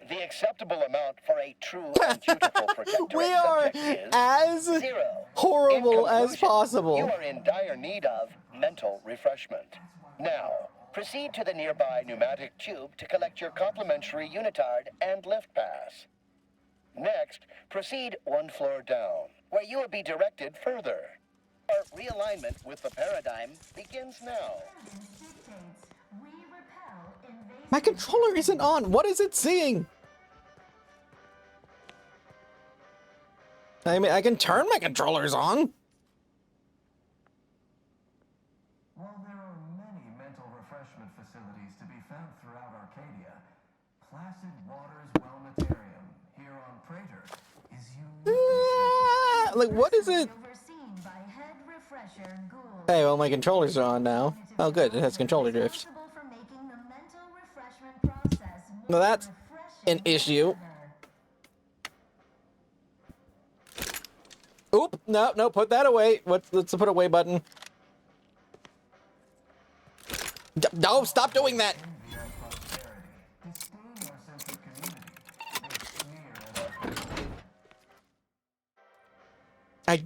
The acceptable amount for a true and dutiful protectorate We are subject is as 0. horrible In as conclusion, possible. You are in dire need of mental refreshment. Now, proceed to the nearby pneumatic tube to collect your complimentary unitard and lift pass. Next, proceed one floor down, where you will be directed further. Our realignment with the paradigm begins now. My controller isn't on. What is it seeing? I mean, I can turn my controllers on. While there are many mental refreshment facilities to be found throughout Arcadia, Placid Waters Wellnatarium here on Praetor is unique. Like, what is it? Hey, well, my controllers are on now. Oh, good. It has controller drift. Now that's an issue. Oop! No, put that away. What's the put away button? No, stop doing that.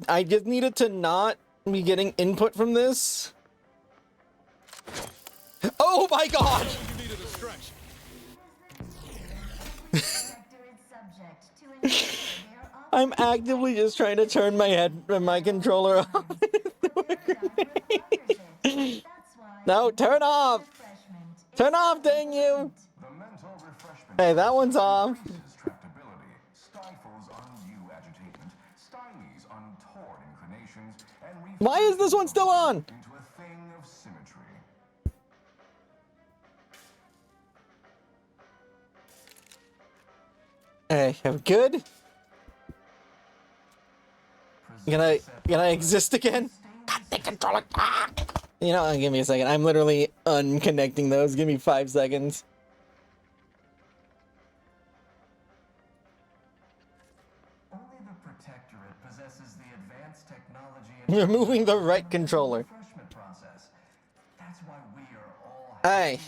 I just needed to not be getting input from this. Oh my god! I'm actively just trying to turn my controller off. No, turn off! Turn off, dang you! Hey, that one's off. Why is this one still on? Hey, I'm good. Can I exist again? The controller. You know, give me a second. I'm literally unconnecting those. Give me 5 seconds. Only the Protectorate possesses the advanced technology Removing the right controller. That's why we are all Hey.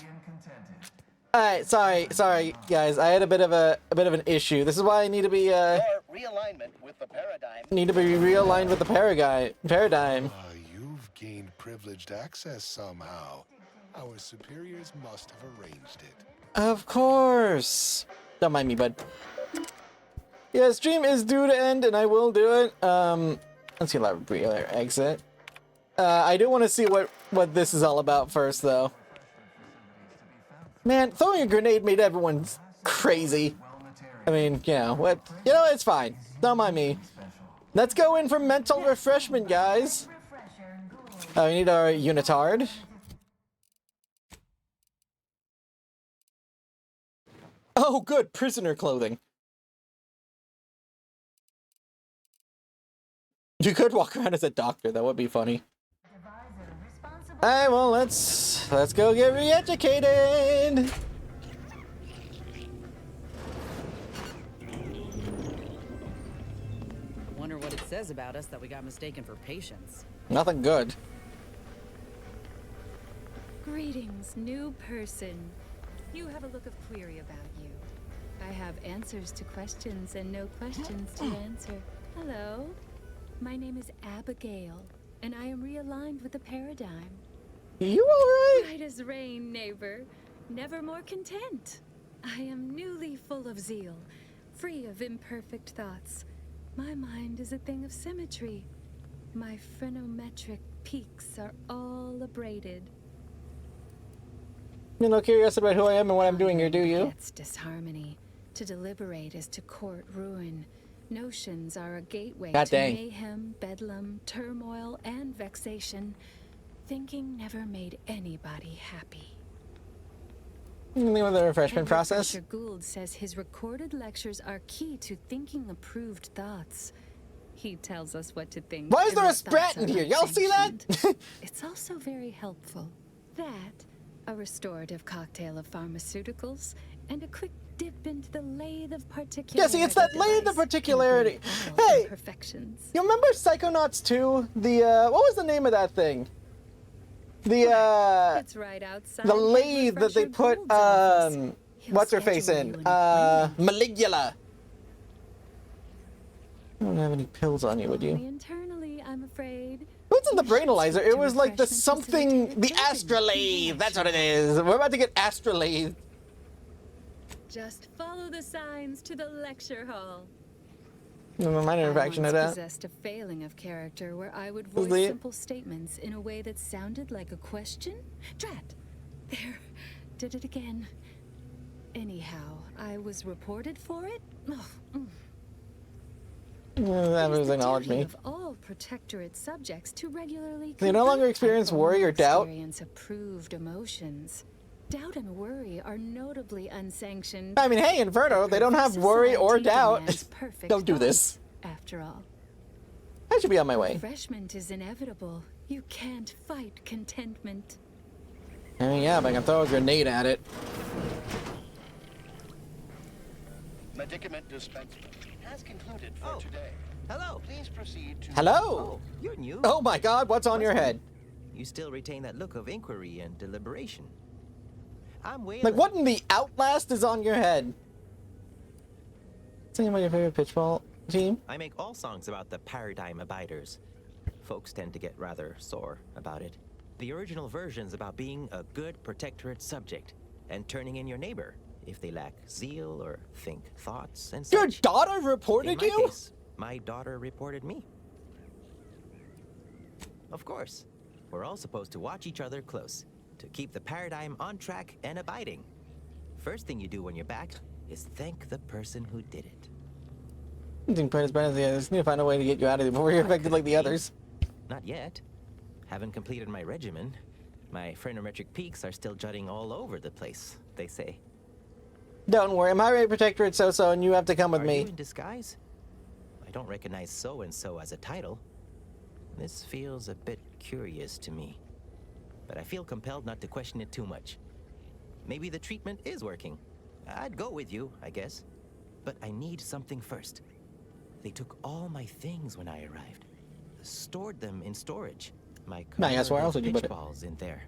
Alright, sorry, guys. I had a bit of an issue. This is why I need to be realignment with the paradigm. need to be realigned with the paradigm. You've gained privileged access somehow. Our superiors must have arranged it. Of course. Don't mind me, bud. Yeah, stream is due to end, and I will do it. Let's see, exit. I do want to see what this is all about first, though. Man, throwing a grenade made everyone crazy. I mean, you know, it's fine. Don't mind me. Let's go in for mental refreshment, guys. Oh, we need our unitard. Oh, good. Prisoner clothing. You could walk around as a doctor. That would be funny. Alright, well, let's go get re-educated. Wonder what it says about us that we got mistaken for patients. Nothing good. Greetings, new person. You have a look of query about you. I have answers to questions and no questions to answer. Hello. My name is Abigail, and I am realigned with the paradigm. You alright? Bright as rain, neighbor. Never more content. I am newly full of zeal, free of imperfect thoughts. My mind is a thing of symmetry. My phrenometric peaks are all abraded. You're not curious about who I am and what I'm doing here, do you? It's disharmony. To deliberate is to court ruin. Notions are a gateway God to dang. mayhem, bedlam, turmoil, and vexation. Thinking never made anybody happy. Anything with the refreshment process? Professor Gould says his recorded lectures are key to thinking approved thoughts. He tells us what to think. Why is and there a what sprat thoughts in are here? Y'all see that? unsanctioned. It's also very helpful. That, a restorative cocktail of pharmaceuticals, and a quick dip into the lathe of particularity. Yeah, see, it's that lathe of particularity. Hey, you remember Psychonauts 2? The, what was the name of that thing? The, It's right outside the lathe that they put, what's her face in? Maligula. You don't have any pills on you, would you? Internally, I'm afraid. What's in the brainalyzer? It was like the something, the astrolabe. That's what it is. We're about to get astrolabe. Just follow the signs to the lecture hall. Minor infraction of I that. once possessed a failing of character where I would Was voice it? simple statements in a way that sounded like a question. Drat! There, did it again. Anyhow, I was reported for it. That was acknowledge me. Of all protectorate subjects to regularly. They no longer experience worry or doubt. Experience approved emotions. Doubt and worry are notably unsanctioned. I mean, hey, Inferno, they don't have worry or doubt. Don't do this. After all, I should be on my way. refreshment is inevitable. You can't fight contentment. I mean, yeah, but I can throw a grenade at it. Medicament dispensement has concluded for today. Hello. Please proceed to... Hello? You're new. Oh my god, what's on your head? You still retain that look of inquiry and deliberation. I'm way Like, what in the Outlast is on your head? Tell me about your favorite pitchball team? I make all songs about the paradigm abiders. Folks tend to get rather sore about it. The original version's about being a good protectorate subject and turning in your neighbor if they lack zeal or think thoughts and such. Your daughter reported in my you? Case, my daughter reported me. Of course. We're all supposed to watch each other close to keep the paradigm on track and abiding. First thing you do when you're back is thank the person who did it. I'm doing quite as bad as the others. Need to find a way to get you out of here before you're affected like the others. Not yet. Haven't completed my regimen. My phrenometric peaks are still jutting all over the place, they say. Don't worry, my rate protectorate so-so and you have to come with Are me. you in disguise? I don't recognize so-and-so as a title. This feels a bit curious to me. But I feel compelled not to question it too much. Maybe the treatment is working. I'd go with you, I guess. But I need something first. They took all my things when I arrived. Stored them in storage. My Yes, where else would you put it? balls in there.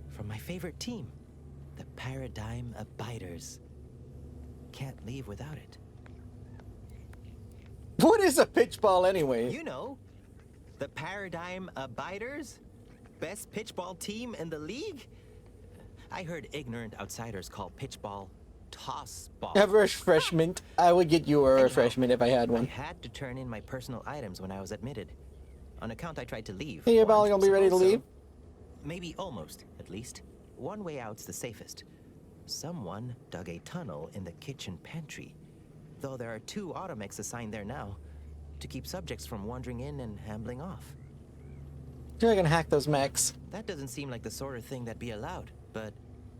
From my favorite team, the Paradigm Abiders. Can't leave without it. What is a pitchball anyway? You know, the Paradigm Abiders? Best pitchball team in the league? I heard ignorant outsiders call pitchball toss ball. Have a refreshment. I would get you a refreshment if I had I one. had to turn in my personal items when I was admitted. On account I tried to leave. Hey, your ball once, gonna be ready to also. leave? Maybe almost, at least. One way out's the safest. Someone dug a tunnel in the kitchen pantry. Though there are 2 automechs assigned there now, to keep subjects from wandering in and ambling off. You're gonna hack those mechs. That doesn't seem like the sort of thing that'd be allowed, but...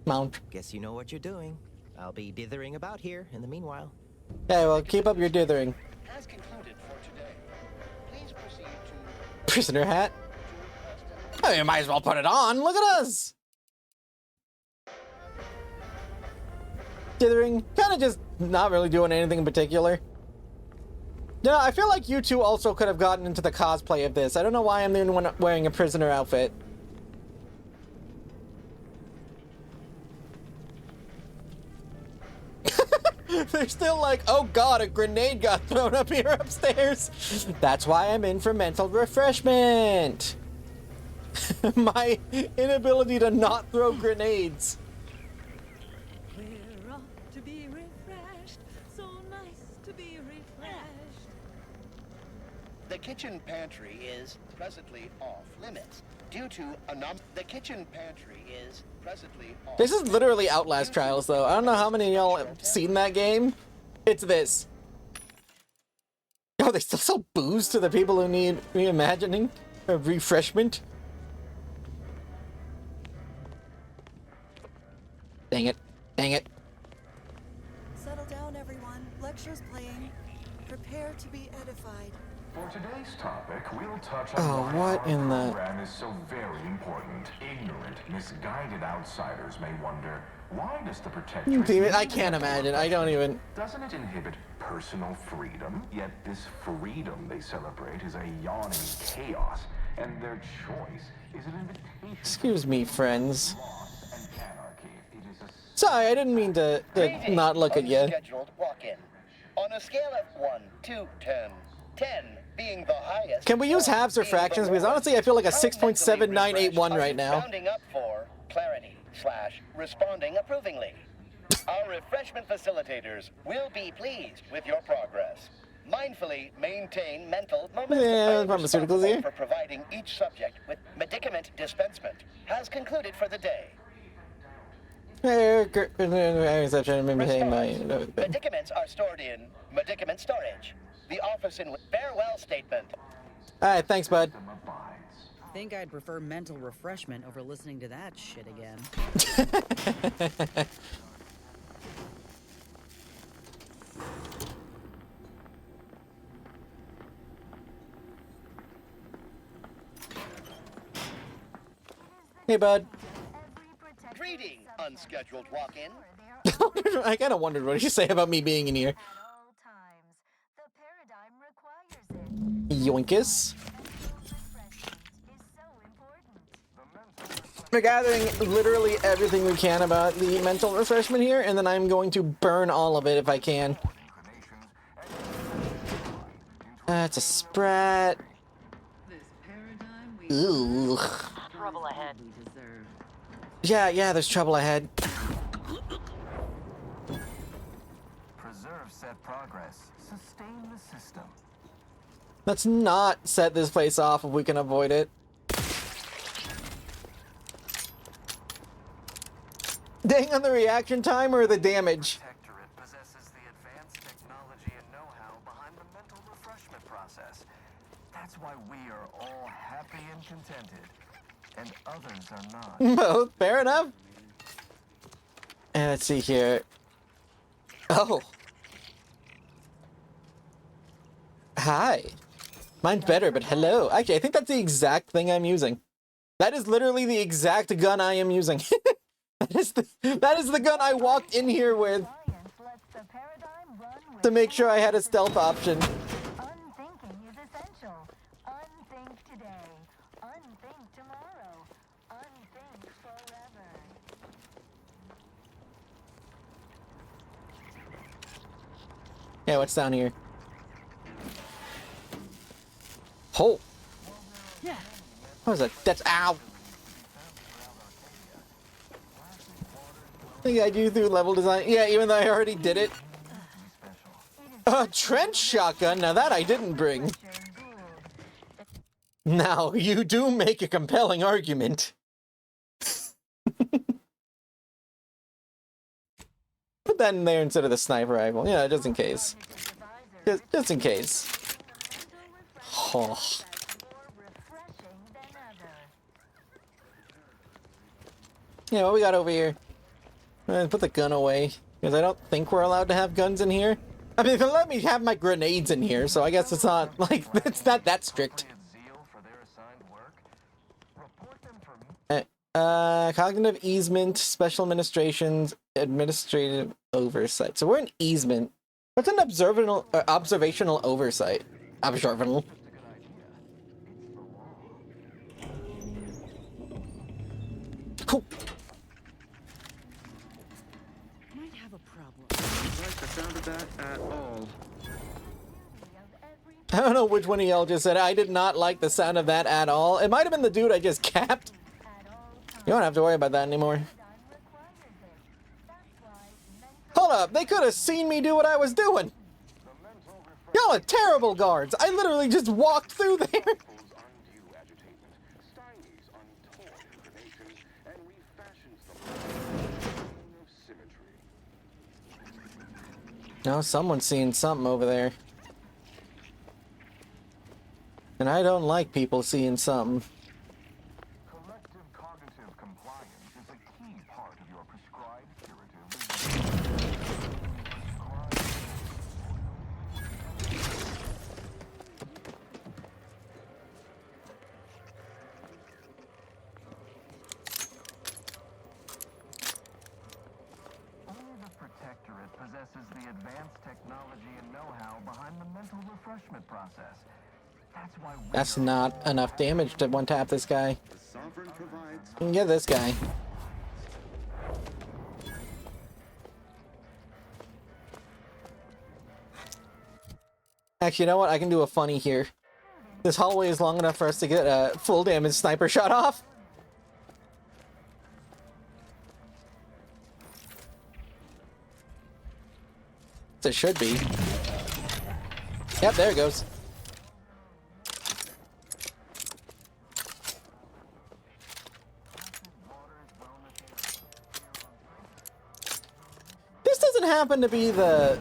Mount. Guess you know what you're doing. I'll be dithering about here in the meanwhile. Okay, well, keep up your dithering. Has concluded for today. Please proceed to Prisoner hat? I mean, might as well put it on. Look at us! Dithering, kind of just not really doing anything in particular. Yeah, I feel like you two also could have gotten into the cosplay of this. I don't know why I'm the only one wearing a prisoner outfit. They're still like, oh god, a grenade got thrown up here upstairs. That's why I'm in for mental refreshment. My inability to not throw grenades. We're off to be refreshed. So nice to be refreshed. The kitchen pantry is presently off limits due to the kitchen pantry is presently off. This is literally Outlast Trials, though. I don't know how many of y'all have seen that game. It's this. Oh, they still sell booze to the people who need reimagining or refreshment. Dang it. Dang it. Settle down, everyone. Lecture's playing. Prepare to be edified. For today's topic, we'll touch Oh, on what in the... program is so very important. Ignorant, misguided outsiders may wonder, why does the protectorate... I can't imagine. I don't even... Doesn't it inhibit personal freedom? Yet this freedom they celebrate is a yawning chaos, and their choice is an invitation... Excuse me, friends. Sorry, I didn't mean to not look at you. Scheduled walk-in. On a scale of 1 to 10, 10 being the highest. Can we use halves or fractions? Because honestly, I feel like a 6.7981 right now. Rounding up for clarity / responding approvingly. Our refreshment facilitators will be pleased with your progress. Mindfully maintain mental moments. Yeah, pharmaceuticals here. For providing each subject with medicament dispensement has concluded for the day. Medicaments are stored in medicament storage. The office in farewell statement. Alright, thanks, bud. I think I'd prefer mental refreshment over listening to that shit again. Hey, bud. Greeting, unscheduled walk-in. I kind of wondered what you say about me being in here. Yoinkus. We're gathering literally everything we can about the mental refreshment here, and then I'm going to burn all of it if I can. That's a sprat. Ooh. Trouble ahead. Yeah, there's trouble ahead. Preserve set progress. Sustain the system. Let's not set this place off if we can avoid it. Dang on the reaction time or the damage? Protectorate possesses the advanced technology and know-how behind the mental refreshment process. That's why we are all happy and contented, and others are not. Both, fair enough. And let's see here. Oh. Hi. Mine's better, but hello. Actually, I think that's the exact thing I'm using. That is literally the exact gun I am using. That is the gun I walked in here with to make sure I had a stealth option. Unthinking is essential. Unthink today. Unthink tomorrow. Unthink forever. Yeah, what's down here? Oh. Yeah. What was that? That's ow. I think I do through level design. Yeah, even though I already did it. A trench shotgun? Now that I didn't bring. Now, you do make a compelling argument. Put that in there instead of the sniper rifle. Yeah, just in case. Just in case. Oh. Yeah, what we got over here? Put the gun away, because I don't think we're allowed to have guns in here. I mean, they let me have my grenades in here, so I guess it's not, like, it's not that strict. Zeal for their Cognitive easement, special administrations, administrative oversight. So we're an easement. What's an observational oversight? Observational. Cool. Might have a problem. Don't like the sound of that at all. I don't know which one of y'all just said I did not like the sound of that at all. It might have been the dude I just capped. You don't have to worry about that anymore. Hold up, they could have seen me do what I was doing. Y'all are terrible guards. I literally just walked through there. No, someone's seeing something over there. And I don't like people seeing something. Collective cognitive compliance is a key part of your prescribed curative. Only the Protectorate possesses the advanced technology and know-how behind the mental refreshment process. That's not enough damage to one-tap this guy. You can get this guy. Actually, you know what? I can do a funny here. This hallway is long enough for us to get a full damage sniper shot off. It should be. Yep, there it goes. This doesn't happen to be the...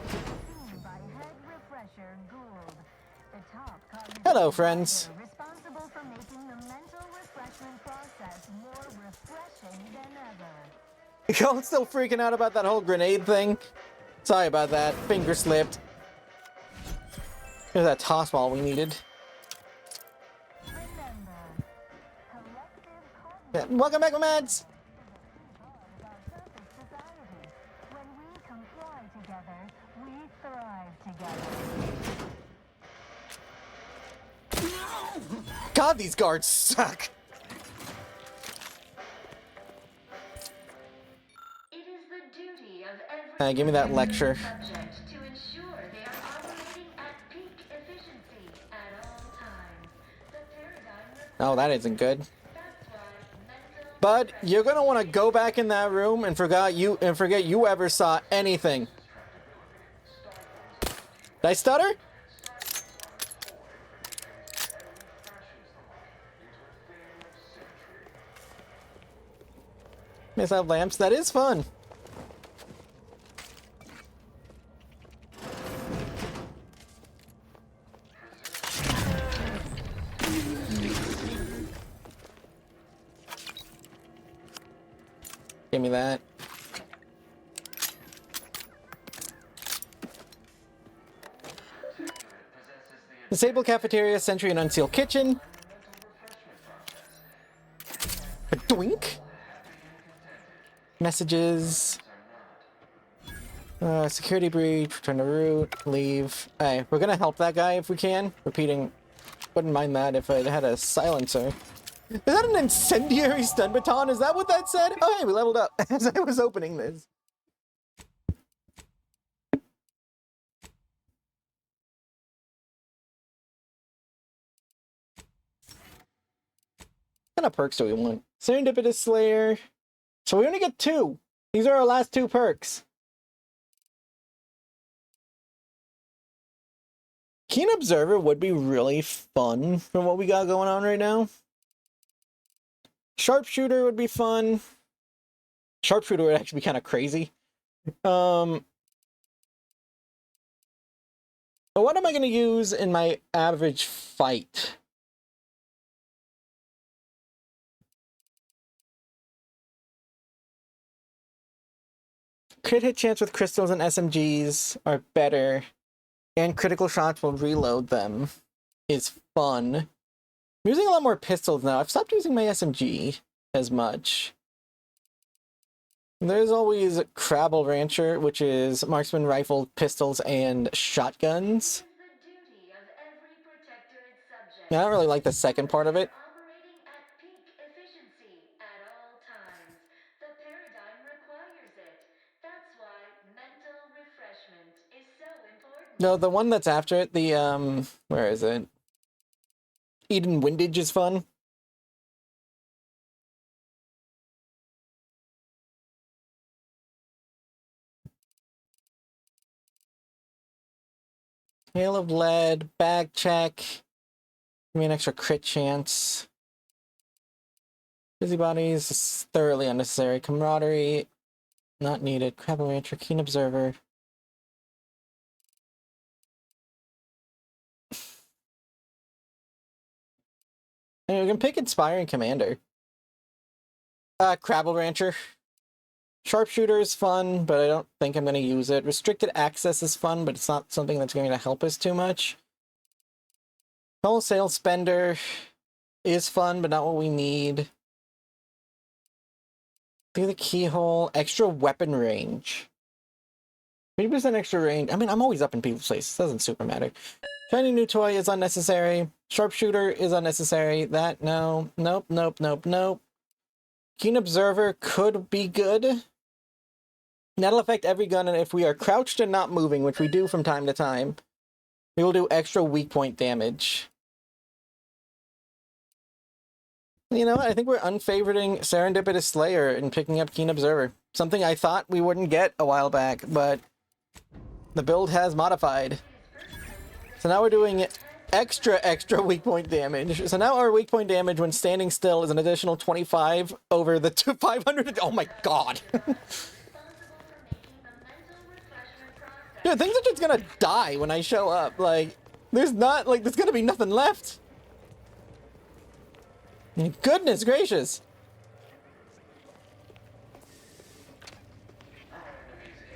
Hello, friends. Responsible for making the mental refreshment process more refreshing than ever. Y'all still freaking out about that whole grenade thing? Sorry about that. Finger slipped. Here's that toss ball we needed. Yeah, welcome back, my mads. When we comply together, we thrive together. God, these guards suck. It is the duty of every Give me that lecture. subject to ensure they are operating at peak efficiency at all times. The paradigm Oh, that isn't good. Bud, you're gonna want to go back in that room and forget you ever saw anything. Did I stutter? Miss out lamps. That is fun. Give me that. Disable cafeteria, sentry, and unseal kitchen. A doink. Messages. Security breach, return to root, leave. Hey, we're gonna help that guy if we can. Repeating, wouldn't mind that if I had a silencer. Is that an incendiary stun baton? Is that what that said? Oh, hey, we leveled up as I was opening this. What kind of perks do we want? Serendipitous Slayer. So we only get 2. These are our last 2 perks. Keen Observer would be really fun from what we got going on right now. Sharpshooter would be fun. Sharpshooter would actually be kind of crazy. But what am I going to use in my average fight? Crit hit chance with crystals and SMGs are better, and critical shots will reload them. Is fun. I'm using a lot more pistols now. I've stopped using my SMG. as much. There's always Crabble Rancher, which is marksman rifle, pistols, and shotguns. I don't really like the second part of it. No, the one that's after it, the, where is it? Eden Windage is fun. Hail of Lead, bag check. Give me an extra crit chance. Busybodies is thoroughly unnecessary. Camaraderie, not needed. Crab Rancher, Keen Observer. Anyway, we can pick Inspiring Commander. Crabble Rancher. Sharpshooter is fun, but I don't think I'm going to use it. Restricted Access is fun, but it's not something that's going to help us too much. Wholesale Spender is fun, but not what we need. Through the Keyhole. Extra weapon range. 30% extra range. I mean, I'm always up in people's faces. Doesn't super matter. Shiny new toy is unnecessary. Sharpshooter is unnecessary. That, no. Nope, nope, nope, nope. Keen Observer could be good. That'll affect every gun, and if we are crouched and not moving, which we do from time to time, we will do extra weak point damage. You know what? I think we're unfavoriting Serendipitous Slayer and picking up Keen Observer. Something I thought we wouldn't get a while back, but the build has modified. So now we're doing extra weak point damage. So now our weak point damage when standing still is an additional 25 over the 500. Oh my god. Dude, things are just gonna die when I show up. Like, there's gonna be nothing left. Goodness gracious.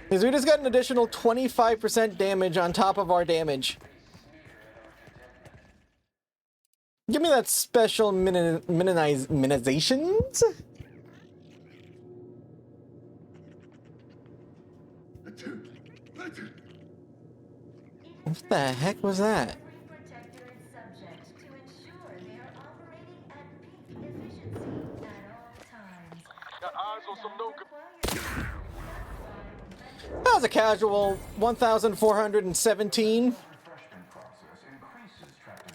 Because we just got an additional 25% damage on top of our damage. Give me that special minimizations. What the heck was that? That was a casual 1,417.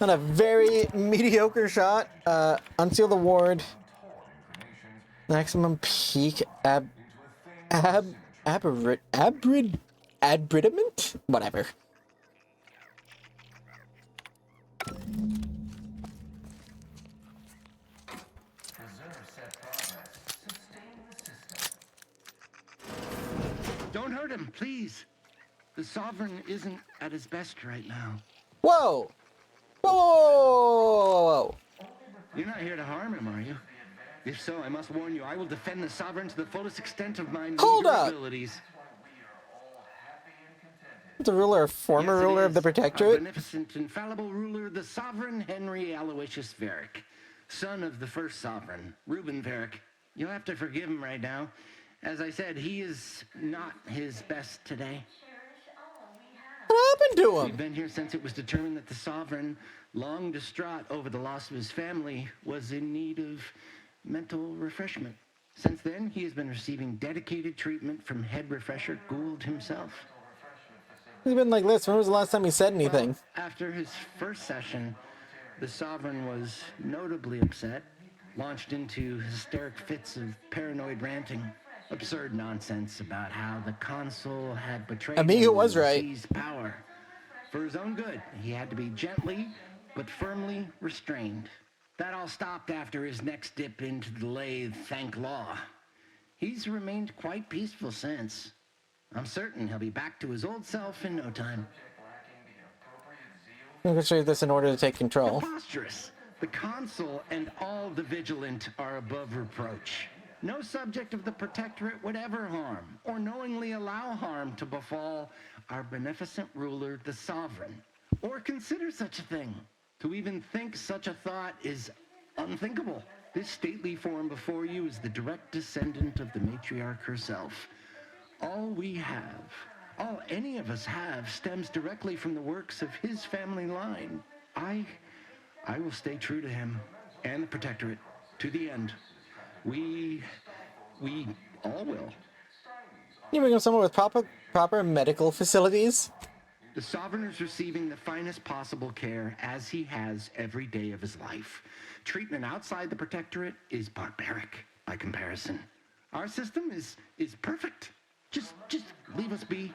On a very mediocre shot. Unseal the ward. Maximum peak abridiment? Whatever. Don't hurt him, please. The Sovereign isn't at his best right now. Whoa! Whoa, whoa, whoa, whoa, whoa. You're not here to harm him, are you? If so, I must warn you, I will defend the Sovereign to the fullest extent of my abilities. The ruler, former ruler of the Protectorate? Our beneficent, infallible ruler, the Sovereign Henry Aloysius Varick, son of the first Sovereign, Reuben Varick. You'll have to forgive him right now. As I said, he is not his best today. What happened to him? We've been here since it was determined that the Sovereign, long distraught over the loss of his family, was in need of mental refreshment. Since then, he has been receiving dedicated treatment from head refresher Gould himself. He's been like this. When was the last time he said anything? Well, after his first session, the Sovereign was notably upset, launched into hysteric fits of paranoid ranting. Absurd nonsense about how the consul had betrayed Amiga was right. Seized power. For his own good, he had to be gently but firmly restrained. That all stopped after his next dip into the lathe, thank law. He's remained quite peaceful since. I'm certain he'll be back to his old self in no time. I'm going to show you this in order to take control. Preposterous. The consul and all the vigilant are above reproach. No subject of the Protectorate would ever harm or knowingly allow harm to befall our beneficent ruler, the Sovereign, or consider such a thing. To even think such a thought is unthinkable. This stately form before you is the direct descendant of the matriarch herself. All we have, all any of us have, stems directly from the works of his family line. I will stay true to him and the Protectorate to the end. We all will. You bring him somewhere with proper medical facilities? The Sovereign is receiving the finest possible care as he has every day of his life. Treatment outside the Protectorate is barbaric by comparison. Our system is perfect. Just leave us be.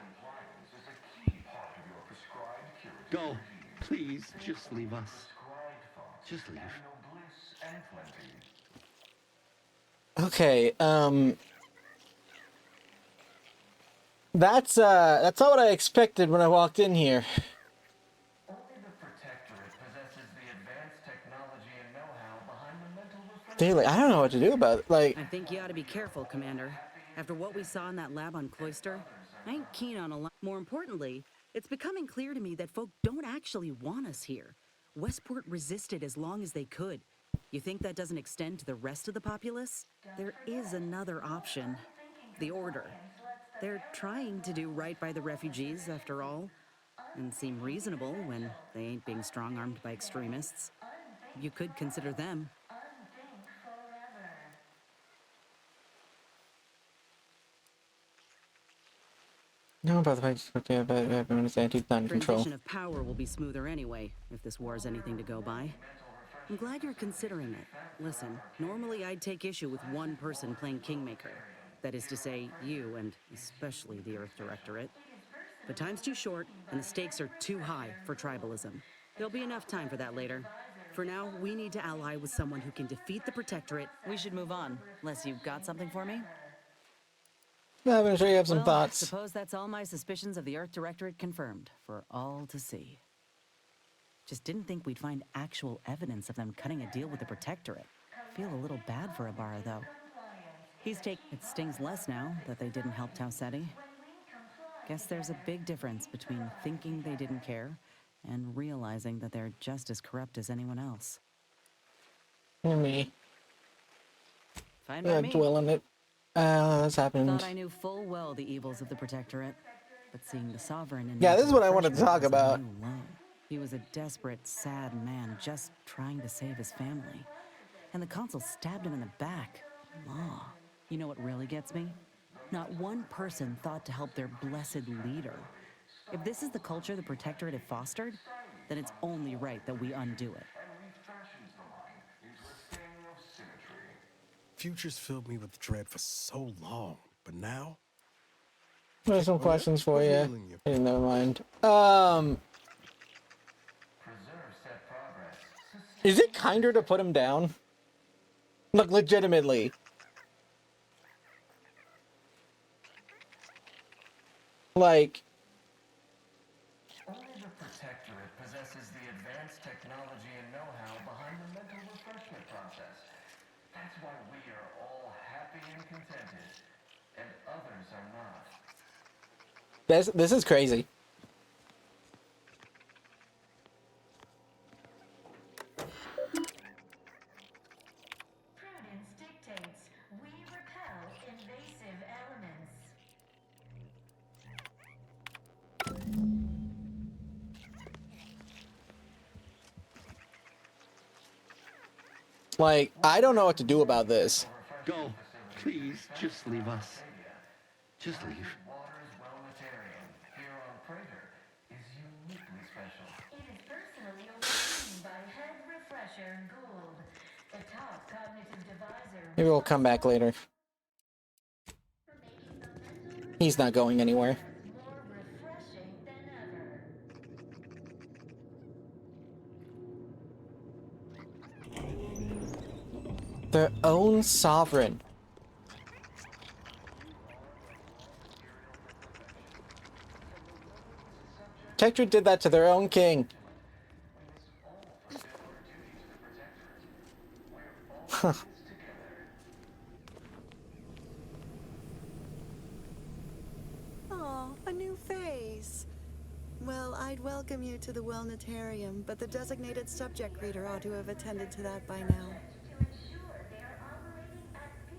Go. Please, just leave us. Just leave. Okay, that's not what I expected when I walked in here. Only the Protectorate possesses the advanced technology and know-how behind the mental refreshment. Daily, I don't know what to do about it. Like, I think you ought to be careful, Commander. After what we saw in that lab on Cloister, I ain't keen on a lot. More importantly, it's becoming clear to me that folk don't actually want us here. Westport resisted as long as they could. You think that doesn't extend to the rest of the populace? There is another option. The Order. They're trying to do right by the refugees, after all, and seem reasonable when they ain't being strong-armed by extremists. You could consider them. no, by the way, but everyone's anti-gun control. Transition of power will be smoother anyway, if this war is anything to go by. I'm glad you're considering it. Listen, normally I'd take issue with one person playing Kingmaker. That is to say, you, and especially the Earth Directorate. But time's too short, and the stakes are too high for tribalism. There'll be enough time for that later. For now, we need to ally with someone who can defeat the Protectorate. We should move on, unless you've got something for me? Yeah, I'm sure you have some Well, thoughts. Suppose that's all my suspicions of the Earth Directorate confirmed, for all to see. Just didn't think we'd find actual evidence of them cutting a deal with the Protectorate. Feel a little bad for Ibarra, though. It stings less now that they didn't help Tau Ceti. Guess there's a big difference between thinking they didn't care and realizing that they're just as corrupt as anyone else. Me. Fine by me. Dwell on it. That's happened. Thought I knew full well the evils of the Protectorate, but seeing the Sovereign in Yeah, this is what I wanted to talk about. He was a desperate, sad man just trying to save his family. And the Consul stabbed him in the back. Law. You know what really gets me? Not one person thought to help their blessed leader. If this is the culture the Protectorate have fostered, then it's only right that we undo it. Futures filled me with dread for so long, but now... There's some questions for you. Hey, never mind. Is it kinder to put him down? Look, legitimately. Like... Only the Protectorate possesses the advanced technology and know-how behind the mental refreshment process. That's why we are all happy and contented, and others are not. This is crazy. Prudence dictates we repel invasive elements. Like, I don't know what to do about this. Go. Please, just leave us. Just leave. Waters Wellnitarium here on Praetor is uniquely special. It is personally overseen by Head Refresher Gould, the top cognitive divisor. Maybe we'll come back later. He's not going anywhere. More refreshing than ever. Their own sovereign. Protectorate did that to their own king. Huh. Aw, a new face. Well, I'd welcome you to the Wellnitarium, but the designated subject reader ought to have attended to that by now.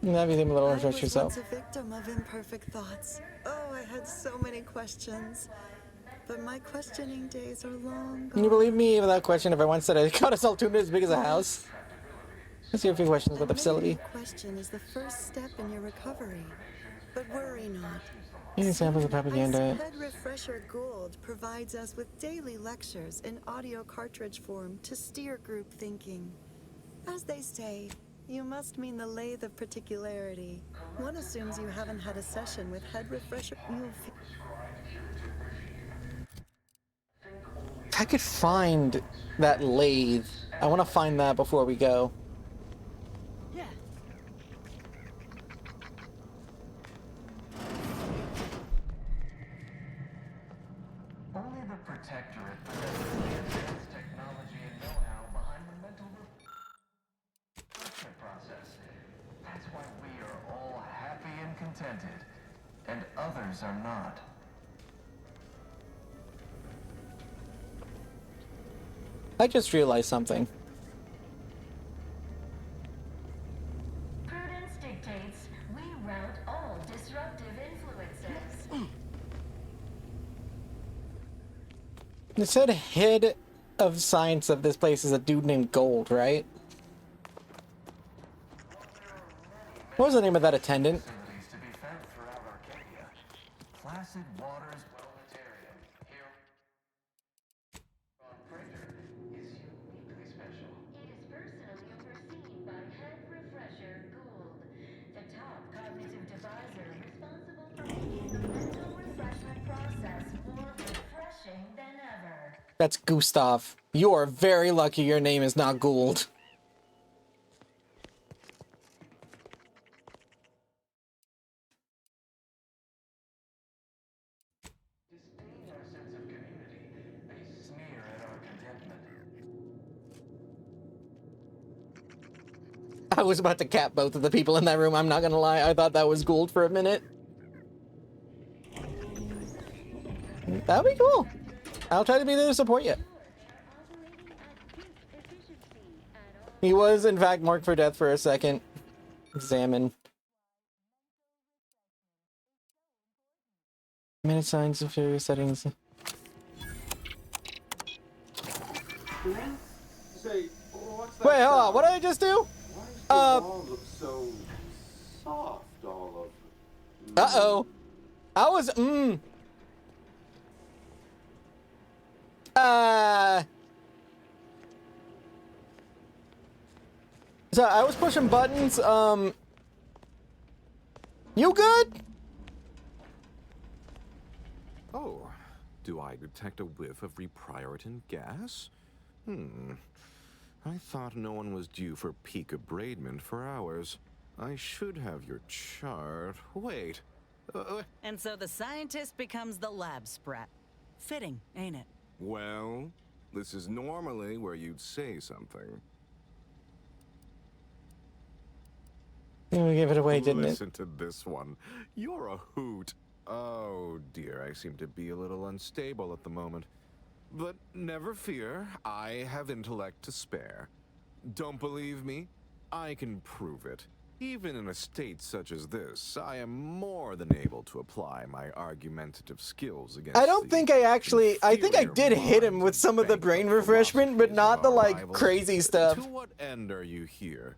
Everything a little I refresh was yourself. once a victim of imperfect thoughts. Oh, I had so many questions. But my questioning days are long Can you believe me? Without question, if I once said I got us all tuned as big as a house. Let's hear a few questions about the facility. Admitting a question is the first step in your recovery. But worry not. Any examples of propaganda? Head Refresher Gould provides us with daily lectures in audio cartridge form to steer group thinking. As they say, you must mean the lathe of particularity. One assumes you haven't had a session with Head Refresher. I could find that lathe. I want to find that before we go. Yeah. Only the Protectorate possesses the advanced technology and know-how behind the mental refreshment process. That's why we are all happy and contented, and others are not. I just realized something. Prudence dictates we rout all disruptive influences. It said head of science of this place is a dude named Gold, right? What was the name of that attendant? Facilities to be found throughout Arcadia. Placid Waters Planetarium here on Praetor is uniquely special. It is personally overseen by Head Refresher Gould, the top cognitive deviser responsible for making the mental refreshment process more refreshing than ever. That's Gustav. You are very lucky your name is not Gould. Disdain our sense of community. They sneer at our contentment. I was about to cap both of the people in that room, I'm not gonna lie. I thought that was Gould for a minute. That'd be cool. I'll try to be there to support you. He was, in fact, marked for death for a second. Examine. Minute signs of various settings. Say, what's that Wait, hold on. sound? What did I just do? Why does the wall look so soft all of? Uh-oh. I was, So I was pushing buttons, you good? Oh, do I detect a whiff of reprioritin gas? I thought no one was due for peak abradement for hours. I should have your chart. Wait. And so the scientist becomes the lab sprat. Fitting, ain't it? Well, this is normally where you'd say something. We gave it away, didn't it? Listen to this one. You're a hoot. Oh dear, I seem to be a little unstable at the moment. But never fear, I have intellect to spare. Don't believe me? I can prove it. Even in a state such as this, I am more than able to apply my argumentative skills against I don't think I actually, I think I did hit him with some of the brain refreshment, but not the, like, crazy stuff. To what end are you here?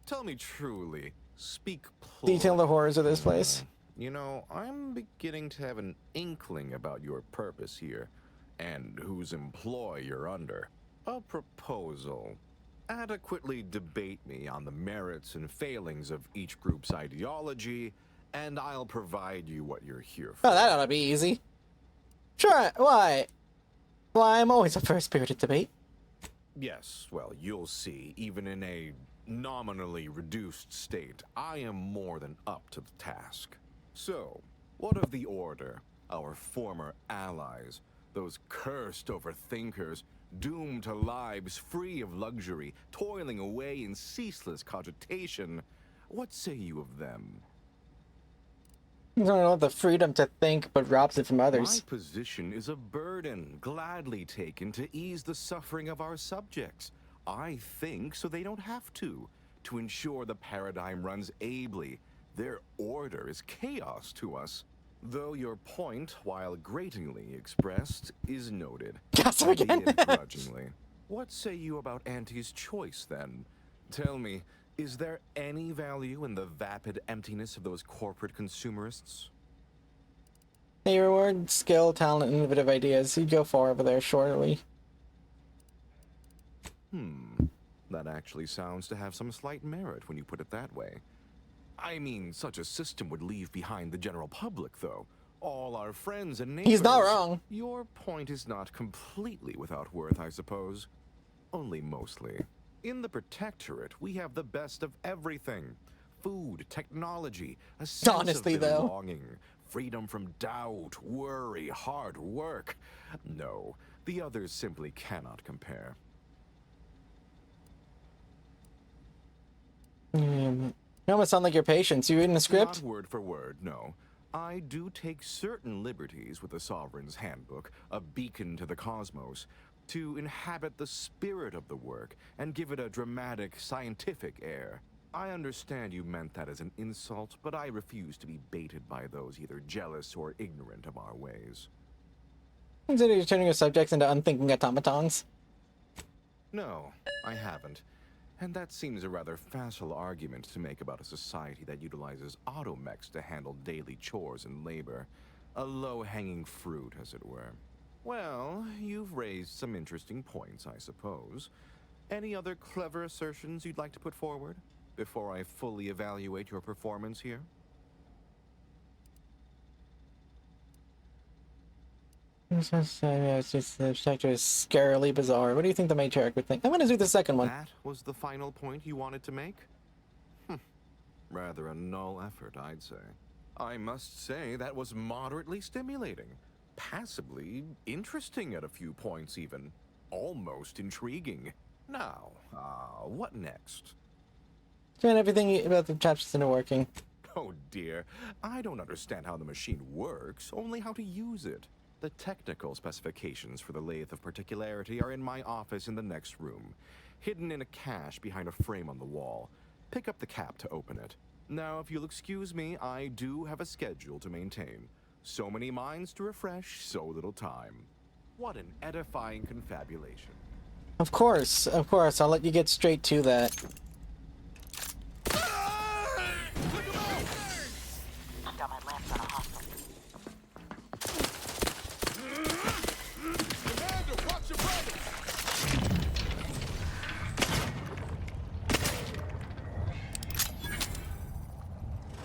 Tell me truly. Speak plain. Detail the horrors of this place. You know, I'm beginning to have an inkling about your purpose here, and whose employ you're under. A proposal. Adequately debate me on the merits and failings of each group's ideology, and I'll provide you what you're here for. Oh, that ought to be easy. Sure, why? Why, I'm always up for a spirited debate. Yes, well, you'll see, even in a nominally reduced state, I am more than up to the task. So, what of the Order, our former allies, those cursed overthinkers, doomed to lives free of luxury, toiling away in ceaseless cogitation? What say you of them? You don't have the freedom to think, but robs it from others. My position is a burden, gladly taken to ease the suffering of our subjects. I think so they don't have to. to ensure the paradigm runs ably. Their order is chaos to us. Though your point, while gratingly expressed, is noted. Yes, again. Grudgingly. What say you about Auntie's choice, then? Tell me, is there any value in the vapid emptiness of those corporate consumerists? They reward skill, talent, and innovative ideas. You'd go far over there, surely. That actually sounds to have some slight merit when you put it that way. I mean, such a system would leave behind the general public, though. All our friends and neighbors. He's not wrong. Your point is not completely without worth, I suppose. Only mostly. In the Protectorate, we have the best of everything. Food, technology, a sense Honestly, of though. belonging, freedom from doubt, worry, hard work. No, the others simply cannot compare. You almost sound like you're patient. You reading the script? Not word for word, no. I do take certain liberties with the Sovereign's Handbook, a beacon to the cosmos, to inhabit the spirit of the work and give it a dramatic, scientific air. I understand you meant that as an insult, but I refuse to be baited by those either jealous or ignorant of our ways. Consider you turning your subjects into unthinking automatons? No, I haven't. And that seems a rather facile argument to make about a society that utilizes automechs to handle daily chores and labor. A low-hanging fruit, as it were. Well, you've raised some interesting points, I suppose. Any other clever assertions you'd like to put forward before I fully evaluate your performance here? It's just the Protector is scarily bizarre. What do you think the matriarch would think? I'm gonna do the second one. That was the final point you wanted to make? Rather a null effort, I'd say. I must say that was moderately stimulating. Passably interesting at a few points even. Almost intriguing. Now, what next? Man, everything about the chapters isn't working. Oh dear, I don't understand how the machine works, only how to use it. The technical specifications for the lathe of particularity are in my office in the next room, hidden in a cache behind a frame on the wall. Pick up the cap to open it. Now, if you'll excuse me, I do have a schedule to maintain. So many minds to refresh, so little time. What an edifying confabulation. Of course. I'll let you get straight to that.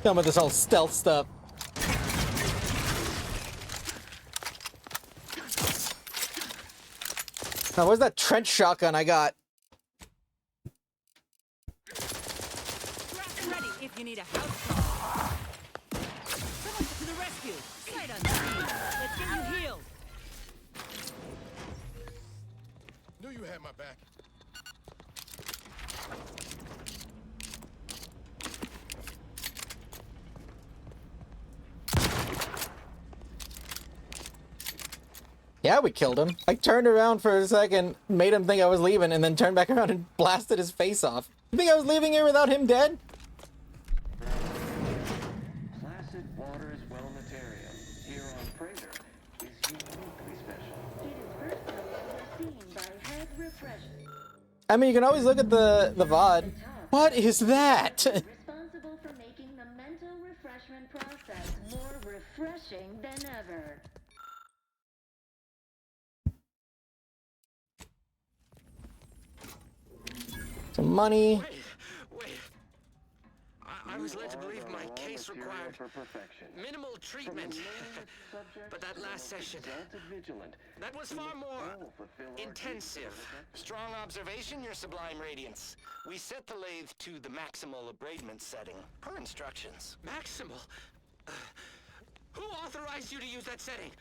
Done with this whole stealth stuff. Now, where's that trench shotgun I got? Draft ready if you need a house call. Someone to the rescue. Sight unseen. Let's get you healed. Knew you had my back. Yeah, we killed him. I turned around for a second, made him think I was leaving, and then turned back around and blasted his face off. You think I was leaving here without him dead? Placid waters wellnatarium here on Prater is uniquely special. It is personally overseen by head refreshment. I mean, you can always look at the VOD. What is that? Responsible for making the mental refreshment process more refreshing than ever. Some money. Wait. I was led to believe my case required minimal treatment. But that last session, that was far more intensive. Strong observation, Your Sublime Radiance. We set the lathe to the maximal abradement setting, per instructions. Maximal? Who authorized you to use that setting?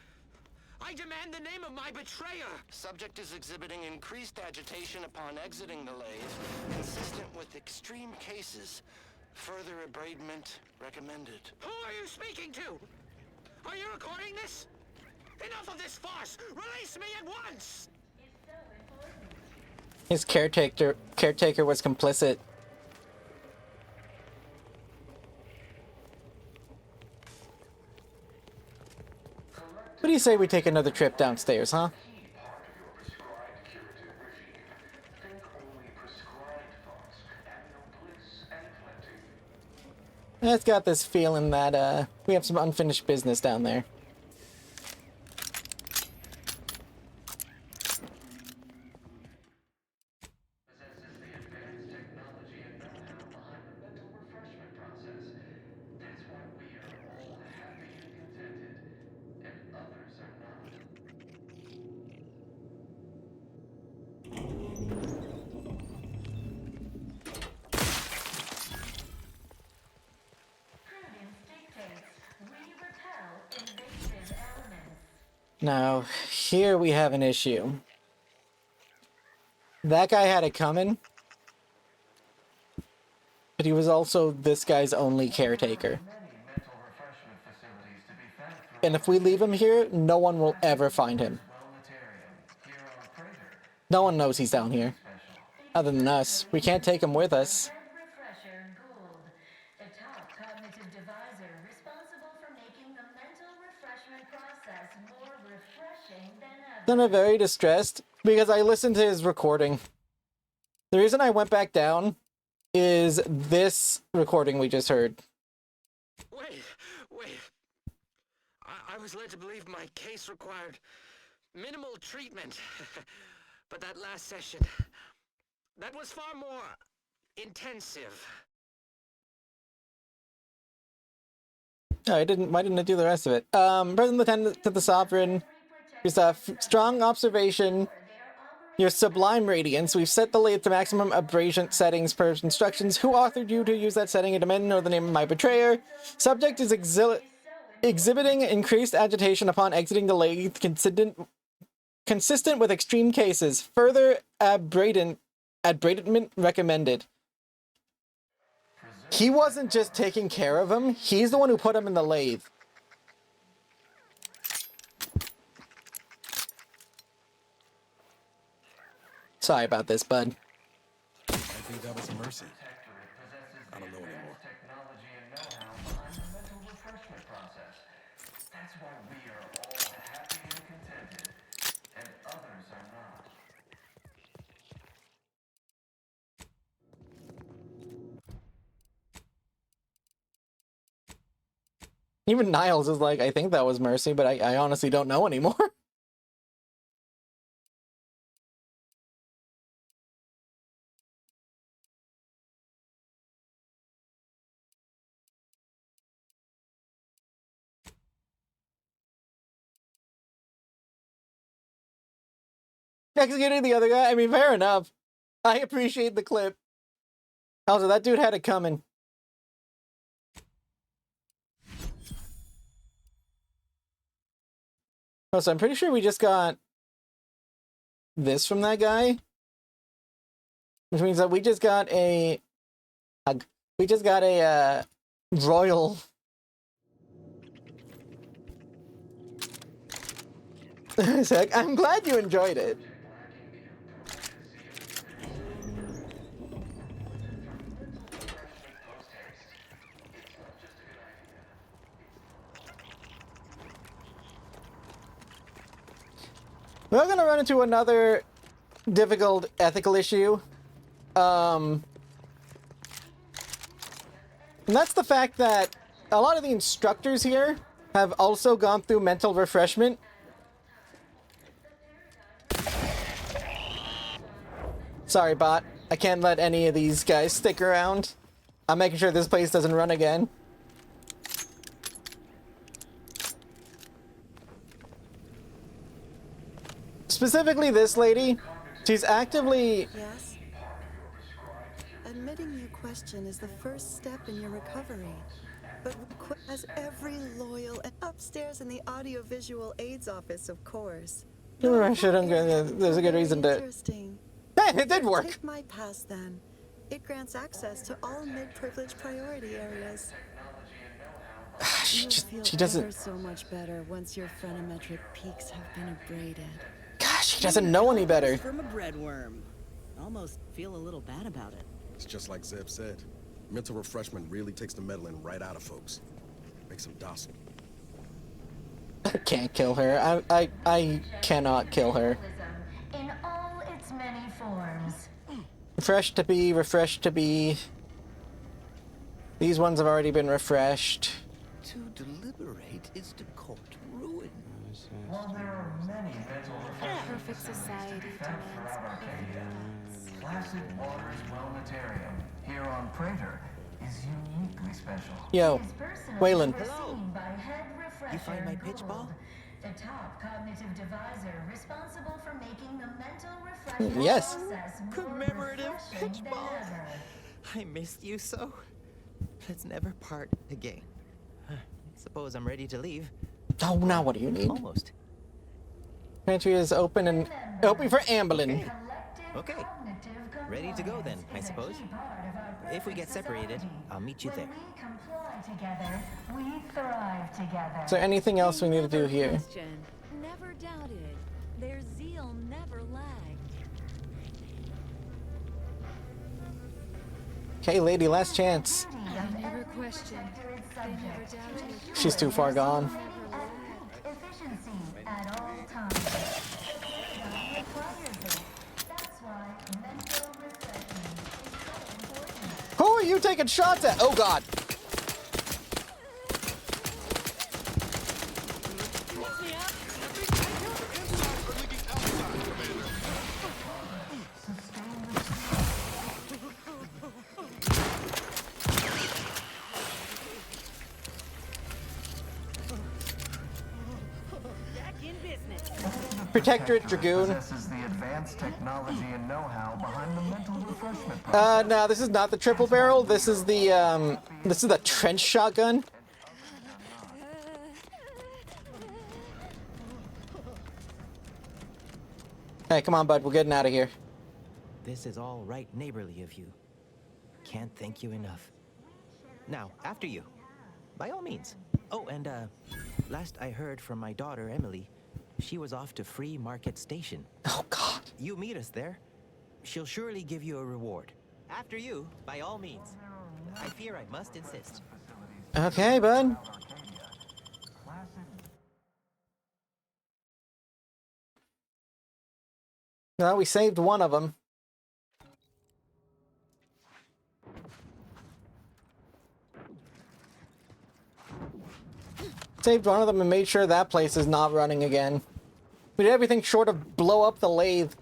I demand the name of my betrayer! Subject is exhibiting increased agitation upon exiting the lathe, consistent with extreme cases. Further abradement recommended. Who are you speaking to? Are you recording this? Enough of this farce! Release me at once! His caretaker was complicit. What do you say we take another trip downstairs, huh? It's got this feeling that we have some unfinished business down there. Now, here we have an issue. That guy had it coming, but he was also this guy's only caretaker. And if we leave him here, no one will ever find him. No one knows he's down here. Other than us. We can't take him with us. Then I'm very distressed because I listened to his recording. The reason I went back down is this recording we just heard. Wait. I was led to believe my case required minimal treatment. But that last session, that was far more intensive. Why didn't I do the rest of it? Present Lieutenant to the Sovereign. Your strong observation. Your sublime radiance. We've set the lathe to maximum abrasion settings per instructions. Who authored you to use that setting? A demand know the name of my betrayer. Subject is exhibiting increased agitation upon exiting the lathe, consistent with extreme cases. Further abradement recommended. He wasn't just taking care of him. He's the one who put him in the lathe. Sorry about this, bud. I think that was a mercy. I don't know anymore. That's why we are all happy and contented, and others are not. Even Niles is like, I think that was mercy, but I honestly don't know anymore. Executing the other guy? I mean, fair enough. I appreciate the clip. Also, that dude had it coming. Oh, so I'm pretty sure we just got this from that guy. Which means that we just got a... We just got a, royal... I'm glad you enjoyed it. We're gonna run into another difficult ethical issue. And that's the fact that a lot of the instructors here have also gone through mental refreshment. Sorry, bot. I can't let any of these guys stick around. I'm making sure this place doesn't run again. Specifically this lady, she's actively... Yes? Admitting your question is the first step in your recovery. But as every loyal and upstairs in the audiovisual aids office, of course. I shouldn't. There's a good reason to... Interesting. Hey, it did work. Take my pass then. It grants access to all mid-privileged priority areas. she You'll doesn't... feel so much better once your phenometric peaks have been abraded. Gosh, she doesn't know any better. From a breadworm. Almost feel a little bad about it. It's just like Zeb said. Mental refreshment really takes the meddling right out of folks. Makes them docile. I can't kill her. I cannot kill her. In all its many forms. Refresh to be, refresh to be. These ones have already been refreshed. To deliberate is to court ruin. While there are many mental refreshment Perfect society demands perfect thoughts. Placid Waters Wellnatarium here on Prater is uniquely special. Yo, Waylon. You find my pitch ball? The top cognitive divisor responsible for making the mental refreshment Yes. process more Commemorative refreshing pitch than ball. ever. I missed you so. Let's never part again. Suppose I'm ready to leave. Oh, now what do you need? Almost. Pantry is open and open for ambling. Okay. Ready to go then, I suppose. If we get separated, I'll meet you there. When we comply together, we thrive together. Is there anything else we need to do here? Question. Never doubted. Their zeal never lagged. Okay, lady, last chance. I never questioned. They never doubted. She's too far gone. Efficiency at all times. Freedom requires it. That's why mental refreshment is so important. Who are you taking shots at? Oh, God. Protectorate Dragoon. Possesses the advanced technology and know-how behind the mental refreshment process. No, this is not the triple barrel. This is the trench shotgun. Hey, come on, bud. We're getting out of here. This is all right neighborly of you. Can't thank you enough. Now, after you. By all means. Oh, and last I heard from my daughter, Emily, she was off to Free Market Station. Oh, God. You meet us there. She'll surely give you a reward. After you, by all means. I fear I must insist. Okay, bud. Well, we saved one of them. Saved one of them and made sure that place is not running again. We did everything short of blow up the lathe.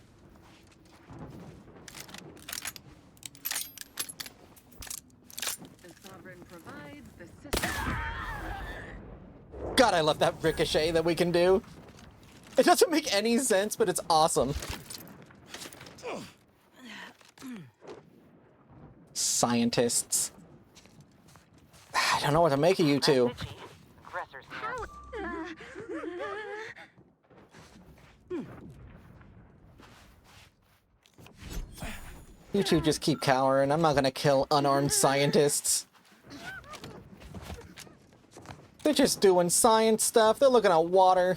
God, I love that ricochet that we can do. It doesn't make any sense, but it's awesome. Scientists. I don't know what to make of you two. You two just keep cowering. I'm not gonna kill unarmed scientists. They're just doing science stuff. They're looking at water.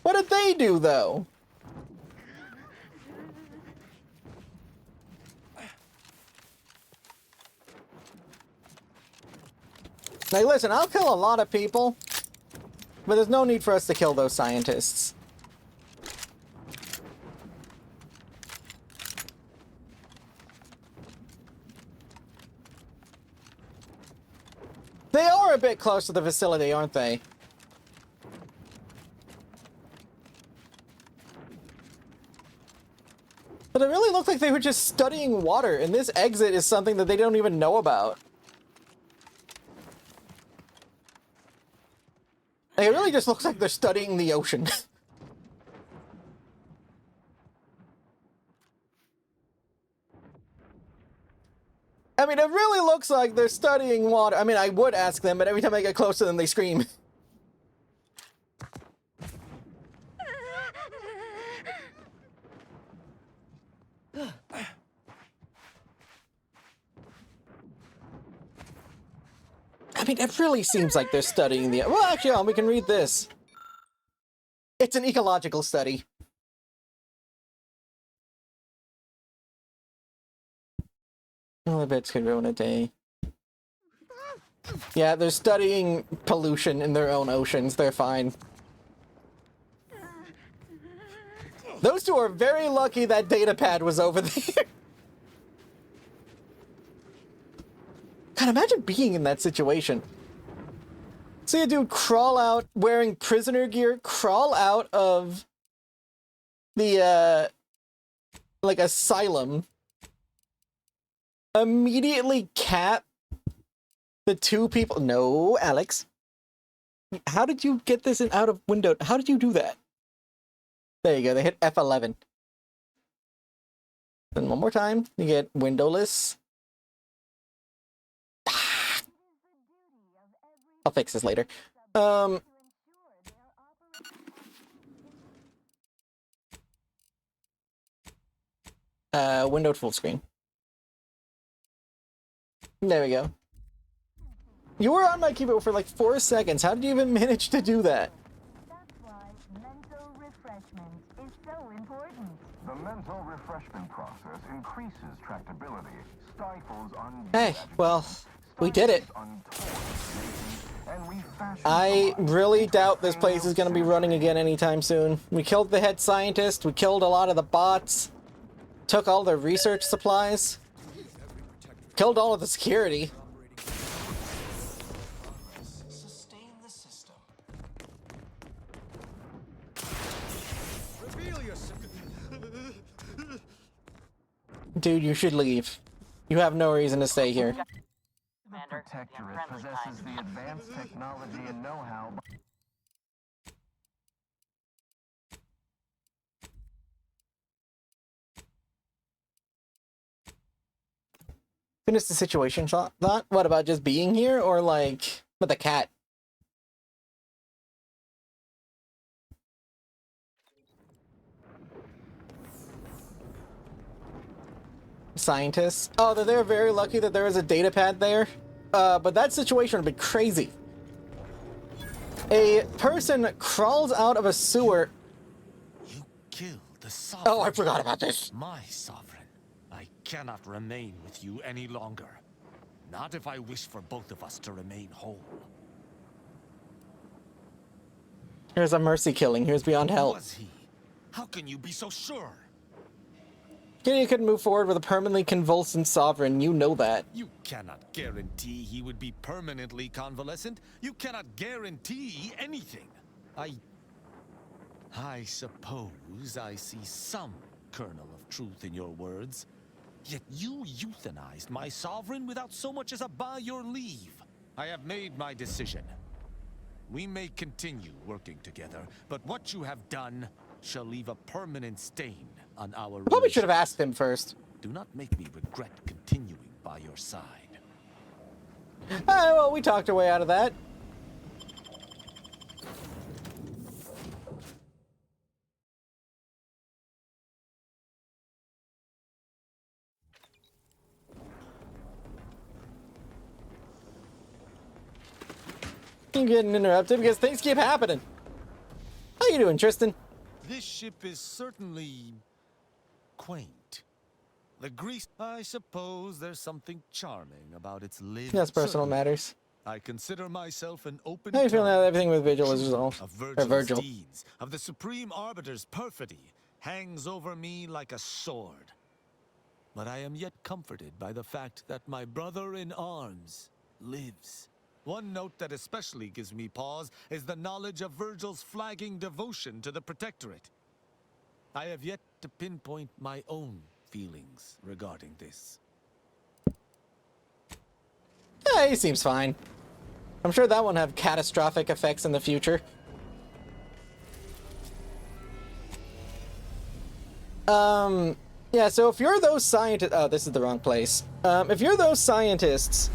What did they do, though? Now, listen, I'll kill a lot of people, but there's no need for us to kill those scientists. They are a bit close to the facility, aren't they? But it really looked like they were just studying water, and this exit is something that they don't even know about. Like, it really just looks like they're studying the ocean. I mean, it really looks like they're studying water. I mean, I would ask them, but every time I get close to them, they scream. I mean, it really seems like they're studying the... Well, actually, we can read this. It's an ecological study. All the bits could ruin a day. Yeah, they're studying pollution in their own oceans. They're fine. Those two are very lucky that data pad was over there. God, imagine being in that situation. See a dude crawl out wearing prisoner gear, crawl out of the, like, asylum, immediately cap the two people. No, Alex. How did you get this in out of window? How did you do that? There you go. They hit F11. Then one more time. You get windowless. I'll fix this later. Windowed full screen. There we go. You were on my keyboard for like 4 seconds. How did you even manage to do that? That's why mental refreshment is so important. The mental refreshment process increases tractability, stifles Hey, well, we did it. I really doubt this place is going to be running again anytime soon. We killed the head scientist, we killed a lot of the bots, took all their research supplies, killed all of the security. Sustain the system. Dude, you should leave. You have no reason to stay here. The Protectorate possesses the advanced technology and know-how. Finish the situation shot. Thought? What about just being here, or like with the cat? Scientists. Oh, they're very lucky that there is a data pad there. But that situation would be crazy. A person crawls out of a sewer. You killed the sovereign. Oh, I forgot about this. My sovereign. I cannot remain with you any longer. Not if I wish for both of us to remain whole. Here's a mercy killing. Here's beyond help. Was he? How can you be so sure? You couldn't move forward with a permanently convulsant sovereign. You know that. You cannot guarantee he would be permanently convalescent. You cannot guarantee anything. I suppose I see some kernel of truth in your words. Yet you euthanized my sovereign without so much as a by your leave. I have made my decision. We may continue working together, but what you have done shall leave a permanent stain on our Probably should have asked him first. Do not make me regret continuing by your side. Well, we talked our way out of that. Keep getting interrupted because things keep happening. How you doing, Tristan? This ship is certainly quaint. The grease, I suppose there's something charming about its lid. Yes, personal matters. I consider myself an open How you feeling now that everything with Vigil is resolved? of Or Virgil's Virgil. deeds, of the Supreme Arbiter's perfidy, hangs over me like a sword. But I am yet comforted by the fact that my brother in arms lives. One note that especially gives me pause is the knowledge of Virgil's flagging devotion to the Protectorate. I have yet to pinpoint my own feelings regarding this. Yeah, he seems fine. I'm sure that won't have catastrophic effects in the future. Yeah, so if you're those scientists... Oh, this is the wrong place. If you're those scientists...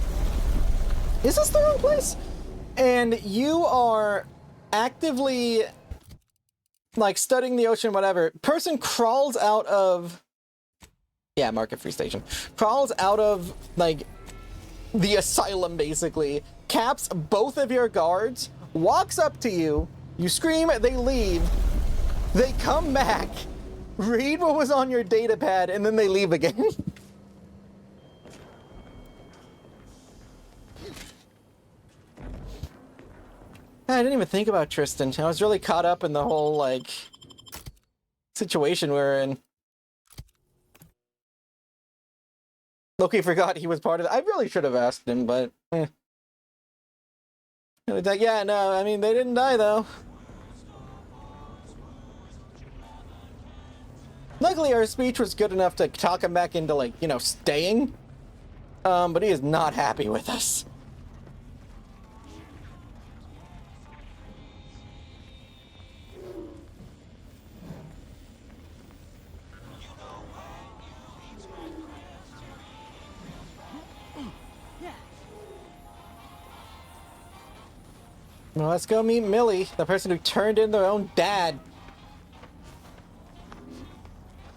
Is this the wrong place? And you are actively, like, studying the ocean, whatever. Person crawls out of... Yeah, Market Free Station. Crawls out of, like, the asylum, basically. Caps both of your guards. Walks up to you. You scream, they leave. They come back. Read what was on your data pad, and then they leave again. I didn't even think about Tristan. I was really caught up in the whole, like, situation we're in. Loki forgot he was part of it. I really should have asked him, but... It was like, yeah, no, I mean, they didn't die, though. Luckily, our speech was good enough to talk him back into, like, you know, staying. But he is not happy with us. Well, let's go meet Millie, the person who turned in their own dad.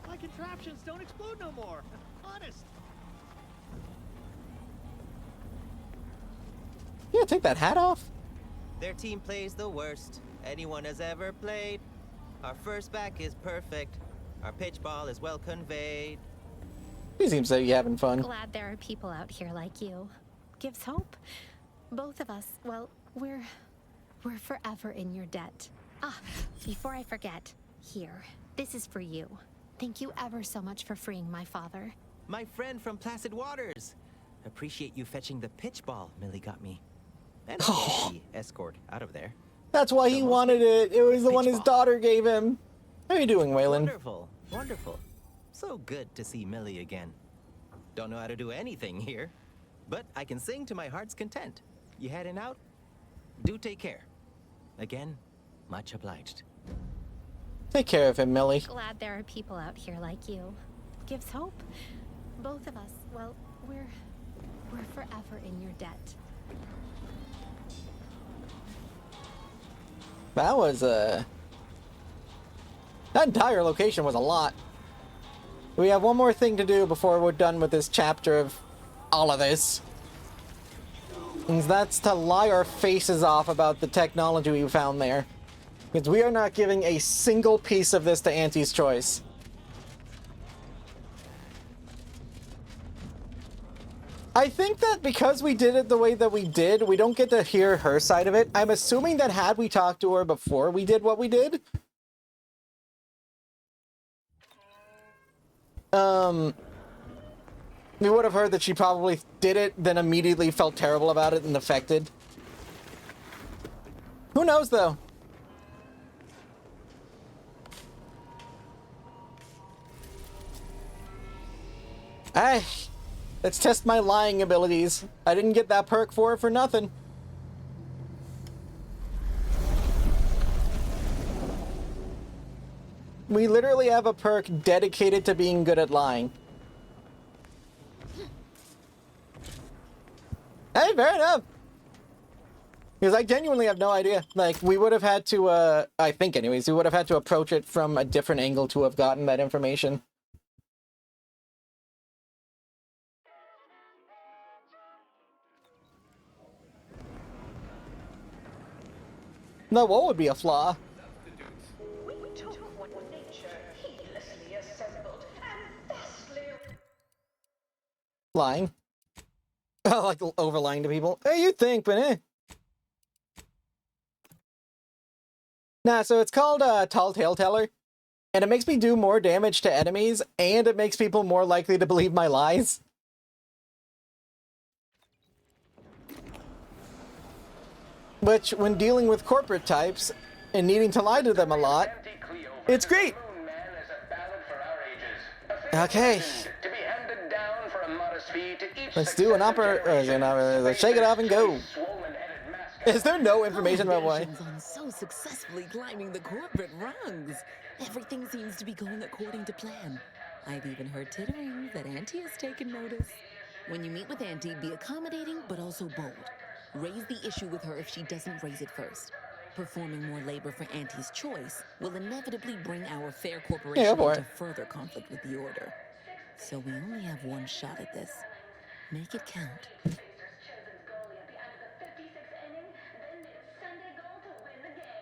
My contraptions don't explode no more. Honest. Yeah, take that hat off. Their team plays the worst anyone has ever played. Our first back is perfect. Our pitch ball is well conveyed. He seems to be having fun. Glad there are people out here like you. Gives hope. Both of us, well, we're forever in your debt. Ah, before I forget, here, this is for you. Thank you ever so much for freeing my father. My friend from Placid Waters. Appreciate you fetching the pitch ball Millie got me. And the escort out of there. That's why he wanted it. It was the one his daughter gave him. How are you doing, Waylon? Wonderful, wonderful. So good to see Millie again. Don't know how to do anything here, but I can sing to my heart's content. You heading out? Do take care. Again, much obliged. Take care of him, Millie. Glad there are people out here like you. Gives hope. Both of us, well, we're forever in your debt. That was that entire location was a lot. We have one more thing to do before we're done with this chapter of all of this. And that's to lie our faces off about the technology we found there. Because we are not giving a single piece of this to Auntie's Choice. I think that because we did it the way that we did, we don't get to hear her side of it. I'm assuming that had we talked to her before we did what we did, we would have heard that she probably did it, then immediately felt terrible about it and affected. Who knows, though? Let's test my lying abilities. I didn't get that perk for nothing. We literally have a perk dedicated to being good at lying. Hey, fair enough. Because I genuinely have no idea. Like, we would have had to, I think anyways, we would have had to approach it from a different angle to have gotten that information. Now, what would be a flaw? We took what nature heedlessly assembled and vastly... Lying. Oh, like overlying to people. Hey, you think, but eh. Nah, so it's called Tall Tale Teller, and it makes me do more damage to enemies, and it makes people more likely to believe my lies. Which, when dealing with corporate types and needing to lie to them a lot, it's great. Okay. Let's do an shake it off and go. Is there no information about why? On so successfully climbing the corporate rungs. Everything seems to be going according to plan. I've even heard tittering that Auntie has taken notice. When you meet with Auntie, be accommodating but also bold. Raise the issue with her if she doesn't raise it first. Performing more labor for Auntie's Choice will inevitably bring our fair corporation into further conflict with the Order. So we only have one shot at this. Make it count.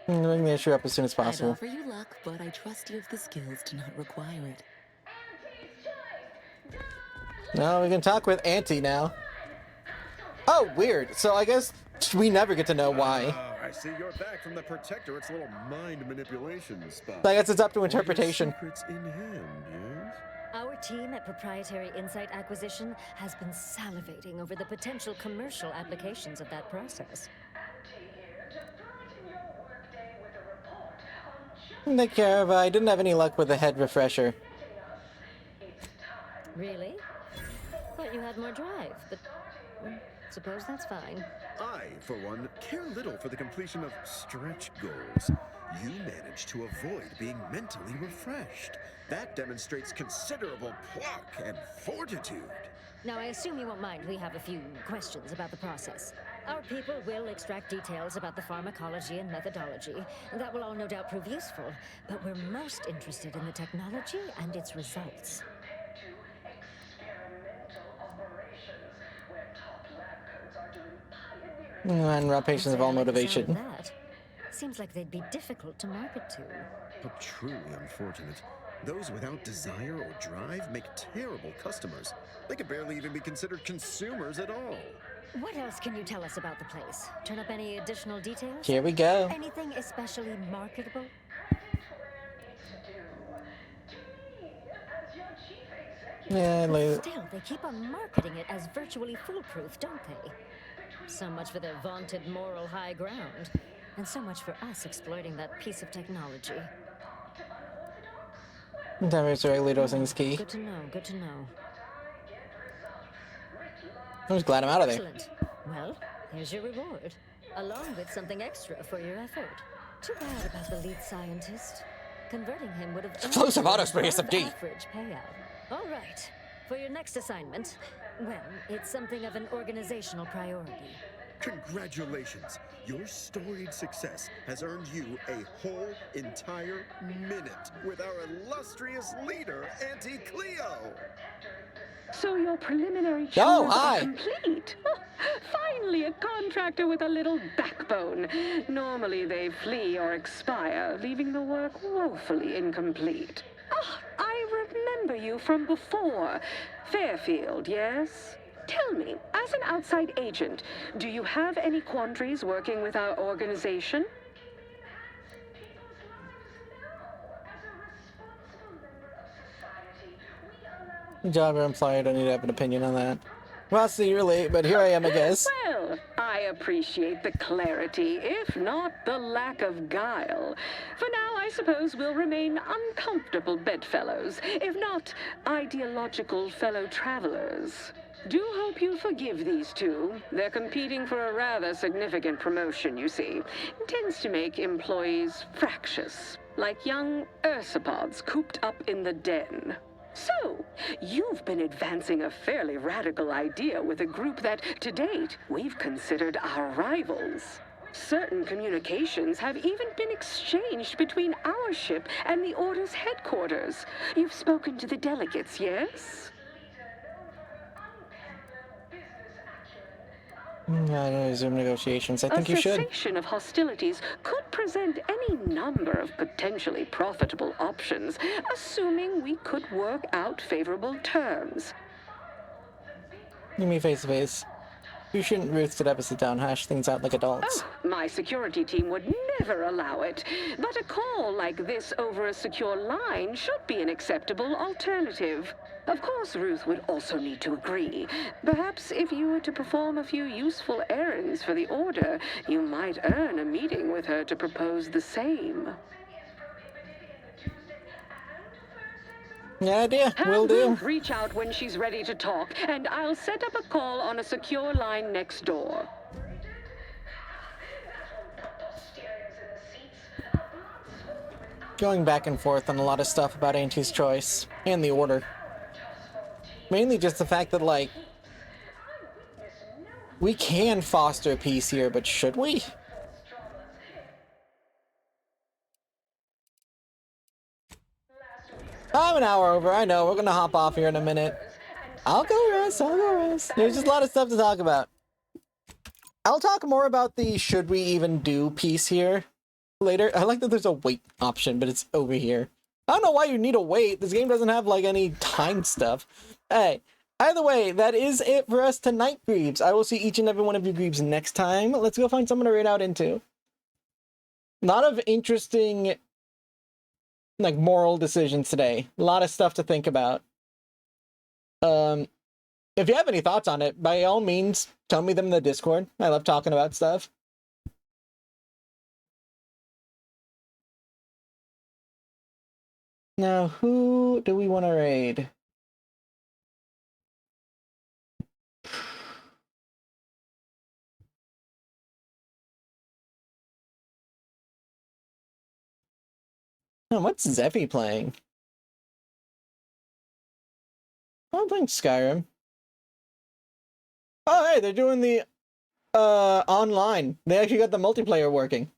Bring the issue up as soon as possible. I'd offer you luck, but I trust you have the skills to not require it. No, we can talk with Auntie now. Oh, weird. So I guess we never get to know why. All right, see you're back from the Protectorate's little mind manipulation spot. So I guess it's up to All your interpretation. secrets in hand, yes? Our team at Proprietary Insight Acquisition has been salivating over the potential commercial applications of that process. Take care of, I didn't have any luck with the head refresher. Really? Thought you had more drive, but suppose that's fine. I, for one, care little for the completion of stretch goals. You managed to avoid being mentally refreshed. That demonstrates considerable pluck and fortitude. Now, I assume you won't mind we have a few questions about the process. Our people will extract details about the pharmacology and methodology. That will all no doubt prove useful, but we're most interested in the technology and its results. And raw patients of all motivation. That seems like they'd be difficult to market to. But truly unfortunate. Those without desire or drive make terrible customers. They could barely even be considered consumers at all. What else can you tell us about the place? Turn up any additional details? Here we go. Anything especially marketable? Yeah, Still, they keep on marketing it as virtually foolproof, don't they? So much for their vaunted moral high ground, and so much for us exploiting that piece of technology. Directly dosing is key. Good to know, good to know. I'm just glad I'm out of there. Excellent. Well, here's your reward, along with something extra for your effort. Too bad about the lead scientist. Converting him would have Explosive auto spray SFD. Average payout. All right. For your next assignment, well, it's something of an organizational priority. Congratulations. Your storied success has earned you a whole entire minute with our illustrious leader, Auntie Cleo. So your preliminary chores hi. are complete. Oh, finally, a contractor with a little backbone. Normally they flee or expire, leaving the work woefully incomplete. Ah, I remember you from before. Fairfield, yes? Tell me, as an outside agent, do you have any quandaries working with our organization? Job or employer, I don't need to have an opinion on that. Well, see, you're late, but here I am, I guess. Well, I appreciate the clarity, if not the lack of guile. For now, I suppose we'll remain uncomfortable bedfellows, if not ideological fellow travelers. Do hope you forgive these two. They're competing for a rather significant promotion, you see. It tends to make employees fractious, like young ursopods cooped up in the den. So, you've been advancing a fairly radical idea with a group that, to date, we've considered our rivals. Certain communications have even been exchanged between our ship and the Order's headquarters. You've spoken to the delegates, yes? Yeah, I don't resume negotiations. I think you should. A cessation of hostilities could present any number of potentially profitable options, assuming we could work out favorable terms. You mean face to face. You shouldn't Ruth sit up and sit down, hash things out like adults. Oh, my security team would never allow it. But a call like this over a secure line should be an acceptable alternative. Of course, Ruth would also need to agree. Perhaps if you were to perform a few useful errands for the Order, you might earn a meeting with her to propose the same. Yeah, idea. Will Have do. Ruth reach out when she's ready to talk, and I'll set up a call on a secure line next door. Going back and forth on a lot of stuff about Auntie's choice and the Order. Mainly just the fact that, like, we can foster peace here, but should we? I'm an hour over, I know, we're gonna hop off here in a minute. I'll go rest. There's just a lot of stuff to talk about. I'll talk more about the should we even do piece here later. I like that there's a wait option, but it's over here. I don't know why you need a wait. This game doesn't have, like, any time stuff. Hey, either way, that is it for us tonight, Greebs. I will see each and every one of you Greebs next time. Let's go find someone to raid out into. A lot of interesting, like, moral decisions today. A lot of stuff to think about. If you have any thoughts on it, by all means, tell me them in the Discord. I love talking about stuff. Now, who do we want to raid? Oh, what's Zeffy playing? I'm playing Skyrim. Oh, hey, they're doing the online. They actually got the multiplayer working.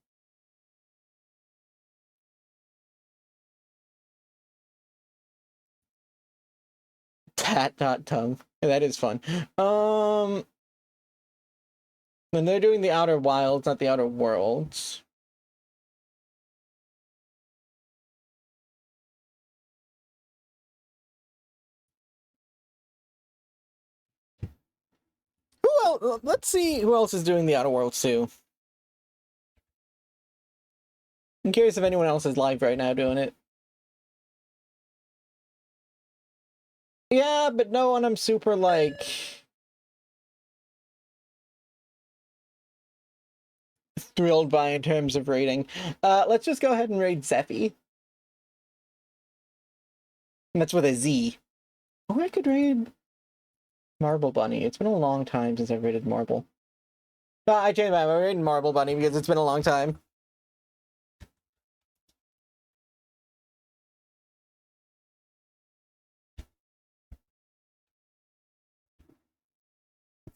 Tat.tongue. That is fun. And they're doing the Outer Wilds, not the Outer Worlds. Who else? Let's see who else is doing the Outer Worlds too. I'm curious if anyone else is live right now doing it. Yeah, but no one I'm super, like, thrilled by in terms of raiding. Let's just go ahead and raid Sephy. And that's with a Z. Oh, I could raid Marble Bunny. It's been a long time since I've raided Marble. I changed my mind. I'm raiding Marble Bunny because it's been a long time.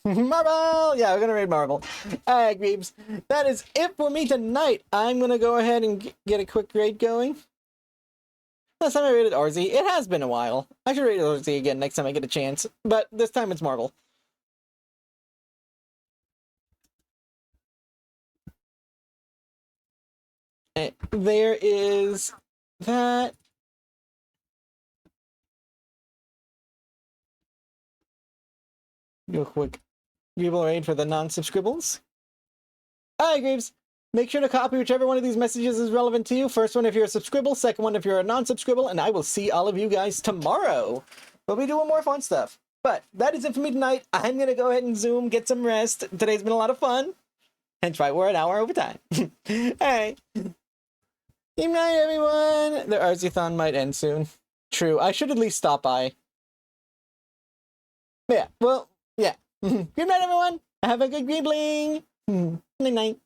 Marble! Yeah, we're gonna raid Marble. Alright, Greebs. That is it for me tonight. I'm gonna go ahead and get a quick raid going. Last time I raided RZ, it has been a while. I should raid RZ again next time I get a chance, but this time it's Marble. There is that. Do a quick Greeble raid for the non-subscribbles. Alright, Greaves. Make sure to copy whichever one of these messages is relevant to you. First one if you're a subscribble, second one if you're a non-subscribble, and I will see all of you guys tomorrow. We'll be doing more fun stuff. But that is it for me tonight. I'm going to go ahead and Zoom, get some rest. Today's been a lot of fun. Hence why we're an hour over time. Alright. Good night, everyone. The Arzathon might end soon. True. I should at least stop by. But yeah. Well, yeah. Good night, everyone. Have a good Greebling. Night-night.